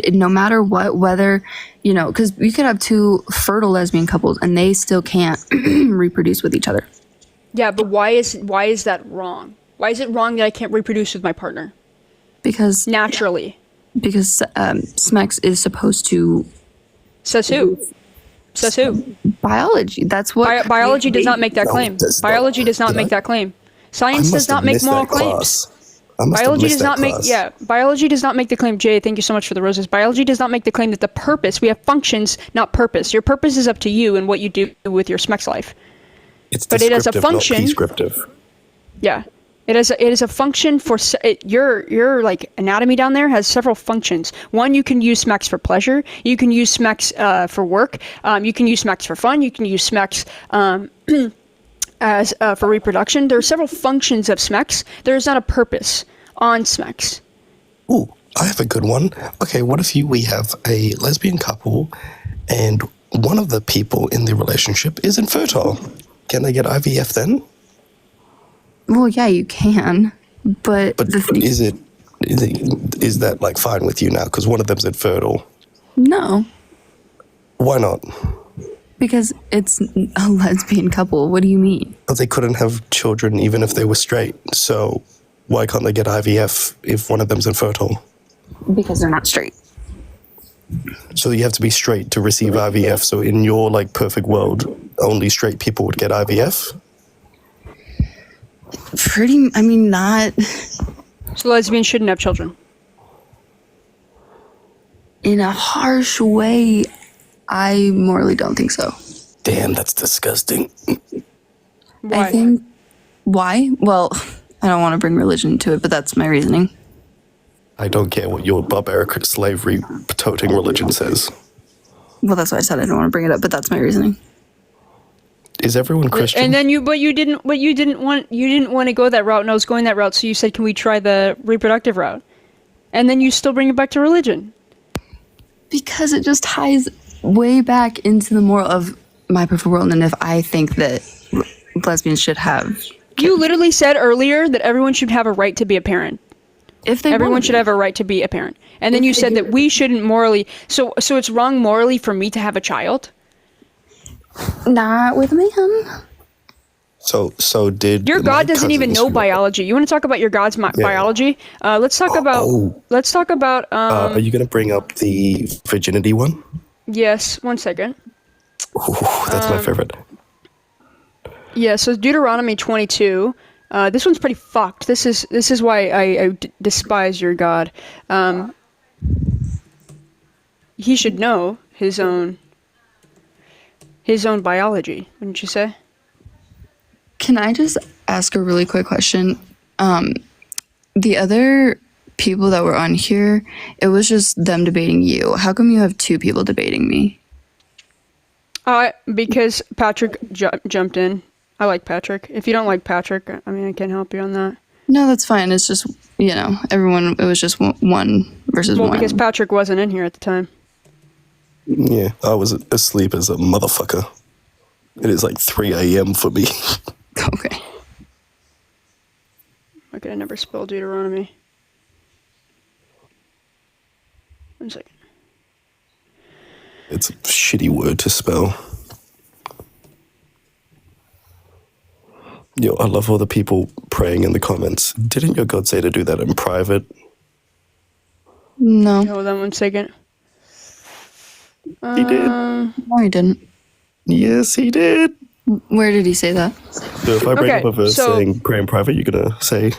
No matter what, whether, because you could have two fertile lesbian couples and they still can't reproduce with each other. Yeah, but why is that wrong? Why is it wrong that I can't reproduce with my partner? Because naturally. Because SMEX is supposed to. Says who? Says who? Biology. That's what. Biology does not make that claim. Biology does not make that claim. Science does not make moral claims. Biology does not make biology does not make the claim. Jay, thank you so much for the roses. Biology does not make the claim that the purpose, we have functions, not purpose. Your purpose is up to you and what you do with your SMEX life. But it has a function. Not prescriptive. Yeah. It is a function for your like anatomy down there has several functions. One, you can use SMEX for pleasure. You can use SMEX for work. You can use SMEX for fun. You can use SMEX as for reproduction. There are several functions of SMEX. There is not a purpose on SMEX. Ooh, I have a good one. Okay, what if we have a lesbian couple and one of the people in the relationship is infertile? Can they get IVF then? Well, yeah, you can, but is that like fine with you now? Because one of them's infertile. No. Why not? Because it's a lesbian couple. What do you mean? But they couldn't have children even if they were straight. So why can't they get IVF if one of them's infertile? Because they're not straight. So you have to be straight to receive IVF. So in your like perfect world, only straight people would get IVF? Not. So lesbians shouldn't have children. In a harsh way, I morally don't think so. Damn, that's disgusting. Why? I think. Why? Well, I don't want to bring religion into it, but that's my reasoning. I don't care what your barbaric slavery-toting religion says. Well, that's why I said I don't want to bring it up, but that's my reasoning. Is everyone Christian? And then you didn't want to go that route, and I was going that route, so you said, can we try the reproductive route? And then you still bring it back to religion. Because it just ties way back into the moral of my perfect world, and if I think that lesbians should have... You literally said earlier that everyone should have a right to be a parent. Everyone should have a right to be a parent. And then you said that we shouldn't morally... So it's wrong morally for me to have a child? Not with a man. So did your God doesn't even know biology. You want to talk about your God's biology? Let's talk about. Let's talk about. Are you going to bring up the virginity one? Yes. 1 second. Ooh, that's my favorite. Yeah. So Deuteronomy 22. This one's pretty fucked. This is why I despise your God. He should know his own biology, wouldn't you say? Can I just ask a really quick question? The other people that were on here, it was just them debating you. How come you have two people debating me? Because Patrick jumped in. I like Patrick. If you don't like Patrick, I can't help you on that. No, that's fine. It's just, everyone, it was just one versus one. Well, because Patrick wasn't in here at the time. Yeah, I was asleep as a motherfucker. It is like 3 a.m. for me. Okay. Okay, I never spelled Deuteronomy. 1 second. It's a shitty word to spell. Yo, I love all the people praying in the comments. Didn't your God say to do that in private? No. Hold on 1 second. He did. No, he didn't. Yes, he did. Where did he say that? So if I bring up a verse saying pray in private, you're going to say...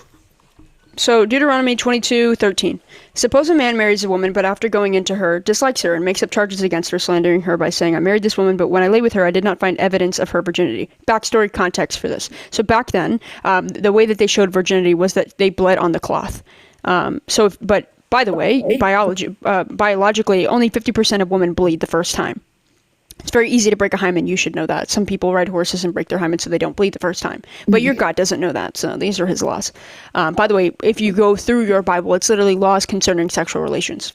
So Deuteronomy 22:13. Suppose a man marries a woman, but after going into her, dislikes her and makes up charges against her, slandering her by saying, I married this woman, but when I lay with her, I did not find evidence of her virginity. Backstory context for this. So back then, the way that they showed virginity was that they bled on the cloth. But by the way, biologically, only 50% of women bleed the first time. It's very easy to break a hymen. You should know that. Some people ride horses and break their hymen so they don't bleed the first time. But your God doesn't know that. So these are his laws. By the way, if you go through your Bible, it's literally laws concerning sexual relations.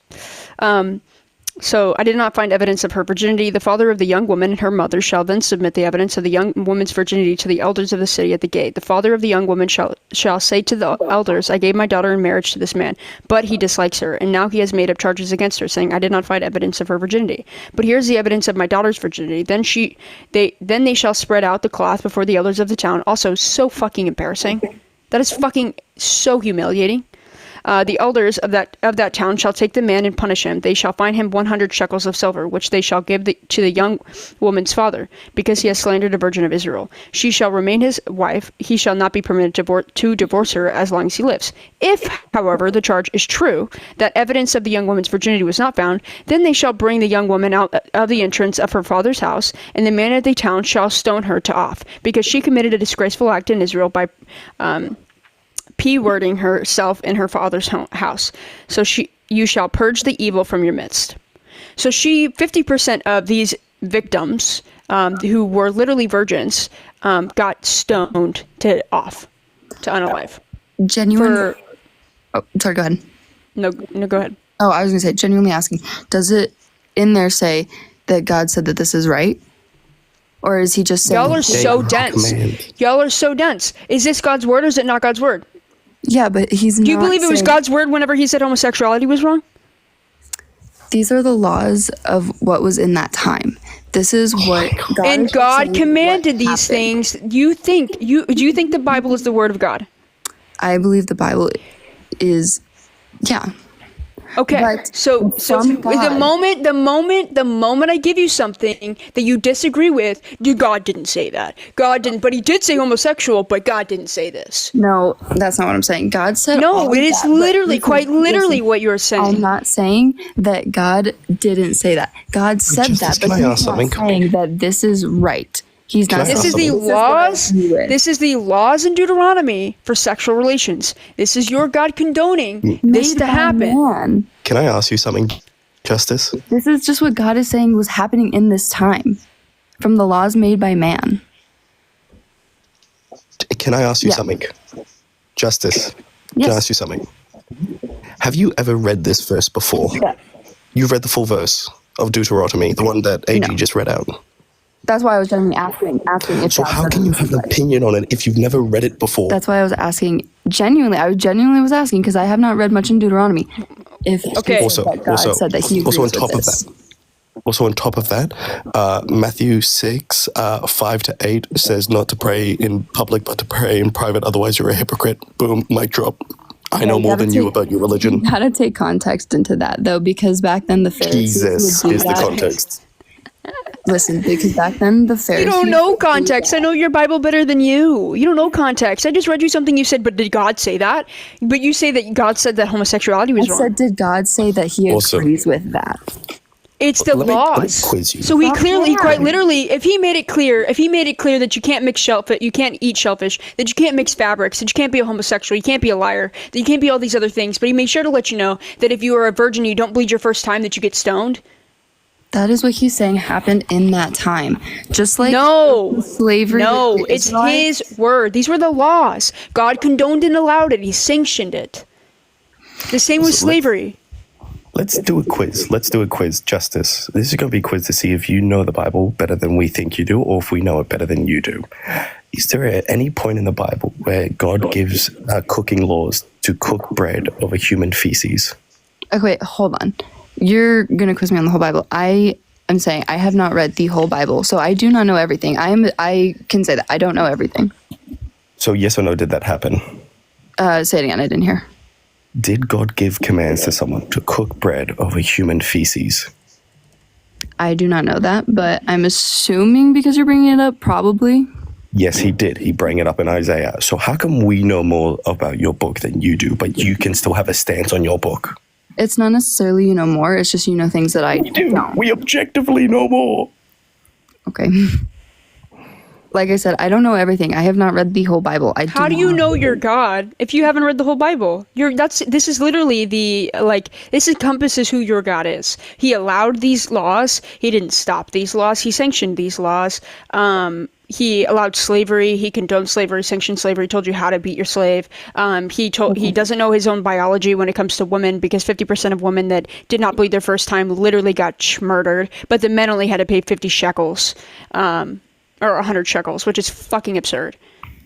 So I did not find evidence of her virginity. The father of the young woman and her mother shall then submit the evidence of the young woman's virginity to the elders of the city at the gate. The father of the young woman shall say to the elders, I gave my daughter in marriage to this man, but he dislikes her, and now he has made up charges against her, saying, I did not find evidence of her virginity. But here's the evidence of my daughter's virginity. Then they shall spread out the cloth before the elders of the town. Also, so fucking embarrassing. That is fucking so humiliating. The elders of that town shall take the man and punish him. They shall fine him 100 shekels of silver, which they shall give to the young woman's father, because he has slandered a virgin of Israel. She shall remain his wife. He shall not be permitted to divorce her as long as he lives. If, however, the charge is true, that evidence of the young woman's virginity was not found, then they shall bring the young woman out of the entrance of her father's house, and the man of the town shall stone her to off, because she committed a disgraceful act in Israel by p-wording herself in her father's house. So you shall purge the evil from your midst. So 50% of these victims who were literally virgins got stoned to unalive. Genuinely. Oh, sorry, go ahead. No, go ahead. Oh, I was going to say, genuinely asking, does it in there say that God said that this is right? Or is he just saying... Y'all are so dense. Y'all are so dense. Is this God's word or is it not God's word? Yeah, but he's not. Do you believe it was God's word whenever he said homosexuality was wrong? These are the laws of what was in that time. This is what God. And God commanded these things. Do you think the Bible is the word of God? I believe the Bible is, yeah. Okay, But so from God- the moment I give you something that you disagree with, God didn't say that. God didn't, but he did say homosexual, but God didn't say this. No, that's not what I'm saying. God said no, it is literally, quite literally what you're saying. I'm not saying that God didn't say that. God said that, but he's not saying that this is right. He's not. This is the laws. This is the laws in Deuteronomy for sexual relations. This is your God condoning this to happen. Man. Can I ask you something, Justice? This is just what God is saying was happening in this time, from the laws made by man. Can I ask you something, Justice? Yes. Can I ask you something? Have you ever read this verse before? Yeah. You've read the full verse of Deuteronomy, the one that AG just read out. That's why I was genuinely asking if. So how can you have an opinion on it if you've never read it before? That's why I was asking genuinely. I genuinely was asking because I have not read much in Deuteronomy. Also, on top of that, Matthew 6, 5-8 says not to pray in public, but to pray in private. Otherwise, you're a hypocrite. Boom, mic drop. I know more than you about your religion. You gotta take context into that though, because back then the Pharisees Jesus would do is the that. context. Listen, because back then the Pharisees... You don't know context. I know your Bible better than you. You don't know context. I just read you something you said, but did God say that? But you say that God said that homosexuality was I wrong. said, did God say that he agrees with that? It's the laws. So he clearly, quite literally, if he made it clear that you can't mix shellfish, you can't eat shellfish, that you can't mix fabrics, that you can't be a homosexual, you can't be a liar, that you can't be all these other things, but he made sure to let you know that if you are a virgin, you don't bleed your first time, that you get stoned. That is what he's saying happened in that time. Just like slavery. No, it's his word. These were the laws. God condoned and allowed it. He sanctioned it. The same with slavery. Let's do a quiz. Justice. This is going to be a quiz to see if you know the Bible better than we think you do, or if we know it better than you do. Is there at any point in the Bible where God gives cooking laws to cook bread over human feces? Okay, wait, hold on. You're going to quiz me on the whole Bible. I am saying I have not read the whole Bible, so I do not know everything. I can say that. I don't know everything. So yes or no, did that happen? Say it again. I didn't hear. Did God give commands to someone to cook bread over human feces? I do not know that, but I'm assuming because you're bringing it up, probably. Yes, he did. He bring it up in Isaiah. So how come we know more about your book than you do, but you can still have a stance on your book? It's not necessarily you know more. It's just you know things that I don't. We objectively know more. Okay. Like I said, I don't know everything. I have not read the whole Bible. How do you know your God if you haven't read the whole Bible? This is literally this encompasses who your God is. He allowed these laws. He didn't stop these laws. He sanctioned these laws. He allowed slavery. He condoned slavery, sanctioned slavery, told you how to beat your slave. He doesn't know his own biology when it comes to women, because 50% of women that did not bleed their first time literally got murdered, but the men only had to pay 50 shekels. Or 100 shekels, which is fucking absurd.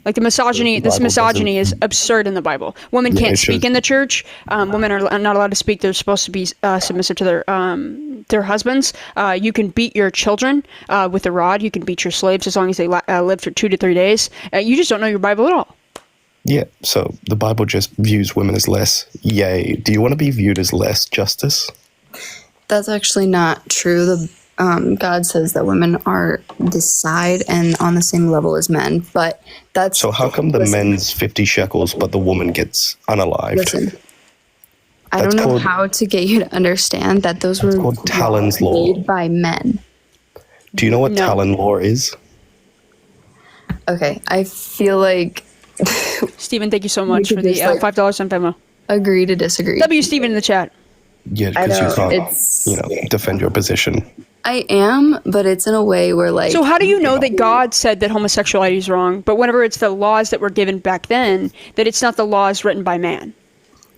Like this misogyny is absurd in the Bible. Women can't speak in the church. Women are not allowed to speak. They're supposed to be submissive to their husbands. You can beat your children with a rod. You can beat your slaves as long as they live for 2 to 3 days. You just don't know your Bible at all. Yeah, so the Bible just views women as less. Yay. Do you want to be viewed as less, Justice? That's actually not true. God says that women are this side and on the same level as men, but that's... So how come the men's 50 shekels, but the woman gets unalived? Listen, I don't know how to get you to understand that those were called Talon's law made by men. Do you know what Talon law is? Okay, I feel like... Stephen, thank you so much for the $5 on Venmo. Agree to disagree. W. Stephen in the chat. Yeah, because you can't, defend your position. I am, but it's in a way where So how do you know that God said that homosexuality is wrong, but whenever it's the laws that were given back then, that it's not the laws written by man?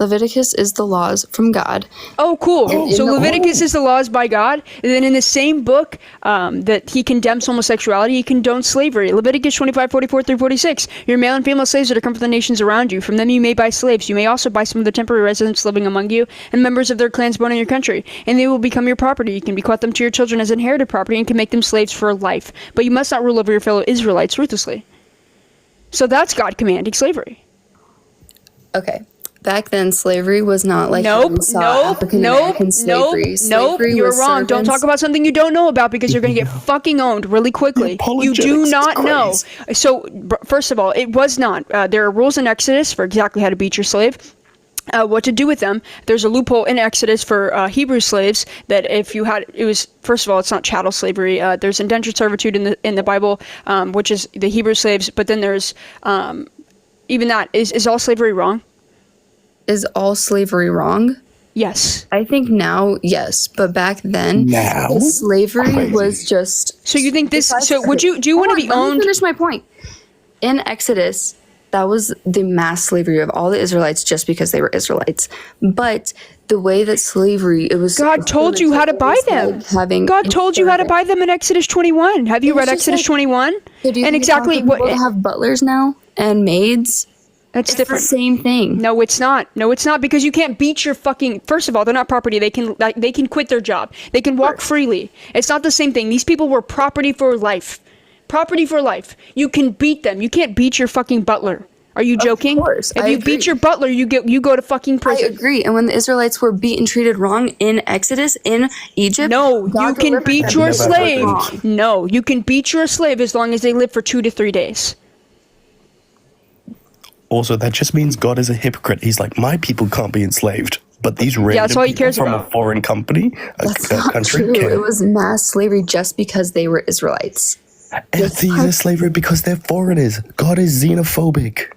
Leviticus is the laws from God. Oh, cool. So Leviticus is the laws by God. And then in the same book that he condemns homosexuality, he condones slavery. Leviticus 25:44-46. Your male and female slaves are to come from the nations around you. From them you may buy slaves. You may also buy some of the temporary residents living among you and members of their clans born in your country. And they will become your property. You can bequeath them to your children as inherited property and can make them slaves for life. But you must not rule over your fellow Israelites ruthlessly. So that's God commanding slavery. Okay. Back then, slavery was not like Nope. You're wrong. Don't talk about something you don't know about, because you're going to get fucking owned really quickly. You do not know. So, first of all, it was not. There are rules in Exodus for exactly how to beat your slave. What to do with them. There's a loophole in Exodus for Hebrew slaves that if you had, it was, first of all, it's not chattel slavery. There's indentured servitude in the Bible, which is the Hebrew slaves. But then there's even that. Is all slavery wrong? Is all slavery wrong? Yes. I think now, yes, but back then, slavery was just... So you think this... So do you want to be owned... Let me finish my point. In Exodus, that was the mass slavery of all the Israelites just because they were Israelites. But the way that slavery... it was God told you how to buy them. God told you how to buy them in Exodus 21. Have you read Exodus 21? So do you think exactly what... People have butlers now and maids... It's different. The same thing. No, it's not. No, it's not, because you can't beat your fucking... First of all, they're not property. They can quit their job. They can walk freely. It's not the same thing. These people were property for life. Property for life. You can beat them. You can't beat your fucking butler. Are you joking? Of course. If you beat your butler, you go to fucking prison. I agree. And when the Israelites were beaten, treated wrong in Exodus, in Egypt... No, you can beat your slave. No, you can beat your slave as long as they live for 2 to 3 days. Also, that just means God is a hypocrite. He's like, my people can't be enslaved, but these random people from a foreign country True. can. It was mass slavery just because they were Israelites. It's easy slavery because they're foreigners. God is xenophobic.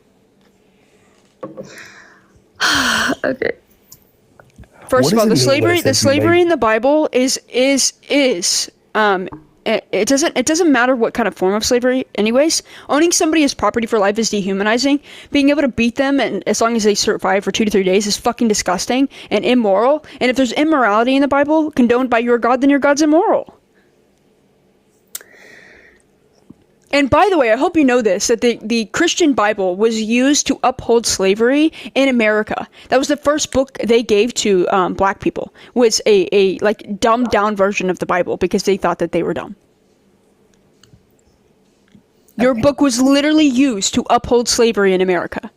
Okay. First of all, the slavery in the Bible is it doesn't matter what kind of form of slavery anyways. Owning somebody as property for life is dehumanizing. Being able to beat them, and as long as they survive for 2 to 3 days, is fucking disgusting and immoral. And if there's immorality in the Bible condoned by your God, then your God's immoral. And by the way, I hope you know this, that the Christian Bible was used to uphold slavery in America. That was the first book they gave to black people, was a like dumbed down version of the Bible because they thought that they were dumb. Your book was literally used to uphold slavery in America.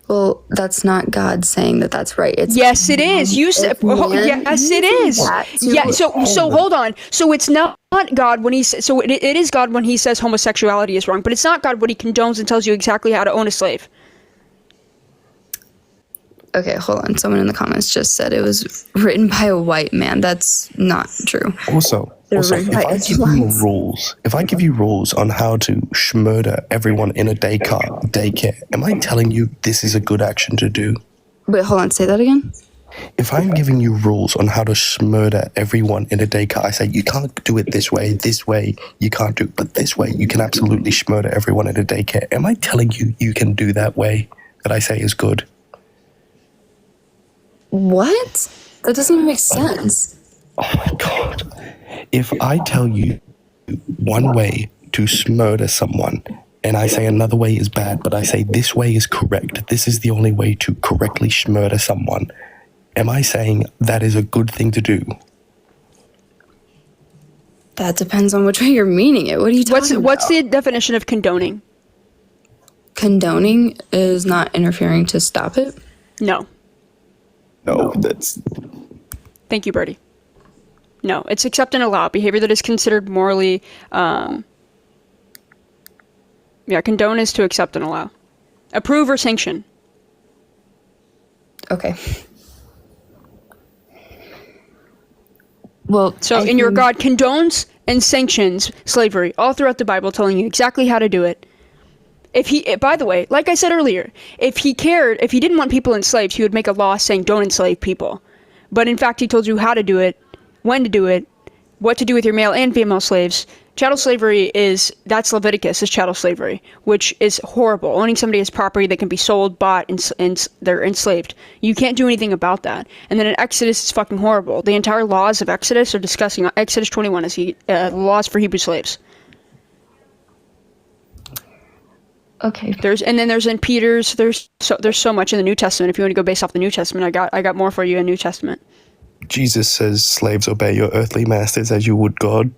Well, that's not God saying that that's right. It's yes, it is. You said yes, it is. Yeah. So hold on. So it's not God when he says. So it is God when he says homosexuality is wrong, but it's not God when he condones and tells you exactly how to own a slave. Okay, hold on. Someone in the comments just said it was written by a white man. That's not true. Also, if I give you rules on how to murder everyone in a daycare, am I telling you this is a good action to do? Wait, hold on. Say that again. If I'm giving you rules on how to murder everyone in a daycare, I say you can't do it this way you can't do it, but this way you can absolutely murder everyone in a daycare. Am I telling you you can do that way that I say is good? What? That doesn't even make sense. Oh my God. If I tell you one way to murder someone and I say another way is bad, but I say this way is correct, this is the only way to correctly murder someone, am I saying that is a good thing to do? That depends on which way you're meaning it. What are you talking about? What's the definition of condoning? Condoning is not interfering to stop it? No. No, that's... Thank you, Birdie. No, it's accept and allow behavior that is considered morally. Condone is to accept and allow. Approve or sanction. Okay. Well, so in your God condones and sanctions slavery all throughout the Bible, telling you exactly how to do it. By the way, like I said earlier, if he didn't want people enslaved, he would make a law saying don't enslave people. But in fact, he told you how to do it, when to do it, what to do with your male and female slaves. Chattel slavery that's Leviticus, is chattel slavery, which is horrible. Owning somebody as property that can be sold, bought, and they're enslaved. You can't do anything about that. And then in Exodus, it's fucking horrible. The entire laws of Exodus are discussing Exodus 21 as laws for Hebrew slaves. Okay. There's in Peter's. There's so much in the New Testament. If you want to go based off the New Testament, I got more for you in New Testament. Jesus says, slaves, obey your earthly masters as you would God.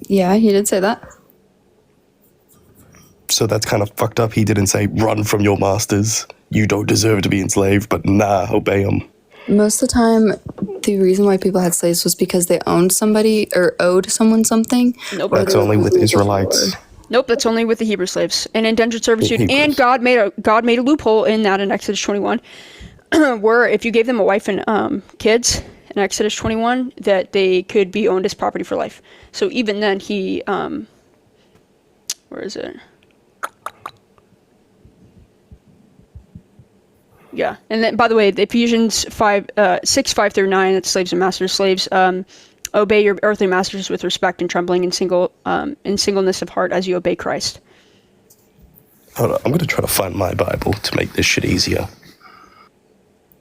Yeah, he did say that. So that's kind of fucked up. He didn't say, run from your masters. You don't deserve to be enslaved, but nah, obey them. Most of the time, the reason why people had slaves was because they owned somebody or owed someone something. Nope. That's only with Israelites. Nope, that's only with the Hebrew slaves and indentured servitude. And God made a loophole in that in Exodus 21, where if you gave them a wife and kids in Exodus 21, that they could be owned as property for life. So even then, he where is it? Yeah, and then by the way, the Ephesians 6:5-9, that's slaves and masters. Slaves, obey your earthly masters with respect and trembling in singleness of heart as you obey Christ. Hold on, I'm going to try to find my Bible to make this shit easier.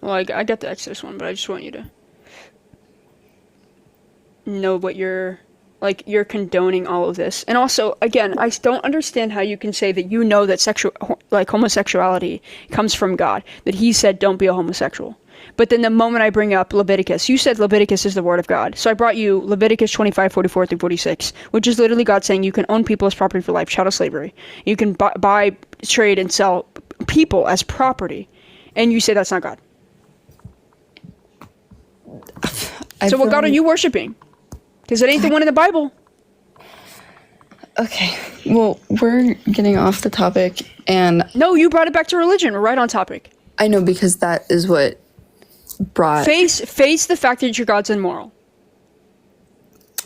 Well, I got the Exodus one, but I just want you to know what you're condoning all of this. And also, again, I don't understand how you can say that you know that homosexuality comes from God, that he said don't be a homosexual. But then the moment I bring up Leviticus, you said Leviticus is the word of God. So I brought you Leviticus 25:44-46, which is literally God saying you can own people as property for life, chattel slavery. You can buy, trade, and sell people as property. And you say that's not God. So what God are you worshiping? Because it ain't the one in the Bible. Okay, well, we're getting off the topic, and... No, you brought it back to religion. We're right on topic. I know, because that is what brought... Face the fact that your God's immoral.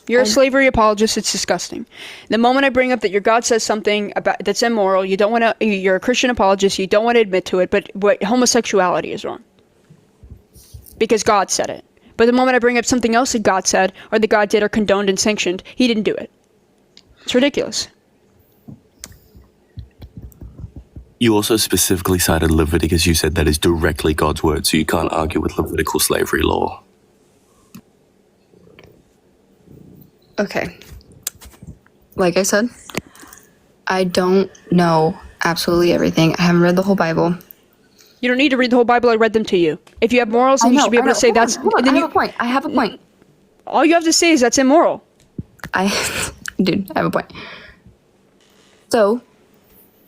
You're a slavery apologist. It's disgusting. The moment I bring up that your God says something about that's immoral, you don't want to... You're a Christian apologist. You don't want to admit to it, but homosexuality is wrong. Because God said it. But the moment I bring up something else that God said, or that God did or condoned and sanctioned, he didn't do it. It's ridiculous. You also specifically cited Leviticus. You said that is directly God's word, so you can't argue with Levitical slavery law. Okay. Like I said, I don't know absolutely everything. I haven't read the whole Bible. You don't need to read the whole Bible. I read them to you. If you have morals, then you should be able to say that's... Hold on. I have a point. All you have to say is that's immoral. Dude, I have a point. So,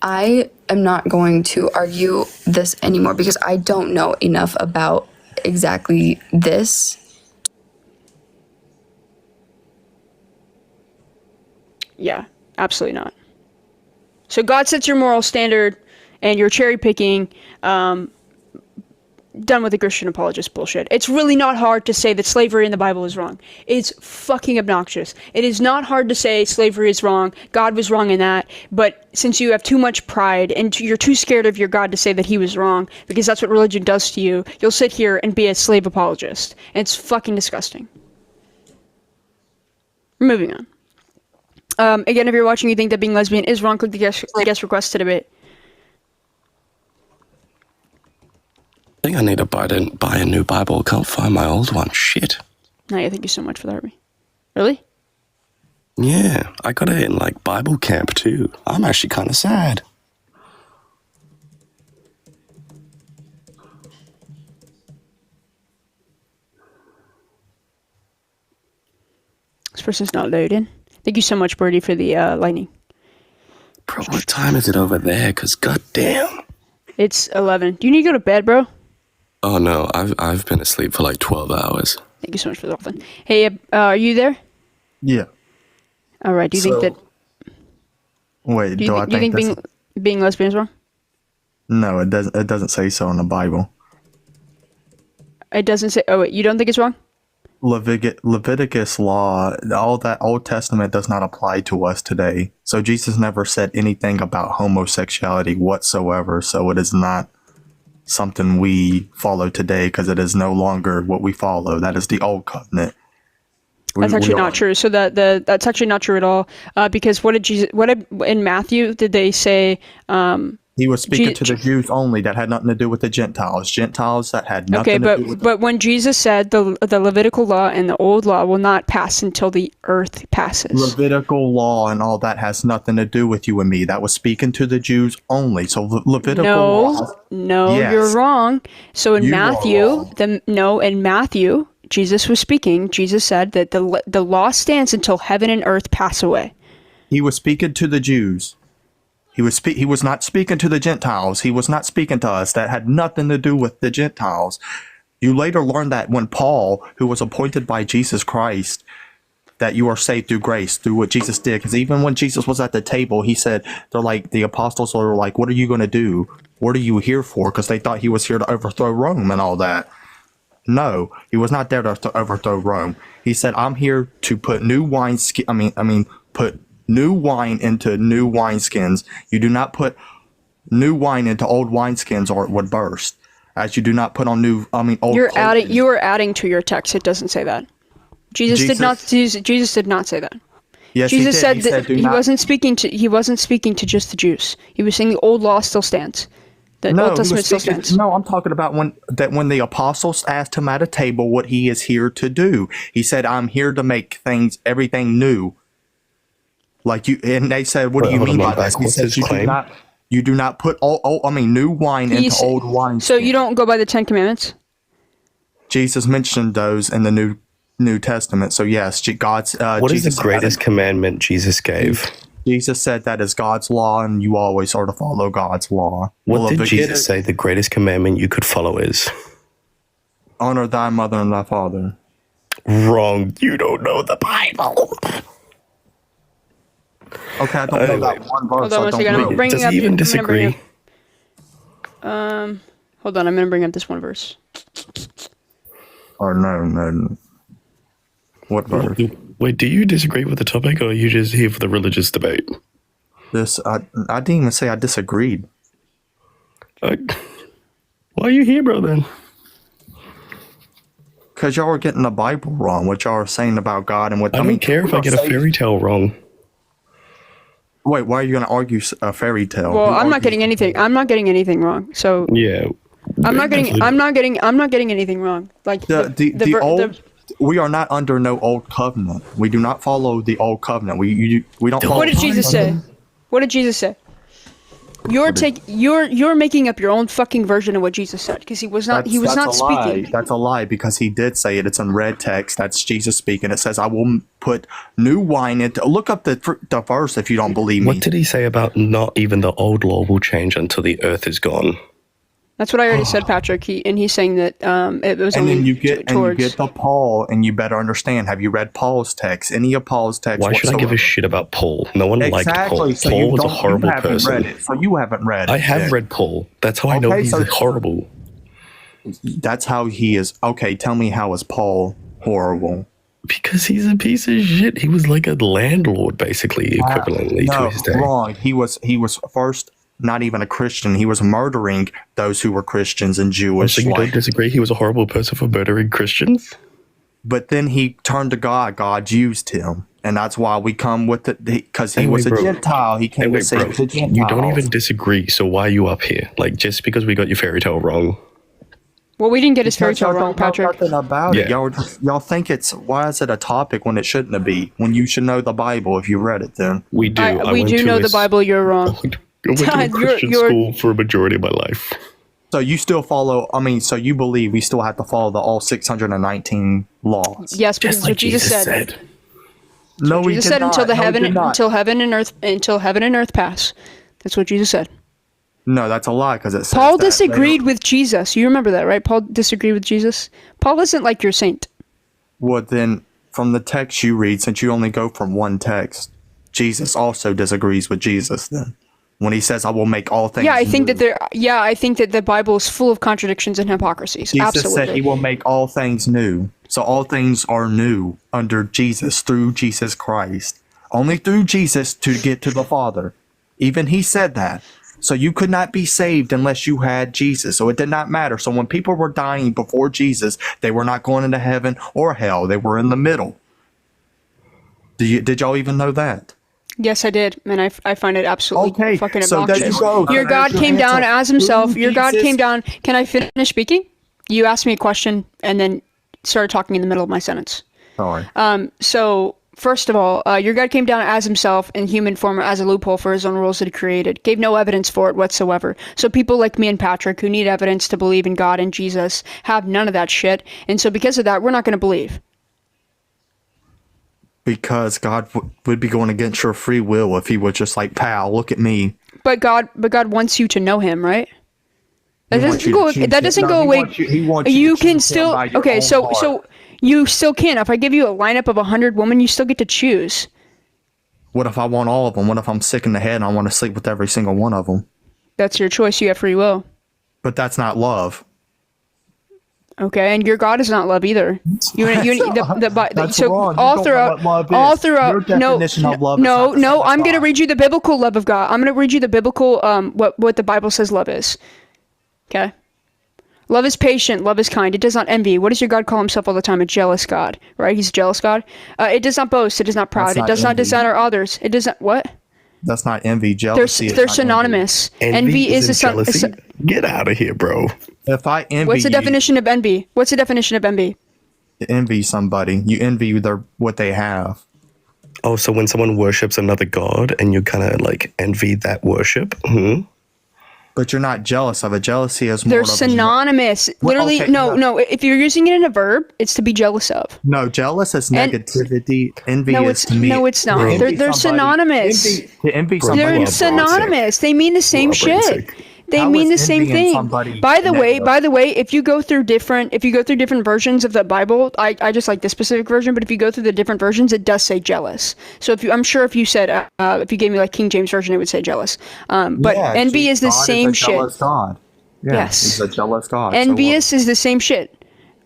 I am not going to argue this anymore because I don't know enough about exactly this. Yeah, absolutely not. So God sets your moral standard, and you're cherry picking. Done with the Christian apologist bullshit. It's really not hard to say that slavery in the Bible is wrong. It's fucking obnoxious. It is not hard to say slavery is wrong, God was wrong in that, but since you have too much pride and you're too scared of your God to say that he was wrong, because that's what religion does to you, you'll sit here and be a slave apologist. And it's fucking disgusting. Moving on. Again, if you're watching you think that being lesbian is wrong, click the guest request to debate. I think I need to buy a new Bible. Can't find my old one. Shit. Naya, thank you so much for that, Herbie. Really? Yeah, I got it in like Bible camp too. I'm actually kind of sad. This person's not loading. Thank you so much, Birdie, for the lightning. Bro, what time is it over there? Because goddamn. It's 11. Do you need to go to bed, bro? Oh no, I've been asleep for like 12 hours. Thank you so much for the often. Hey, are you there? Yeah. All right. Do you think that? Wait, Do you think being lesbian is wrong? No, it doesn't. It doesn't say so in the Bible. It doesn't say. Oh wait, you don't think it's wrong? Leviticus law, all that Old Testament does not apply to us today. So Jesus never said anything about homosexuality whatsoever. So it is not something we follow today because it is no longer what we follow. That is the old covenant. That's actually not true. So that's actually not true at all. Because in Matthew did they say? He was speaking to the Jews only. That had nothing to do with the Gentiles. Gentiles that had nothing to do with. But when Jesus said the Levitical law and the old law will not pass until the earth passes. Levitical law and all that has nothing to do with you and me. That was speaking to the Jews only. So Levitical law. No, yes. You're wrong. So in Matthew, in Matthew, Jesus was speaking. Jesus said that the law stands until heaven and earth pass away. He was speaking to the Jews. He was not speaking to the Gentiles. He was not speaking to us. That had nothing to do with the Gentiles. You later learned that when Paul, who was appointed by Jesus Christ, that you are saved through grace, through what Jesus did. Because even when Jesus was at the table, he said, the apostles were like, what are you going to do? What are you here for? Because they thought he was here to overthrow Rome and all that. No, he was not there to overthrow Rome. He said, I'm here to put new put new wine into new wineskins. You do not put new wine into old wineskins or it would burst. As you do not put on old. You are adding to your text. It doesn't say that. Jesus did not say that. Yes, Jesus he said did. that he wasn't speaking to just the Jews. He was saying the old law still stands. The Old Testament still stands. No, I'm talking about when the apostles asked him at a table what he is here to do. He said, I'm here to make everything new. Like you, and they said, "What do you mean by that?" He said, "You do not put new wine into old wine." So you don't go by the 10 Commandments? Jesus mentioned those in the New Testament. So yes, God's. What is the greatest commandment Jesus gave? Jesus said that is God's law, and you always are to follow God's law. What did Jesus say the greatest commandment you could follow is? Honor thy mother and thy father. Wrong. You don't know the Bible. Okay, I don't know that one verse. Hold on one second. I'm bringing up. Even disagree? Hold on. I'm going to bring up this one verse. Or no. What verse? Wait, do you disagree with the topic, or are you just here for the religious debate? I didn't even say I disagreed. Why are you here, bro, then? Because y'all are getting the Bible wrong, what y'all are saying about God and what... I don't care if I get a fairy tale wrong. Wait, why are you going to argue a fairy tale? Well, I'm not getting anything. I'm not getting anything wrong. So yeah, I'm not getting anything wrong. Like we are not under no old covenant. We do not follow the old covenant. We don't. What did Jesus say? What did Jesus say? You're making up your own fucking version of what Jesus said because he was not That's a lie. speaking. That's a lie because he did say it. It's in red text. That's Jesus speaking. It says, "I will put new wine into." Look up the verse if you don't believe me. What did he say about not even the old law will change until the earth is gone? That's what I already said, Patrick. He's saying that it was And only then you get towards. to Paul, and you better understand. Have you read Paul's text? Any of Paul's text? Why should I give a shit about Paul? No one liked Paul. So Paul was a horrible you haven't person. Read it, so you haven't read it. I have then. read Paul. That's how I know he's horrible. That's how he is. Okay, tell me how is Paul horrible? Because he's a piece of shit. He was like a landlord, basically, equivalently to his day. Wrong. He was first not even a Christian. He was murdering those who were Christians and Jewish. So you don't disagree? He was a horrible person for murdering Christians? But then he turned to God. God used him. And that's why we come with it, because he was a Gentile. He came to save the Gentiles. You don't even disagree, so why are you up here? Like, just because we got your fairy tale wrong. Well, we didn't get his fairy tale wrong, Y'all don't know Patrick. nothing about it. Y'all think why is it a topic when it shouldn't be? When you should know the Bible if you read it then. We do. We do know the Bible. You're wrong. I went to a Christian school for a majority of my life. So you still follow, so you believe we still have to follow all 619 laws? Yes, because that's what Jesus said. No, we Jesus did said not. until No, we did not. until heaven and earth pass. That's what Jesus said. No, that's a lie because it says Paul that disagreed with Jesus. You remember that, right? Paul disagreed with Jesus. Paul isn't like your saint. Well, then, from the text you read, since you only go from one text, Jesus also disagrees with Jesus then. When he says, "I will make all things." Yeah, I think new." I think that the Bible is full of contradictions and hypocrisies. Jesus Absolutely. said he will make all things new. So all things are new under Jesus, through Jesus Christ. Only through Jesus to get to the Father. Even he said that. So you could not be saved unless you had Jesus. So it did not matter. So when people were dying before Jesus, they were not going into heaven or hell. They were in the middle. Did y'all even know that? Yes, I did, and I find it absolutely fucking so there obnoxious. you go. Your God came down as himself. Your God came down. Can I finish speaking? You asked me a question and then started talking in the middle of my sentence. Sorry. So first of all, your God came down as himself in human form as a loophole for his own rules that he created. Gave no evidence for it whatsoever. So people like me and Patrick who need evidence to believe in God and Jesus have none of that shit. And so because of that, we're not going to believe. Because God would be going against your free will if he was just like, "Pal, look at me." But God wants you to know him, right? That doesn't go away. He wants you to can choose him still by your okay. own So heart. you still can. If I give you a lineup of 100 women, you still get to choose. What if I want all of them? What if I'm sick in the head and I want to sleep with every single one of them? That's your choice. You have free will. But that's not love. Okay, and your God is not love either. That's wrong. all You don't know throughout, what love all is. throughout. Your definition of love is no, not the no. same I'm as going to God. read you the biblical love of God. I'm going to read you the biblical what the Bible says love is. Okay. Love is patient. Love is kind. It does not envy. What does your God call himself all the time? A jealous God, right? He's a jealous God. It does not boast. It is not proud. That's It not does not envy. dishonor others. It does not what? That's not envy. They're Jealousy. is not synonymous. Envy is a jealousy. Get out of here, bro. If I envy What's the you, definition of envy? What's the definition of envy? envy somebody. You envy what they have. Oh, so when someone worships another god and you kind of like envy that worship? Mm-hmm. But you're not jealous of it. Jealousy is more They're of synonymous. Well, Literally, okay, no. If you're using it in a verb, it's to be jealous of. No, jealous is negativity. Envy No, is to me. no, it's not. to envy They're somebody- synonymous. To envy somebody. They're is synonymous. They mean the same shit. They How mean the is same envying thing. somebody By the negative? way, if you go through different versions of the Bible, I just like this specific version. But if you go through the different versions, it does say jealous. So I'm sure if you said if you gave me like King James version, it would say jealous. But Yeah, envy is the God same a shit. jealous God. Yeah, Yes. he's a jealous God. So Envious is the same shit.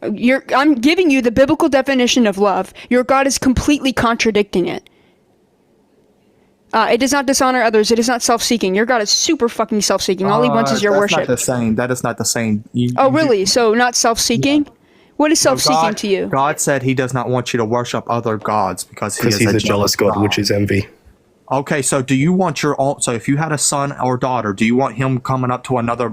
I'm giving you the biblical definition of love. Your God is completely contradicting it. It does not dishonor others. It is not self-seeking. Your God is super fucking self-seeking. All he wants is your that's worship. Not the same. That is not the same. Really? So not self-seeking? What is self-seeking God, to you? God said he does not want you to worship other gods because Because he's a jealous god, which is envy. Okay, so do you want your own? So if you had a son or daughter, do you want him coming up to another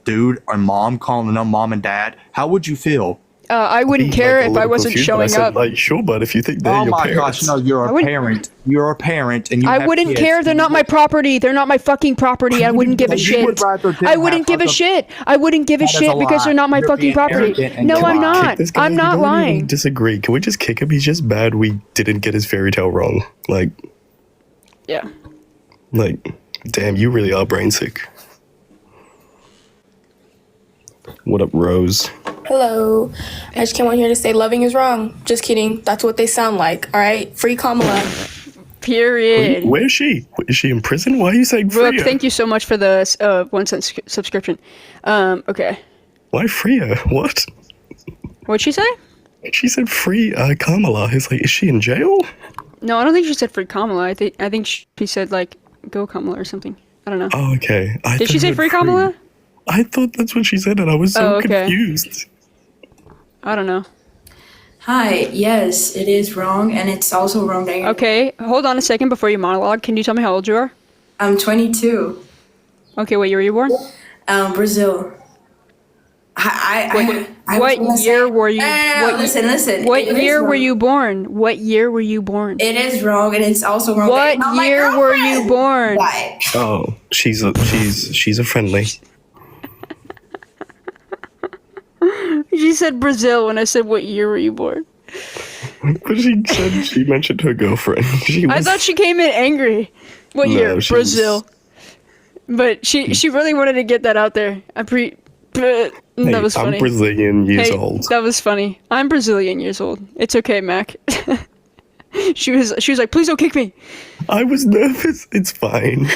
dude or mom, calling them mom and dad? How would you feel? I wouldn't care if I wasn't showing up. Like, sure, but if you think they're Oh your my parents. gosh, no, you're a parent. You're a parent, and you I have wouldn't kids. care. They're not my property. They're not my fucking property. I wouldn't give a You would shit. rather them I wouldn't have give a other- shit. I wouldn't give a That is shit a because lie. they're not my You're fucking being property. arrogant and No, you're I'm lying. not. This guy, I'm we not don't even lying. disagree. Can we just kick him? He's just mad we didn't get his fairy tale wrong. Like, Yeah. Damn, you really are brain sick. What up, Rose? Hello. I just came on here to say loving is wrong. Just kidding. That's what they sound like. All right. Free Kamala. Period. Where is she? Is she in prison? Why are you saying Brooke, Freya? thank you so much for the 1 cent subscription. Okay. Why Freya? What? What'd she say? She said free Kamala. It's like, is she in jail? No, I don't think she said free Kamala. I think she said like go Kamala or something. I don't know. Oh, okay. Did she say free Kamala? I thought that's what she said, and I was so okay. confused. I don't know. Hi, yes, it is wrong, and it's also wrong that Okay, hold on a second before you monologue. Can you tell me how old you are? I'm 22. Okay, what year were you born? Brazil. What year were you? Listen. What It is year were wrong. you born? What year were you born? It is wrong, and it's also wrong. that you're not What my year were you born? Oh, she's a friendly. She said Brazil when I said what year were you born? But she mentioned her girlfriend. I thought she came in angry. What No, year? she Brazil. But she really wanted to get that out there. That was funny. I'm Brazilian years Hey, old. That was funny. I'm Brazilian years old. It's okay, Mac. she was like, please don't kick me. I was nervous. It's fine.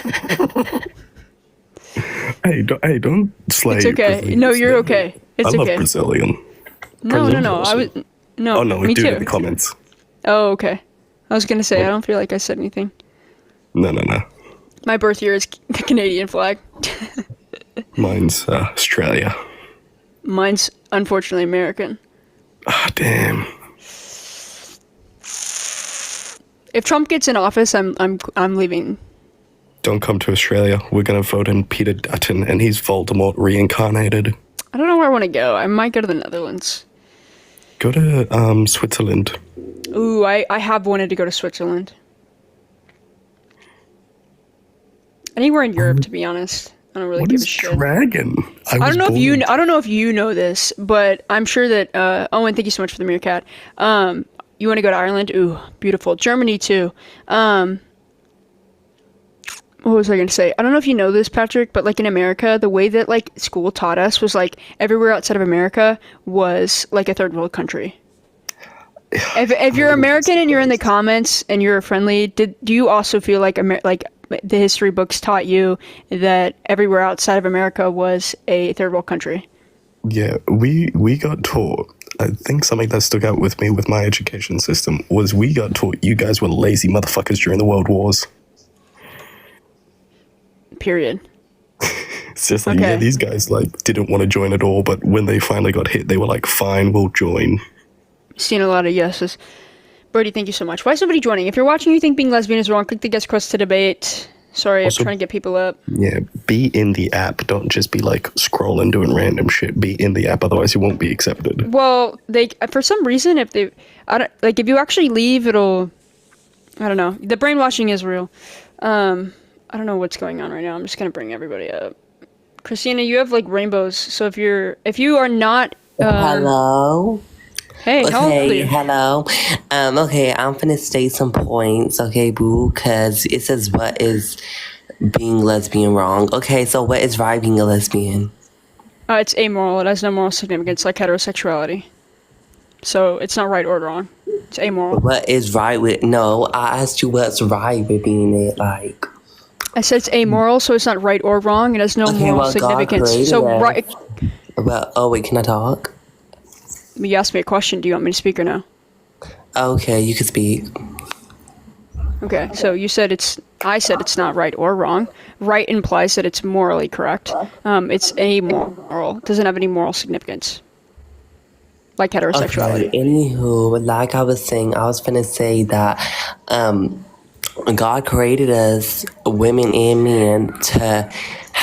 Hey, don't slay. It's okay. Brazilians. No, you're okay. It's I love okay. Brazilian. No. I was no. Oh no, me we do too. in the comments. Oh, okay. I was gonna say I don't feel like I said anything. No. My birth year is the Canadian flag. Mine's Australia. Mine's unfortunately American. Ah, damn. If Trump gets in office, I'm leaving. Don't come to Australia. We're gonna vote in Peter Dutton, and he's Voldemort reincarnated. I don't know where I want to go. I might go to the Netherlands. Go to Switzerland. Ooh, I have wanted to go to Switzerland. Anywhere in Europe, to be honest. I don't really What give is a shit. dragon? I don't know if you know this, but I'm sure that Owen, thank you so much for the meerkat. You want to go to Ireland? Ooh, beautiful. Germany too. What was I going to say? I don't know if you know this, Patrick, but like in America, the way that like school taught us was like everywhere outside of America was like a third world country. If you're American and you're in the comments and you're friendly, do you also feel like the history books taught you that everywhere outside of America was a third world country? Yeah, we got taught. I think something that stuck out with me with my education system was we got taught you guys were lazy motherfuckers during the world wars. Period. It's just like, yeah, these guys like didn't want to join at all, but when they finally got hit, they were like, fine, we'll join. Seen a lot of yeses. Brody, thank you so much. Why is somebody joining? If you're watching, you think being lesbian is wrong, click the guest request to debate. Sorry, Also, I'm trying to get people up. Yeah, be in the app. Don't just be like scrolling, doing random shit. Be in the app, otherwise you won't be accepted. Well, they for some reason, if you actually leave, it'll. I don't know. The brainwashing is real. I don't know what's going on right now. I'm just gonna bring everybody up. Christina, you have like rainbows. So if you are not. Hello. Hey, how old are you? Hello. Okay, I'm finna state some points, okay, boo, because it says what is being lesbian wrong. Okay, so what is right being a lesbian? It's amoral. It has no moral significance, like heterosexuality. So it's not right or wrong. It's amoral. What is right with... No, I asked you what's right with being it, like... I said it's amoral, so it's not right or wrong. It has no moral well, significance. God So created right. Well, oh wait, can I talk? You asked me a question. Do you want me to speak or no? Okay, you can speak. Okay, so you said I said it's not right or wrong. Right implies that it's morally correct. It's amoral. It doesn't have any moral significance. Like heterosexuality. Okay, anywho, like I was saying, I was finna say that God created us, women and men, to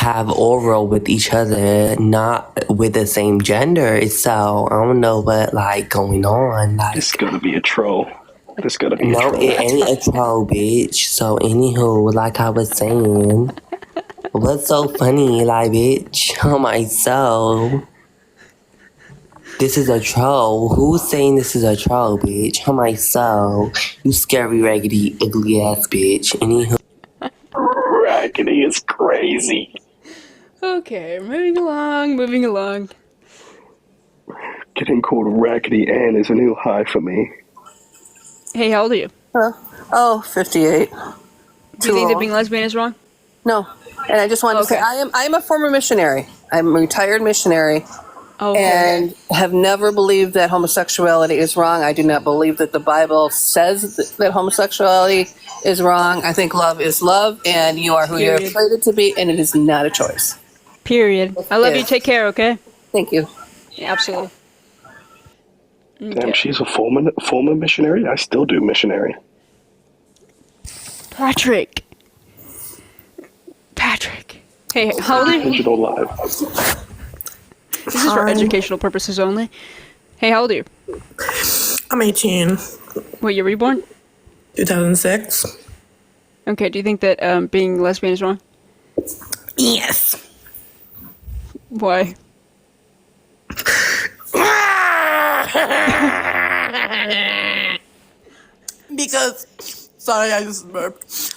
have oral with each other, not with the same gender. So I don't know what like going on. Like, This gotta be a troll. This gotta be a no, troll. it ain't a troll, bitch. So anywho, like I was saying, what's so funny, like, bitch? Oh my soul. This is a troll. Who's saying this is a troll, bitch? Oh my soul. You scary, raggedy, ugly ass bitch. Anywho. Raggedy is crazy. Okay, moving along. Getting called Raggedy Ann is a new high for me. Hey, how old are you? Oh, 58. Do you think that being lesbian is wrong? No. And I just wanted to say I am a former missionary. I'm a retired missionary. And have never believed that homosexuality is wrong. I do not believe that the Bible says that homosexuality is wrong. I think love is love, and you are who you're created to be, and it is not a choice. Period. I love you. Take care, okay? Thank you. Yeah, absolutely. Damn, she's a former missionary? I still do missionary. Patrick. Hey, how old are you? Digital live. This is for educational purposes only. Hey, how old are you? I'm 18. What year were you born? 2006. Okay, do you think that being lesbian is wrong? Yes. Why? Because, sorry, I just burped.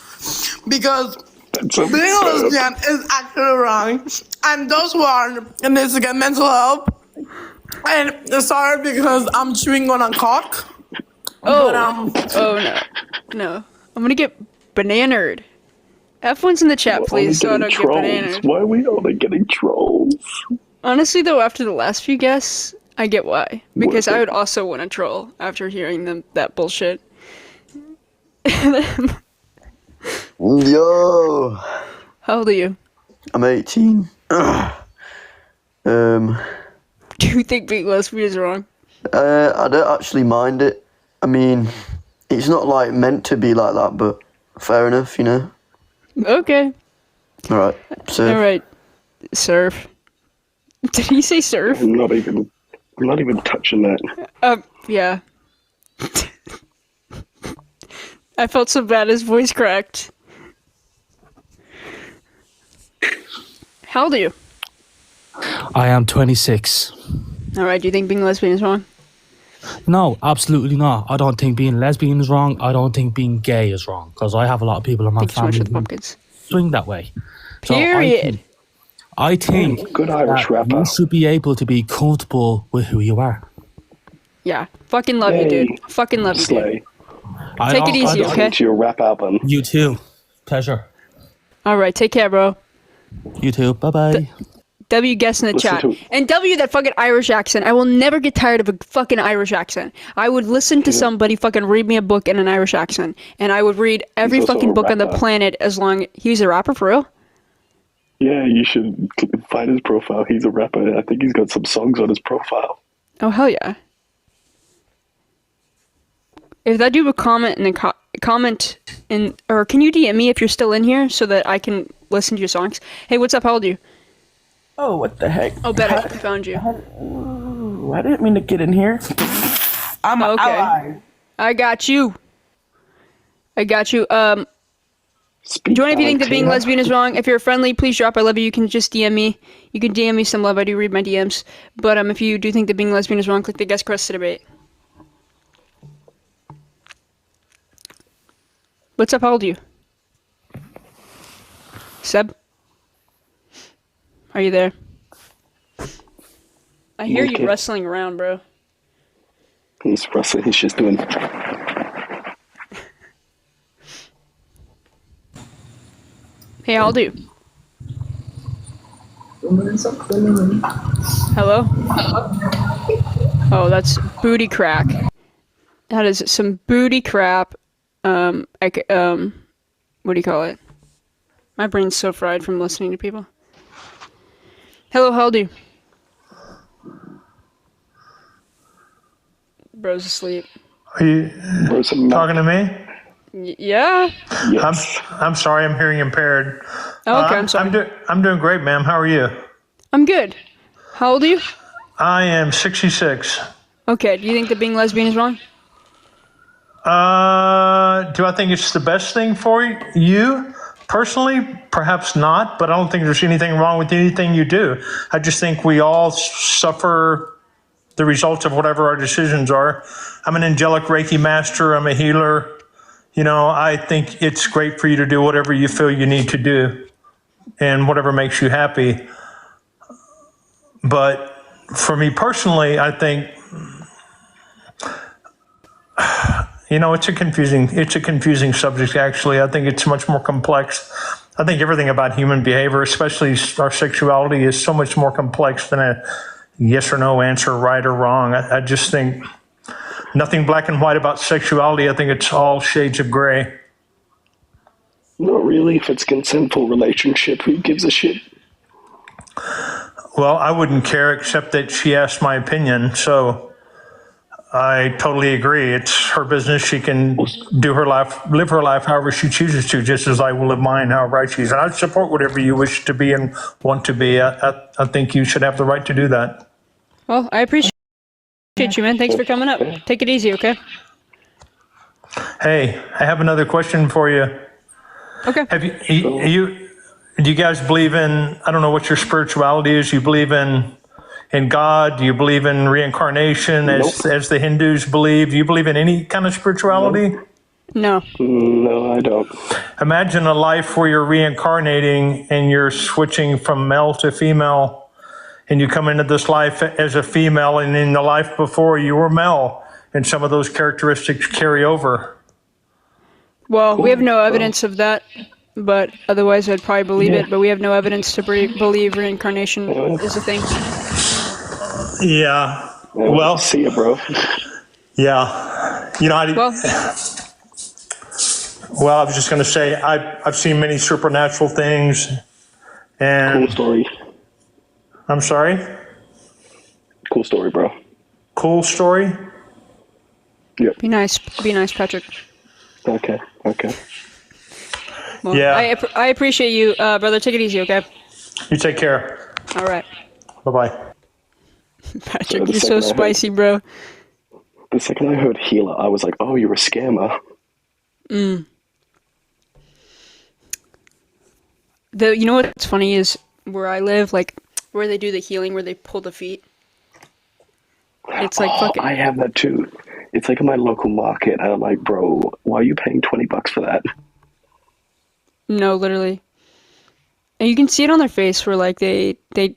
Because being a lesbian is actually wrong. And those who are and need to get mental help. And sorry because I'm chewing on a cock. Oh, but, no. I'm gonna get bananaed. F1's in the chat, please, so I don't get bananaed. Why are we only getting trolls? Honestly, though, after the last few guests, I get why. Because I would also want to troll after hearing that bullshit. Yo! How old are you? I'm 18. Do you think being lesbian is wrong? I don't actually mind it. I mean, it's not like meant to be like that, but fair enough, you know. Okay. Alright, surf. Alright. Surf. Did he say surf? I'm not even touching that. Yeah. I felt so bad his voice cracked. How old are you? I am 26. Alright, do you think being lesbian is wrong? No, absolutely not. I don't think being lesbian is wrong. I don't think being gay is wrong. Because I have a lot of people in my family who swing that way. Period. So I think good Irish rapper. You should be able to be comfortable with who you are. Yeah. Fucking love you, dude. Fucking love you, dude. Take it easy, okay? To your rap album. You too. Pleasure. Alright, take care, bro. You too. Bye-bye. W guess in the chat. And W that fucking Irish accent. I will never get tired of a fucking Irish accent. I would listen to somebody fucking read me a book in an Irish accent. And I would read every fucking book on the planet as long... He's a rapper for real? Yeah, you should find his profile. He's a rapper. I think he's got some songs on his profile. Oh, hell yeah. If that dude would comment in the comment in... Or can you DM me if you're still in here so that I can listen to your songs? Hey, what's up? How old are you? Oh, what the heck? Oh, better. I found you. Ooh, I didn't mean to get in here. I'm an ally. I got you. Do you want if you think that being lesbian is wrong? If you're friendly, please drop I love you. You can just DM me. You can DM me some love. I do read my DMs. But if you do think that being lesbian is wrong, click the guest crest to debate. What's up? How old are you? Seb? Are you there? I hear you wrestling around, bro. He's wrestling. He's just doing... Hey, how old are you? Hello? Oh, that's booty crack. That is some booty crap. What do you call it? My brain's so fried from listening to people. Hello, how old are you? Bro's asleep. Are you talking to me? Yeah. I'm sorry, I'm hearing impaired. Oh, okay, I'm sorry. I'm doing great, ma'am. How are you? I'm good. How old are you? I am 66. Okay, do you think that being lesbian is wrong? Do I think it's the best thing for you? Personally, perhaps not, but I don't think there's anything wrong with anything you do. I just think we all suffer the results of whatever our decisions are. I'm an angelic Reiki master. I'm a healer. I think it's great for you to do whatever you feel you need to do and whatever makes you happy. But for me personally, I think, it's a confusing subject, actually. I think it's much more complex. I think everything about human behavior, especially our sexuality, is so much more complex than a yes or no answer, right or wrong. I just think nothing black and white about sexuality. I think it's all shades of gray. Not really. If it's a consentful relationship, who gives a shit? Well, I wouldn't care, except that she asked my opinion, so I totally agree. It's her business. She can live her life however she chooses to, just as I will live mine however I choose. And I support whatever you wish to be and want to be. I think you should have the right to do that. Well, I appreciate you, man. Thanks for coming up. Take it easy, okay? Hey, I have another question for you. Okay. Do you guys believe in, I don't know what your spirituality is, you believe in God? Do you believe in reincarnation as the Hindus believe? Do you believe in any kind of spirituality? No. No, I don't. Imagine a life where you're reincarnating and you're switching from male to female, and you come into this life as a female, and in the life before you were male, and some of those characteristics carry over. Well, we have no evidence of that, but otherwise I'd probably believe it, but we have no evidence to believe reincarnation is a thing. Yeah. Well, see you, bro. Yeah. Well, I was just going to say, I've seen many supernatural things. And cool story. I'm sorry? Cool story, bro. Cool story? Yep. Be nice, Patrick. Okay. Well, yeah. I appreciate you, brother. Take it easy, okay? You take care. All right. Bye-bye. Patrick, you're so spicy, bro. The second I heard healer, I was like, oh, you're a scammer. You know what's funny is where I live, like where they do the healing, where they pull the feet. It's like fucking. I have that too. It's like in my local market, and I'm like, bro, why are you paying $20 for that? No, literally. And you can see it on their face where like they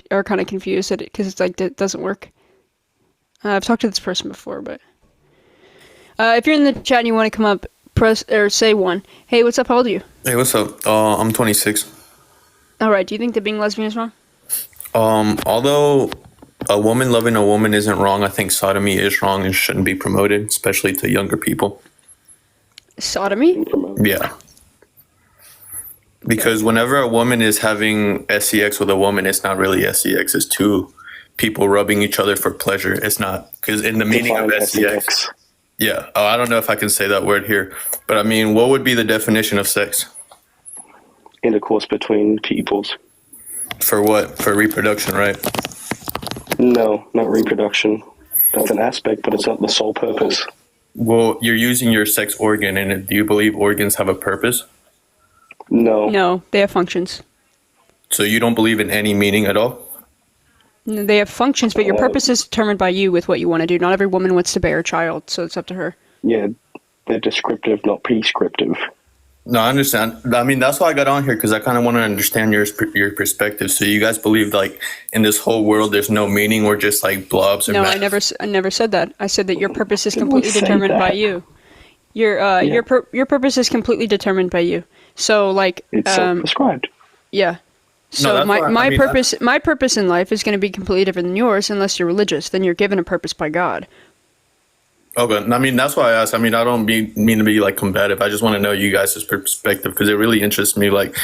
are kind of confused at it because it's like it doesn't work. I've talked to this person before, but if you're in the chat and you want to come up, press or say one. Hey, what's up? How old are you? Hey, what's up? I'm 26. All right. Do you think that being lesbian is wrong? Although a woman loving a woman isn't wrong, I think sodomy is wrong and shouldn't be promoted, especially to younger people. Sodomy? Yeah. Because whenever a woman is having sex with a woman, it's not really sex. It's two people rubbing each other for pleasure. It's not, because in the meaning of sex. Yeah. Oh, I don't know if I can say that word here, but I mean, what would be the definition of sex? Intercourse between peoples. For what? For reproduction, right? No, not reproduction. That's an aspect, but it's not the sole purpose. Well, you're using your sex organ, and do you believe organs have a purpose? No. No, they have functions. So you don't believe in any meaning at all? No, they have functions, but your purpose is determined by you with what you want to do. Not every woman wants to bear a child, so it's up to her. Yeah, they're descriptive, not prescriptive. No, I understand. I mean, that's why I got on here, because I kind of want to understand your perspective. So you guys believe, like, in this whole world, there's no meaning, or just like blobs? Or no, math? I never said that. I said that your purpose is completely determined by you. Your purpose is completely determined by you. So, like, it's self-prescribed. Yeah. So my purpose in life is going to be completely different than yours, unless you're religious. Then you're given a purpose by God. Okay, I mean, that's why I asked. I mean, I don't mean to be like combative. I just want to know you guys' perspective, because it really interests me. Like,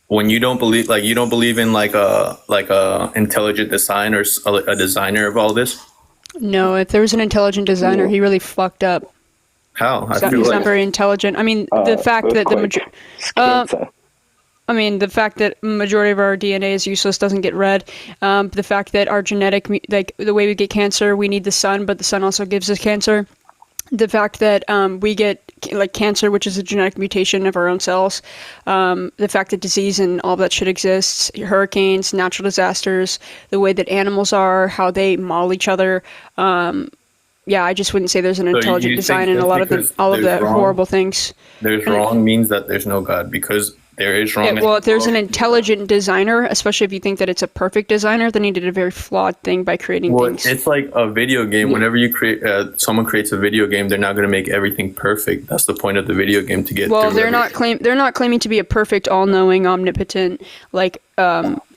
when you don't believe in like a intelligent design or a designer of all this. No, if there was an intelligent designer, he really fucked up. How? He's not very intelligent. I mean, the fact that the majority. I mean, the fact that majority of our DNA is useless doesn't get read. The fact that our genetic, like the way we get cancer, we need the sun, but the sun also gives us cancer. The fact that we get like cancer, which is a genetic mutation of our own cells. The fact that disease and all that shit exists, hurricanes, natural disasters, the way that animals are, how they maul each other. Yeah, I just wouldn't say there's an intelligent design in a lot of all of the horrible things. There's wrong means that there's no God, because there is wrong. Yeah, well, if there's an intelligent designer, especially if you think that it's a perfect designer, then he did a very flawed thing by creating things. It's like a video game. Whenever you create, someone creates a video game, they're not going to make everything perfect. That's the point of the video game, to get. Well, they're not claiming to be a perfect, all-knowing, omnipotent, like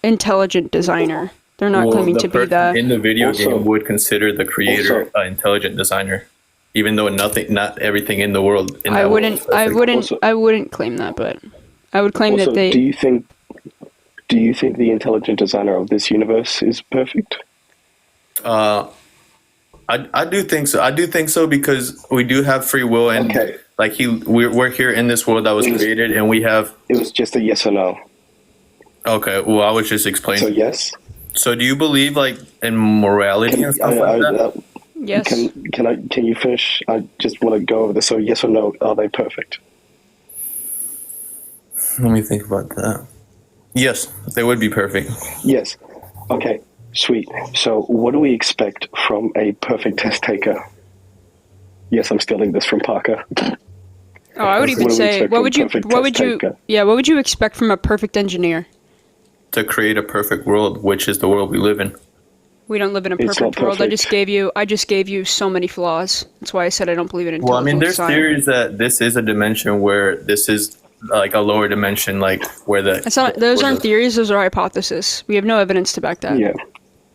intelligent designer. They're not claiming to be that. In the video game would consider the creator an intelligent designer, even though not everything in the world. I wouldn't claim that, but I would claim that they. Do you think the intelligent designer of this universe is perfect? I do think so. I do think so, because we do have free will, and like we're here in this world that was created, and we have. It was just a yes or no. Okay, well, I was just explaining. So yes. So do you believe like in morality and stuff like that? Yes. Can you finish? I just want to go over this. So yes or no, are they perfect? Let me think about that. Yes, they would be perfect. Yes. Okay, sweet. So what do we expect from a perfect test taker? Yes, I'm stealing this from Parker. Oh, I would even say, what would you expect from a perfect engineer? To create a perfect world, which is the world we live in. We don't live in a perfect world. I just gave you so many flaws. That's why I said I don't believe in intelligent Well, I mean, there's design. theories that this is a dimension where this is like a lower dimension, like where those aren't theories, those are hypotheses. We have no evidence to back that. Yeah.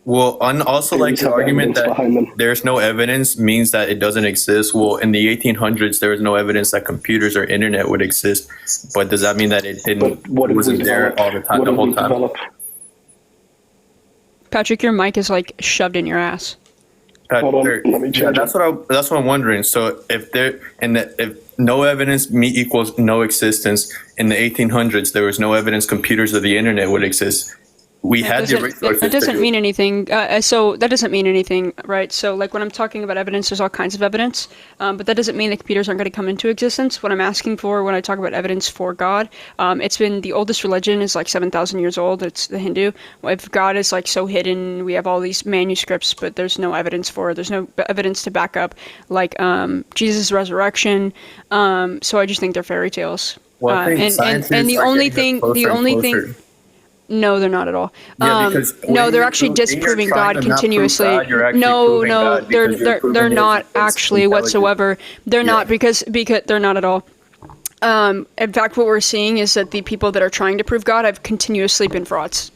Well, and also like the argument that there's no evidence means that it doesn't exist. Well, in the 1800s, there was no evidence that computers or internet would exist. But does that mean that it didn't? Wasn't there all the time, the whole time? Patrick, your mic is like shoved in your ass. Patrick, that's what I'm wondering. So if if no evidence equals no existence, in the 1800s there was no evidence computers or the internet would exist. We had the resources. That doesn't mean anything. So that doesn't mean anything, right? So like when I'm talking about evidence, there's all kinds of evidence, but that doesn't mean that computers aren't going to come into existence. What I'm asking for when I talk about evidence for God, it's been the oldest religion is like 7,000 years old. It's the Hindu. If God is like so hidden, we have all these manuscripts, but there's no evidence for it. There's no evidence to back up like Jesus' resurrection. So I just think they're fairy tales. Well, and the only thing. No, they're not at all. Yeah, no, they're actually disproving God continuously. No, they're not actually whatsoever. They're not because they're not at all. In fact, what we're seeing is that the people that are trying to prove God have continuously been frauds.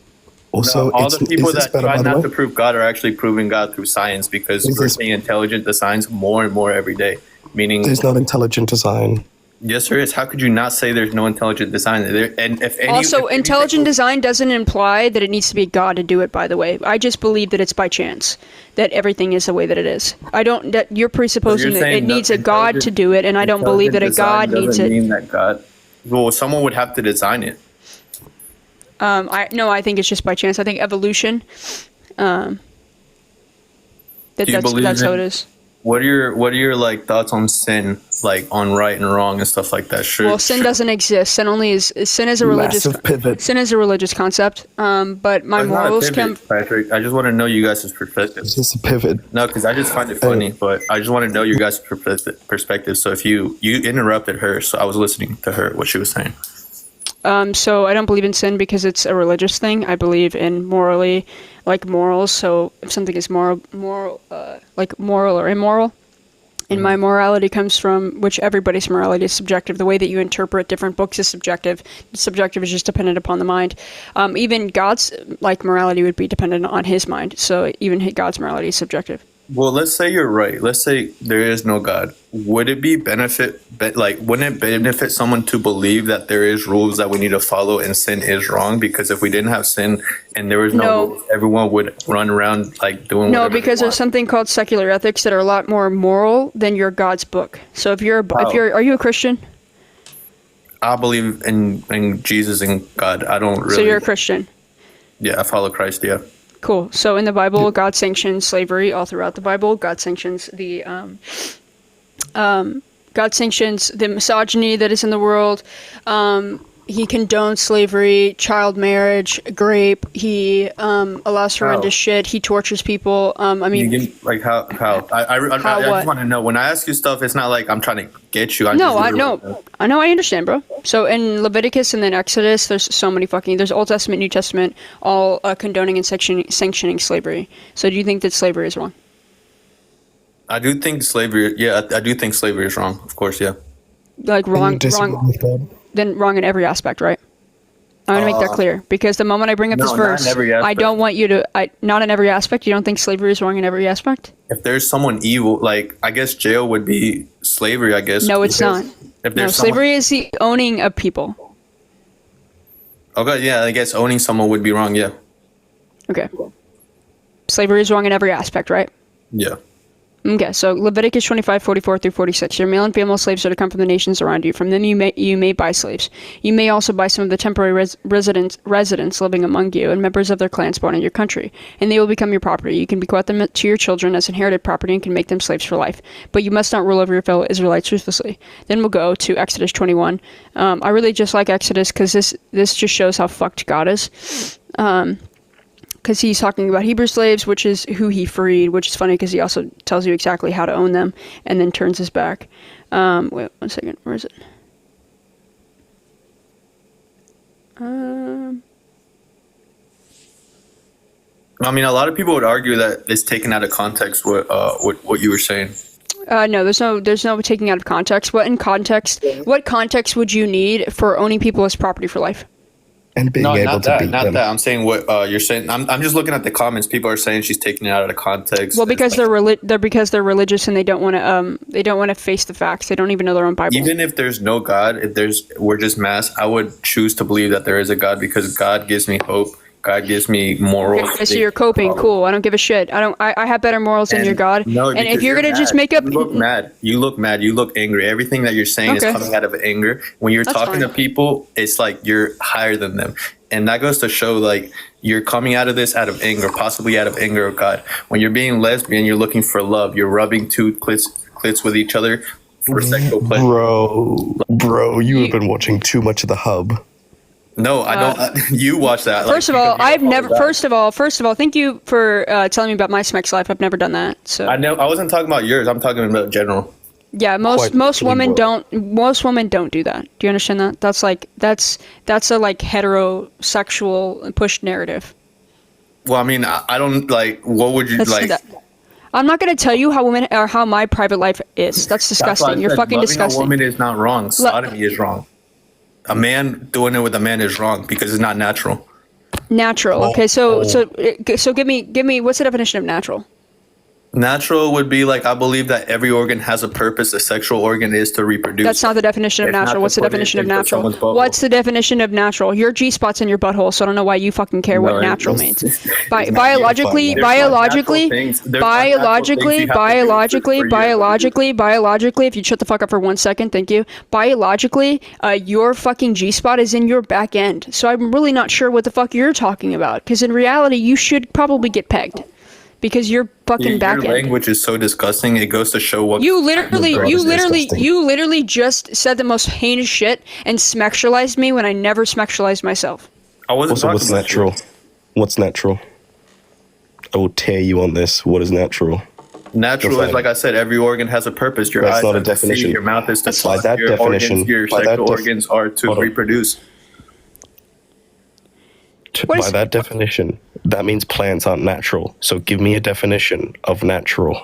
Also, all the people that try not to prove God are actually proving God through science, because we're seeing intelligent designs more and more every day. Meaning, there's not intelligent design. Yes, there is. How could you not say there's no intelligent design? Intelligent design doesn't imply that it needs to be God to do it, by the way. I just believe that it's by chance, that everything is the way that it is. That you're presupposing that it needs a God to do it, and I don't believe that a God needs it. Mean that God, well, someone would have to design it. I think it's just by chance. I think evolution, that's how it is. What are your like thoughts on sin, like on right and wrong and stuff like that? Sin doesn't exist. Sin is a religious concept. But my morals can. Patrick, I just want to know you guys' perspective. It's just a pivot. No, because I just find it funny, but I just want to know your guys' perspective. So if you interrupted her, so I was listening to her what she was saying. So I don't believe in sin because it's a religious thing. I believe in morals. So if something is moral or immoral, and my morality comes from, which everybody's morality is subjective. The way that you interpret different books is subjective. Subjective is just dependent upon the mind. Even God's morality would be dependent on his mind. So even God's morality is subjective. Well, let's say you're right. Let's say there is no God. Would it wouldn't it benefit someone to believe that there is rules that we need to follow and sin is wrong? Because if we didn't have sin and there was no rules, everyone would run around doing no, because there's something called secular ethics that are a lot more moral than your God's book. So if are you a Christian? I believe in Jesus and God. I don't really. So you're a Christian. Yeah, I follow Christ. Yeah. Cool. So in the Bible, God sanctions slavery all throughout the Bible. God sanctions the God sanctions the misogyny that is in the world. He condones slavery, child marriage, rape. He allows horrendous shit. He tortures people. I mean, like how? I just want to know. When I ask you stuff, it's not like I'm trying to get you. I know. I understand, bro. So in Leviticus and then Exodus, there's so many there's Old Testament, New Testament, all condoning and sanctioning slavery. So do you think that slavery is wrong? I do think slavery. Yeah, I do think slavery is wrong. Of course, yeah. Like wrong. Then wrong in every aspect, right? I want to make that clear because the moment I bring up this verse, I don't want you to. Not in every aspect. You don't think slavery is wrong in every aspect? If there's someone evil, like I guess jail would be slavery. I guess. No, it's not. If there's slavery is the owning of people. Okay, yeah, I guess owning someone would be wrong. Yeah. Okay. Slavery is wrong in every aspect, right? Yeah. Okay, so Leviticus 25:44-46. Your male and female slaves are to come from the nations around you. From them you may buy slaves. You may also buy some of the temporary residents living among you and members of their clans born in your country, and they will become your property. You can bequeath them to your children as inherited property and can make them slaves for life. But you must not rule over your fellow Israelites ruthlessly. Then we'll go to Exodus 21. I really just like Exodus because this just shows how fucked God is. Because he's talking about Hebrew slaves, which is who he freed, which is funny because he also tells you exactly how to own them and then turns his back. Wait 1 second. Where is it? I mean, a lot of people would argue that it's taken out of context what you were saying. No, there's no taking out of context. What context would you need for owning people as property for life? And being able to beat not them. that. I'm saying what you're saying. I'm just looking at the comments. People are saying she's taking it out of the context. Well, because they're religious and they don't want to face the facts. They don't even know their own Bible. Even if there's no God, we're just mass. I would choose to believe that there is a God because God gives me hope. God gives me morals. Okay, so you're coping. Cool. I don't give a shit. I have better morals than your God. No, and if you're gonna just make up, you look mad. You look mad. You look angry. Everything that you're saying is coming out of anger. When you're talking to people, it's like you're higher than them, and that goes to show like you're coming out of this out of anger, possibly out of anger of God. When you're being lesbian, you're looking for love. You're rubbing two clits with each other for sexual pleasure. Bro, you have been watching too much of The Hub. No, I don't. You watch that. First of all, I've never. First of all, thank you for telling me about my Smex life. I've never done that. So I know. I wasn't talking about yours. I'm talking about general. Yeah, most women don't. Most women don't do that. Do you understand that? That's a like heterosexual push narrative. Well, I mean, I don't like. What would you like? I'm not going to tell you how my private life is. That's disgusting. You're fucking disgusting. A woman is not wrong. Sodomy is wrong. A man doing it with a man is wrong because it's not natural. Natural. Okay, so give me what's the definition of natural? Natural would be like I believe that every organ has a purpose. A sexual organ is to reproduce. That's not the definition of natural. What's the definition of natural? What's the definition of natural? Your G-spot's in your butthole, so I don't know why you fucking care what natural means. Biologically, if you shut the fuck up for 1 second, thank you. Biologically, your fucking G-spot is in your back end. So I'm really not sure what the fuck you're talking about. Because in reality, you should probably get pegged. Because you're fucking back end. Your language is so disgusting. It goes to show what you literally just said the most heinous shit and smexualized me when I never smexualized myself. I wasn't talking what's natural? You. What's natural? I will tear you on this. What is natural? Natural is like I said. Every organ has a purpose. Your eyes not a are to see. definition. Your mouth is to by talk. that Your definition. Organs, your sexual organs are to reproduce. By that definition, that means plants aren't natural. So give me a definition of natural.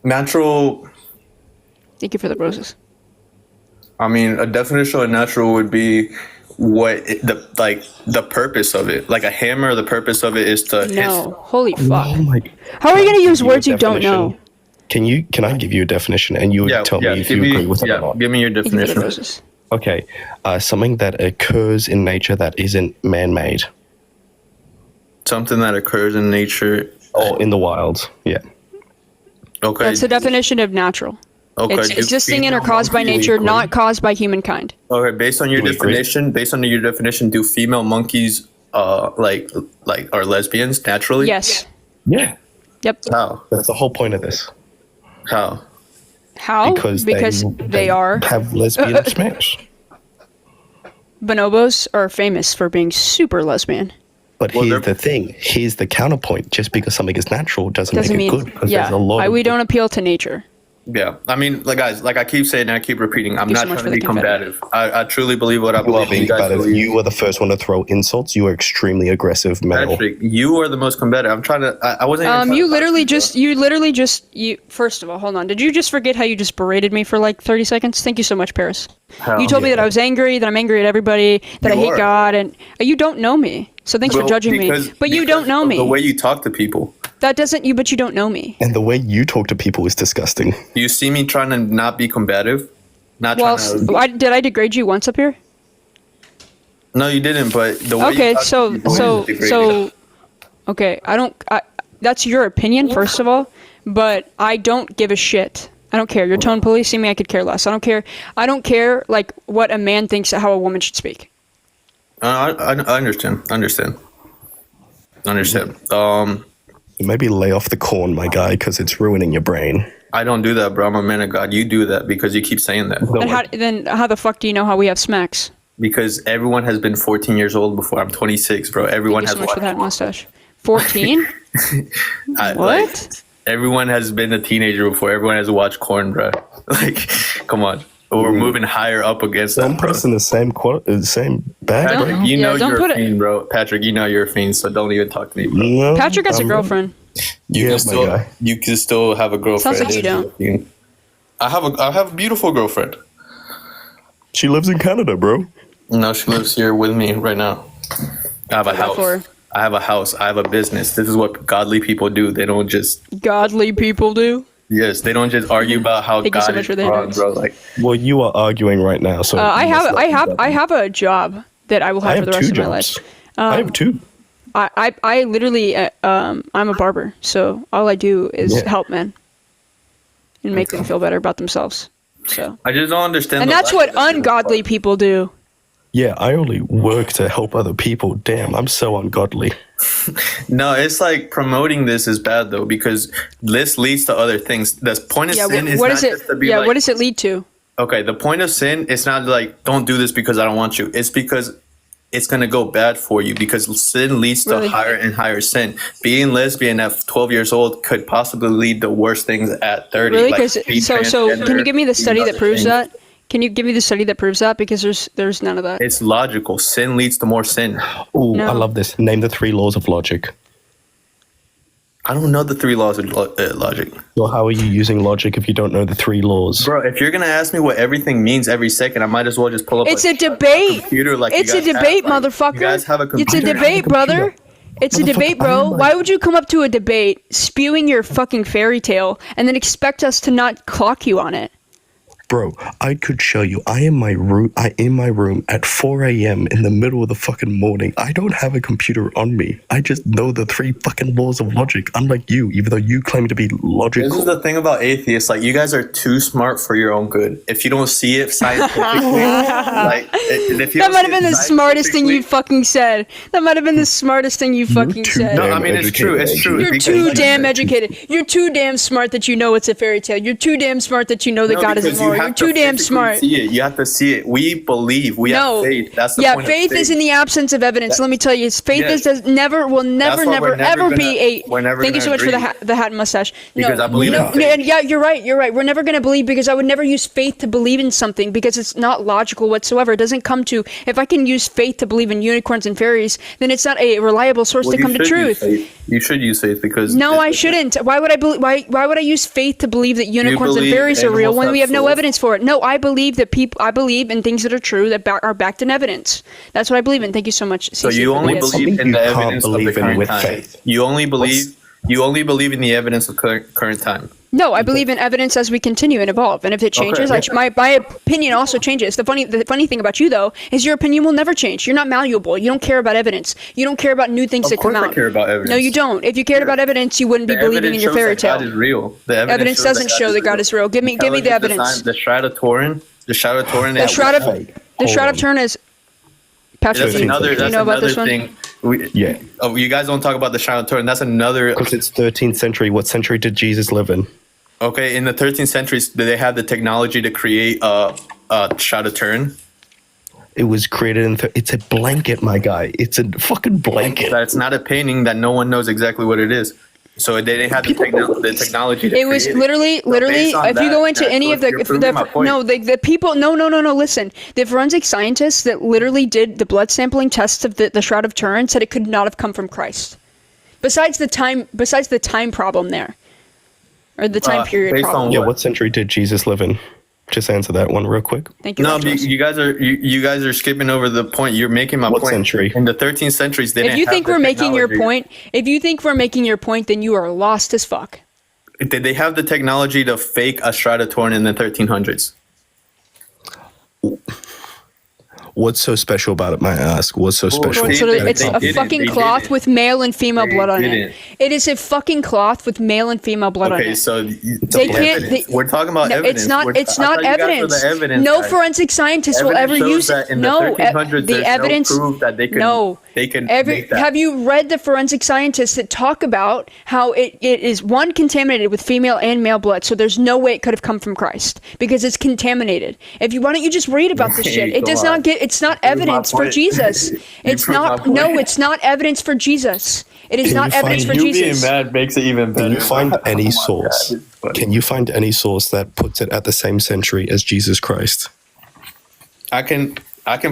Natural. Thank you for the roses. I mean, a definition of natural would be the purpose of it. Like a hammer, the purpose of it is to hit. Holy fuck. How are you going to use words you don't know? Can I give you a definition and you would tell me if you agree with it or not? Give me your definition. Okay, something that occurs in nature that isn't man-made. Something that occurs in nature. Or in the wild, yeah. Okay. That's the definition of natural. Okay. It's existing in or caused by nature, not caused by humankind. Okay, based on your definition, do female monkeys like are lesbians naturally? Yes. Yeah. Yep. How? That's the whole point of this. How? How? Because they are have lesbian smash. Bonobos are famous for being super lesbian. But here's the thing. Here's the counterpoint. Just because something is natural doesn't make mean, it good. Because yeah, there's a lot we don't appeal to nature. Yeah, I mean, like guys, like I keep saying and I keep repeating, I'm not trying to be combative. I truly believe what I You are believe. being You guys combative. believe. You are the first one to throw insults. You are extremely aggressive male. Patrick, you are the most combative. I'm trying to. I wasn't. Even trying You to literally just. First of all, hold on. Did you just forget how you just berated me for like 30 seconds? Thank you so much, Paris. You told me that I was angry, that I'm angry at everybody, that I hate God, and you don't know me. So thanks for judging me. But you don't know me. The way you talk to people. That doesn't you, but you don't know me. And the way you talk to people is disgusting. You see me trying to not be combative, trying to. Did I degrade you once up here? No, you didn't. But the way. Okay, you talk to people is degrading. okay. That's your opinion, first of all, but I don't give a shit. I don't care. You're tone policing me. I could care less. I don't care. I don't care like what a man thinks how a woman should speak. I understand. Maybe lay off the corn, my guy, because it's ruining your brain. I don't do that, bro. I'm a man of God. You do that because you keep saying that. Then how the fuck do you know how we have smacks? Because everyone has been 14 years old before. I'm 26, bro. Everyone Thank you has so much for that mustache. 14? What? Everyone has been a teenager before. Everyone has watched Corn, bro. Like, come on. We're moving higher up against Don't that, put bro. us in the same bag, Patrick, bro. you know you're a fiend, bro. Patrick, you know you're a fiend, so don't even talk to me, bro. No, Patrick has a girlfriend. You can still have a girlfriend. Sounds like you don't. I have a beautiful girlfriend. She lives in Canada, bro. No, she lives here with me right now. I have a house. I have a house. I have a business. This is what godly people do. They don't just. Godly people do. Yes, they don't just argue about how Thank you so God much for is the wrong, hints. bro. Like, well, you are arguing right now, so I have a job that I will have for the rest of my life. I have two. I literally I'm a barber, so all I do is help men and make them feel better about themselves. So I just don't understand. and that's what ungodly people do. Yeah, I only work to help other people. Damn, I'm so ungodly. No, it's like promoting this is bad though because this leads to other things. The point of sin is not just to be like. What does it lead to? Okay, the point of sin is not like don't do this because I don't want you. It's because it's gonna go bad for you because sin leads to higher and higher sin. Being lesbian at 12 years old could possibly lead to worse things at 30. Really? Like So can you give me the study that proves that? Can you give me the study that proves that? Because there's none of that. It's logical. Sin leads to more sin. Ooh, I love this. Name the 3 laws of logic. I don't know the 3 laws of logic. Well, how are you using logic if you don't know the 3 laws? Bro, if you're going to ask me what everything means every second, I might as well just pull up It's a debate. computer like It's a debate, motherfucker. You guys have a It's a computer. debate, brother. It's a debate, bro. Why would you come up to a debate spewing your fucking fairy tale and then expect us to not clock you on it? Bro, I could show you. I in my room at 4 a.m. in the middle of the fucking morning. I don't have a computer on me. I just know the 3 fucking laws of logic. Unlike you, even though you claim to be logical. This is the thing about atheists. Like, you guys are too smart for your own good. If you don't see it scientifically, That might have been the smartest thing you fucking said. That might have been the smartest thing you fucking said. No, I mean, it's true. It's true. You're too damn educated. You're too damn smart that you know it's a fairy tale. You're too damn smart that you know that God is immoral. You're too damn smart. See it. You have to see it. We believe. We have faith. That's the point. Faith is in the absence of evidence. Let me tell you, faith will never be a. Thank you so much for the hat and mustache. Because I believe in faith. Yeah, you're right. We're never going to believe because I would never use faith to believe in something because it's not logical whatsoever. It doesn't come to. If I can use faith to believe in unicorns and fairies, then it's not a reliable source to come to truth. You should use faith because. No, I shouldn't. Why would I believe? Why would I use faith to believe that unicorns and fairies are real when we have no evidence for it? No, I believe that I believe in things that are true that are backed in evidence. That's what I believe in. Thank you so much. So you only believe in the evidence of the current time. You only believe in the evidence of current time. No, I believe in evidence as we continue and evolve, and if it changes, my opinion also changes. The funny thing about you though is your opinion will never change. You're not malleable. You don't care about evidence. You don't care about new things that come out. Of course, I care about evidence. No, you don't. If you cared about evidence, you wouldn't be believing in your fairy tale. God is real. The evidence doesn't show that God is real. Give me the evidence. The Shroud of Turin. The Shroud of Turin. The Shroud of Turin is. Patrick, that's another thing. You guys don't talk about the Shroud of Turin. That's another. Because it's 13th century. What century did Jesus live in? Okay, in the 13th century, did they have the technology to create a Shroud of Turin? It was created in. It's a blanket, my guy. It's a fucking blanket. That's not a painting that no one knows exactly what it is. So they didn't have the technology to it was literally if you go into any of the people listen, the forensic scientists that literally did the blood sampling tests of the Shroud of Turin said it could not have come from Christ. Besides the time problem there. Or the time period problem. Yeah, what century did Jesus live in? Just answer that one real quick. Thank you. No, you guys are skipping over the point. You're making my point. Century? In the 13th centuries, they didn't have If you think we're making your point, then you are lost as fuck. Did they have the technology to fake a Shroud of Turin in the 1300s? What's so special about it, might I ask? What's so special? It's a fucking cloth with male and female blood on it. It is a fucking cloth with male and female blood on it. Okay, so they can't. We're talking about evidence. It's not evidence. No forensic scientist will ever use it. No, the evidence. Proof that they can make that. Have you read the forensic scientists that talk about how it is contaminated with female and male blood? So there's no way it could have come from Christ because it's contaminated. Why don't you just read about this shit? It does not get. It's not evidence for Jesus. It's not. No, it's not evidence for Jesus. It is not evidence for Jesus. You being mad makes it even better. Can you find any source? Can you find any source that puts it at the same century as Jesus Christ? I can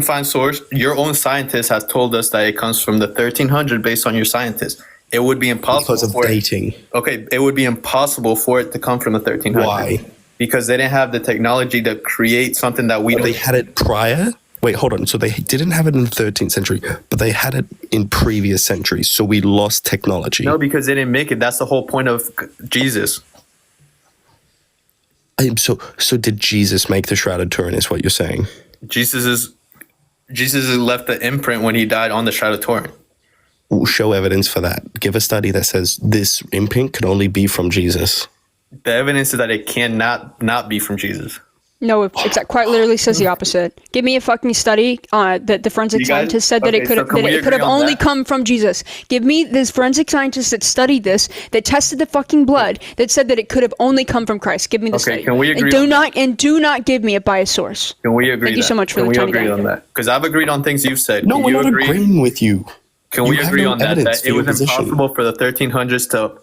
find source. Your own scientist has told us that it comes from the 1300 based on your scientist. It would be impossible because of dating. It would be impossible for it to come from the 1300s. Why? Because they didn't have the technology to create something that we. They had it prior. Wait, hold on. So they didn't have it in the 13th century, but they had it in previous centuries. So we lost technology. No, because they didn't make it. That's the whole point of Jesus. So did Jesus make the Shroud of Turin? Is what you're saying? Jesus left the imprint when he died on the Shroud of Turin. We'll show evidence for that. Give a study that says this imprint could only be from Jesus. The evidence is that it cannot not be from Jesus. No, it quite literally says the opposite. Give me a fucking study that the forensic scientist said that it could have only come from Jesus. Give me this forensic scientist that studied this, that tested the fucking blood, that said that it could have only come from Christ. Give me the study. Can we agree? And do not give me a biased source. Can we agree? Thank you so much for the tiny guy. On that? Because I've agreed on things you've said. No, we're not agreeing with you. Can we agree on that? That it was impossible for the 1300s to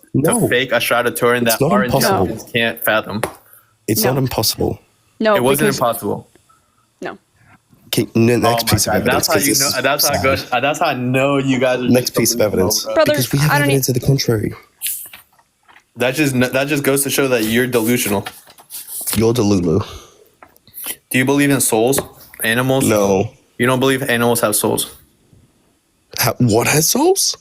fake a Shroud of Turin that our intelligence can't fathom. It's not impossible. No, it wasn't impossible. No. Okay, next piece of evidence. That's how you know. That's how I know you guys are. Next piece of evidence, because we have evidence to the contrary. That just goes to show that you're delusional. You're delulu. Do you believe in souls? Animals? No. You don't believe animals have souls? What has souls?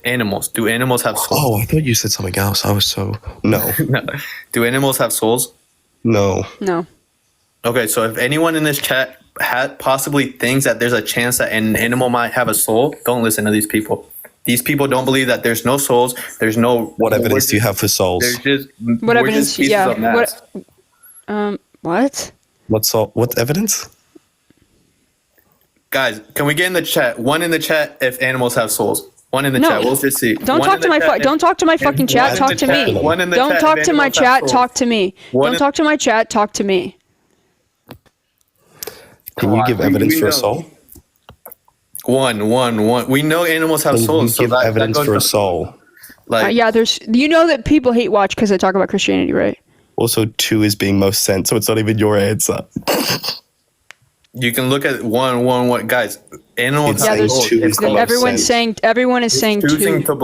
Animals. Do animals have souls? Oh, I thought you said something else. I was so no. No. Do animals have souls? No. No. Okay, so if anyone in this chat possibly thinks that there's a chance that an animal might have a soul, don't listen to these people. These people don't believe that there's no souls. There's no. What evidence do you have for souls? There's just what evidence? Just yeah. Of mass. What? What evidence? Guys, can we get in the chat? One in the chat if animals have souls. One in the chat. We'll just see. Don't talk to my fucking chat. Talk to me. Don't talk to my chat. Talk to me. Don't talk to my chat. Talk to me. Can you give evidence for a soul? One. We know animals have souls. So give evidence for a soul. Yeah, there's. You know that people hate watch because they talk about Christianity, right? Also, 2 is being most sent, so it's not even your answer. You can look at one. Guys, animals have souls. Everyone is saying 2. Choosing to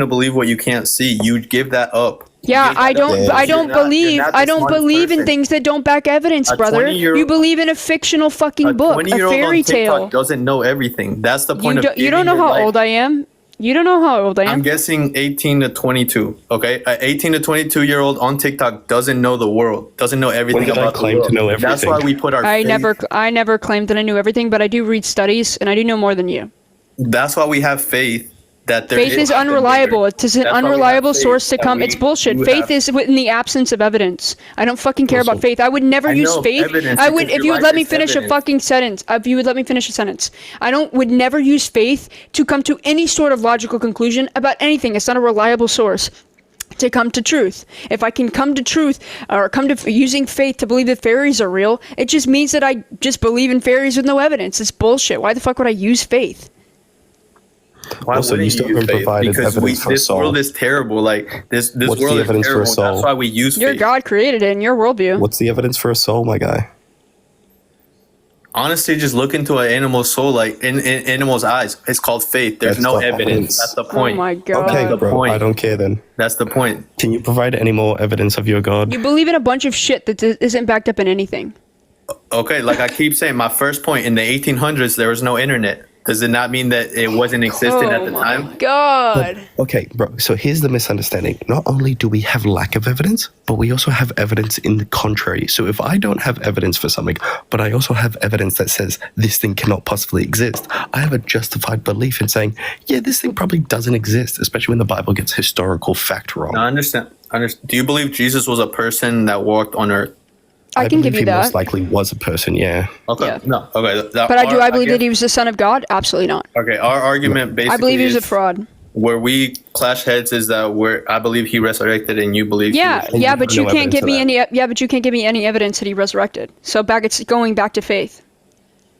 believe what you can't see. You give that up. Yeah, I don't believe in things that don't back evidence, brother. You believe in a fictional fucking book, a fairy tale. Doesn't know everything. That's the point you don't know how old I am. You don't know how old I am. I'm guessing 18 to 22. Okay, an 18 to 22-year-old on TikTok doesn't know the world, doesn't know everything When did I about the claim world. to know That's everything? why we put our. I faith, never claimed that I knew everything, but I do read studies, and I do know more than you. That's why we have faith that there Faith is unreliable. It's an That's why we have unreliable faith source to that come. we- It's bullshit. you Faith have- is in the absence of evidence. I don't fucking care about Also- faith. I would never I use know faith. evidence I would, because if your you would life let me is finish a evidence. fucking sentence. If you would let me finish a sentence. Would never use faith to come to any sort of logical conclusion about anything. It's not a reliable source to come to truth. If I can come to truth or come to using faith to believe that fairies are real, it just means that I just believe in fairies with no evidence. It's bullshit. Why the fuck would I use faith? Why Also, wouldn't you still use haven't faith? provided Because evidence for a this soul. world is terrible. Like this What's world the is evidence for a terrible. soul? That's why we use Your faith. God created it in your worldview. What's the evidence for a soul, my guy? Honestly, just look into an animal's soul, like in animal's eyes. It's called faith. There's That's no the evidence. evidence. That's the point. Oh my God. Okay, That's the bro. point. I don't care then. That's the point. Can you provide any more evidence of your God? You believe in a bunch of shit that isn't backed up in anything. Okay, like I keep saying, my first point, in the 1800s, there was no internet. Does it not mean that it wasn't existent at the time? God. Okay, bro. So here's the misunderstanding. Not only do we have lack of evidence, but we also have evidence in the contrary. So if I don't have evidence for something, but I also have evidence that says this thing cannot possibly exist, I have a justified belief in saying, yeah, this thing probably doesn't exist, especially when the Bible gets historical fact wrong. I understand. Do you believe Jesus was a person that walked on earth? I can give believe you he most that. likely was a person, yeah. Okay. Yeah. No. Okay. But I believe that he was the son of God? Absolutely not. Okay. Our argument basically I believe he was a is fraud. where we clash heads is that I believe he resurrected and you believe Yeah, he was. yeah, but you no can't evidence give of me that. any. Yeah, but you can't give me any evidence that he resurrected. So it's going back to faith,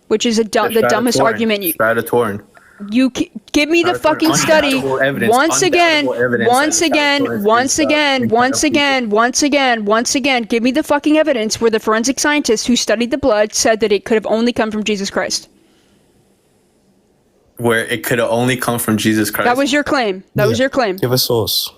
which is the dumbest argument you. Stratatoran. Give me the fucking study Undoubtable evidence, once again, undoubtable evidence once that again, Stratatoran once is, again, kind once of people. again, once again, once again. Give me the fucking evidence where the forensic scientist who studied the blood said that it could have only come from Jesus Christ. Where it could have only come from Jesus Christ. That was your claim. That was your claim. Give a source.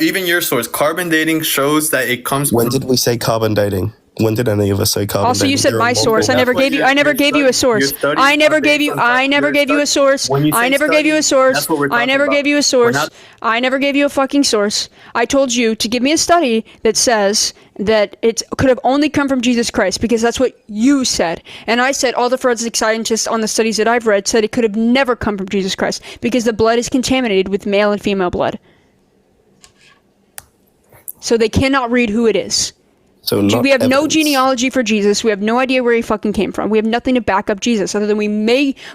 Even your source, carbon dating shows that it comes When from. did we say carbon dating? When did any of us say carbon Also, dating? you said There are my source. I multiple- never gave you. I never gave you a source. I never gave you. I never gave you a source. I never gave you a source. I never gave you a source. I never gave you a fucking source. I told you to give me a study that says that it could have only come from Jesus Christ because that's what you said. And I said all the forensic scientists on the studies that I've read said it could have never come from Jesus Christ because the blood is contaminated with male and female blood. So they cannot read who it is. So We have no evidence. genealogy for Jesus. We have no idea where he fucking came from. We have nothing to back up Jesus other than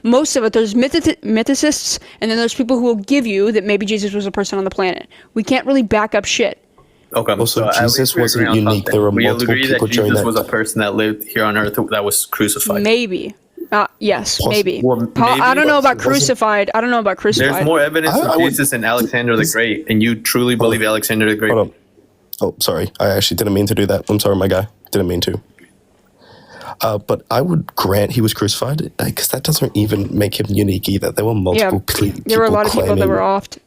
most of it. There's mythicists, and then there's people who will give you that maybe Jesus was a person on the planet. We can't really back up shit. Okay. Also, so at Jesus least we wasn't agree on unique. something. There were we multiple agree people that during Jesus that. was a person that lived here on earth that was crucified. Maybe. Yes, maybe. Well, I don't know but about crucified. I don't know about crucified. There's more evidence of Jesus than Alexander the Great, and you truly believe Alexander the Great. Hold on. Oh, sorry. I actually didn't mean to do that. I'm sorry, my guy. Didn't mean to. But I would grant he was crucified because that doesn't even make him unique either. There were multiple there were a lot of people that were offed.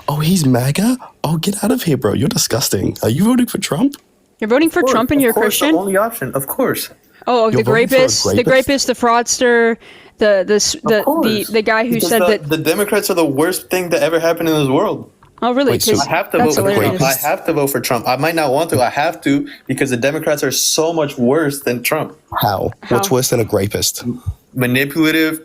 Oh, he's MAGA? Oh, get out of here, bro. You're disgusting. Are you voting for Trump? You're voting for Trump and you're Christian? The only option, of course. Oh, You're the voting for a rapist, the fraudster, the guy who Because said that. the Democrats are the worst thing that ever happened in this world. Oh, really? Wait, so- I have to That's vote for Trump. hilarious. I have to vote for Trump. I might not want to. I have to because the Democrats are so much worse than Trump. How? What's worse than a rapist? Manipulative.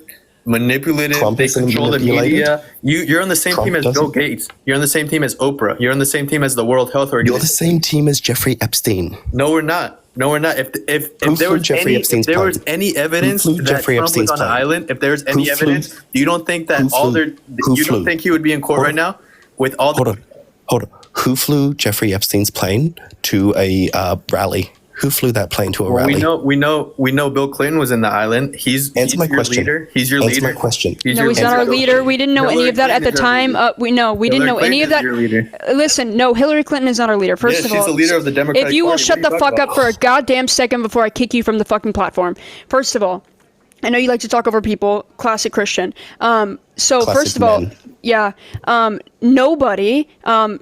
Trump They isn't control the manipulated? media. You're on the same Trump team as doesn't? Bill Gates. You're on the same team as Oprah. You're on the same team as the World Health You're Organization. the same team as Jeffrey Epstein. No, we're not. No, we're not. If Who there flew was Jeffrey any Epstein's if there was plane? any evidence Who flew that Jeffrey Trump Epstein's was on an plane? island, if there's any Who flew- evidence, do you don't think that who all flew- their who you flew? don't think he would be in court right now with all the Hold on. Who flew Jeffrey Epstein's plane to a rally? Who flew that plane to a Well, rally? we know Bill Clinton was in the island. He's Answer my your question. leader. He's your Answer leader. my question. No, he's not our leader. We didn't know any of that at the time. We didn't know any of that. Listen, no, Hillary Clinton is not our leader. First Yeah, of she's all, the leader of the Democratic if you will Party. shut What are the you fuck talking up for a goddamn second before I kick you from the fucking platform. First of all, I know you like to talk over people. Classic Christian. So Classic first of all, men. yeah, nobody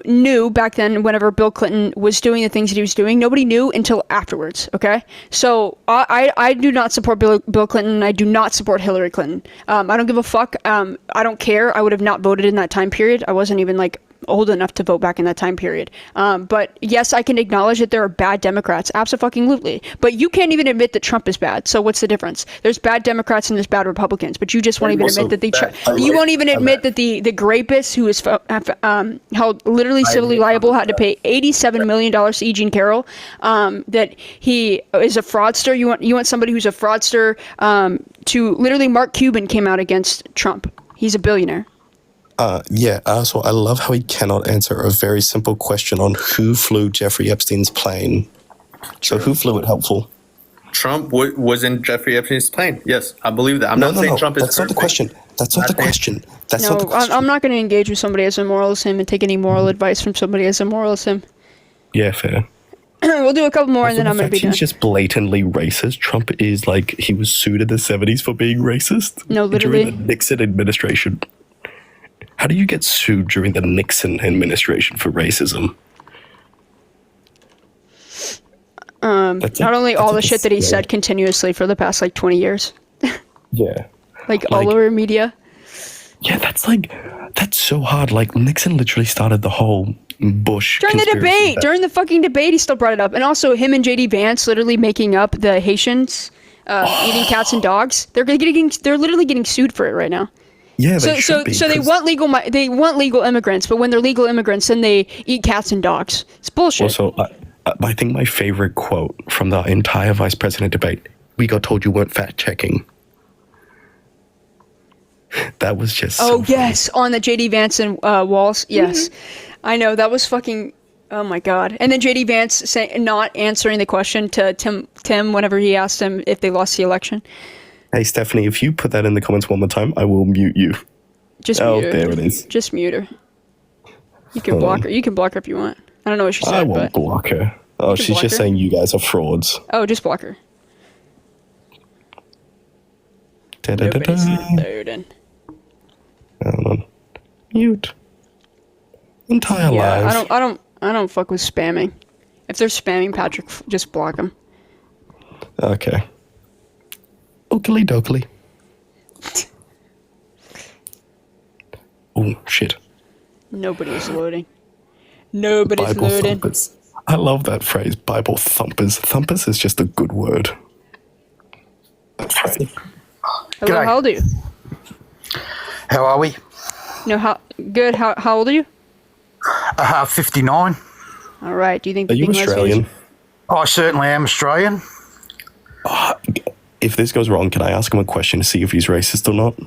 knew back then whenever Bill Clinton was doing the things that he was doing. Nobody knew until afterwards, okay? So I do not support Bill Clinton. I do not support Hillary Clinton. I don't give a fuck. I don't care. I would have not voted in that time period. I wasn't even like old enough to vote back in that time period. But yes, I can acknowledge that there are bad Democrats. Absolutely. But you can't even admit that Trump is bad. So what's the difference? There's bad Democrats and there's bad Republicans, but you just won't even admit that you won't even admit that the rapist who is held literally civilly liable had to pay $87 million to E. Jean Carroll, that he is a fraudster. You want somebody who's a fraudster to literally Mark Cuban came out against Trump. He's a billionaire. So I love how he cannot answer a very simple question on who flew Jeffrey Epstein's plane. So who flew it, helpful? Trump was in Jeffrey Epstein's plane. Yes, I believe that. I'm not saying Trump is That's not the question. That's not the question. That's not the question. I'm not going to engage with somebody as immoral as him and take any moral advice from somebody as immoral as him. Yeah, fair. We'll do a couple more and then I'm going to be done. He's just blatantly racist. Trump is like, he was sued in the 70s for being racist. No, literally. During the Nixon administration. How do you get sued during the Nixon administration for racism? Not only all the shit that he said continuously for the past like 20 years. Yeah. Like all over media. Yeah, that's so hard. Like Nixon literally started the whole Bush during the debate. During the fucking debate, he still brought it up. And also him and JD Vance literally making up the Haitians eating cats and dogs. They're literally getting sued for it right now. Yeah, so they want legal immigrants, but when they're legal immigrants, then they eat cats and dogs. It's bullshit. Also, I think my favorite quote from the entire vice president debate: "We got told you weren't fact checking." That was just. Oh yes, on the JD Vance and Walls. Yes, I know that was fucking. Oh my god! And then JD Vance not answering the question to Tim whenever he asked him if they lost the election. Hey Stephanie, if you put that in the comments one more time, I will mute you. Just mute her. There it is. Just mute her. You can block her. You can block her if you want. I don't know what she said. I won't block her. Oh, she's just saying you guys are frauds. Oh, just block her. Nobody's loading. Hold on. Mute. Entire live. I don't fuck with spamming. If they're spamming Patrick, just block them. Okay. Oakley dokley. Oh shit. Nobody's loading. Nobody's Bible loading. Thumpers. I love that phrase, Bible thumpers. Thumpers is just a good word. Hello, how old are you? How are we? No, good. How old are you? 59. All right. Do you think? Are you Australian? I certainly am Australian. If this goes wrong, can I ask him a question to see if he's racist or not?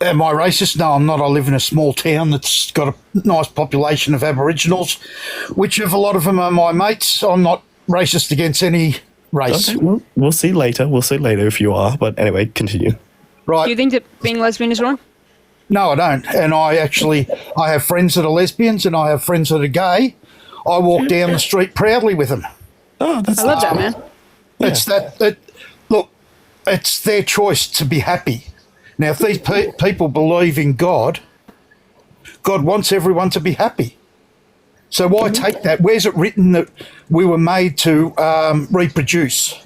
Am I racist? No, I'm not. I live in a small town that's got a nice population of Aboriginals, which of a lot of them are my mates. I'm not racist against any race. Okay, well, we'll see later. We'll see later if you are. But anyway, continue. Right. Do you think that being lesbian is wrong? No, I don't. And I have friends that are lesbians and I have friends that are gay. I walk down the street proudly with them. Oh, I love that, man. It's look, it's their choice to be happy. Now, if these people believe in God, God wants everyone to be happy. So why take that? Where's it written that we were made to reproduce?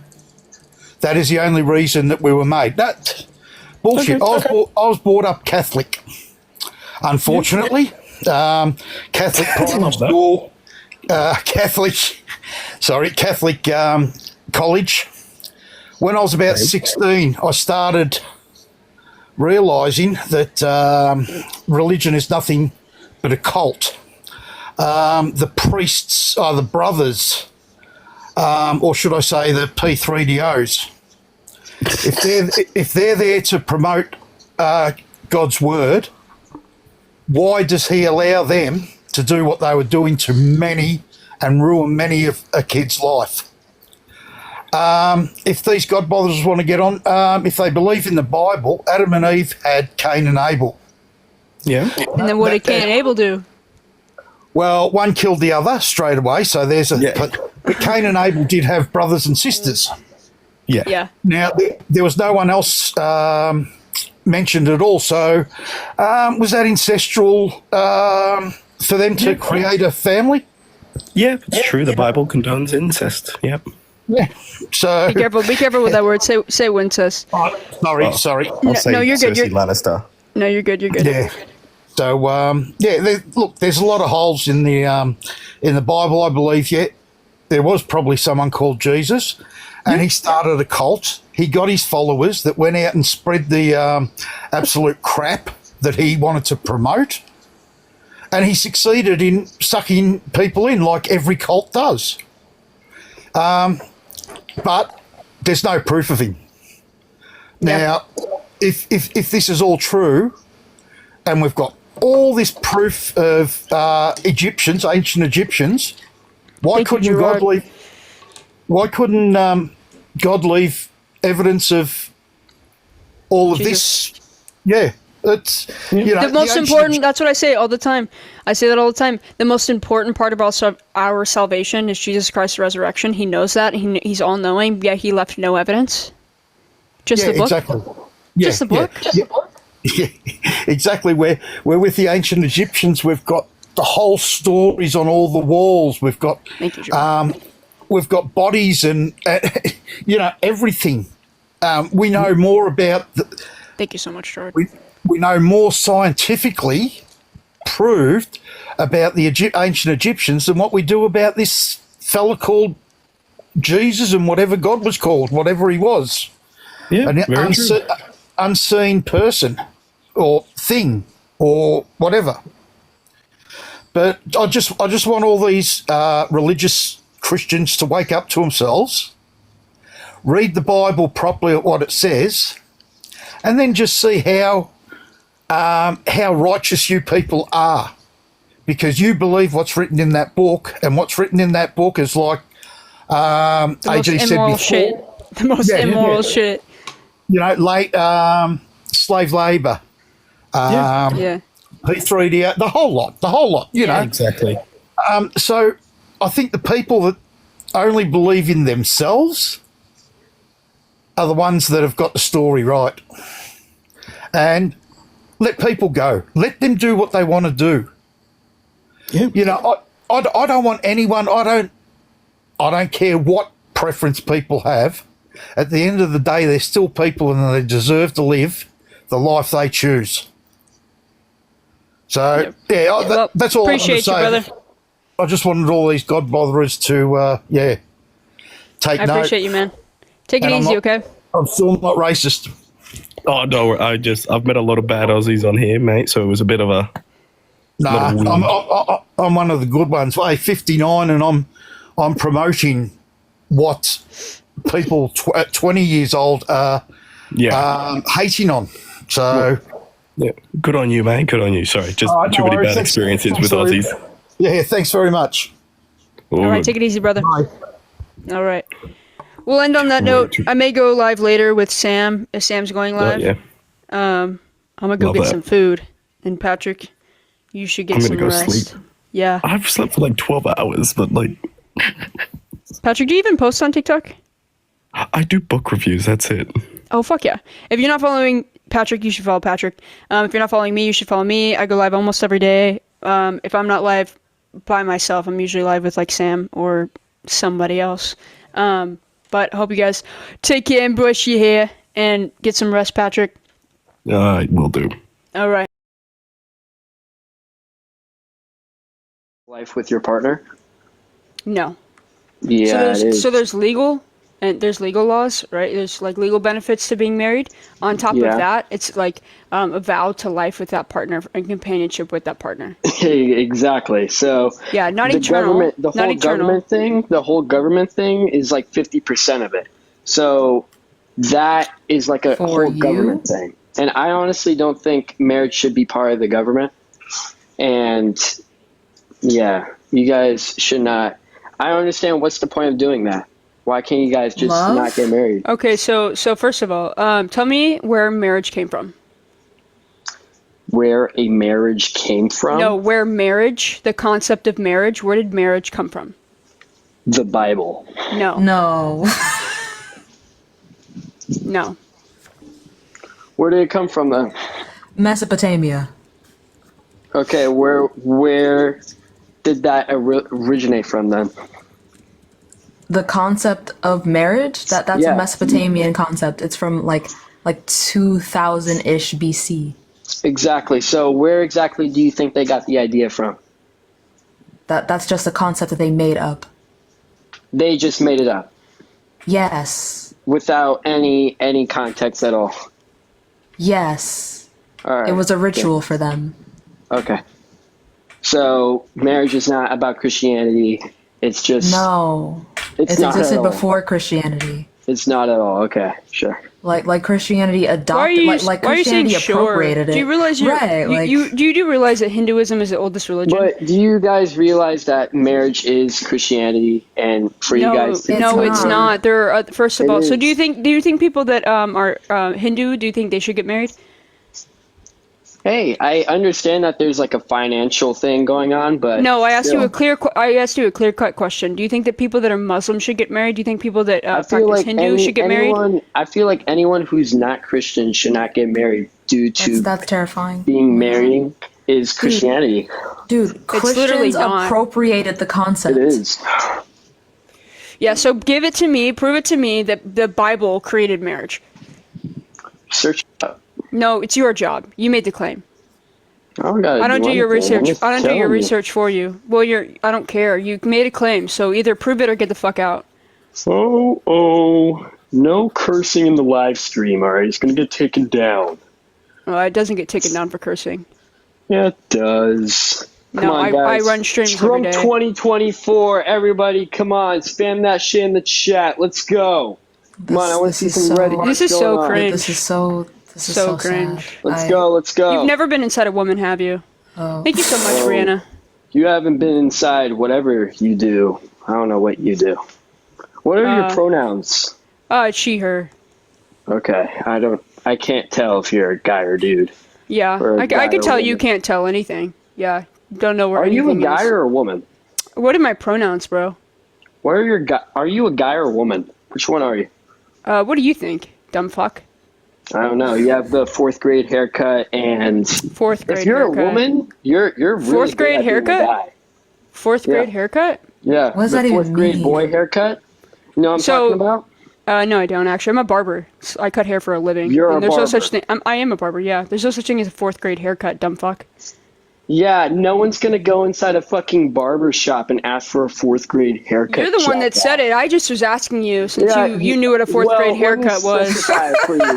That is the only reason that we were made. That bullshit. I was brought up Catholic. Unfortunately, Catholic primary school, Catholic college. When I was about 16, I started realising that religion is nothing but a cult. The priests are the brothers, or should I say the P3DOs. If they're there to promote God's word, why does he allow them to do what they were doing to many and ruin many of a kid's life? If these godbothers want to get on, if they believe in the Bible, Adam and Eve had Cain and Abel. Yeah. And then what did Cain and Abel do? Well, one killed the other straight away, so there's but Cain and Abel did have brothers and sisters. Yeah. Yeah. Now, there was no one else mentioned at all. So, was that ancestral for them to create a family? Yeah, it's true. The Bible condones incest. Yep. Yeah. So Be careful with that word. Say incest. Sorry. I'll say no, you're good. Cersei Lannister. No, you're good. You're good. Yeah. So look, there's a lot of holes in the Bible, I believe. Yet there was probably someone called Jesus, and he started a cult. He got his followers that went out and spread the absolute crap that he wanted to promote, and he succeeded in sucking people in like every cult does. But there's no proof of him. Now, if this is all true, and we've got all this proof of ancient Egyptians, why couldn't God leave evidence of all of this? Yeah, it's the most important. That's what I say all the time. I say that all the time. The most important part about our salvation is Jesus Christ's resurrection. He knows that. He's all knowing. Yet he left no evidence. Just the book. Exactly. Just the book. Yeah, exactly. We're with the ancient Egyptians. We've got the whole stories on all the walls. We've got we've got bodies and everything. We know more about. Thank you so much, George. We know more scientifically proved about the ancient Egyptians than what we do about this fella called Jesus and whatever God was called, whatever he was. Yeah, an unseen person or thing or whatever. But I just want all these religious Christians to wake up to themselves, read the Bible properly at what it says, and then just see how righteous you people are, because you believe what's written in that book, and what's written in that book is like AG said before. The most immoral shit. Late slave labour, P3D, the whole lot, Exactly. So I think the people that only believe in themselves are the ones that have got the story right. And let people go. Let them do what they want to do. Yeah. I don't want anyone, I don't care what preference people have. At the end of the day, they're still people and they deserve to live the life they choose. So, that's all I want to say. Brother. I just wanted all these God botherers to, take note. I appreciate you, man. Take it easy, okay? I'm still not racist. Oh no, I've met a lot of bad Aussies on here, mate. So it was a bit of a. Nah, I'm one of the good ones. Hey, 59, and I'm promoting what people at 20 years old are hating on. So, yeah, good on you, mate. Good on you. Sorry, just too many bad experiences with Aussies. Yeah, thanks very much. All right, take it easy, brother. Bye. All right. We'll end on that note. I may go live later with Sam, if Sam's going live. I'm going to go get some food. And Patrick, you should get some rest. Sleep. Yeah. I've slept for like 12 hours, but like... Patrick, do you even post on TikTok? I do book reviews, that's it. Oh, fuck yeah. If you're not following Patrick, you should follow Patrick. If you're not following me, you should follow me. I go live almost every day. If I'm not live by myself, I'm usually live with like Sam or somebody else. But I hope you guys take care and brush your hair and get some rest, Patrick. I will do. All right. Life with your partner? No. Yeah, so there's legal and there's legal laws, right? There's like legal benefits to being married. On top of that, it's like a vow to life with that partner and companionship with that partner. Exactly. So yeah, not the eternal. The whole government thing is like 50% of it. So that is like a whole government thing. And I honestly don't think marriage should be part of the government. And yeah, you guys should not. I don't understand what's the point of doing that. Why can't you guys just not get married? Okay, so first of all, tell me where marriage came from. Where a marriage came from? No, where marriage, the concept of marriage, where did marriage come from? The Bible. No. No. No. Where did it come from then? Mesopotamia. Okay, where did that originate from then? The concept of marriage, that's a Mesopotamian concept. It's from like 2000-ish BC. Exactly. So where exactly do you think they got the idea from? That's just a concept that they made up. They just made it up. Yes. Without any context at all. Yes. All right. It was a ritual for them. Okay. So marriage is not about Christianity. It's just It's existed before Christianity. It's not at all. Okay, sure. Like Christianity adopted, like Christianity appropriated it. Do you realize you do realize that Hinduism is the oldest religion? But do you guys realize that marriage is Christianity, and for you guys? No, it's not. There are first of all. So do you think people that are Hindu, do you think they should get married? Hey, I understand that there's like a financial thing going on, but no, I asked you a clear cut question. Do you think that people that are Muslim should get married? Do you think people that practice Hindu should get married? I feel like anyone who's not Christian should not get married due to that's terrifying. Being marrying is Christianity. Dude, Christians appropriated the concept. It is. Yeah, so give it to me, prove it to me that the Bible created marriage. Search it up. No, it's your job. You made the claim. I don't do your research. I don't do your research for you. Well, I don't care. You made a claim, so either prove it or get the fuck out. Oh, no cursing in the live stream, alright? It's gonna get taken down. Well, it doesn't get taken down for cursing. Yeah, it does. Come on, guys. I run streams Trump every day. 2024, everybody, come on, spam that shit in the chat. Let's go. Come on, I want to see some Reddit. This is so cringe. This is so cringe. Let's go. You've never been inside a woman, have you? Oh. Thank you so much, Brianna. You haven't been inside whatever you do. I don't know what you do. What are your pronouns? She, her. Okay, I can't tell if you're a guy or dude. Yeah, I can tell you can't tell anything. Yeah, don't know where. Are you a guy is. or a woman? What are my pronouns, bro? Are you a guy or a woman? Which one are you? What do you think, dumb fuck? I don't know. You have the 4th grade haircut and fourth grade. If you're haircut. a woman, you're really 4th grade good at being a haircut. guy. 4th grade haircut. Yeah. What does the that even 4th grade mean? boy haircut. You know what I'm talking about? No, I don't actually. I'm a barber. I cut hair for a living. You're a there's barber. no such thing. I am a barber. Yeah. There's no such thing as a 4th grade haircut, dumb fuck. Yeah, no one's gonna go inside a fucking barber shop and ask for a 4th grade haircut. You're the one that said it. I just was asking you since you knew what a 4th grade haircut was.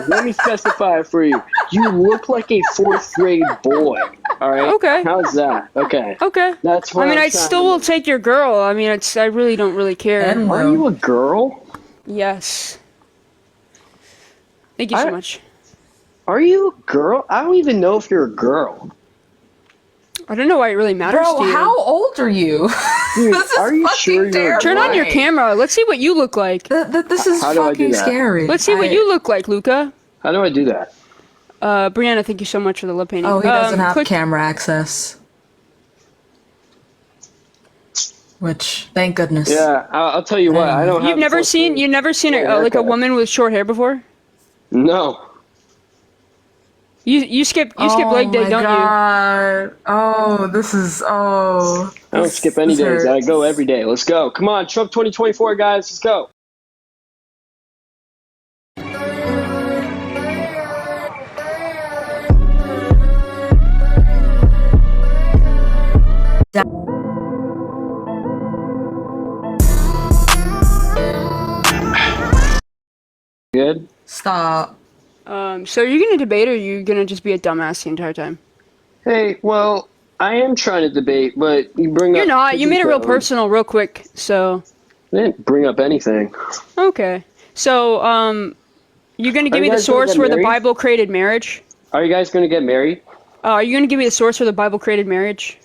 Let me specify it for you. You look like a 4th grade boy. All right. Okay. How's that? Okay. Okay. That's what I mean, I'm I still will take your girl. I mean, I really don't really care. Are you a girl? Yes. Thank you so much. Are you a girl? I don't even know if you're a girl. I don't know why it really matters Bro, to you. how old are you? Dude, this is are you sure you're terrifying. Turn on your camera. Let's see what you look like. This is How do I do fucking that? scary. Let's see what you look like, Luca. How do I do that? Brianna, thank you so much for the love painting. Oh, he doesn't have camera access. Which, thank goodness. Yeah, I'll tell you what. I don't have. You've never seen a woman with short hair before? No. You skip leg day, don't you? Oh, this is I don't skip any days. I go every day. Let's go. Come on, Trump 2024, guys. Let's go. Good. Stop. So are you gonna debate, or are you gonna just be a dumbass the entire time? Hey, well, I am trying to debate, but you bring up. You're not. You made it real code. personal, real quick. So. I didn't bring up anything. Okay. So, you're gonna give me the guys gonna source get where the married? Bible created marriage? Are you guys going to get married? Are you gonna give me the source where the Bible created marriage?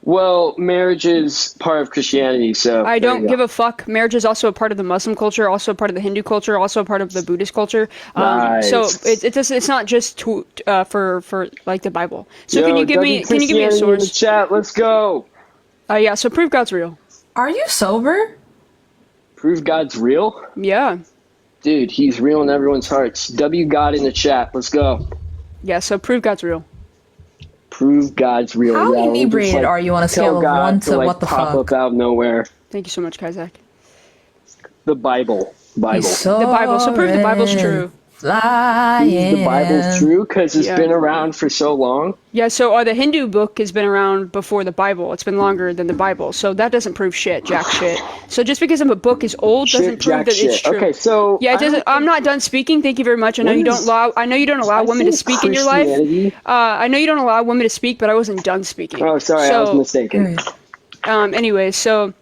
Well, marriage is part of Christianity, so. I don't give a fuck. Marriage is also a part of the Muslim culture, also a part of the Hindu culture, also a part of the Buddhist culture. Nice. So it's not just for like the Bible. So can you give me a Christianity source? In the chat, let's go. Yeah. So prove God's real. Are you sober? Prove God's real? Yeah. Dude, he's real in everyone's hearts. W God in the chat. Let's go. Yeah, so prove God's real. Prove God's real. How yeah, inebriated are you on a scale of 1 to what the pop fuck? up out of nowhere. Thank you so much, Kazak. The Bible. The Bible. So prove the Bible's true. The Bible's true because it's been around for so long. Yeah, so the Hindu book has been around before the Bible. It's been longer than the Bible. So that doesn't prove shit, jack shit. So just because a book is old doesn't prove that it's true. Okay, so yeah, it doesn't. I'm not done speaking. Thank you very much. I know you don't allow women to speak in your life. I know you don't allow women to speak, but I wasn't done speaking. Oh, sorry, I was mistaken. Anyway, so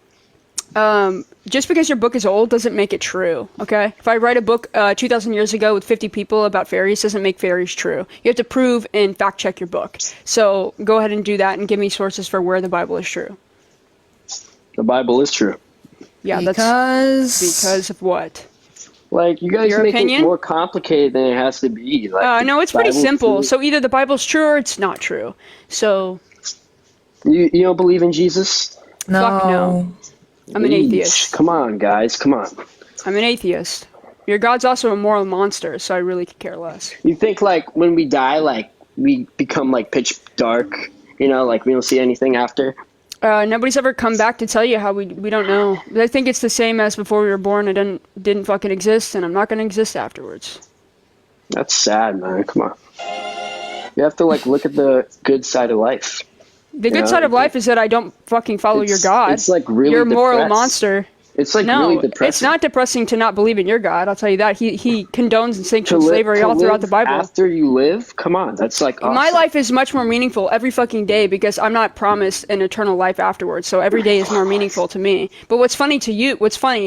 just because your book is old doesn't make it true, okay? If I write a book 2,000 years ago with 50 people about fairies, doesn't make fairies true. You have to prove and fact check your book. So go ahead and do that and give me sources for where the Bible is true. The Bible is true. Yeah, because of what? Like, you guys Your make opinion? it more complicated than it has to be. Like, No, it's pretty Bible's simple. true. So either the Bible's true or it's not true. So You don't believe in Jesus? No. Fuck no. I'm an atheist. Come on, guys. Come on. I'm an atheist. Your God's also a moral monster, so I really could care less. You think, like, when we die, like, we become, like, pitch dark? You know, like, we don't see anything after? Nobody's ever come back to tell you how we don't know. I think it's the same as before we were born. It didn't fucking exist, and I'm not going to exist afterwards. That's sad, man. Come on. You have to, like, look at the good side of life. The good side of life is that I don't fucking follow your God. It's like really You're a moral depressed. monster. It's like no, really depressing. it's not depressing to not believe in your God. I'll tell you that. He condones and sanctions slavery all throughout the Bible. After you live? Come on. That's like awesome. My life is much more meaningful every fucking day because I'm not promised an eternal life afterwards. So every day is more meaningful to me. But what's funny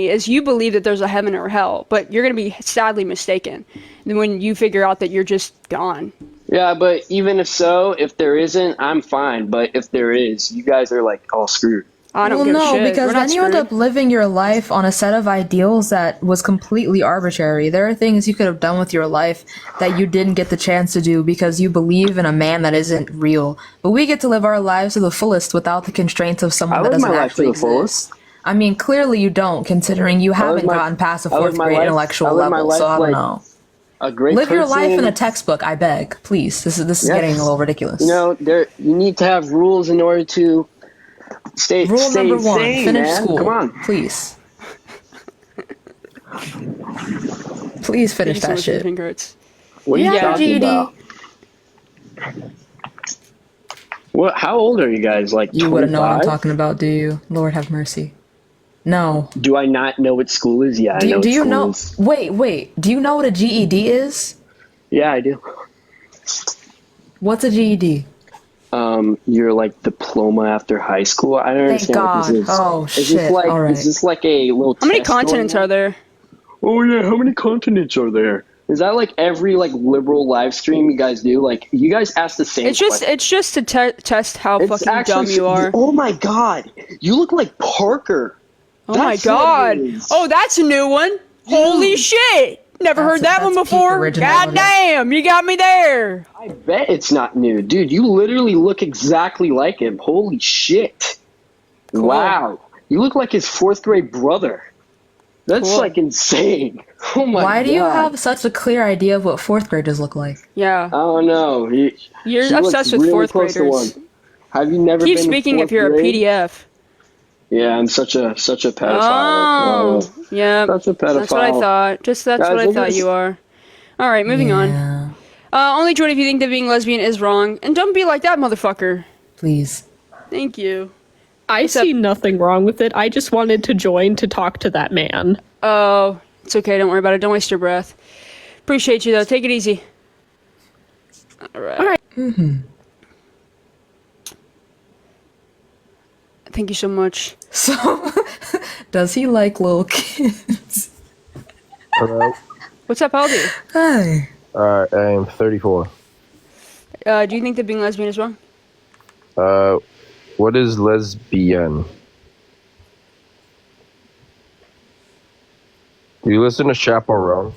is you believe that there's a heaven or hell, but you're going to be sadly mistaken when you figure out that you're just gone. Yeah, but even if so, if there isn't, I'm fine. But if there is, you guys are like all screwed. I don't give a shit. Because We're not then you end screwed. up living your life on a set of ideals that was completely arbitrary. There are things you could have done with your life that you didn't get the chance to do because you believe in a man that isn't real. But we get to live our lives to the fullest without the constraints of someone that doesn't actually exist. I mean, clearly you don't, considering you haven't gotten past a fourth grade intellectual level, so I don't know. A great Live your life in person. a textbook, I beg. Please. This is getting a little ridiculous. You know, you need to have rules in order to stay Rule number 1, sane, finish man. school. Come on. Please. Please finish that shit. What are you talking about? What? How old are you guys? Like You wouldn't know what I'm 25? talking about, do you? Lord have mercy. No. Do I not know what school is? Yeah, I know. Do you what know? school is. Wait. Do you know what a GED is? Yeah, I do. What's a GED? Your like diploma after high school. I don't Thank understand what this is. God. Oh, is shit. This like, All right. Is this like a little? How many test going continents on? are there? Oh yeah, how many continents are there? Is that like every like liberal live stream you guys do? Like you guys ask the same. It's just question. to test how It's fucking actually dumb you are. Oh my god, you look like Parker. Oh my That's what god. it is. Oh, that's a new one. Holy shit. Never heard that one before. God damn, you got me there. I bet it's not new, dude. You literally look exactly like him. Holy shit! Cool. Wow, you look like his fourth grade brother. That's Cool. like insane. Oh my god. Why do you have such a clear idea of what fourth graders look like? Yeah. I don't know. You're she looks obsessed with really fourth close to graders. one. Have you never Keep been speaking to if you're fourth a grade? PDF. Yeah, I'm such a pedophile. Oh, yeah. Such a pedophile. That's what I thought. That's Guys, what I look at thought this. you are. All right, moving on. Only join if you think that being lesbian is wrong, and don't be like that, motherfucker. Please. Thank you. I see nothing wrong with it. I just wanted to join to talk to that man. Oh, it's okay. Don't worry about it. Don't waste your breath. Appreciate you though. Take it easy. All right. Mm-hmm. Thank you so much. So, does he like little kids? Hello. What's up, Aldi? Hi. I am 34. Do you think that being lesbian is wrong? What is lesbian? Do you listen to Chaperone?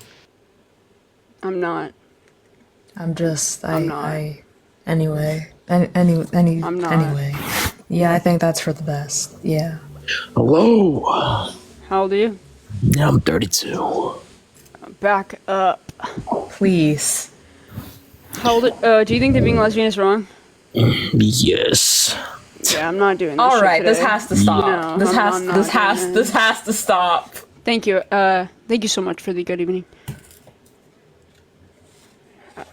I'm not. I'm just. I'm not. Anyway. I'm not. Anyway. Yeah, I think that's for the best. Yeah. Hello. How old are you? I'm 32. back up. Please. Hold it. Do you think that being lesbian is wrong? Yes. Yeah, I'm not doing this. All shit right, this today. has to stop. No, this I'm not doing this has to stop. Thank you. Thank you so much for the good evening.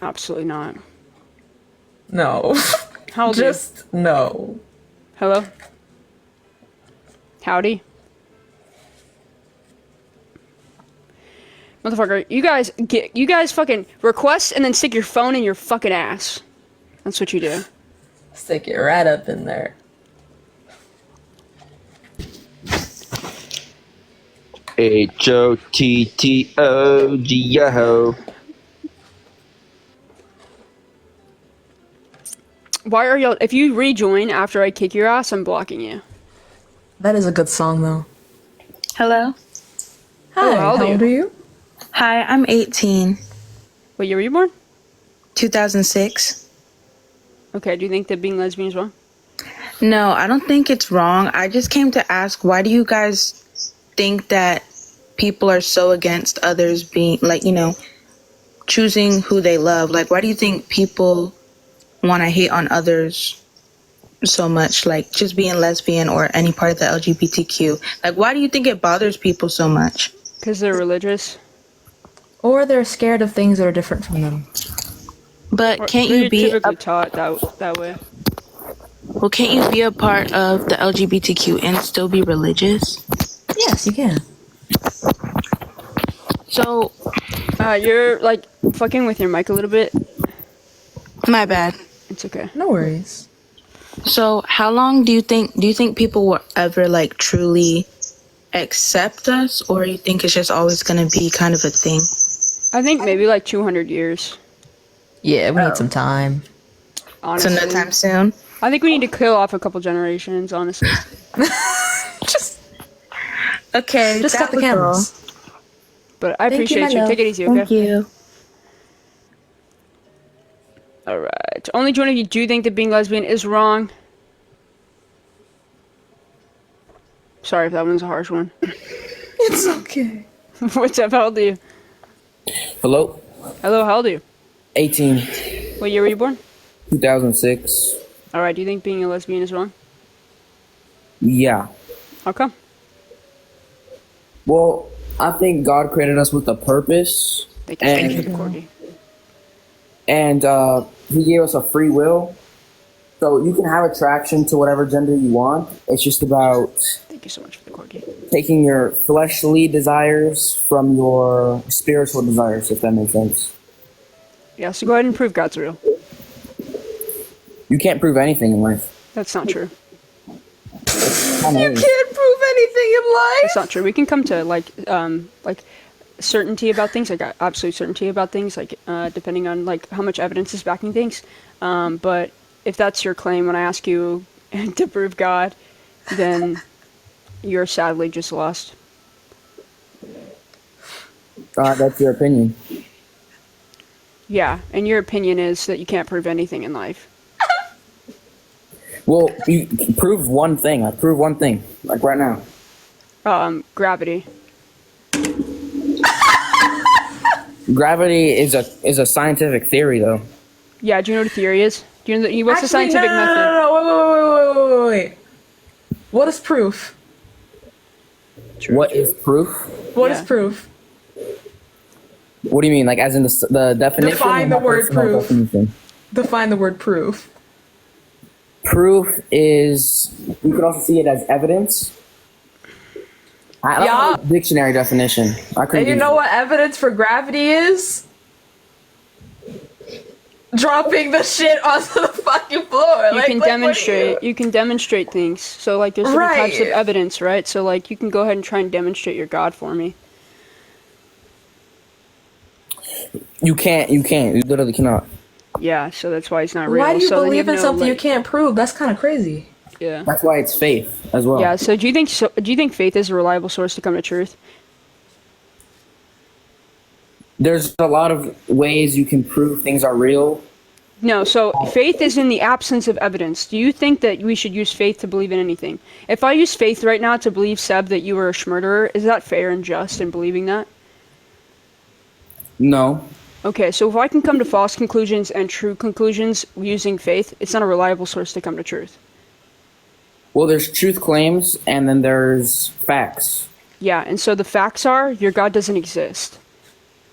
Absolutely not. No. How old Just no. Hello? Howdy? Motherfucker, you guys fucking request and then stick your phone in your fucking ass. That's what you do. Stick it right up in there. HOTTOGO. Why are y'all? If you rejoin after I kick your ass, I'm blocking you. That is a good song, though. Hello? Hi, how old are you? Hi, I'm 18. What year were you born? 2006. Okay, do you think that being lesbian is wrong? No, I don't think it's wrong. I just came to ask, why do you guys think that people are so against others being, like, you know, choosing who they love? Like, why do you think people want to hate on others so much? Like, just being lesbian or any part of the LGBTQ. Like, why do you think it bothers people so much? Because they're religious. Or they're scared of things that are different from them. But can't You're you be typically taught that way? well, can't you be a part of the LGBTQ and still be religious? Yes, you can. So, you're like fucking with your mic a little bit. My bad. It's okay. No worries. So, how long do you think people will ever like truly accept us, or you think it's just always going to be kind of a thing? I think maybe like 200 years. Yeah, we need some time. Honestly. So no time soon? I think we need to kill off a couple generations, honestly. Okay, Just cut the that was cameras. But I Thank you, appreciate my you. love. Take it easy, okay? Thank you. Alright. Only one of you do think that being lesbian is wrong. Sorry if that one's a harsh one. It's okay. What's up? How old are you? Hello? Hello, how old are you? 18, What year were you born? 2006. Alright, do you think being a lesbian is wrong? Yeah. How come? Well, I think God created us with a purpose. Thank you, Cordy. And He gave us a free will. So you can have attraction to whatever gender you want. It's just about Thank you so much for the Cordy. taking your fleshly desires from your spiritual desires, if that makes sense. Yeah, so go ahead and prove God's real. You can't prove anything in life. That's not true. You can't prove anything in life. That's not true. We can come to like certainty about things, like absolute certainty about things, like depending on like how much evidence is backing things. But if that's your claim when I ask you to prove God, then you're sadly just lost. That's your opinion. Yeah, and your opinion is that you can't prove anything in life. Well, you can prove one thing. I prove one thing, like right now. Gravity. Gravity is a scientific theory, though. Yeah, do you know what a theory is? Do you know what's the scientific method? No, wait. What is proof? What is proof? What is proof? What do you mean? Like, as in the definition? Define the or my word personal proof. definition? Define the word proof. Proof is, you could also see it as evidence. I don't know the dictionary definition. And you know what evidence for gravity is? Dropping the shit onto the fucking floor. You can demonstrate. You can demonstrate things. So like, there's different types of evidence, right? So like, you can go ahead and try and demonstrate your God for me. You can't. You literally cannot. Yeah, so that's why it's not real. Why do you so believe in something you can't prove? That's kind of crazy. Yeah. That's why it's faith as well. Yeah. So do you think faith is a reliable source to come to truth? There's a lot of ways you can prove things are real. No. So faith is in the absence of evidence. Do you think that we should use faith to believe in anything? If I use faith right now to believe, Seb, that you were a murderer, is that fair and just in believing that? No. Okay, so if I can come to false conclusions and true conclusions using faith, it's not a reliable source to come to truth. Well, there's truth claims, and then there's facts. Yeah, and so the facts are your God doesn't exist.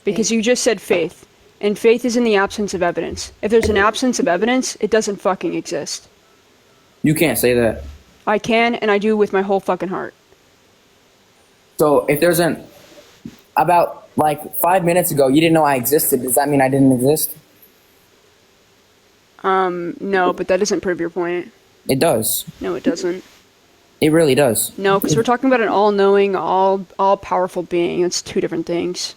Because you just said faith. And faith is in the absence of evidence. If there's an absence of evidence, it doesn't fucking exist. You can't say that. I can, and I do with my whole fucking heart. So if there's about like 5 minutes ago, you didn't know I existed. Does that mean I didn't exist? No, but that doesn't prove your point. It does. No, it doesn't. It really does. No, because we're talking about an all-knowing, all-powerful being. It's two different things.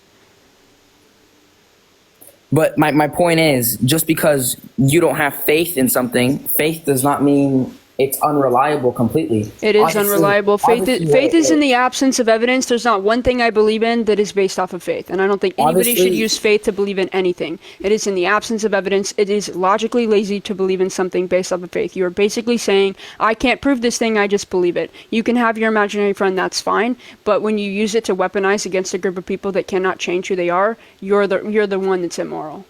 But my point is, just because you don't have faith in something, faith does not mean it's unreliable completely. It is unreliable. Faith is in the absence of evidence. There's not one thing I believe in that is based off of faith. And I don't think anybody should use faith to believe in anything. It is in the absence of evidence. It is logically lazy to believe in something based off of faith. You are basically saying, I can't prove this thing, I just believe it. You can have your imaginary friend, that's fine. But when you use it to weaponize against a group of people that cannot change who they are, you're the one that's immoral.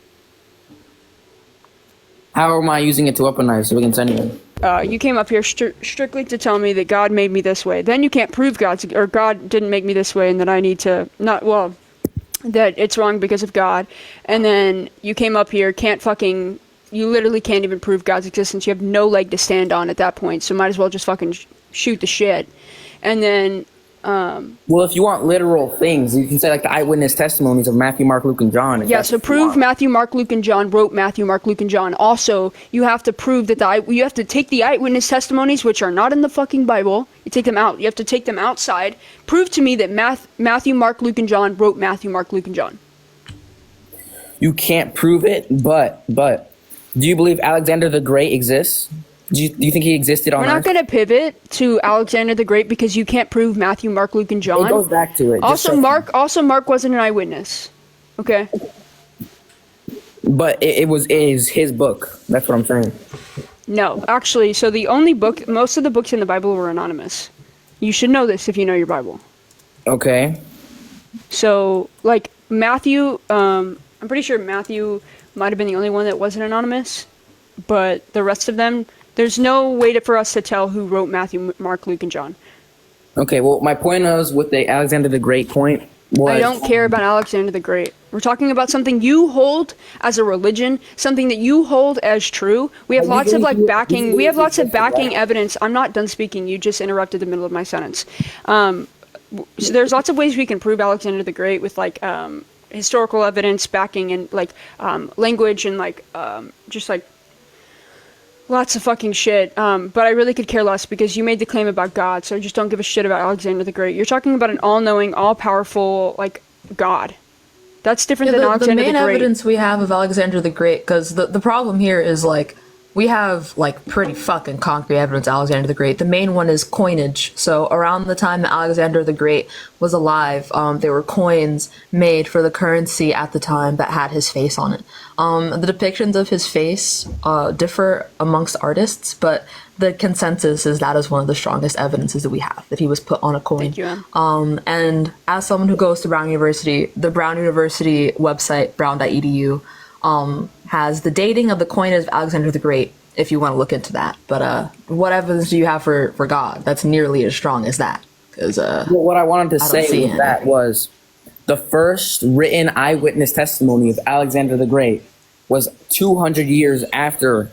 How am I using it to weaponize against anyone? You came up here strictly to tell me that God made me this way. Then you can't prove God didn't make me this way, and that I need to that it's wrong because of God. And then you came up here, you literally can't even prove God's existence. You have no leg to stand on at that point, so might as well just fucking shoot the shit. And then well, if you want literal things, you can say like the eyewitness testimonies of Matthew, Mark, Luke, and John. Yeah, so prove Matthew, Mark, Luke, and John wrote Matthew, Mark, Luke, and John. Also, you have to prove that you have to take the eyewitness testimonies, which are not in the fucking Bible. You take them out. You have to take them outside. Prove to me that Matthew, Mark, Luke, and John wrote Matthew, Mark, Luke, and John. You can't prove it, but do you believe Alexander the Great exists? Do you think he existed on Earth? We're not going to pivot to Alexander the Great because you can't prove Matthew, Mark, Luke, and John. It goes back to it. Also, Mark wasn't an eyewitness. Okay. But it is his book. That's what I'm saying. No, actually, so most of the books in the Bible were anonymous. You should know this if you know your Bible. Okay. So, like, Matthew, I'm pretty sure Matthew might have been the only one that wasn't anonymous, but the rest of them, there's no way for us to tell who wrote Matthew, Mark, Luke, and John. Okay, well, my point was with the Alexander the Great point was... I don't care about Alexander the Great. We're talking about something you hold as a religion, something that you hold as true. We have lots of backing. We have lots of backing evidence. I'm not done speaking. You just interrupted the middle of my sentence. So there's lots of ways we can prove Alexander the Great with historical evidence, backing, and language, and just lots of fucking shit, but I really could care less because you made the claim about God, so I just don't give a shit about Alexander the Great. You're talking about an all-knowing, all-powerful, God. That's different than Alexander the Great. The main evidence we have of Alexander the Great, because the problem here is, we have, pretty fucking concrete evidence of Alexander the Great. The main one is coinage. So around the time that Alexander the Great was alive, there were coins made for the currency at the time that had his face on it. The depictions of his face differ amongst artists, but the consensus is that is one of the strongest evidences that we have, that he was put on a coin. Thank you. And as someone who goes to Brown University, the Brown University website, brown.edu, has the dating of the coin of Alexander the Great, if you want to look into that. But what evidence do you have for God that's nearly as strong as that? Because what I wanted to say with that was the first written eyewitness testimony of Alexander the Great was 200 years after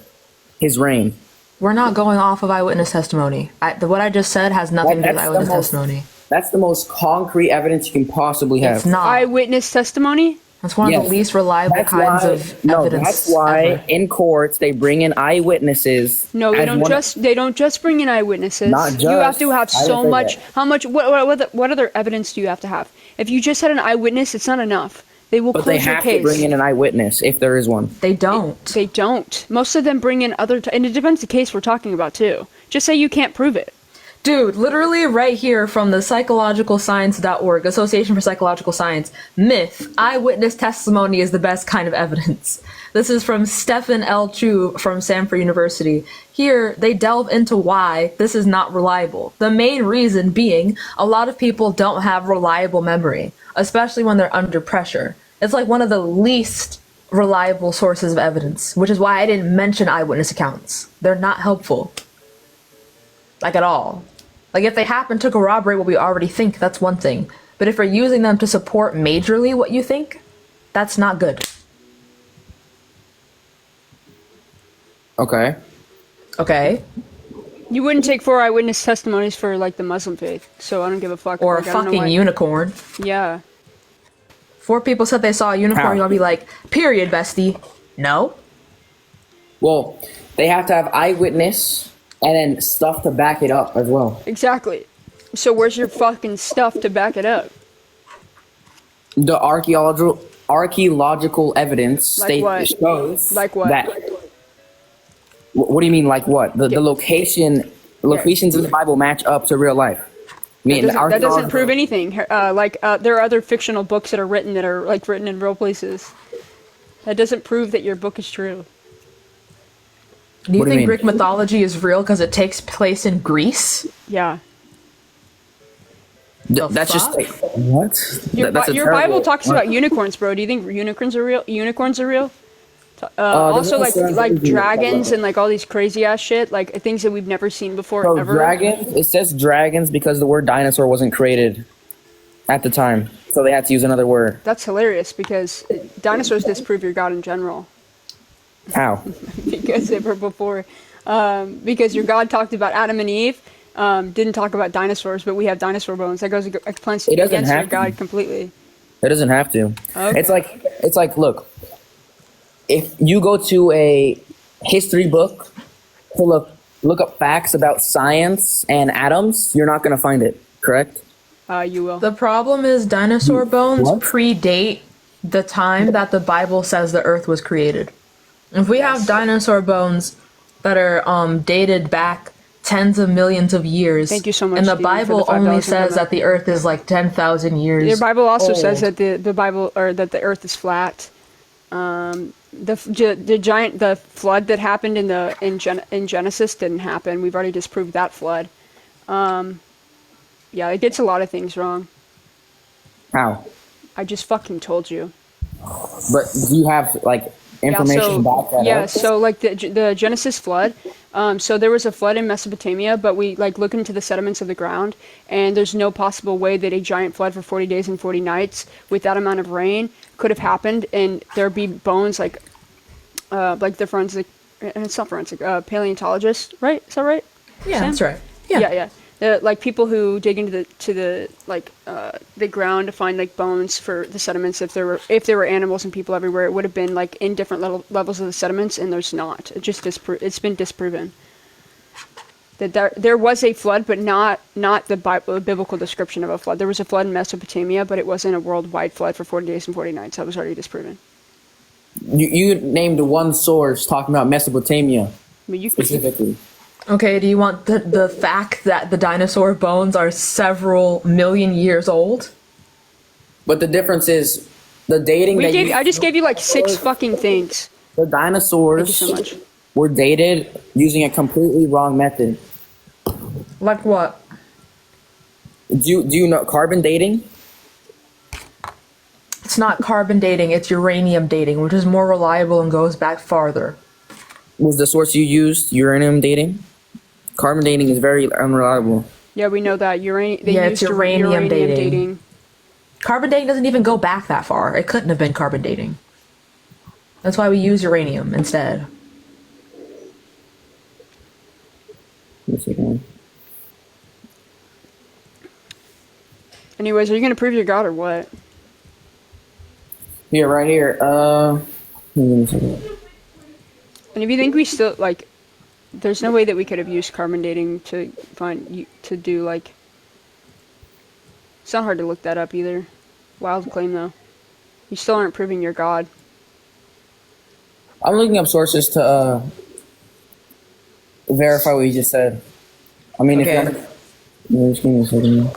his reign. We're not going off of eyewitness testimony. What I just said has nothing to do with eyewitness testimony. That's the most concrete evidence you can possibly have. It's not. Eyewitness testimony? That's one of the least reliable kinds of evidence. That's why in courts they bring in eyewitnesses. No, they don't just bring in eyewitnesses. Not just. You have to have so much. How much? What other evidence do you have to have? If you just had an eyewitness, it's not enough. They will close your case. But they have to bring in an eyewitness if there is one. They don't. They don't. Most of them bring in and it depends the case we're talking about too. Just say you can't prove it. Dude, literally right here from the psychologicalscience.org, Association for Psychological Science, myth, eyewitness testimony is the best kind of evidence. This is from Stephen L. Chu from Stanford University. Here, they delve into why this is not reliable. The main reason being, a lot of people don't have reliable memory, especially when they're under pressure. It's like one of the least reliable sources of evidence, which is why I didn't mention eyewitness accounts. They're not helpful. Like, at all. Like, if they happen to corroborate what we already think, that's one thing. But if you're using them to support majorly what you think, that's not good. Okay. Okay. You wouldn't take 4 eyewitness testimonies for like the Muslim faith, so I don't give a fuck. Or like, a I don't know fucking why- unicorn. Yeah. 4 people said they saw a unicorn, How? I'll be like, period, bestie. No. Well, they have to have eyewitness and then stuff to back it up as well. Exactly. So where's your fucking stuff to back it up? The archaeological evidence Like what? shows Like what? that. What do you mean, like what? The locations in the Bible match up to real life. That doesn't prove anything. There are other fictional books that are written in real places. That doesn't prove that your book is true. Do you think Greek mythology is real because it takes place in Greece? Yeah. That's just like, what? Your That's a Bible terrible- talks about unicorns, bro. Do you think unicorns are real? Unicorns are real? Also, like dragons and like all these crazy ass shit, like things that we've never seen before So ever. dragons, it says dragons because the word dinosaur wasn't created at the time, so they had to use another word. That's hilarious because dinosaurs disprove your God in general. How? Because they were before. Because your God talked about Adam and Eve, didn't talk about dinosaurs, but we have dinosaur bones. That goes against It doesn't your have to. God completely. It doesn't have to. Okay. It's like, look, if you go to a history book to look up facts about science and atoms, you're not going to find it, correct? You will. The problem is dinosaur bones predate the time that the Bible says the earth was created. If we have dinosaur bones that are dated back tens of millions of years, Thank you so much, and the Steven, for Bible the $5 only from says Gemma. that the earth is like 10,000 years The Bible also says old. that the Bible, or that the earth is flat. The flood that happened in Genesis didn't happen. We've already disproved that flood. Yeah, it gets a lot of things wrong. How? I just fucking told you. But do you have like information about that? Yeah, so like the Genesis flood. So there was a flood in Mesopotamia, but we like look into the sediments of the ground, and there's no possible way that a giant flood for 40 days and 40 nights with that amount of rain could have happened, and there'd be bones like the forensic, and it's not forensic, paleontologists, right? Is that right? Yeah, Sam? that's right. Yeah. Yeah. Like people who dig into the ground to find like bones for the sediments. If there were animals and people everywhere, it would have been like in different levels of the sediments, and there's not. It's been disproven that there was a flood, but not the biblical description of a flood. There was a flood in Mesopotamia, but it wasn't a worldwide flood for 40 days and 40 nights. That was already disproven. You named one source talking about Mesopotamia specifically. Okay, do you want the fact that the dinosaur bones are several million years old? But the difference is the dating. I just gave you like 6 fucking things. The dinosaurs Thank you so much. were dated using a completely wrong method. Like what? Do you know carbon dating? It's not carbon dating, it's uranium dating, which is more reliable and goes back farther. Was the source you used uranium dating? Carbon dating is very unreliable. Yeah, we know that It's uranium dating. Carbon dating doesn't even go back that far. It couldn't have been carbon dating. That's why we use uranium instead. Anyways, are you gonna prove your God or what? Here, right here. And if you think we still like, there's no way that we could have used carbon dating to do like. It's not hard to look that up either. Wild claim though. You still aren't proving your God. I'm looking up sources to verify what you just said. I mean, Okay. just give me a second.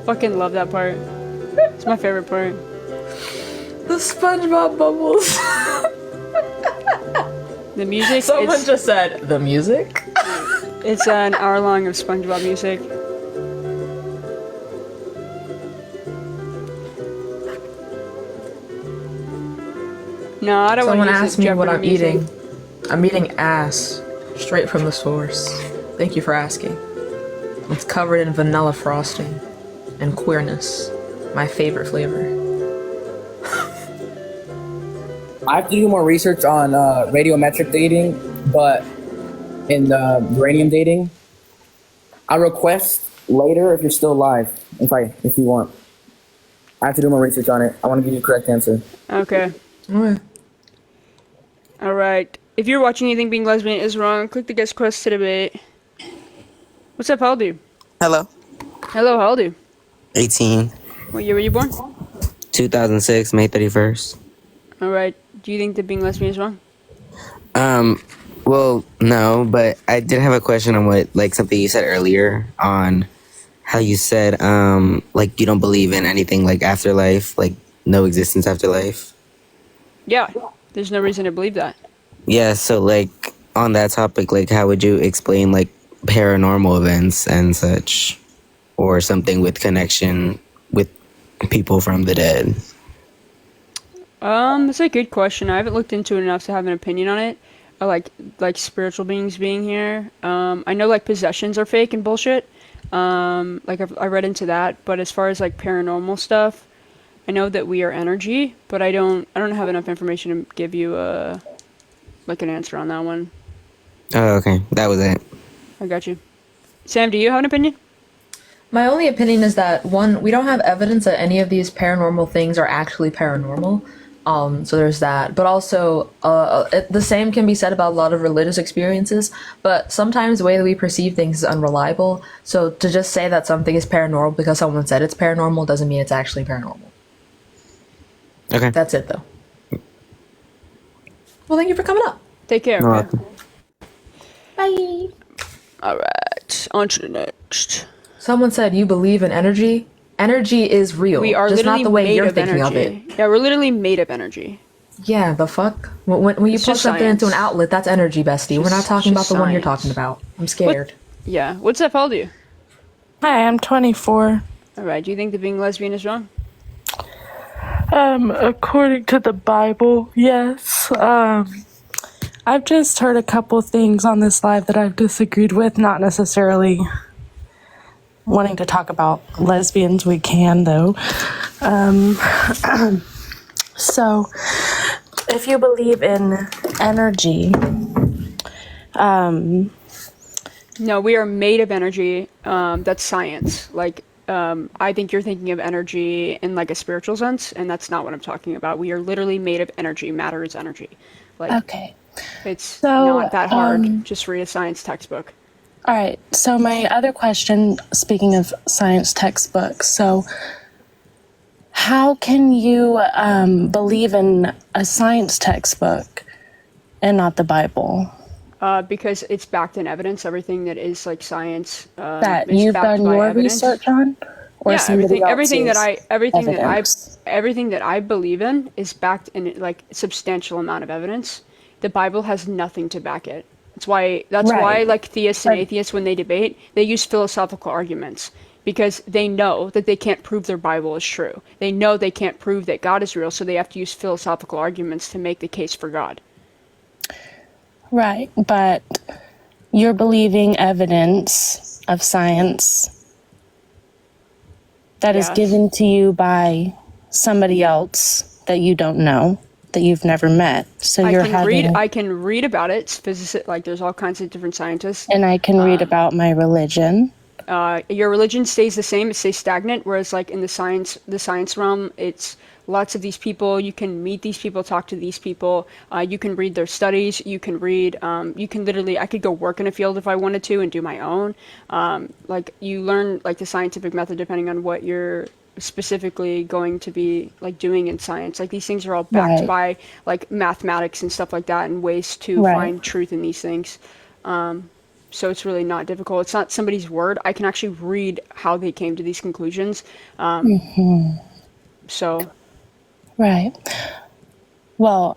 Fucking love that part. It's my favorite part. The SpongeBob bubbles. The music. Someone just said the music. It's an hour long of SpongeBob music. No, I don't Someone want to asked me what Jeopardy I'm music. eating. I'm eating ass, straight from the source. Thank you for asking. It's covered in vanilla frosting and queerness, my favorite flavor. I have to do more research on radiometric dating, but in uranium dating, I'll request later if you're still alive, if you want. I have to do more research on it. I want to give you the correct answer. Okay. Alright. If you're watching You Think Being Lesbian is Wrong, click the guest quest to debate. What's up, how old are you? Hello. Hello, how old are you? 18. What year were you born? 2006, May 31st. Alright. Do you think that being lesbian is wrong? Well, no, but I did have a question on something you said earlier on how you said, you don't believe in anything like afterlife, like no existence after life. Yeah. There's no reason to believe that. Yeah, so on that topic, how would you explain paranormal events and such, or something with connection with people from the dead? That's a good question. I haven't looked into it enough to have an opinion on it. I like spiritual beings being here. I know possessions are fake and bullshit. I read into that, but as far as paranormal stuff, I know that we are energy, but I don't have enough information to give you an answer on that one. Oh, okay. That was it. I got you. Sam, do you have an opinion? My only opinion is that, one, we don't have evidence that any of these paranormal things are actually paranormal. So there's that. But also, the same can be said about a lot of religious experiences, but sometimes the way that we perceive things is unreliable. So to just say that something is paranormal because someone said it's paranormal doesn't mean it's actually paranormal. Okay. That's it, though. Well, thank you for coming up. Take care. No, Okay? Bye. Alright, on to the next. Someone said you believe in energy. Energy is real. We are just literally not the way made you're of thinking energy. of it. Yeah, we're literally made of energy. Yeah, the fuck? When you It's put just something into an science. outlet, that's energy, bestie. We're not Just- talking about just the one you're science. talking about. I'm scared. Yeah, what's up, how old are you? Hi, I'm 24. Alright, do you think that being lesbian is wrong? According to the Bible, yes. I've just heard a couple things on this live that I've disagreed with, not necessarily wanting to talk about lesbians. We can, though. So, if you believe in energy, No, we are made of energy. That's science. I think you're thinking of energy in a spiritual sense, and that's not what I'm talking about. We are literally made of energy. Matter is energy. Okay. It's So, not that hard. Just read a science textbook. all right. So my other question, speaking of science textbooks, so how can you believe in a science textbook and not the Bible? Because it's backed in evidence. Everything that is science That is you've backed done by your evidence. research on, or Yeah, somebody everything that else's everything that evidence? I believe in is backed in a substantial amount of evidence. The Bible has nothing to back it. That's why Right. theists and atheists, when they debate, they use philosophical arguments because they know that they can't prove their Bible is true. They know they can't prove that God is real, so they have to use philosophical arguments to make the case for God. Right, but you're believing evidence of science that is Yes. given to you by somebody else that you don't know, that you've never met. So you're having, I can read about it. It's physicists, there's all kinds of different scientists. and I can read about my religion. Your religion stays the same; it stays stagnant. Whereas, in the science realm, it's lots of these people. You can meet these people, talk to these people. You can read their studies. You can read. You can literally. I could go work in a field if I wanted to and do my own. You learn the scientific method depending on what you're specifically going to be doing in science. These things are all backed Right. by mathematics and stuff like that, and ways to Right. find truth in these things. so it's really not difficult. It's not somebody's word. I can actually read how they came to these conclusions. So, Right. Well,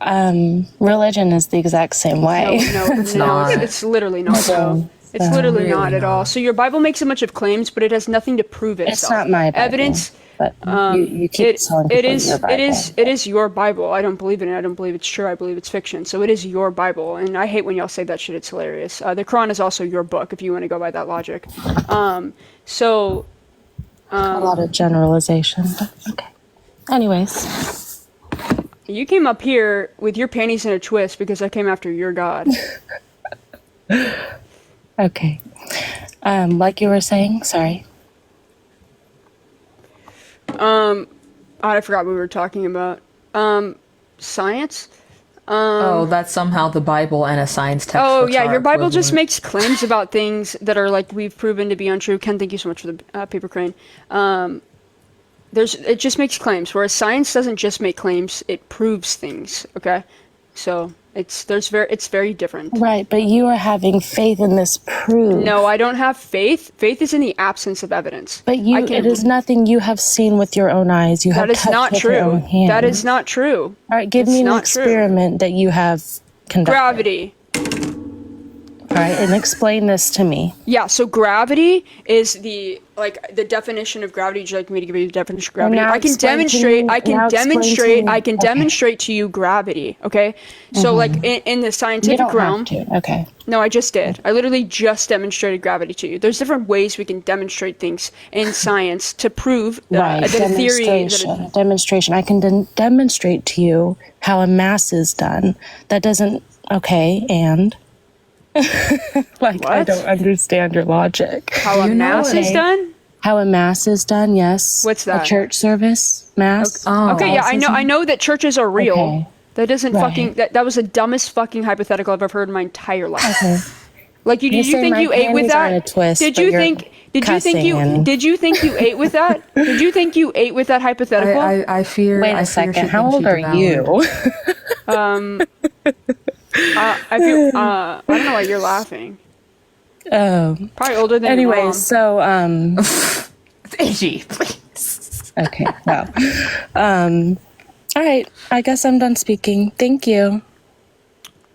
religion is the exact same way. It's literally not. So. It's literally really not at all. So your Bible makes a bunch of claims, but it has nothing to prove itself. It's not my Bible. Evidence. But you keep telling people your Bible. It is your Bible. I don't believe in it. I don't believe it's true. I believe it's fiction. So it is your Bible, and I hate when y'all say that shit. It's hilarious. The Quran is also your book, if you want to go by that logic. A lot of generalization. But okay. Anyways, you came up here with your panties in a twist because I came after your God. Okay. Like you were saying, sorry. I forgot what we were talking about. Science? That's somehow the Bible and a science textbook. Oh, yeah, your Bible just makes claims about things that are, like, we've proven to be untrue. Ken, thank you so much for the paper crane. It just makes claims, whereas science doesn't just make claims, it proves things, okay? So... It's very different. Right, but you are having faith in this proof. No, I don't have faith. Faith is in the absence of evidence. But it is nothing you have seen with your own eyes. You have touched with your own hands. That is not true. All right, give me an experiment that you have conducted. Gravity. All right, and explain this to me. Yeah, so gravity is the definition of gravity. Would you like me to give you the definition of gravity? I can demonstrate to you gravity, okay? So like in the scientific realm. Okay. No, I just did. I literally just demonstrated gravity to you. There's different ways we can demonstrate things in science to prove that a theory. Demonstration. I can demonstrate to you how a mass is done. That doesn't. Okay, and. I don't understand your logic. How a mass is done? How a mass is done, yes. What's that? A church service, mass. Okay, yeah, I know that churches are real. Okay. That doesn't that was the dumbest fucking hypothetical I've ever heard in my entire life. Okay. Like did you think you ate with that? Did you think you ate with that? Did you think you ate with that hypothetical? I fear. Wait a second. How old are you? I don't know why you're laughing. Probably older than your mom. So AG, please. Okay. Well. All right. I guess I'm done speaking. Thank you.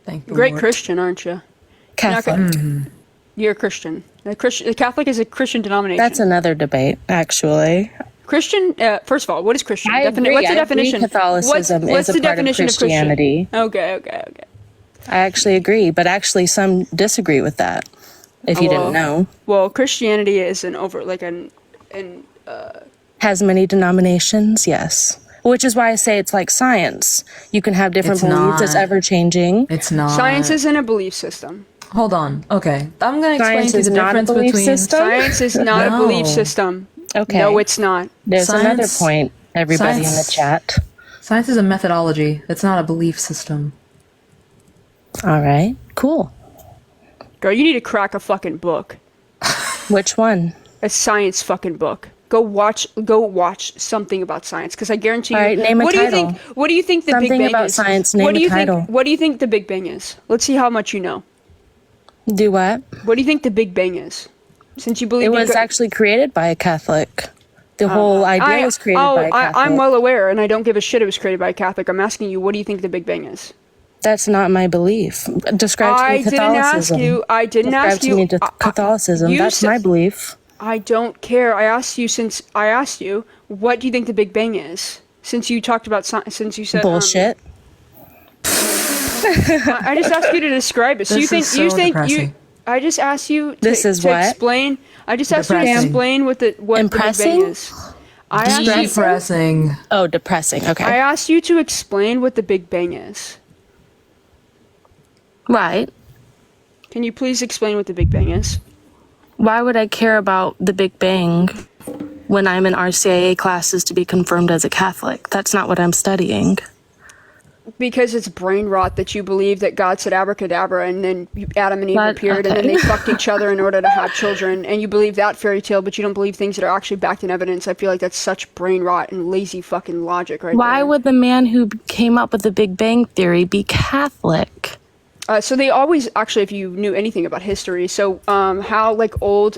Thank you. Great Christian, aren't you? Catholic. You're a Christian. The Catholic is a Christian denomination. That's another debate, actually. Christian. First of all, what is Christian? What's the definition? Catholicism is a part of Christianity. Okay. I actually agree, but actually some disagree with that. If you didn't know. Well, Christianity is has many denominations, yes. Which is why I say it's like science. You can have different beliefs. It's ever changing. It's not. Science isn't a belief system. Hold on. Okay. I'm going to explain to you the difference between science is not a belief system. Okay. No, it's not. There's another point, everybody in the chat. Science is a methodology. It's not a belief system. All right. Cool. Girl, you need to crack a fucking book. Which one? A science fucking book. Go watch something about science, because I guarantee you. All right, name a title. What do you think the Big Bang is? Something about science. Name a title. What do you think the Big Bang is? Let's see how much you know. Do what? What do you think the Big Bang is? Since you believe it was actually created by a Catholic. The whole idea was created by a Catholic. I'm well aware, and I don't give a shit it was created by a Catholic. I'm asking you, what do you think the Big Bang is? That's not my belief. Describe to me Catholicism. I didn't ask you. Describe to me Catholicism. That's my belief. I don't care. I asked you, what do you think the Big Bang is? Since you talked about since you said bullshit. I just asked you to describe it. So I just asked you to explain. I just asked you to explain what the Big Bang is. Depressing. Oh, depressing. Okay. I asked you to explain what the Big Bang is. Right. Can you please explain what the Big Bang is? Why would I care about the Big Bang when I'm in RCIA classes to be confirmed as a Catholic? That's not what I'm studying. Because it's brain rot that you believe that God said abracadabra and then Adam and Eve appeared and then they fucked each other in order to have children, and you believe that fairy tale, but you don't believe things that are actually backed in evidence. I feel like that's such brain rot and lazy fucking logic right there. Why would the man who came up with the Big Bang Theory be Catholic? So they always, actually, if you knew anything about history, so how like old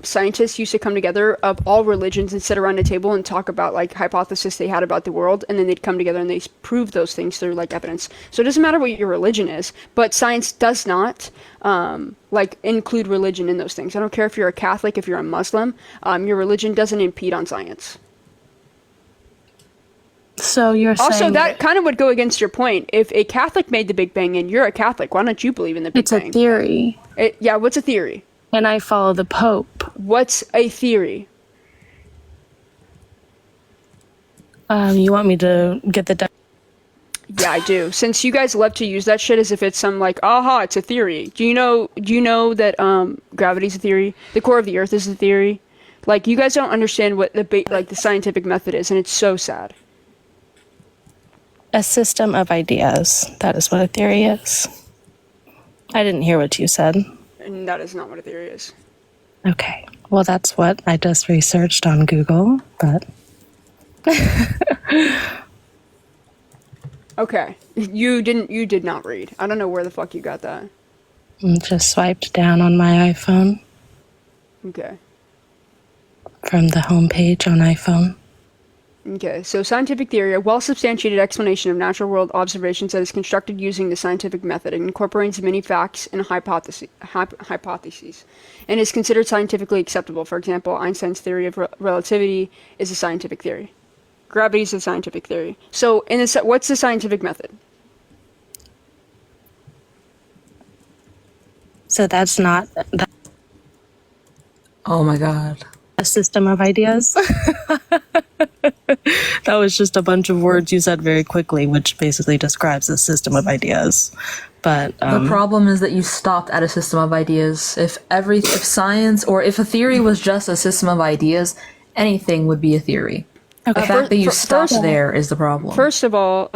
scientists used to come together of all religions and sit around a table and talk about like hypotheses they had about the world, and then they'd come together and they prove those things through like evidence. So it doesn't matter what your religion is, but science does not like include religion in those things. I don't care if you're a Catholic, if you're a Muslim, your religion doesn't impede on science. So you're also saying that kind of would go against your point. If a Catholic made the Big Bang and you're a Catholic, why don't you believe in the Big Bang? It's a theory. Yeah, what's a theory? And I follow the Pope. What's a theory? You want me to get the... Yeah, I do. Since you guys love to use that shit as if it's some like, aha, it's a theory. Do you know that gravity's a theory? The core of the Earth is a theory? Like, you guys don't understand what the scientific method is, and it's so sad. A system of ideas. That is what a theory is. I didn't hear what you said. And that is not what a theory is. Okay. Well, that's what I just researched on Google, but... Okay. You did not read. I don't know where the fuck you got that. Just swiped down on my iPhone. Okay. From the homepage on iPhone. Okay, so scientific theory, a well-substantiated explanation of natural world observations that is constructed using the scientific method. It incorporates many facts and hypotheses, and is considered scientifically acceptable. For example, Einstein's theory of relativity is a scientific theory. Gravity is a scientific theory. So, what's the scientific method? So that's not... Oh my god. A system of ideas? That was just a bunch of words you said very quickly, which basically describes a system of ideas. But the problem is that you stopped at a system of ideas. If science, or if a theory was just a system of ideas, anything would be a theory. Okay. The fact that you stopped there is the problem. First of all,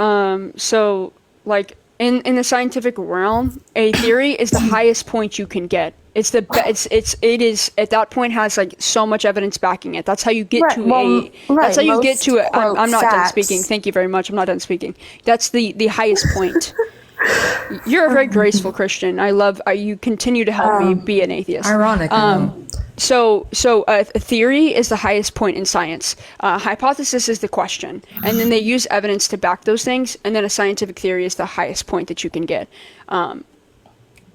so like in the scientific realm, a theory is the highest point you can get. It is at that point has like so much evidence backing it. That's how you get that's how you get to it. I'm not done speaking. Thank you very much. I'm not done speaking. That's the highest point. You're a very graceful Christian. I love you continue to help me be an atheist. Ironic. So a theory is the highest point in science. Hypothesis is the question, and then they use evidence to back those things. And then a scientific theory is the highest point that you can get.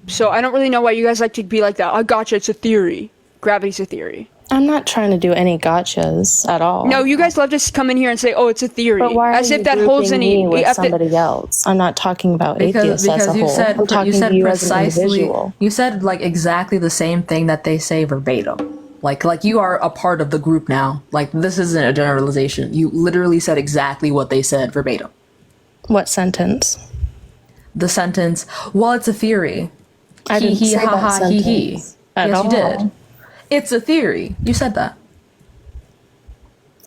So I don't really know why you guys like to be like that. Oh, gotcha, it's a theory. Gravity's a theory. I'm not trying to do any gotchas at all. No, you guys love to come in here and say, "Oh, it's a theory," but why as are if you that holds any. me with somebody else. I'm not talking about atheists as a you whole. said I'm talking you said to you as an precisely. individual. You said like exactly the same thing that they say verbatim. Like you are a part of the group now. Like this isn't a generalization. You literally said exactly what they said verbatim. What sentence? The sentence. Well, it's a theory. I didn't say that sentence at yes, all. you did. It's a theory. You said that.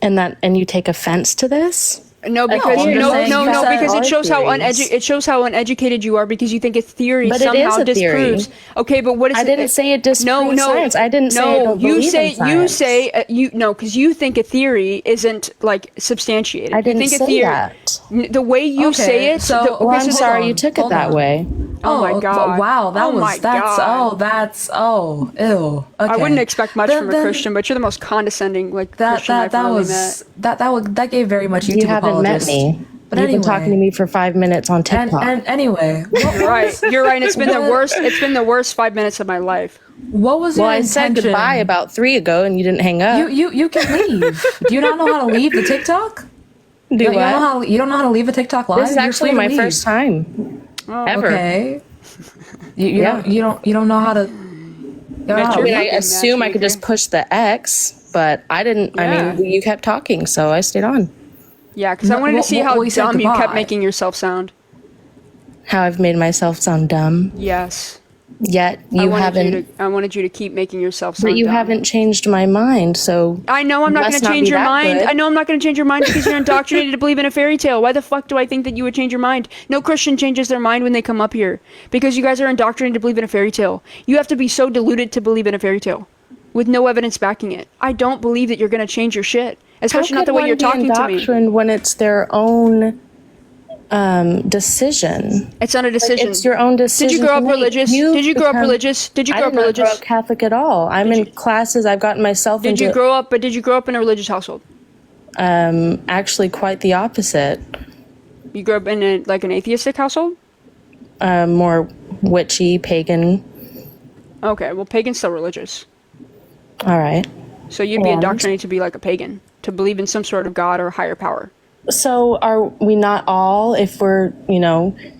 And you take offense to this? No, because because it shows how uneducated you are, because you think a theory but somehow it is a disproves. Theory. Okay, but what is I didn't say it disproves science. I didn't say I don't believe in science. Because you think a theory isn't like substantiated. I didn't say that. The way you say it. I'm sorry you took it that way. Oh my god! Wow, ew. Okay. I wouldn't expect much from a Christian, but you're the most condescending Christian I've really met. That gave very much YouTube You haven't met apologist. me. But You've anyway, been talking to me for 5 minutes on TikTok. And anyway, you're right. You're right. It's been the worst. It's been the worst 5 minutes of my life. What was your intention? I said goodbye about 3 ago, and you didn't hang up. You can leave. Do you not know how to leave the TikTok? You don't know how to leave a TikTok live? This is actually my first time ever. Okay. You don't know how to. I assume I could just push the X, but I didn't. Yeah. I mean, you kept talking, so I stayed on. Yeah, because I wanted to see how dumb you kept making yourself sound. How I've made myself sound dumb. Yes. Yet you haven't. I wanted you to keep making yourself sound But you dumb. haven't changed my mind, so. I know I'm not going to change your mind. Good. I know I'm not going to change your mind because you're indoctrinated to believe in a fairy tale. Why the fuck do I think that you would change your mind? No Christian changes their mind when they come up here because you guys are indoctrinated to believe in a fairy tale. You have to be so deluded to believe in a fairy tale with no evidence backing it. I don't believe that you're going to change your shit, especially not the way you're talking to me. When it's their own decision. It's not a decision. It's your own decision. Did you grow to up make. religious? Did you grow up religious? Did you grow up I did not grow religious? up Catholic at all. I'm in classes. I've gotten myself Did into. you grow up? But did you grow up in a religious household? Actually, quite the opposite. You grew up in an atheistic household? More witchy, pagan. Okay, well, pagan's still religious. All right. So you'd be And? indoctrinated to be like a pagan, to believe in some sort of god or higher power. So are we not all? If we're,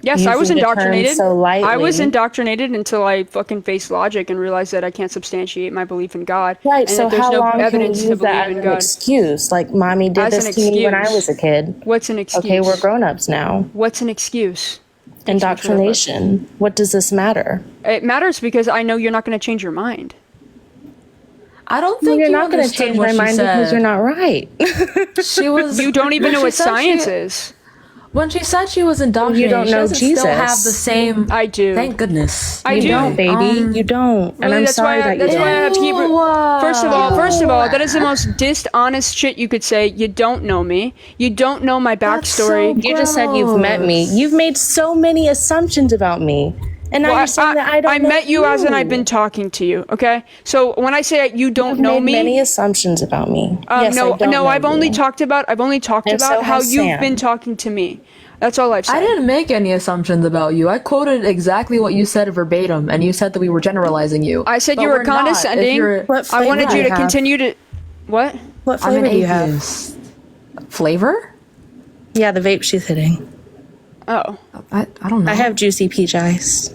Yes, I was using the term indoctrinated. So lightly. I was indoctrinated until I fucking faced logic and realized that I can't substantiate my belief in God. Right. And so that there's how no long can you evidence use to believe that in as God. an excuse? Like, mommy did As this an to me when I excuse. was a kid. What's an excuse? Okay, we're grown-ups now. What's an excuse? Indoctrination. What does this matter? It matters because I know you're not going to change your mind. I don't Well, think you're you not going to understood change what my she mind because said. you're not right. She was. You don't even when know she what said science is. When she said she was indoctrinated, You don't she know doesn't Jesus. still have the same. I do. Thank goodness. I you do. don't, baby. You don't. And Really, I'm that's sorry why that that's you why I don't. have Hebrew. First of all, that is the most dishonest shit you could say. You don't know me. You don't know my backstory. You just said you've met me. You've made so many assumptions about me. And now Well, you're saying that I don't know met you as in I've been talking to you, okay? So when I say you don't You've know made me, many assumptions about me. Yes, no, I don't know I've only you. talked about And so how has you've Sam. been talking to me. That's all I've said. I didn't make any assumptions about you. I quoted exactly what you said verbatim, and you said that we were generalizing you. I said But you were we're not, if condescending. you're- I wanted you to have? continue to. What? What I'm an flavor do you have? atheist. Flavor? Yeah, the vape she's hitting. Oh. I don't know. I have juicy peach ice.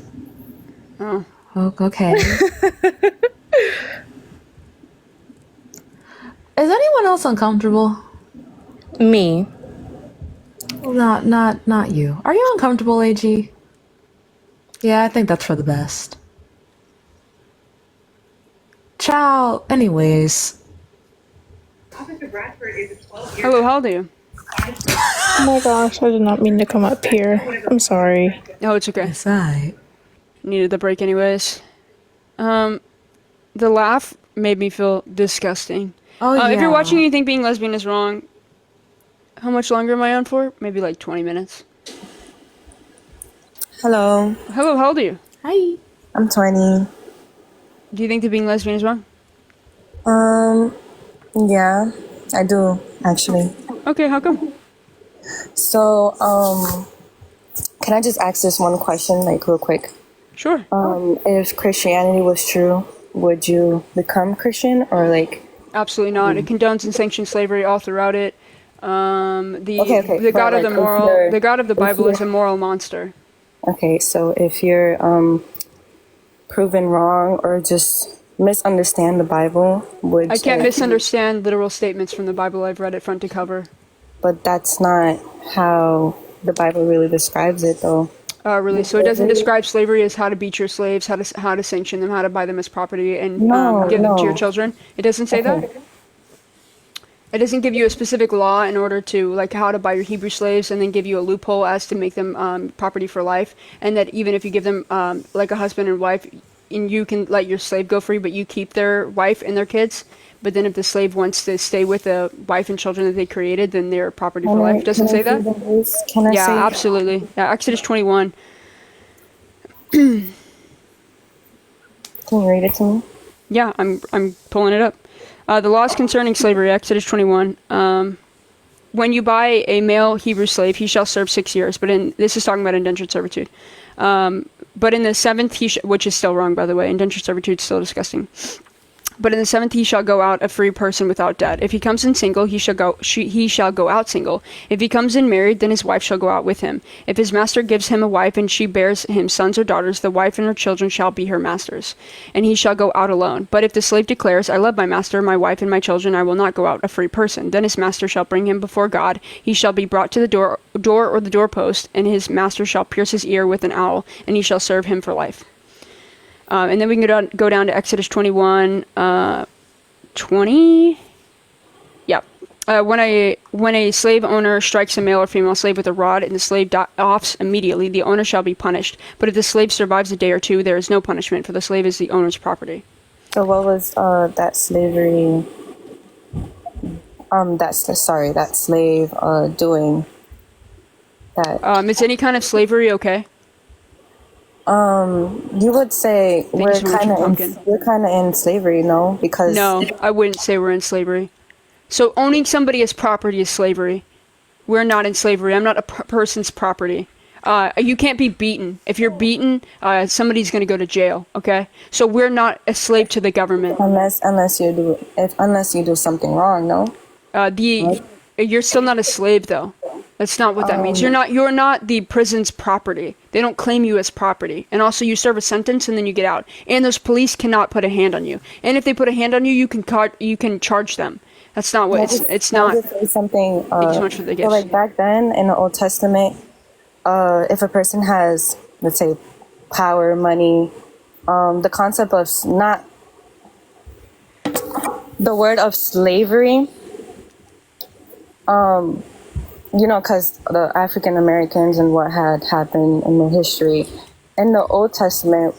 Oh. Okay. Is anyone else uncomfortable? Me. Not you. Are you uncomfortable, AG? Yeah, I think that's for the best. Ciao. Anyways. Hello, how old are you? Oh my gosh, I did not mean to come up here. I'm sorry. No, it's okay. It's alright. Needed the break anyways. The laugh made me feel disgusting. Oh, yeah. If you're watching and you think being lesbian is wrong, how much longer am I on for? Maybe like 20 minutes. Hello. Hello, how old are you? Hi. I'm 20. Do you think that being lesbian is wrong? Yeah, I do, actually. Okay, how come? So, can I just ask this one question, like, real quick? Sure. If Christianity was true, would you become Christian, or, like... Absolutely not. It condones and sanctions slavery all throughout it. The but, God of like, the moral, if you're- the God of the if Bible is a you're- moral monster. Okay, so if you're, proven wrong, or just misunderstand the Bible, would... I can't misunderstand literal statements from the Bible. I've read it front to cover. But that's not how the Bible really describes it, though. Really? So it doesn't describe slavery as how to beat your slaves, how to sanction them, how to buy them as property, and give them to your children. It doesn't say that. It doesn't give you a specific law in order to, like, how to buy your Hebrew slaves, and then give you a loophole as to make them property for life, and that even if you give them like a husband and wife, and you can let your slave go free, but you keep their wife and their kids. But then if the slave wants to stay with the wife and children that they created, then they're property for life. Doesn't say that? Can I yeah, say... absolutely. Yeah, Exodus 21. Can you read it to me? Yeah, I'm pulling it up. The laws concerning slavery, Exodus 21. When you buy a male Hebrew slave, he shall serve 6 years. But this is talking about indentured servitude. But in the seventh, which is still wrong, by the way. Indentured servitude is still disgusting. But in the seventh he shall go out a free person without debt. If he comes in single, he shall go out single. If he comes in married, then his wife shall go out with him. If his master gives him a wife, and she bears him sons or daughters, the wife and her children shall be her master's, and he shall go out alone. But if the slave declares, I love my master, my wife, and my children, I will not go out a free person, then his master shall bring him before God. He shall be brought to the door or the doorpost, and his master shall pierce his ear with an awl, and he shall serve him for life. And then we can go down to Exodus 21, 20. Yeah. When a slave owner strikes a male or female slave with a rod and the slave offs immediately, the owner shall be punished. But if the slave survives a day or two, there is no punishment, for the slave is the owner's property. So what was that slavery... that slave doing? that. Is any kind of slavery okay? You would say we're kind of in slavery, no? Because no, I wouldn't say we're in slavery. So owning somebody as property is slavery. We're not in slavery. I'm not a person's property. You can't be beaten. If you're beaten, somebody's going to go to jail. Okay, so we're not a slave to the government. Unless you do something wrong, no. You're still not a slave though. That's not what that means. You're not the prison's property. They don't claim you as property. And also you serve a sentence and then you get out. And those police cannot put a hand on you. And if they put a hand on you, you can charge them. That's not what it's not. Just say something. Thank you so much for the gift. So like back then in the Old Testament, if a person has, let's say, power, money, the concept of not the word of slavery, because the African Americans and what had happened in the history in the Old Testament,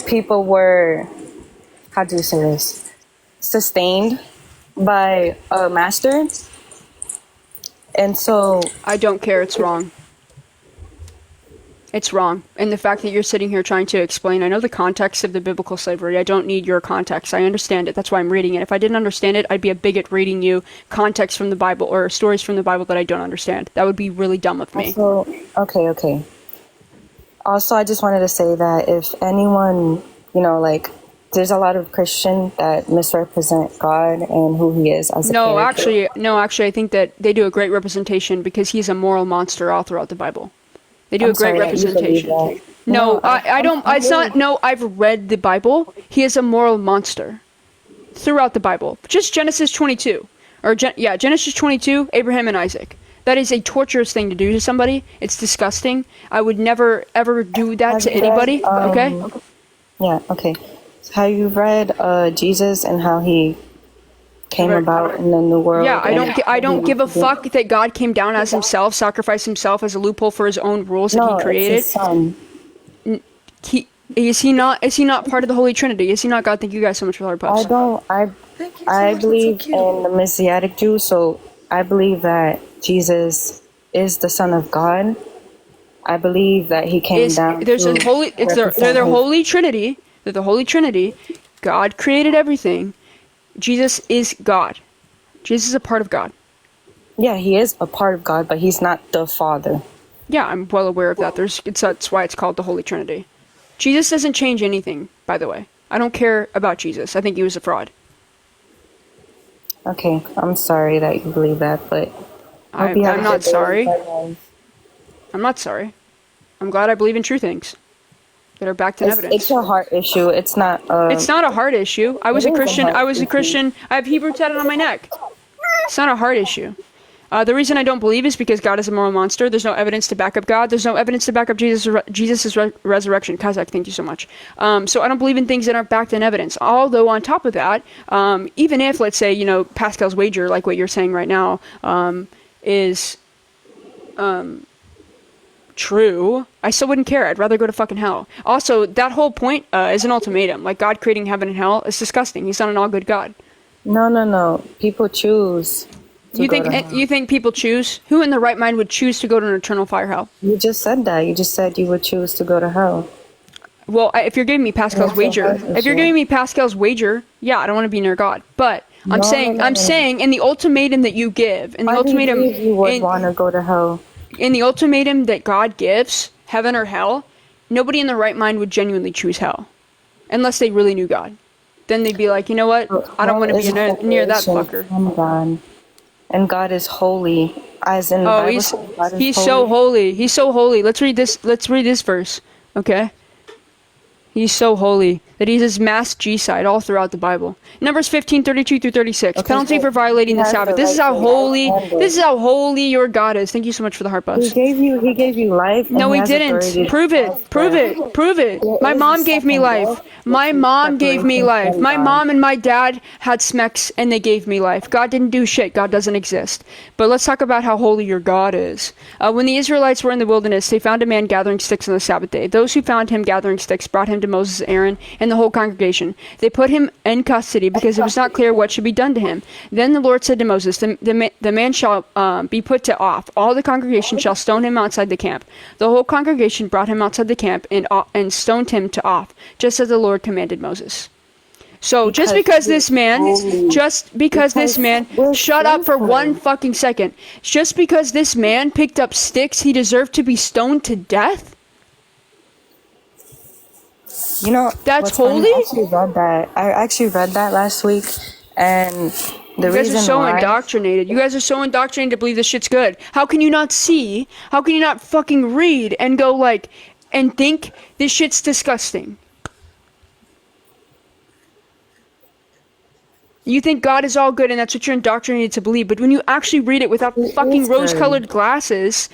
people were, how do you say this, sustained by a master. And so I don't care. It's wrong. It's wrong. And the fact that you're sitting here trying to explain, I know the context of the biblical slavery. I don't need your context. I understand it. That's why I'm reading it. If I didn't understand it, I'd be a bigot reading you context from the Bible or stories from the Bible that I don't understand. That would be really dumb of me. Okay. Also, I just wanted to say that if anyone, there's a lot of Christians that misrepresent God and who he is as a character. Actually, I think that they do a great representation because he's a moral monster all throughout the Bible. They do a great representation. No, I don't. It's not. No, I've read the Bible. He is a moral monster throughout the Bible. Just Genesis 22, Genesis 22, Abraham and Isaac. That is a torturous thing to do to somebody. It's disgusting. I would never ever do that to anybody. Okay. Yeah. Okay. So have you read Jesus and how he came about in the new world? Yeah, I don't give a fuck that God came down as himself, sacrificed himself as a loophole for his own rules that he created. It's his son. Is he not part of the Holy Trinity? Is he not God? Thank you guys so much for the hard puffs. I believe in the Messianic Jew, so I believe that Jesus is the Son of God. I believe that he came down. They're the Holy Trinity. They're the Holy Trinity. God created everything. Jesus is God. Jesus is a part of God. Yeah, he is a part of God, but he's not the Father. Yeah, I'm well aware of that. That's why it's called the Holy Trinity. Jesus doesn't change anything, by the way. I don't care about Jesus. I think he was a fraud. Okay, I'm sorry that you believe that, but I'm not sorry. I'm not sorry. I'm glad I believe in true things that are backed in evidence. It's a heart issue. It's not. It's not a heart issue. I was a Christian. I have Hebrew tatted on my neck. It's not a heart issue. The reason I don't believe is because God is a moral monster. There's no evidence to back up God. There's no evidence to back up Jesus' resurrection. Kazakh, thank you so much. So I don't believe in things that aren't backed in evidence. Although on top of that, even if, let's say, Pascal's wager, like what you're saying right now, is true, I still wouldn't care. I'd rather go to fucking hell. Also, that whole point is an ultimatum. Like, God creating heaven and hell is disgusting. He's not an all-good God. No. People choose. You think people choose? Who in their right mind would choose to go to an eternal fire hell? You just said that. You just said you would choose to go to hell. Well, if you're giving me Pascal's wager, yeah, I don't want to be near God. But I'm saying in the ultimatum that you give, you would want to go to hell. In the ultimatum that God gives, heaven or hell, nobody in their right mind would genuinely choose hell, unless they really knew God. Then they'd be like, you know what? I don't want to be near that fucker. God. And God is holy, as in the Bible. He's so holy. He's so holy. Let's read this verse, okay? He's so holy that he says mass G-side all throughout the Bible. Numbers 15:32-36. Okay, penalty for violating the Sabbath. This is how holy your God is. Thank you so much for the heart buffs. He gave you life. No, he didn't. Prove it. My mom gave me life. My mom gave me life. My mom and my dad had smecks and they gave me life. God didn't do shit. God doesn't exist. But let's talk about how holy your God is. When the Israelites were in the wilderness, they found a man gathering sticks on the Sabbath day. Those who found him gathering sticks brought him to Moses and Aaron, and the whole congregation. They put him in custody because it was not clear what should be done to him. Then the Lord said to Moses, the man shall be put to off. All the congregation shall stone him outside the camp. The whole congregation brought him outside the camp and stoned him to off, just as the Lord commanded Moses. So just because this man, shut up for 1 fucking second. Just because this man picked up sticks, he deserved to be stoned to death? You know, that's holy? I actually read that last week, and the you guys reason are so why, indoctrinated. You guys are so indoctrinated to believe this shit's good. How can you not see? How can you not fucking read and go like, and think this shit's disgusting? You think God is all good and that's what you're indoctrinated to believe, but when you actually read it without fucking rose-colored glasses,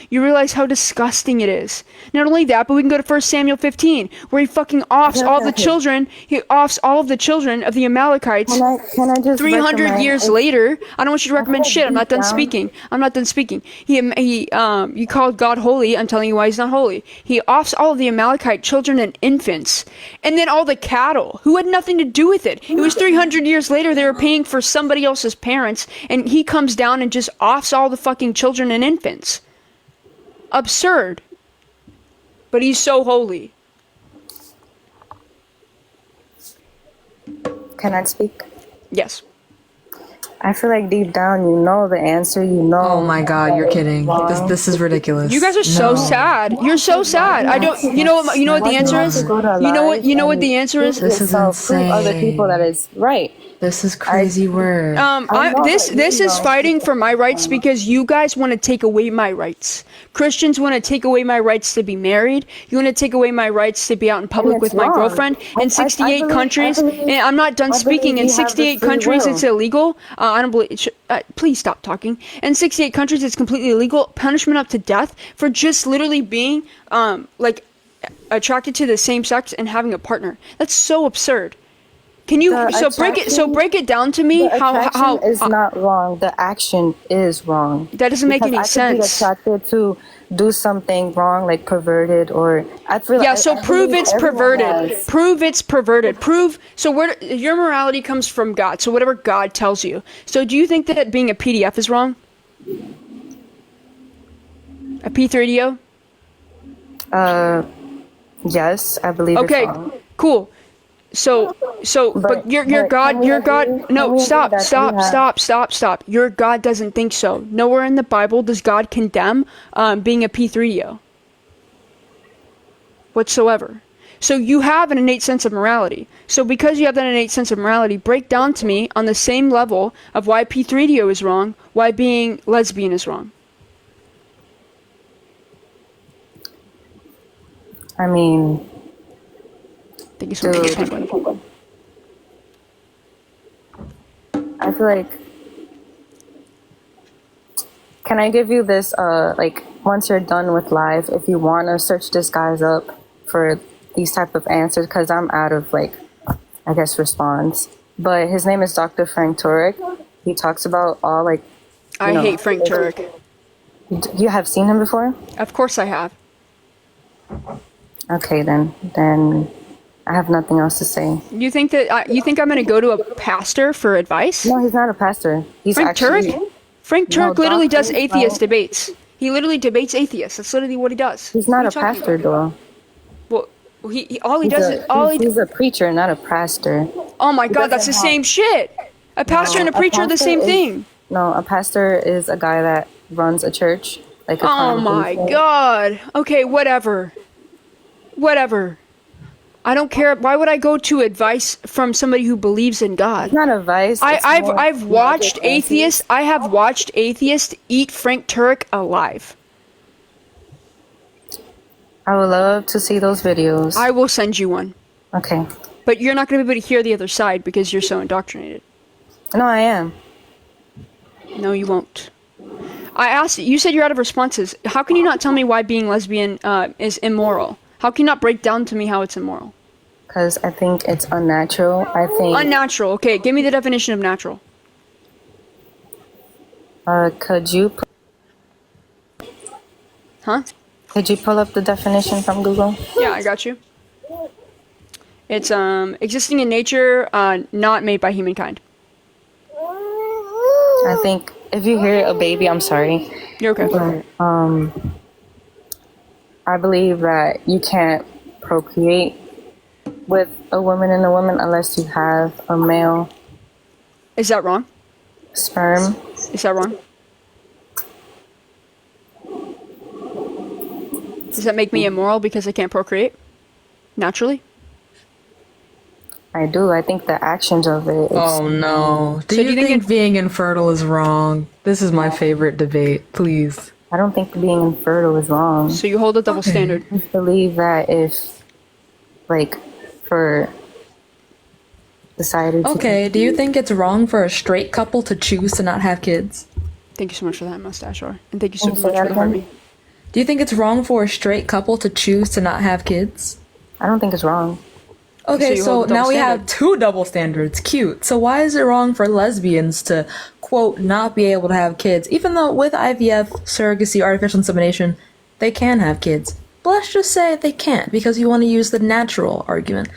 you realize how disgusting it is. Not only that, but we can go to 1 Samuel 15, where he fucking offs all the children, of the Amalekites. Can I just 300 years later, I don't want you to recommend shit, I'm not done speaking. You called God holy, I'm telling you why he's not holy. He offs all of the Amalekite children and infants, and then all the cattle, who had nothing to do with it. It was 300 years later, they were paying for somebody else's parents, and he comes down and just offs all the fucking children and infants. Absurd. But he's so holy. Can I speak? Yes. I feel like deep down you know the answer, you know. Oh my god, you're kidding. This is ridiculous. You guys are so sad. You're so sad. I don't you know what the answer is? You know what the answer is? This is insane. Other people that is right. This is crazy work. This is fighting for my rights because you guys want to take away my rights. Christians want to take away my rights to be married. You want to take away my rights to be out in public with my girlfriend. In 68 countries, and I'm not done speaking. In 68 countries, it's illegal. I don't believe. Please stop talking. In 68 countries, it's completely illegal. Punishment up to death for just literally being attracted to the same sex and having a partner. That's so absurd. Can you break it down to me? How is not wrong. The action is wrong. That doesn't make any sense. I could be attracted to do something wrong, like perverted, or I feel. Yeah, so prove it's perverted. Prove it's perverted. So where your morality comes from God. So whatever God tells you. So do you think that being a PDF is wrong? A P3DO? Yes, I believe. Okay, it's wrong. Cool. But your God. No, stop. Your God doesn't think so. Nowhere in the Bible does God condemn being a P3DO whatsoever. So you have an innate sense of morality. So because you have that innate sense of morality, break down to me on the same level of why P3DO is wrong, why being lesbian is wrong. I mean. Thank you so much. I feel like. Can I give you this? Once you're done with live, if you want to search this guy's up for these type of answers, because I'm out of response. But his name is Dr. Frank Turek. He talks about all I hate Frank Turek. You have seen him before? Of course I have. Okay, then I have nothing else to say. You think I'm going to go to a pastor for advice? No, he's not a pastor. He's Frank Turek? Frank Turek literally does atheist debates. He literally debates atheists. That's literally what he does. He's not a pastor, though. Well, he's a preacher, not a pastor. Oh my God, that's the same shit. A pastor and a preacher are the same thing. No, a pastor is a guy that runs a church. Oh my God. Okay, whatever. I don't care. Why would I go to advice from somebody who believes in God? It's not advice. I've watched atheists. I have watched atheists eat Frank Turek alive. I would love to see those videos. I will send you one. Okay. But you're not going to be able to hear the other side because you're so indoctrinated. No, I am. No, you won't. I asked you said you're out of responses. How can you not tell me why being lesbian is immoral? How can you not break down to me how it's immoral? Because I think it's unnatural. Unnatural. Okay, give me the definition of natural. Could you? Huh? Could you pull up the definition from Google? Yeah, I got you. It's existing in nature, not made by humankind. I think if you hear a baby, I'm sorry. You're okay. But, I believe that you can't procreate with a woman and a woman unless you have a male. Is that wrong? Sperm. Is that wrong? Does that make me immoral because I can't procreate naturally? I do. I think the actions of it. Oh no. Do you think being infertile is wrong? This is my favorite debate. Please. I don't think being infertile is wrong. So you hold a double standard. I believe that if, like, for decided to... Okay, do you think it's wrong for a straight couple to choose to not have kids? Thank you so much for that, Mustache. And thank you so much for the Harvey. Do you think it's wrong for a straight couple to choose to not have kids? I don't think it's wrong. Okay, so now we have two double standards. Cute. So why is it wrong for lesbians to, quote, not be able to have kids, even though with IVF, surrogacy, artificial insemination, they can have kids? But let's just say they can't because you want to use the natural argument.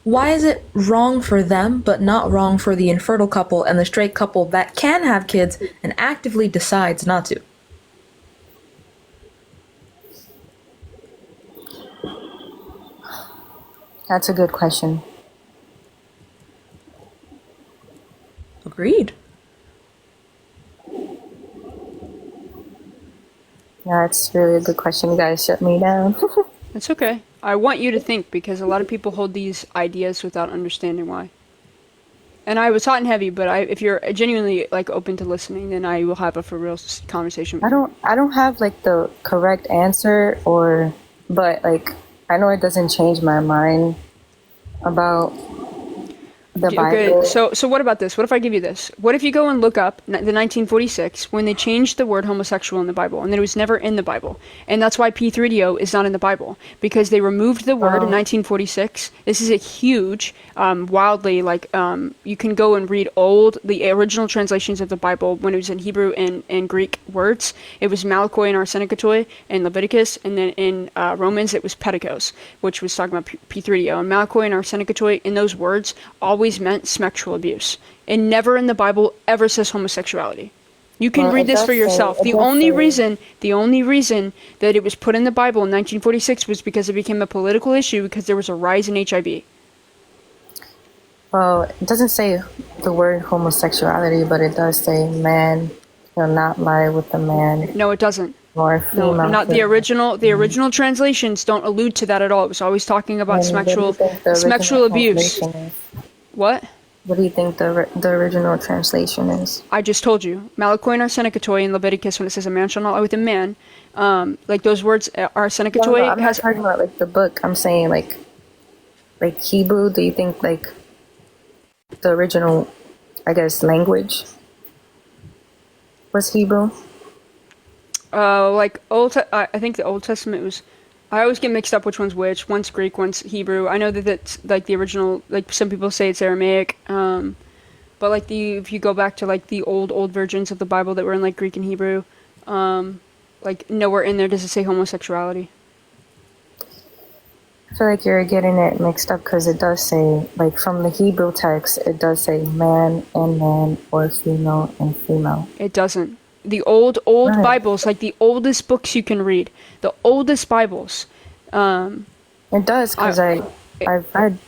Why is it wrong for them, but not wrong for the infertile couple and the straight couple that can have kids and actively decides not to? That's a good question. Agreed. Yeah, it's really a good question. You guys shut me down. It's okay. I want you to think because a lot of people hold these ideas without understanding why. And I was hot and heavy, but if you're genuinely like open to listening, then I will have a for real conversation. I don't have like the correct answer but like I know it doesn't change my mind about the Bible. Okay, so what about this? What if I give you this? What if you go and look up the 1946 when they changed the word homosexual in the Bible and it was never in the Bible, and that's why P3DO is not in the Bible because they removed the word in 1946. This is a huge, wildly you can go and read the original translations of the Bible when it was in Hebrew and Greek words. It was Malachi and Arsenikatoi in Leviticus, and then in Romans it was pedikos, which was talking about P3DO. And Malachi and Arsenikatoi in those words always meant sexual abuse. And never in the Bible ever says homosexuality. You can read this for yourself. The only reason that it was put in the Bible in 1946 was because it became a political issue because there was a rise in HIV. Well, it doesn't say the word homosexuality, but it does say man will not lie with a man. No, it doesn't. Or female. No, not the original. The original translations don't allude to that at all. It was always talking about sexual abuse. What? What do you think the original translation is? I just told you. Malachi and Arsenikatoi in Leviticus, when it says a man shall not lie with a man, like those words, Arsenikatoi I'm not talking about like the book. I'm saying like Hebrew. Do you think like the original, I guess, language was Hebrew? I think the Old Testament was. I always get mixed up which one's which. One's Greek, one's Hebrew. I know that that's like the original. Like some people say it's Aramaic, but like if you go back to like the old versions of the Bible that were in like Greek and Hebrew, like nowhere in there does it say homosexuality. I feel like you're getting it mixed up because it does say, like from the Hebrew text, it does say man and man or female and female. It doesn't. The old right. Bibles, like the oldest books you can read, the oldest Bibles. It does because I've read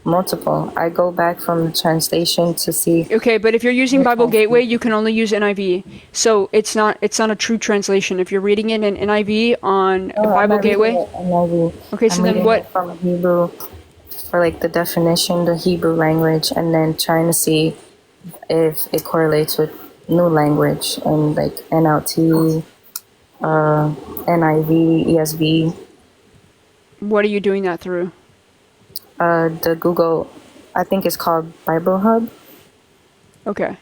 multiple. I go back from the translation to see. Okay, but if you're using Bible Gateway, you can only use NIV. So it's not a true translation. If you're reading it in NIV on Bible Gateway. NIV. Okay, so then what? From Hebrew for like the definition, the Hebrew language, and then trying to see if it correlates with new language and like NLT, NIV, ESV. What are you doing that through? The Google, I think it's called Bible Hub. Okay.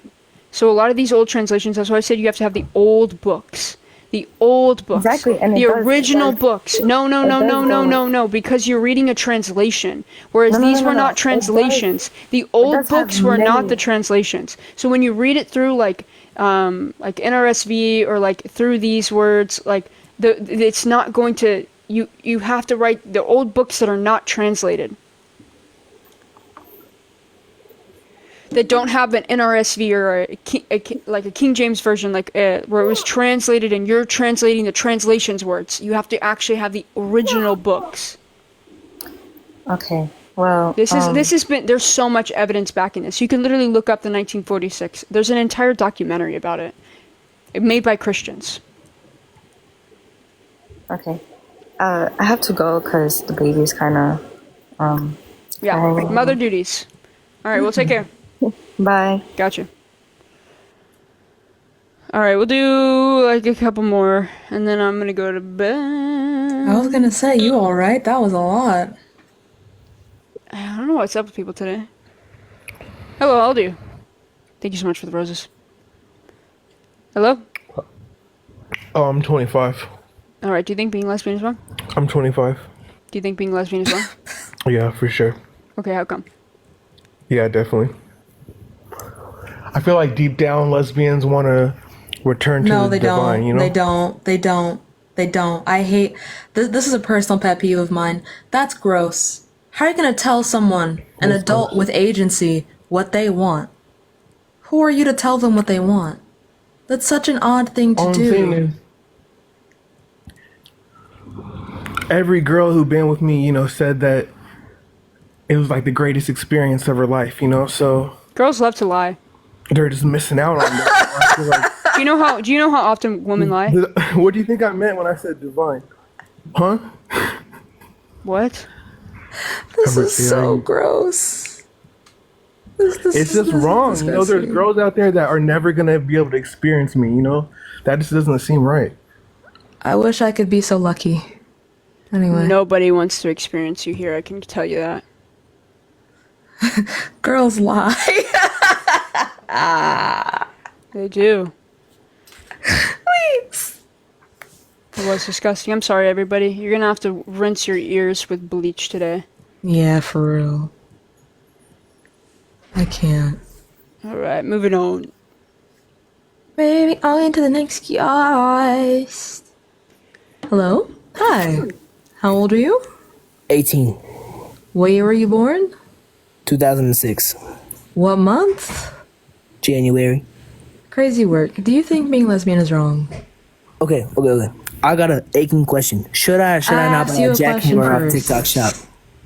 So a lot of these old translations, that's why I said you have to have the old books. The old books. Exactly. And the original books. No, because you're reading a translation. Whereas these were not translations. The old books were not the translations. So when you read it through like NRSV or like through these words, like it's not going to. You have to write the old books that are not translated, that don't have an NRSV or like a King James version, like where it was translated and you're translating the translations words. You have to actually have the original books. Okay. Well, this has been, there's so much evidence backing this. You can literally look up the 1946. There's an entire documentary about it, made by Christians. Okay. I have to go because the baby's kind of Mother duties. All right, we'll take care. Bye. Gotcha. All right, we'll do like a couple more, and then I'm gonna go to bed. I was gonna say, you all right? That was a lot. I don't know what's up with people today. Hello, Aldu. Thank you so much for the roses. Hello? Oh, I'm 25. All right, do you think being lesbian is wrong? I'm 25. Do you think being lesbian is wrong? Yeah, for sure. Okay, how come? Yeah, definitely. I feel like deep down lesbians want to return to the divine, you know? They don't. I hate... This is a personal pet peeve of mine. That's gross. How are you going to tell someone, an adult with agency, what they want? Who are you to tell them what they want? That's such an odd thing to do. Every girl who been with me, said that it was like the greatest experience of her life, so... Girls love to lie. They're just missing out on that. Do you know how often women lie? What do you think I meant when I said divine? Huh? What? This is so gross. It's just wrong. There's girls out there that are never going to be able to experience me, That just doesn't seem right. I wish I could be so lucky. Anyway. Nobody wants to experience you here, I can tell you that. Girls lie. They do. Please. It was disgusting. I'm sorry, everybody. You're gonna have to rinse your ears with bleach today. Yeah, for real. I can't. Alright, moving on. Baby, on into the next kiosk. Hello? Hi. How old are you? 18. What year were you born? 2006. What month? January. Crazy work. Do you think being lesbian is wrong? Okay. I got an aching question. Should I not buy a jackhammer off TikTok shop?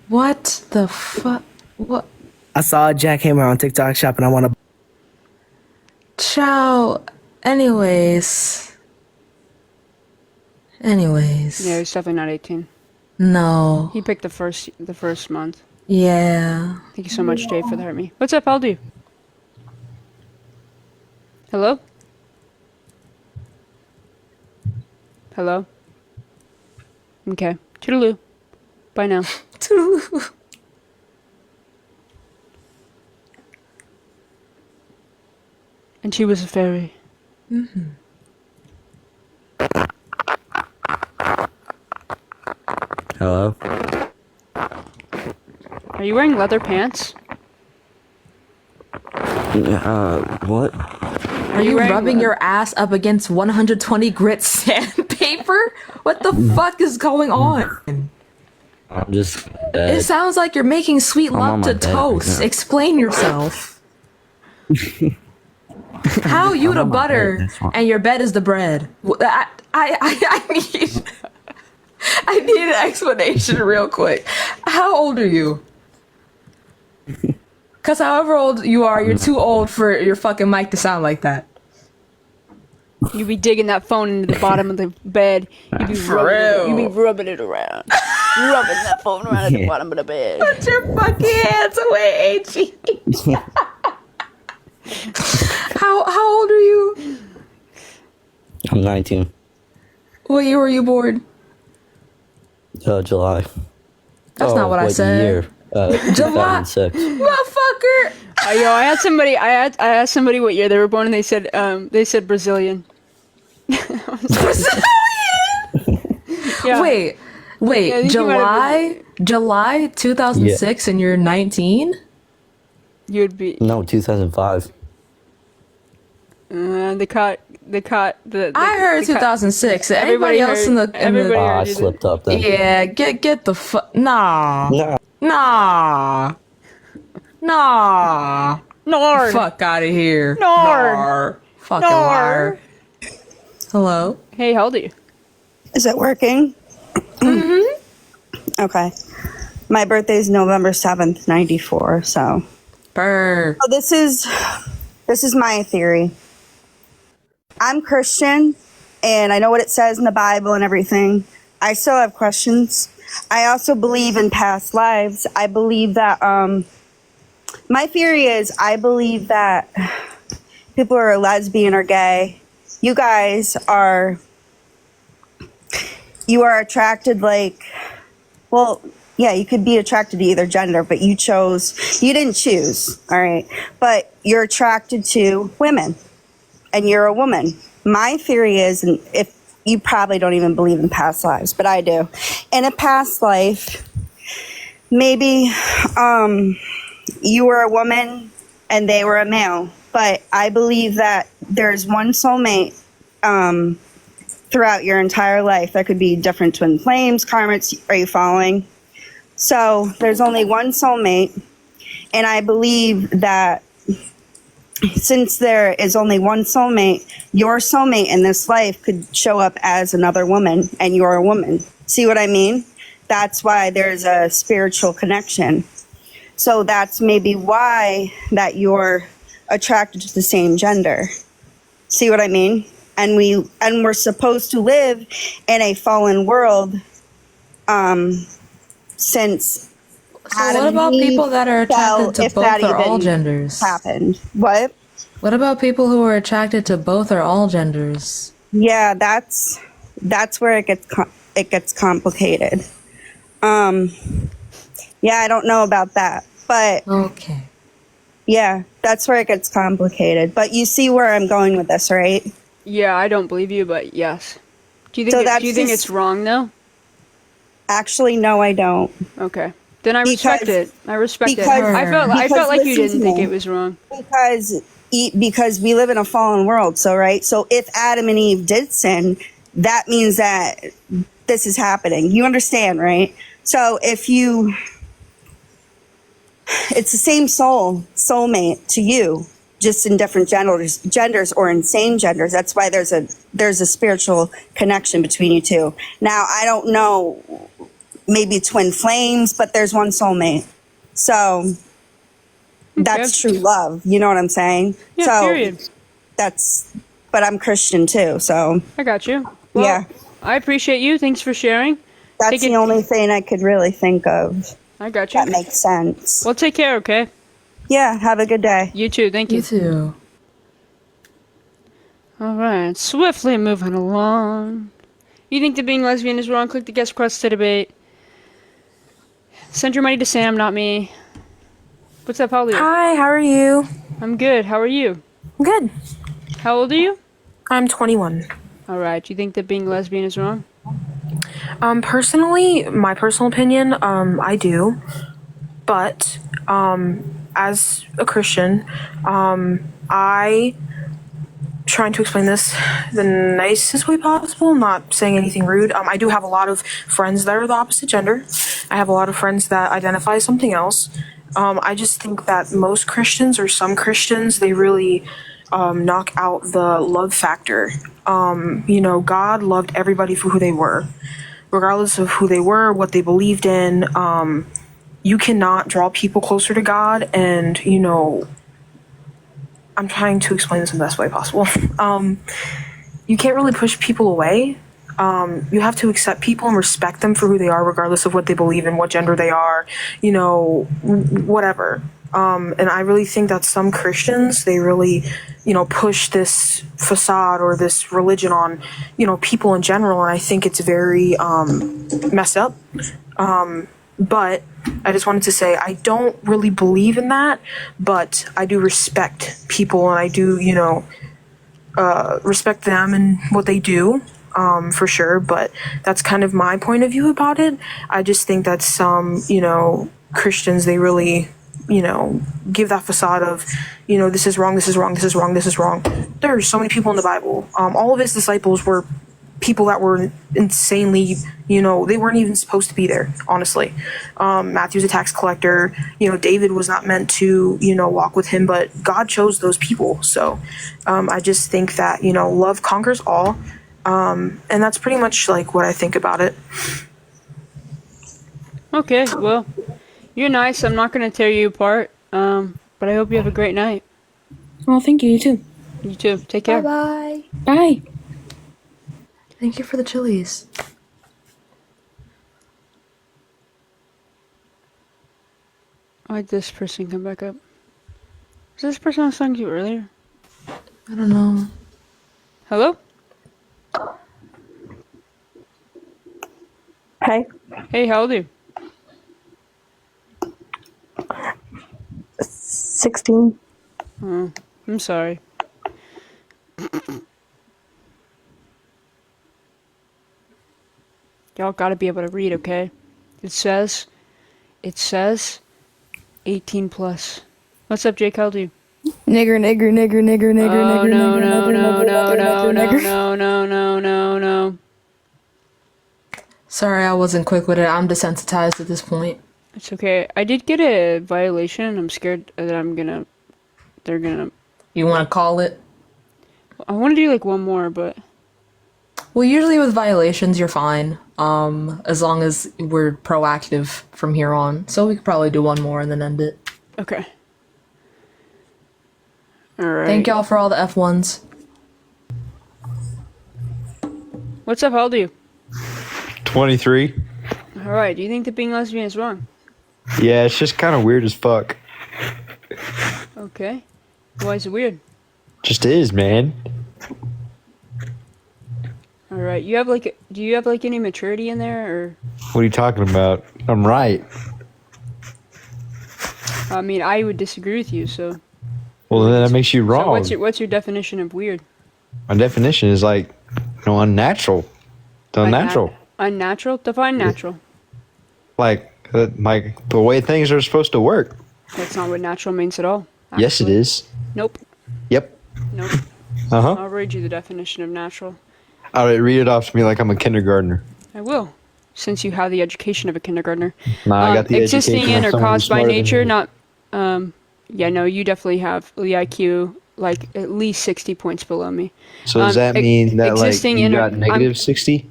What the fuck? What? I saw a jackhammer on TikTok shop and I want to... Ciao. Anyways. Yeah, he's definitely not 18. No. He picked the first month. Yeah. Thank you so much, Dave, for the hurt me. What's up, Aldu? Hello? Hello? Okay. Toodaloo. Bye now. Toodaloo. And she was a fairy. Mm-hmm. Hello? Are you wearing leather pants? What? Are you rubbing your ass up against 120 grit sandpaper? What the fuck is going on? I'm just... It sounds like you're making sweet love to toast. Explain yourself. How you the butter and your bed is the bread? I need an explanation real quick. How old are you? Because however old you are, you're too old for your fucking mic to sound like that. You be digging that phone into the bottom of the bed. You be rubbing it around. Rubbing that phone around at the bottom of the bed. Put your fucking hands away, H.E. How old are you? I'm 19. What year were you born? July. That's not what I said. Year? July. 2006. Motherfucker. Yo, I asked somebody what year they were born, and they said Brazilian. Brazilian. Yeah. Wait. Yeah, July 2006, and you're 19. You'd be No, 2005. They I heard 2006. Everybody else in the I slipped up then. yeah, get the fuck nah. Nah. Nah. Nah. Nor. Fuck out of here. Nor. Fucking liar. Hello. Hey, how old are you? Is it working? Okay. My birthday is November 7th, 94, so. Burr. So this is my theory. I'm Christian, and I know what it says in the Bible and everything. I still have questions. I also believe in past lives. I believe that, my theory is I believe that people who are lesbian or gay, you are attracted yeah, you could be attracted to either gender, but you didn't choose, all right? But you're attracted to women, and you're a woman. My theory is, and if you probably don't even believe in past lives, but I do. In a past life, maybe you were a woman and they were a male, but I believe that there's one soulmate throughout your entire life. There could be different twin flames, karmas. Are you following? So there's only one soulmate, and I believe that since there is only one soulmate, your soulmate in this life could show up as another woman, and you're a woman. See what I mean? That's why there's a spiritual connection. So that's maybe why that you're attracted to the same gender. See what I mean? And we're supposed to live in a fallen world since So what about people that are attracted to both or all genders? Happened. What? What about people who are attracted to both or all genders? Yeah, that's where it gets complicated. Yeah, I don't know about that, but okay. Yeah, that's where it gets complicated. But you see where I'm going with this, right? Yeah, I don't believe you, but yes. Do you think it's wrong though? Actually, no, I don't. Okay. Then I respect it. I respect it. I felt like you didn't think it was wrong. Because we live in a fallen world, so right? So if Adam and Eve did sin, that means that this is happening. You understand, right? So it's the same soulmate to you, just in different genders or in same genders. That's why there's a spiritual connection between you two. Now, I don't know, maybe twin flames, but there's one soulmate. So that's true love. You know what I'm saying? Yeah, so period. But I'm Christian too, so. I got you. Well, yeah. I appreciate you. Thanks for sharing. That's the only thing I could really think of. I got you. That makes sense. Well, take care, okay? Yeah, have a good day. You too, thank you. You too. Alright, swiftly moving along. You think that being lesbian is wrong? Click the guest request to debate. Send your money to Sam, not me. What's up, Paulie? Hi, how are you? I'm good, how are you? I'm good. How old are you? I'm 21. Alright, do you think that being lesbian is wrong? Personally, my personal opinion, I do. But, as a Christian, I trying to explain this the nicest way possible, not saying anything rude. I do have a lot of friends that are the opposite gender. I have a lot of friends that identify as something else. I just think that most Christians, or some Christians, they really knock out the love factor. God loved everybody for who they were, regardless of who they were, what they believed in. You cannot draw people closer to God, and I'm trying to explain this in the best way possible. You can't really push people away. You have to accept people and respect them for who they are, regardless of what they believe in, what gender they are, whatever. And I really think that some Christians, they really, push this facade or this religion on, people in general. And I think it's very messed up. But I just wanted to say I don't really believe in that, but I do respect people, and I do, respect them and what they do, for sure. But that's kind of my point of view about it. I just think that some, Christians, they really give that facade of, this is wrong, this is wrong, this is wrong, this is wrong. There are so many people in the Bible. All of his disciples were people that were insanely, they weren't even supposed to be there, honestly. Matthew's a tax collector. David was not meant to, walk with him, but God chose those people. So I just think that, love conquers all. And that's pretty much like what I think about it. Okay, well, you're nice. I'm not going to tear you apart. But I hope you have a great night. Well, thank you. You too. You too. Take care. Bye-bye. Bye. Thank you for the chilies. Why'd this person come back up? Was this person I was talking to earlier? I don't know. Hello? Hey. Hey, how old are you? 16. Oh, I'm sorry. Y'all gotta be able to read, okay? It says 18 plus. What's up, Jake? How old are you? Nigger, nigger, nigger, nigger, nigger, Oh, nigger, no, nigger, no, nigger, no, nigger, no, nigger, no, nigger, no, no, no, no, no. Sorry, I wasn't quick with it. I'm desensitized at this point. It's okay. I did get a violation. I'm scared that they're gonna... You want to call it? I want to do like one more, but... Well, usually with violations, you're fine. As long as we're proactive from here on. So we could probably do one more and then end it. Okay. Alright. Thank y'all for all the F1s. What's up? How old are you? 23. Alright, do you think that being lesbian is wrong? Yeah, it's just kind of weird as fuck. Okay. Why is it weird? Just is, man. Alright, do you have like any maturity in there, or? What are you talking about? I'm right. I mean, I would disagree with you, so. Well, then that makes you wrong. So what's your definition of weird? My definition is like, unnatural. It's unnatural. Unnatural? Define natural. Like the way things are supposed to work. That's not what natural means at all. Actually. Yes, it is. Nope. Yep. Nope. Uh-huh. I'll read you the definition of natural. All right, read it off to me like I'm a kindergartner. I will, since you have the education of a kindergartner. Nah, I got the existing education in of or someone who's caused by smarter than nature, me. not. Yeah, no, you definitely have the IQ like at least 60 points below me. So does that mean that like existing you in or- got negative 60?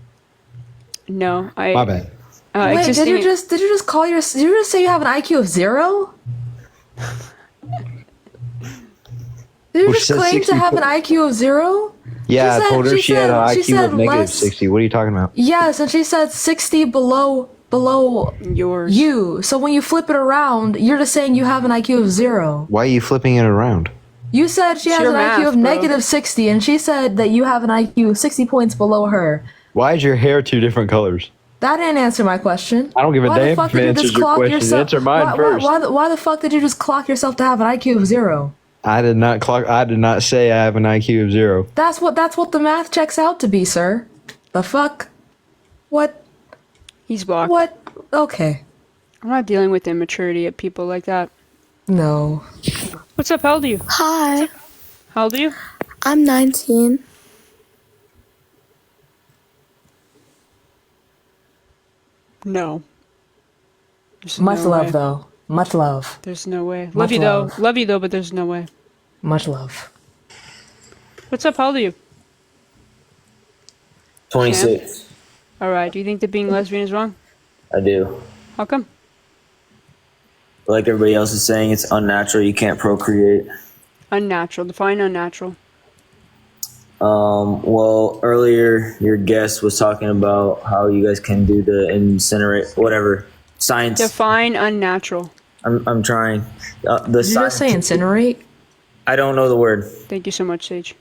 No, I. My bad. Wait, did you just say you have an IQ of 0? Did you Well, she just said claim to 60 have an IQ of 0? Yeah, I told her she had an IQ said of negative less- 60. What are you talking about? Yes, and she said 60 below yours. You. So when you flip it around, you're just saying you have an IQ of 0. Why are you flipping it around? You said she has your an math, IQ of bro. negative 60, and she said that you have an IQ of 60 points below her. Why is your hair two different colors? That didn't answer my question. I don't give a Why the damn fuck if did it you answers just your clock question. yourself? Answer mine why, first. Why the fuck did you just clock yourself to have an IQ of 0? I did not say I have an IQ of 0. That's what the math checks out to be, sir. The fuck? What? He's blocked. What? Okay. I'm not dealing with immaturity of people like that. No. What's up? How old are you? Hi, How old are you? I'm 19. No. There's Much no love, way. though. Much love. There's no way. Much Love you love. though. Love you though, but there's no way. Much love. What's up? How old are you? 26. Alright, do you think that being lesbian is wrong? I do. How come? Like everybody else is saying, it's unnatural. You can't procreate. Unnatural. Define unnatural. Well, earlier your guest was talking about how you guys can do the incinerate, whatever. Science. Define unnatural. I'm trying. The Did you just say incinerate? I don't know the word. Thank you so much, Sage.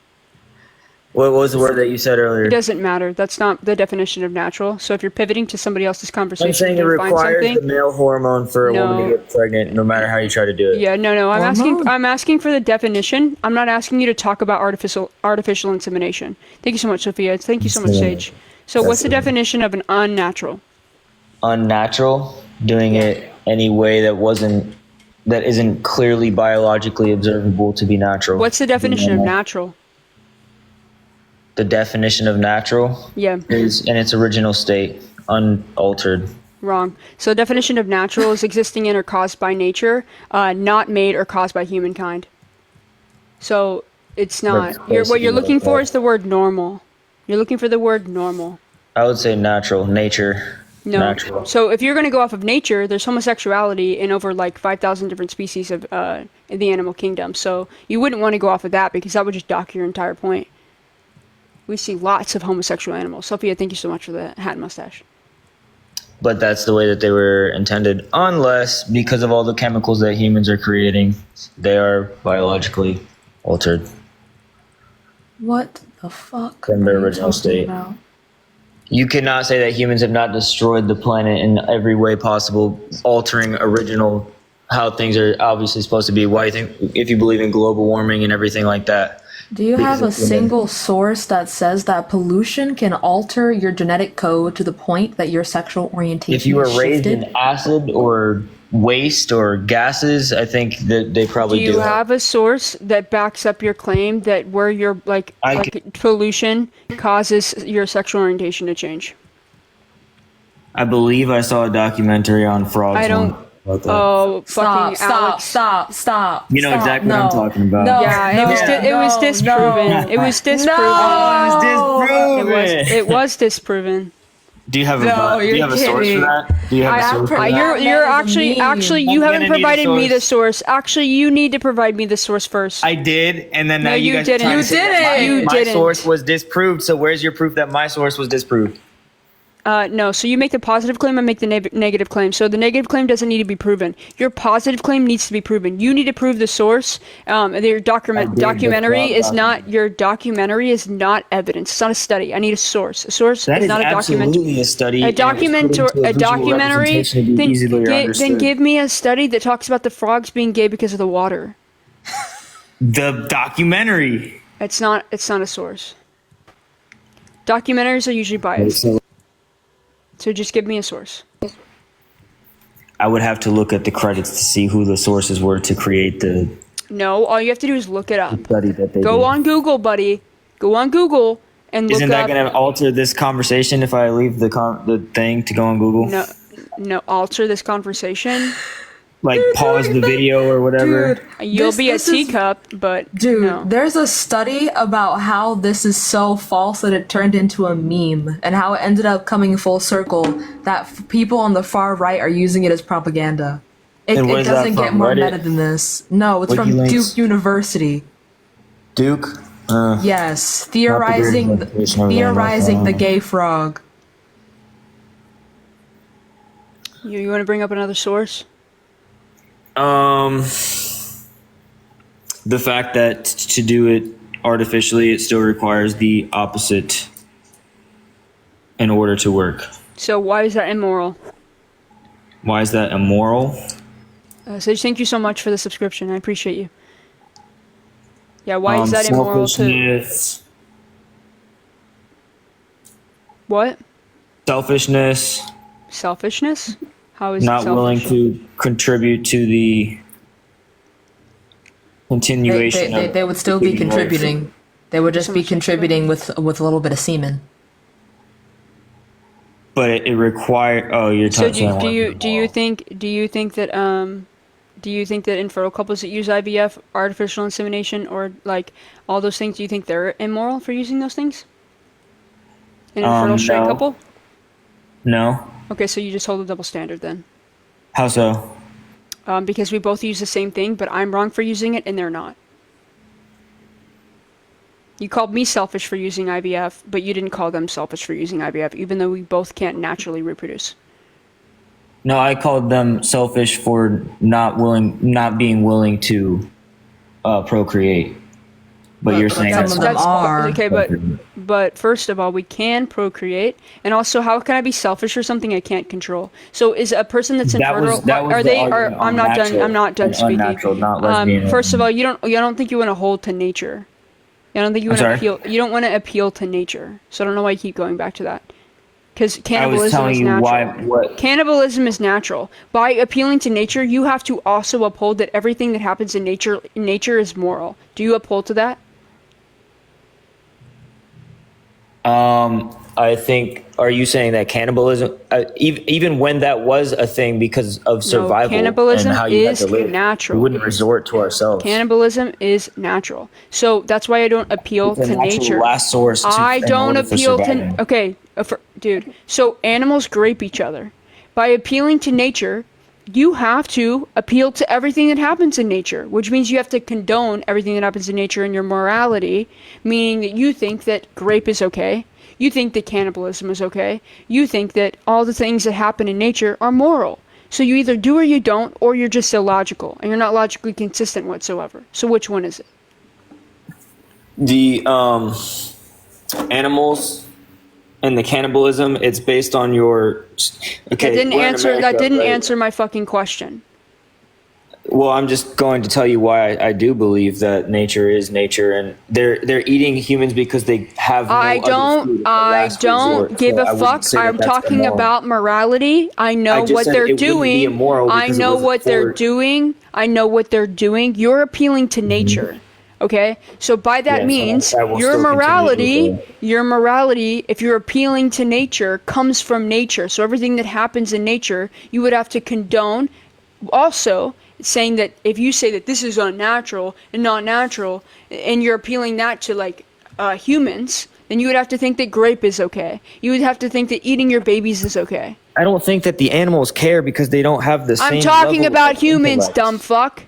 What was the word that you said earlier? It doesn't matter. That's not the definition of natural. So if you're pivoting to somebody else's conversation I'm saying it to define requires something, the male hormone for a woman No. to get pregnant, no matter how you try to do it. yeah, no. I'm asking for the definition. I'm not asking you to talk about artificial insemination. Thank you so much, Sophia. Thank you so much, Sage. So what's the definition of an unnatural? Unnatural, doing it any way that wasn't that isn't clearly biologically observable to be natural. What's the definition of natural? The definition of natural Yeah. is in its original state, unaltered. Wrong. So the definition of natural is existing in or caused by nature, not made or caused by humankind. So it's not. What you're looking for is the word normal. You're looking for the word normal. I would say natural, nature. No. Natural. So if you're going to go off of nature, there's homosexuality in over like 5,000 different species of in the animal kingdom. So you wouldn't want to go off of that because that would just dock your entire point. We see lots of homosexual animals. Sophia, thank you so much for the hat and mustache. But that's the way that they were intended, unless because of all the chemicals that humans are creating, they are biologically altered What the fuck? from their are you original talking state. about? You cannot say that humans have not destroyed the planet in every way possible, altering original how things are obviously supposed to be. Why you think, if you believe in global warming and everything like that? Do you Because have a of human- single source that says that pollution can alter your genetic code to the point that your sexual orientation If you were is raised shifted? in acid or waste or gases, I think that they probably Do you have a source that backs up your claim that where your pollution causes your sexual orientation to change? I believe I saw a documentary on frogs. I don't. once about that. Oh, fucking Alex! Stop! You know exactly what I'm talking about. No, Yeah, it was disproven. It was disproven. It was disproven. Do you have No, do you have a source for kidding. that? Do you have a source for that? You're actually you I'm haven't gonna need a provided me the source. source. Actually, you need to provide me the source first. I did, and then now No, you you guys didn't. trying to You say that didn't. You my didn't. source was disproved. So where's your proof that my source was disproved? No, so you make the positive claim, I make the negative claim. So the negative claim doesn't need to be proven. Your positive claim needs to be proven. You need to prove the source. Your documentary is not evidence. It's not a study. I need a source. A source That is is not a document. absolutely a study. A and it's put document or into a visual documentary. representation to be easily Then understood. give me a study that talks about the frogs being gay because of the water. The documentary. It's not a source. Documentaries are usually biased. So just give me a source. I would have to look at the credits to see who the sources were to create the No, all you have to do is look it up. study that they Go did. on Google, buddy. Go on Google and look Isn't that up. going to alter this conversation if I leave the thing to go on Google? No, alter this conversation. Like pause the video or whatever. You'll be a teacup, but no. There's a study about how this is so false that it turned into a meme, and how it ended up coming full circle that people on the far right are using it as propaganda. It And what is that doesn't get from, more Reddit? meta than this. No, it's from WikiLeaks? Duke University. Duke? Yes, Not theorizing the greatest education I've ever theorizing the known. gay frog. You want to bring up another source? The fact that to do it artificially, it still requires the opposite in order to work. So why is that immoral? Why is that immoral? Sage, thank you so much for the subscription. I appreciate you. Yeah, why is that immoral to... Selfishness. What? Selfishness. Selfishness? How is it Not willing selfish? to contribute to the continuation of They would still be living life. contributing. They would just be contributing with a little bit of semen. But it require. Oh, you're So talking. do you think that infertile couples that use IVF, artificial insemination, or like all those things, do you think they're immoral for using those things? An infertile straight no. couple? No. Okay, so you just hold a double standard then. How so? Because we both use the same thing, but I'm wrong for using it and they're not. You called me selfish for using IVF, but you didn't call them selfish for using IVF, even though we both can't naturally reproduce. No, I called them selfish for not being willing to procreate. But you're saying some of them are. Okay, but first of all, we can procreate, and also, how can I be selfish or something I can't control? So, is a person that's infertile? I'm not done. I'm not done speaking. Unnatural, not lesbian. First of all, you don't think you want to hold to nature. I don't think you want to appeal. You don't want to appeal to nature. So I don't know why you keep going back to that. Because I was cannibalism telling is you natural. what. Cannibalism is natural. By appealing to nature, you have to also uphold that everything that happens in nature is moral. Do you uphold to that? I think. Are you saying that cannibalism, even when that was a thing because of survival cannibalism and how you had is to live, natural. we wouldn't resort to ourselves. Cannibalism is natural. So that's why I don't appeal It's a to natural nature. last source I in don't order for appeal surviving. to. Okay, dude. So animals grape each other. By appealing to nature, you have to appeal to everything that happens in nature, which means you have to condone everything that happens in nature in your morality, meaning that you think that grape is okay. You think that cannibalism is okay. You think that all the things that happen in nature are moral. So you either do or you don't, or you're just illogical, and you're not logically consistent whatsoever. So which one is it? The animals and the cannibalism, it's based on your. Okay, That didn't we're in answer. America, That didn't right? answer my fucking question. Well, I'm just going to tell you why I do believe that nature is nature, and they're eating humans because they have no I other food. I don't give a fuck. I'm talking about morality. I know just what said they're it wouldn't be doing. immoral I because it know wasn't what they're for- doing. I know what they're doing. You're appealing to nature. Okay? So by that Yes, means I will your still continue to morality, if you're appealing to nature, comes from nature. So everything that happens in nature, you would have to condone. Also, saying that if you say that this is unnatural and not natural, and you're appealing that to like humans, then you would have to think that grape is okay. You would have to think that eating your babies is okay. I don't think that the animals care because they don't have the same. I'm talking level about of humans, intellect. dumb fuck.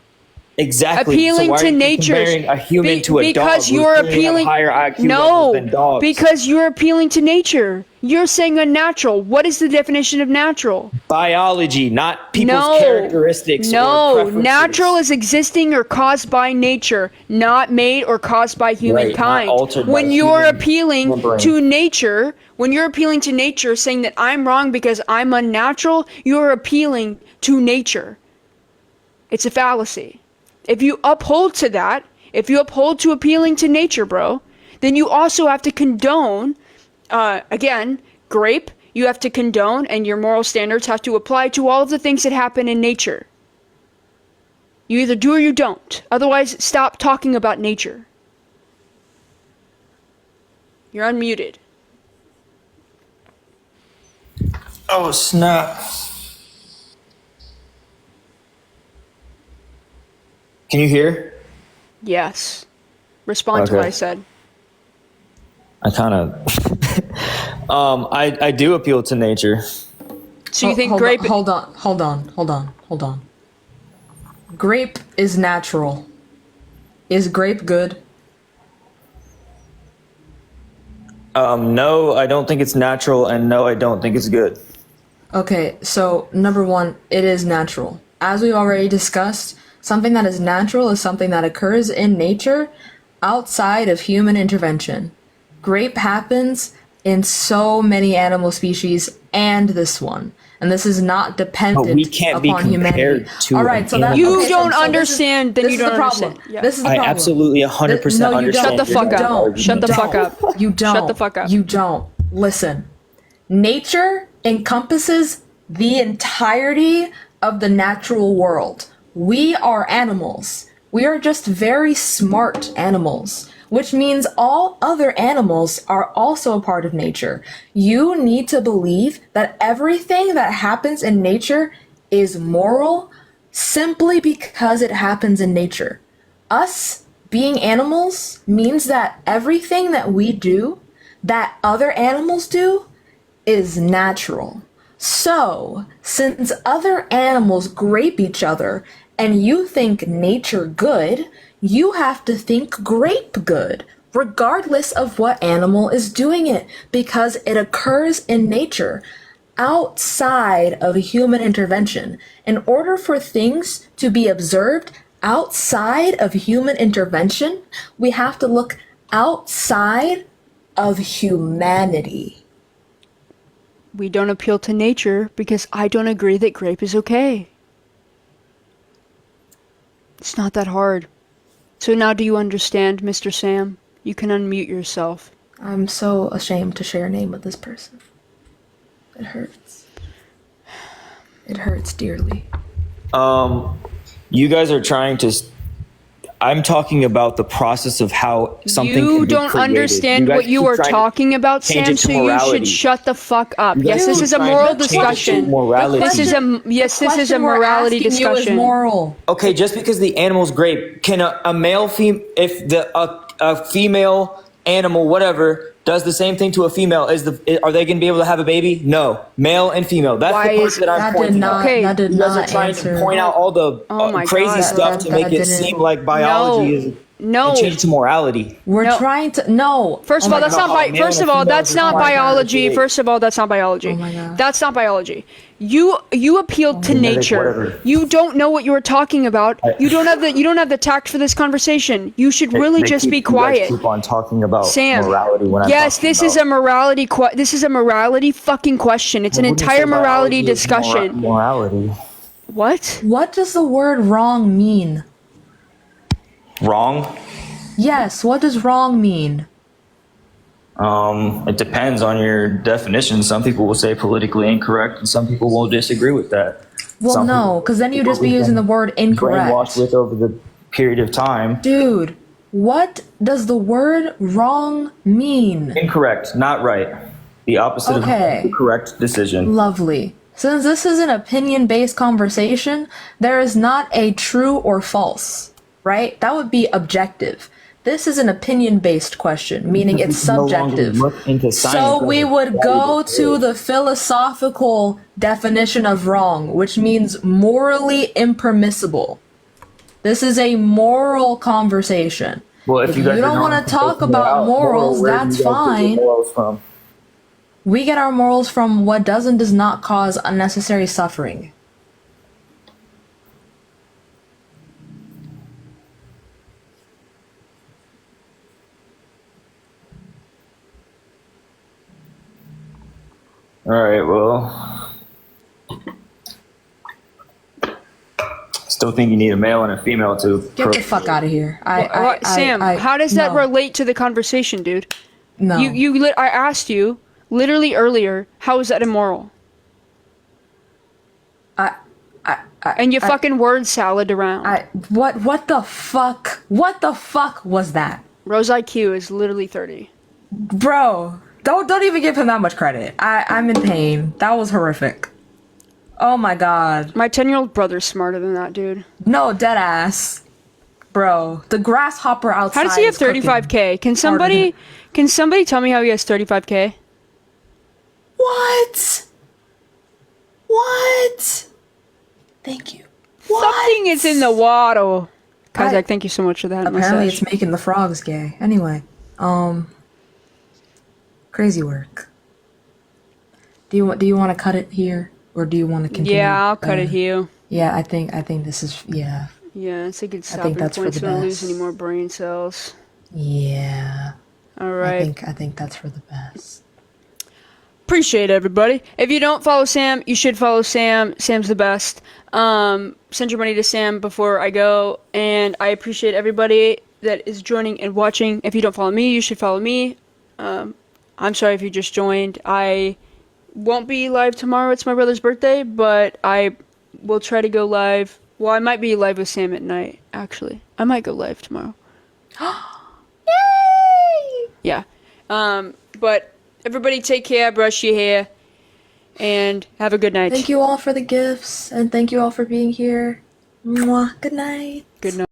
Exactly. Appealing so why to are you nature comparing a human to a dog? because who you're clearly have appealing. higher IQ No, levels than dogs? because you're appealing to nature. You're saying unnatural. What is the definition of natural? Biology, not people's characteristics. or No, preferences. natural is existing or caused by nature, not made or caused by humankind. not altered by when you're human appealing tampering. to nature, saying that I'm wrong because I'm unnatural, you're appealing to nature. It's a fallacy. If you uphold to that, if you uphold to appealing to nature, bro, then you also have to condone, again, grape, you have to condone, and your moral standards have to apply to all of the things that happen in nature. You either do or you don't. Otherwise, stop talking about nature. You're unmuted. Oh, snap. Can you hear? Yes. Respond to what I said. I kind of. I do appeal to nature. So you think grape? Hold on. Grape is natural. Is grape good? No, I don't think it's natural, and no, I don't think it's good. Okay, so number one, it is natural. As we've already discussed, something that is natural is something that occurs in nature outside of human intervention. Grape happens in so many animal species and this one. And this is not dependent But we can't be upon compared humanity. to All right, so an that, animal. You okay, don't so understand, then this you is don't the problem. understand. Yeah. This is the I problem. absolutely 100% No, you understand. don't. Shut the fuck your up. argument. Shut the fuck up. You don't. Shut the fuck up. You don't. Listen. Nature encompasses the entirety of the natural world. We are animals. We are just very smart animals, which means all other animals are also a part of nature. You need to believe that everything that happens in nature is moral simply because it happens in nature. Us being animals means that everything that we do, that other animals do, is natural. So, since other animals grape each other and you think nature good, you have to think grape good, regardless of what animal is doing it, because it occurs in nature outside of human intervention. In order for things to be observed outside of human intervention, we have to look outside of humanity. We don't appeal to nature because I don't agree that grape is okay. It's not that hard. So now do you understand, Mr. Sam? You can unmute yourself. I'm so ashamed to share a name with this person. It hurts. It hurts dearly. You guys are trying to. I'm talking about the process of how something can You be don't created. understand You guys what you keep are trying to talking about, change Sam, it to so you morality. should shut the fuck up. You Yes, guys this keep is a trying to moral change it to discussion. morality. This is a this is a morality discussion. Moral. Okay, just because the animal's great, can a male if a female animal whatever does the same thing to a female, are they going to be able to have a baby? No, male and female. That's the part that I'm pointing out. That did You guys not are trying answer. to point out all the crazy stuff to make it seem like biology is. No. And change it to morality. We're trying to no. First of all, that's not First of all, that's not biology. First of all, that's not biology. Oh my God. That's not biology. You appealed to nature. whatever. You don't know what you were talking about. You don't have the tact for this conversation. You should really just be quiet. You guys keep on talking about Sam, morality when I'm yes, talking this is a morality. This is a morality fucking question. It's an I wouldn't entire say morality biology is discussion. Morality. What? What does the word wrong mean? Wrong. Yes, what does wrong mean? It depends on your definition. Some people will say politically incorrect, and some people will disagree with that. Well, Some no, because then you'd just be we've using the been word incorrect. brainwashed with over the period of time. Dude, what does the word wrong mean? Incorrect, not right. The opposite Okay. of the correct decision. Lovely. Since this is an opinion-based conversation, there is not a true or false, right? That would be objective. This is an opinion-based question, meaning it's No longer subjective. look into science So we as a would go quality. to the philosophical definition of wrong, which means morally impermissible. This is a moral conversation. Well, if you guys don't want to talk about morals, that's fine. Morals from? We get our morals from what does and does not cause unnecessary suffering. All right, well, still think you need a male and a female to. Get the fuck out of here. Sam, how does that no. relate to the conversation, dude? No. I asked you literally earlier, how is that immoral? And you fucking word salad around. What the fuck? What the fuck was that? Rose IQ is literally 30. Bro, don't even give him that much credit. I'm in pain. That was horrific. Oh my god. My 10-year-old brother's smarter than that, dude. No, dead ass. Bro, the grasshopper outside. How does he have is cooking 35K? Can somebody tell me how he has 35K? What? What? Thank you. Something is in the water. Kazak, thank you so much for that. Apparently message. it's making the frogs gay. Anyway, crazy work. Do you want to cut it here, or do you want to continue? Yeah, I'll cut it here. Yeah, I think this is Yeah, it's a good I stopping think that's point for so the I don't lose best. any more brain cells. Yeah. All right. I think that's for the best. Appreciate everybody. If you don't follow Sam, you should follow Sam. Sam's the best. Send your money to Sam before I go, and I appreciate everybody that is joining and watching. If you don't follow me, you should follow me. I'm sorry if you just joined. I won't be live tomorrow. It's my brother's birthday, but I will try to go live. Well, I might be live with Sam at night, actually. I might go live tomorrow. Yay! Yeah. But everybody take care, brush your hair, and have a good night. Thank you all for the gifts, and thank you all for being here. Mwah. Good night. Good night.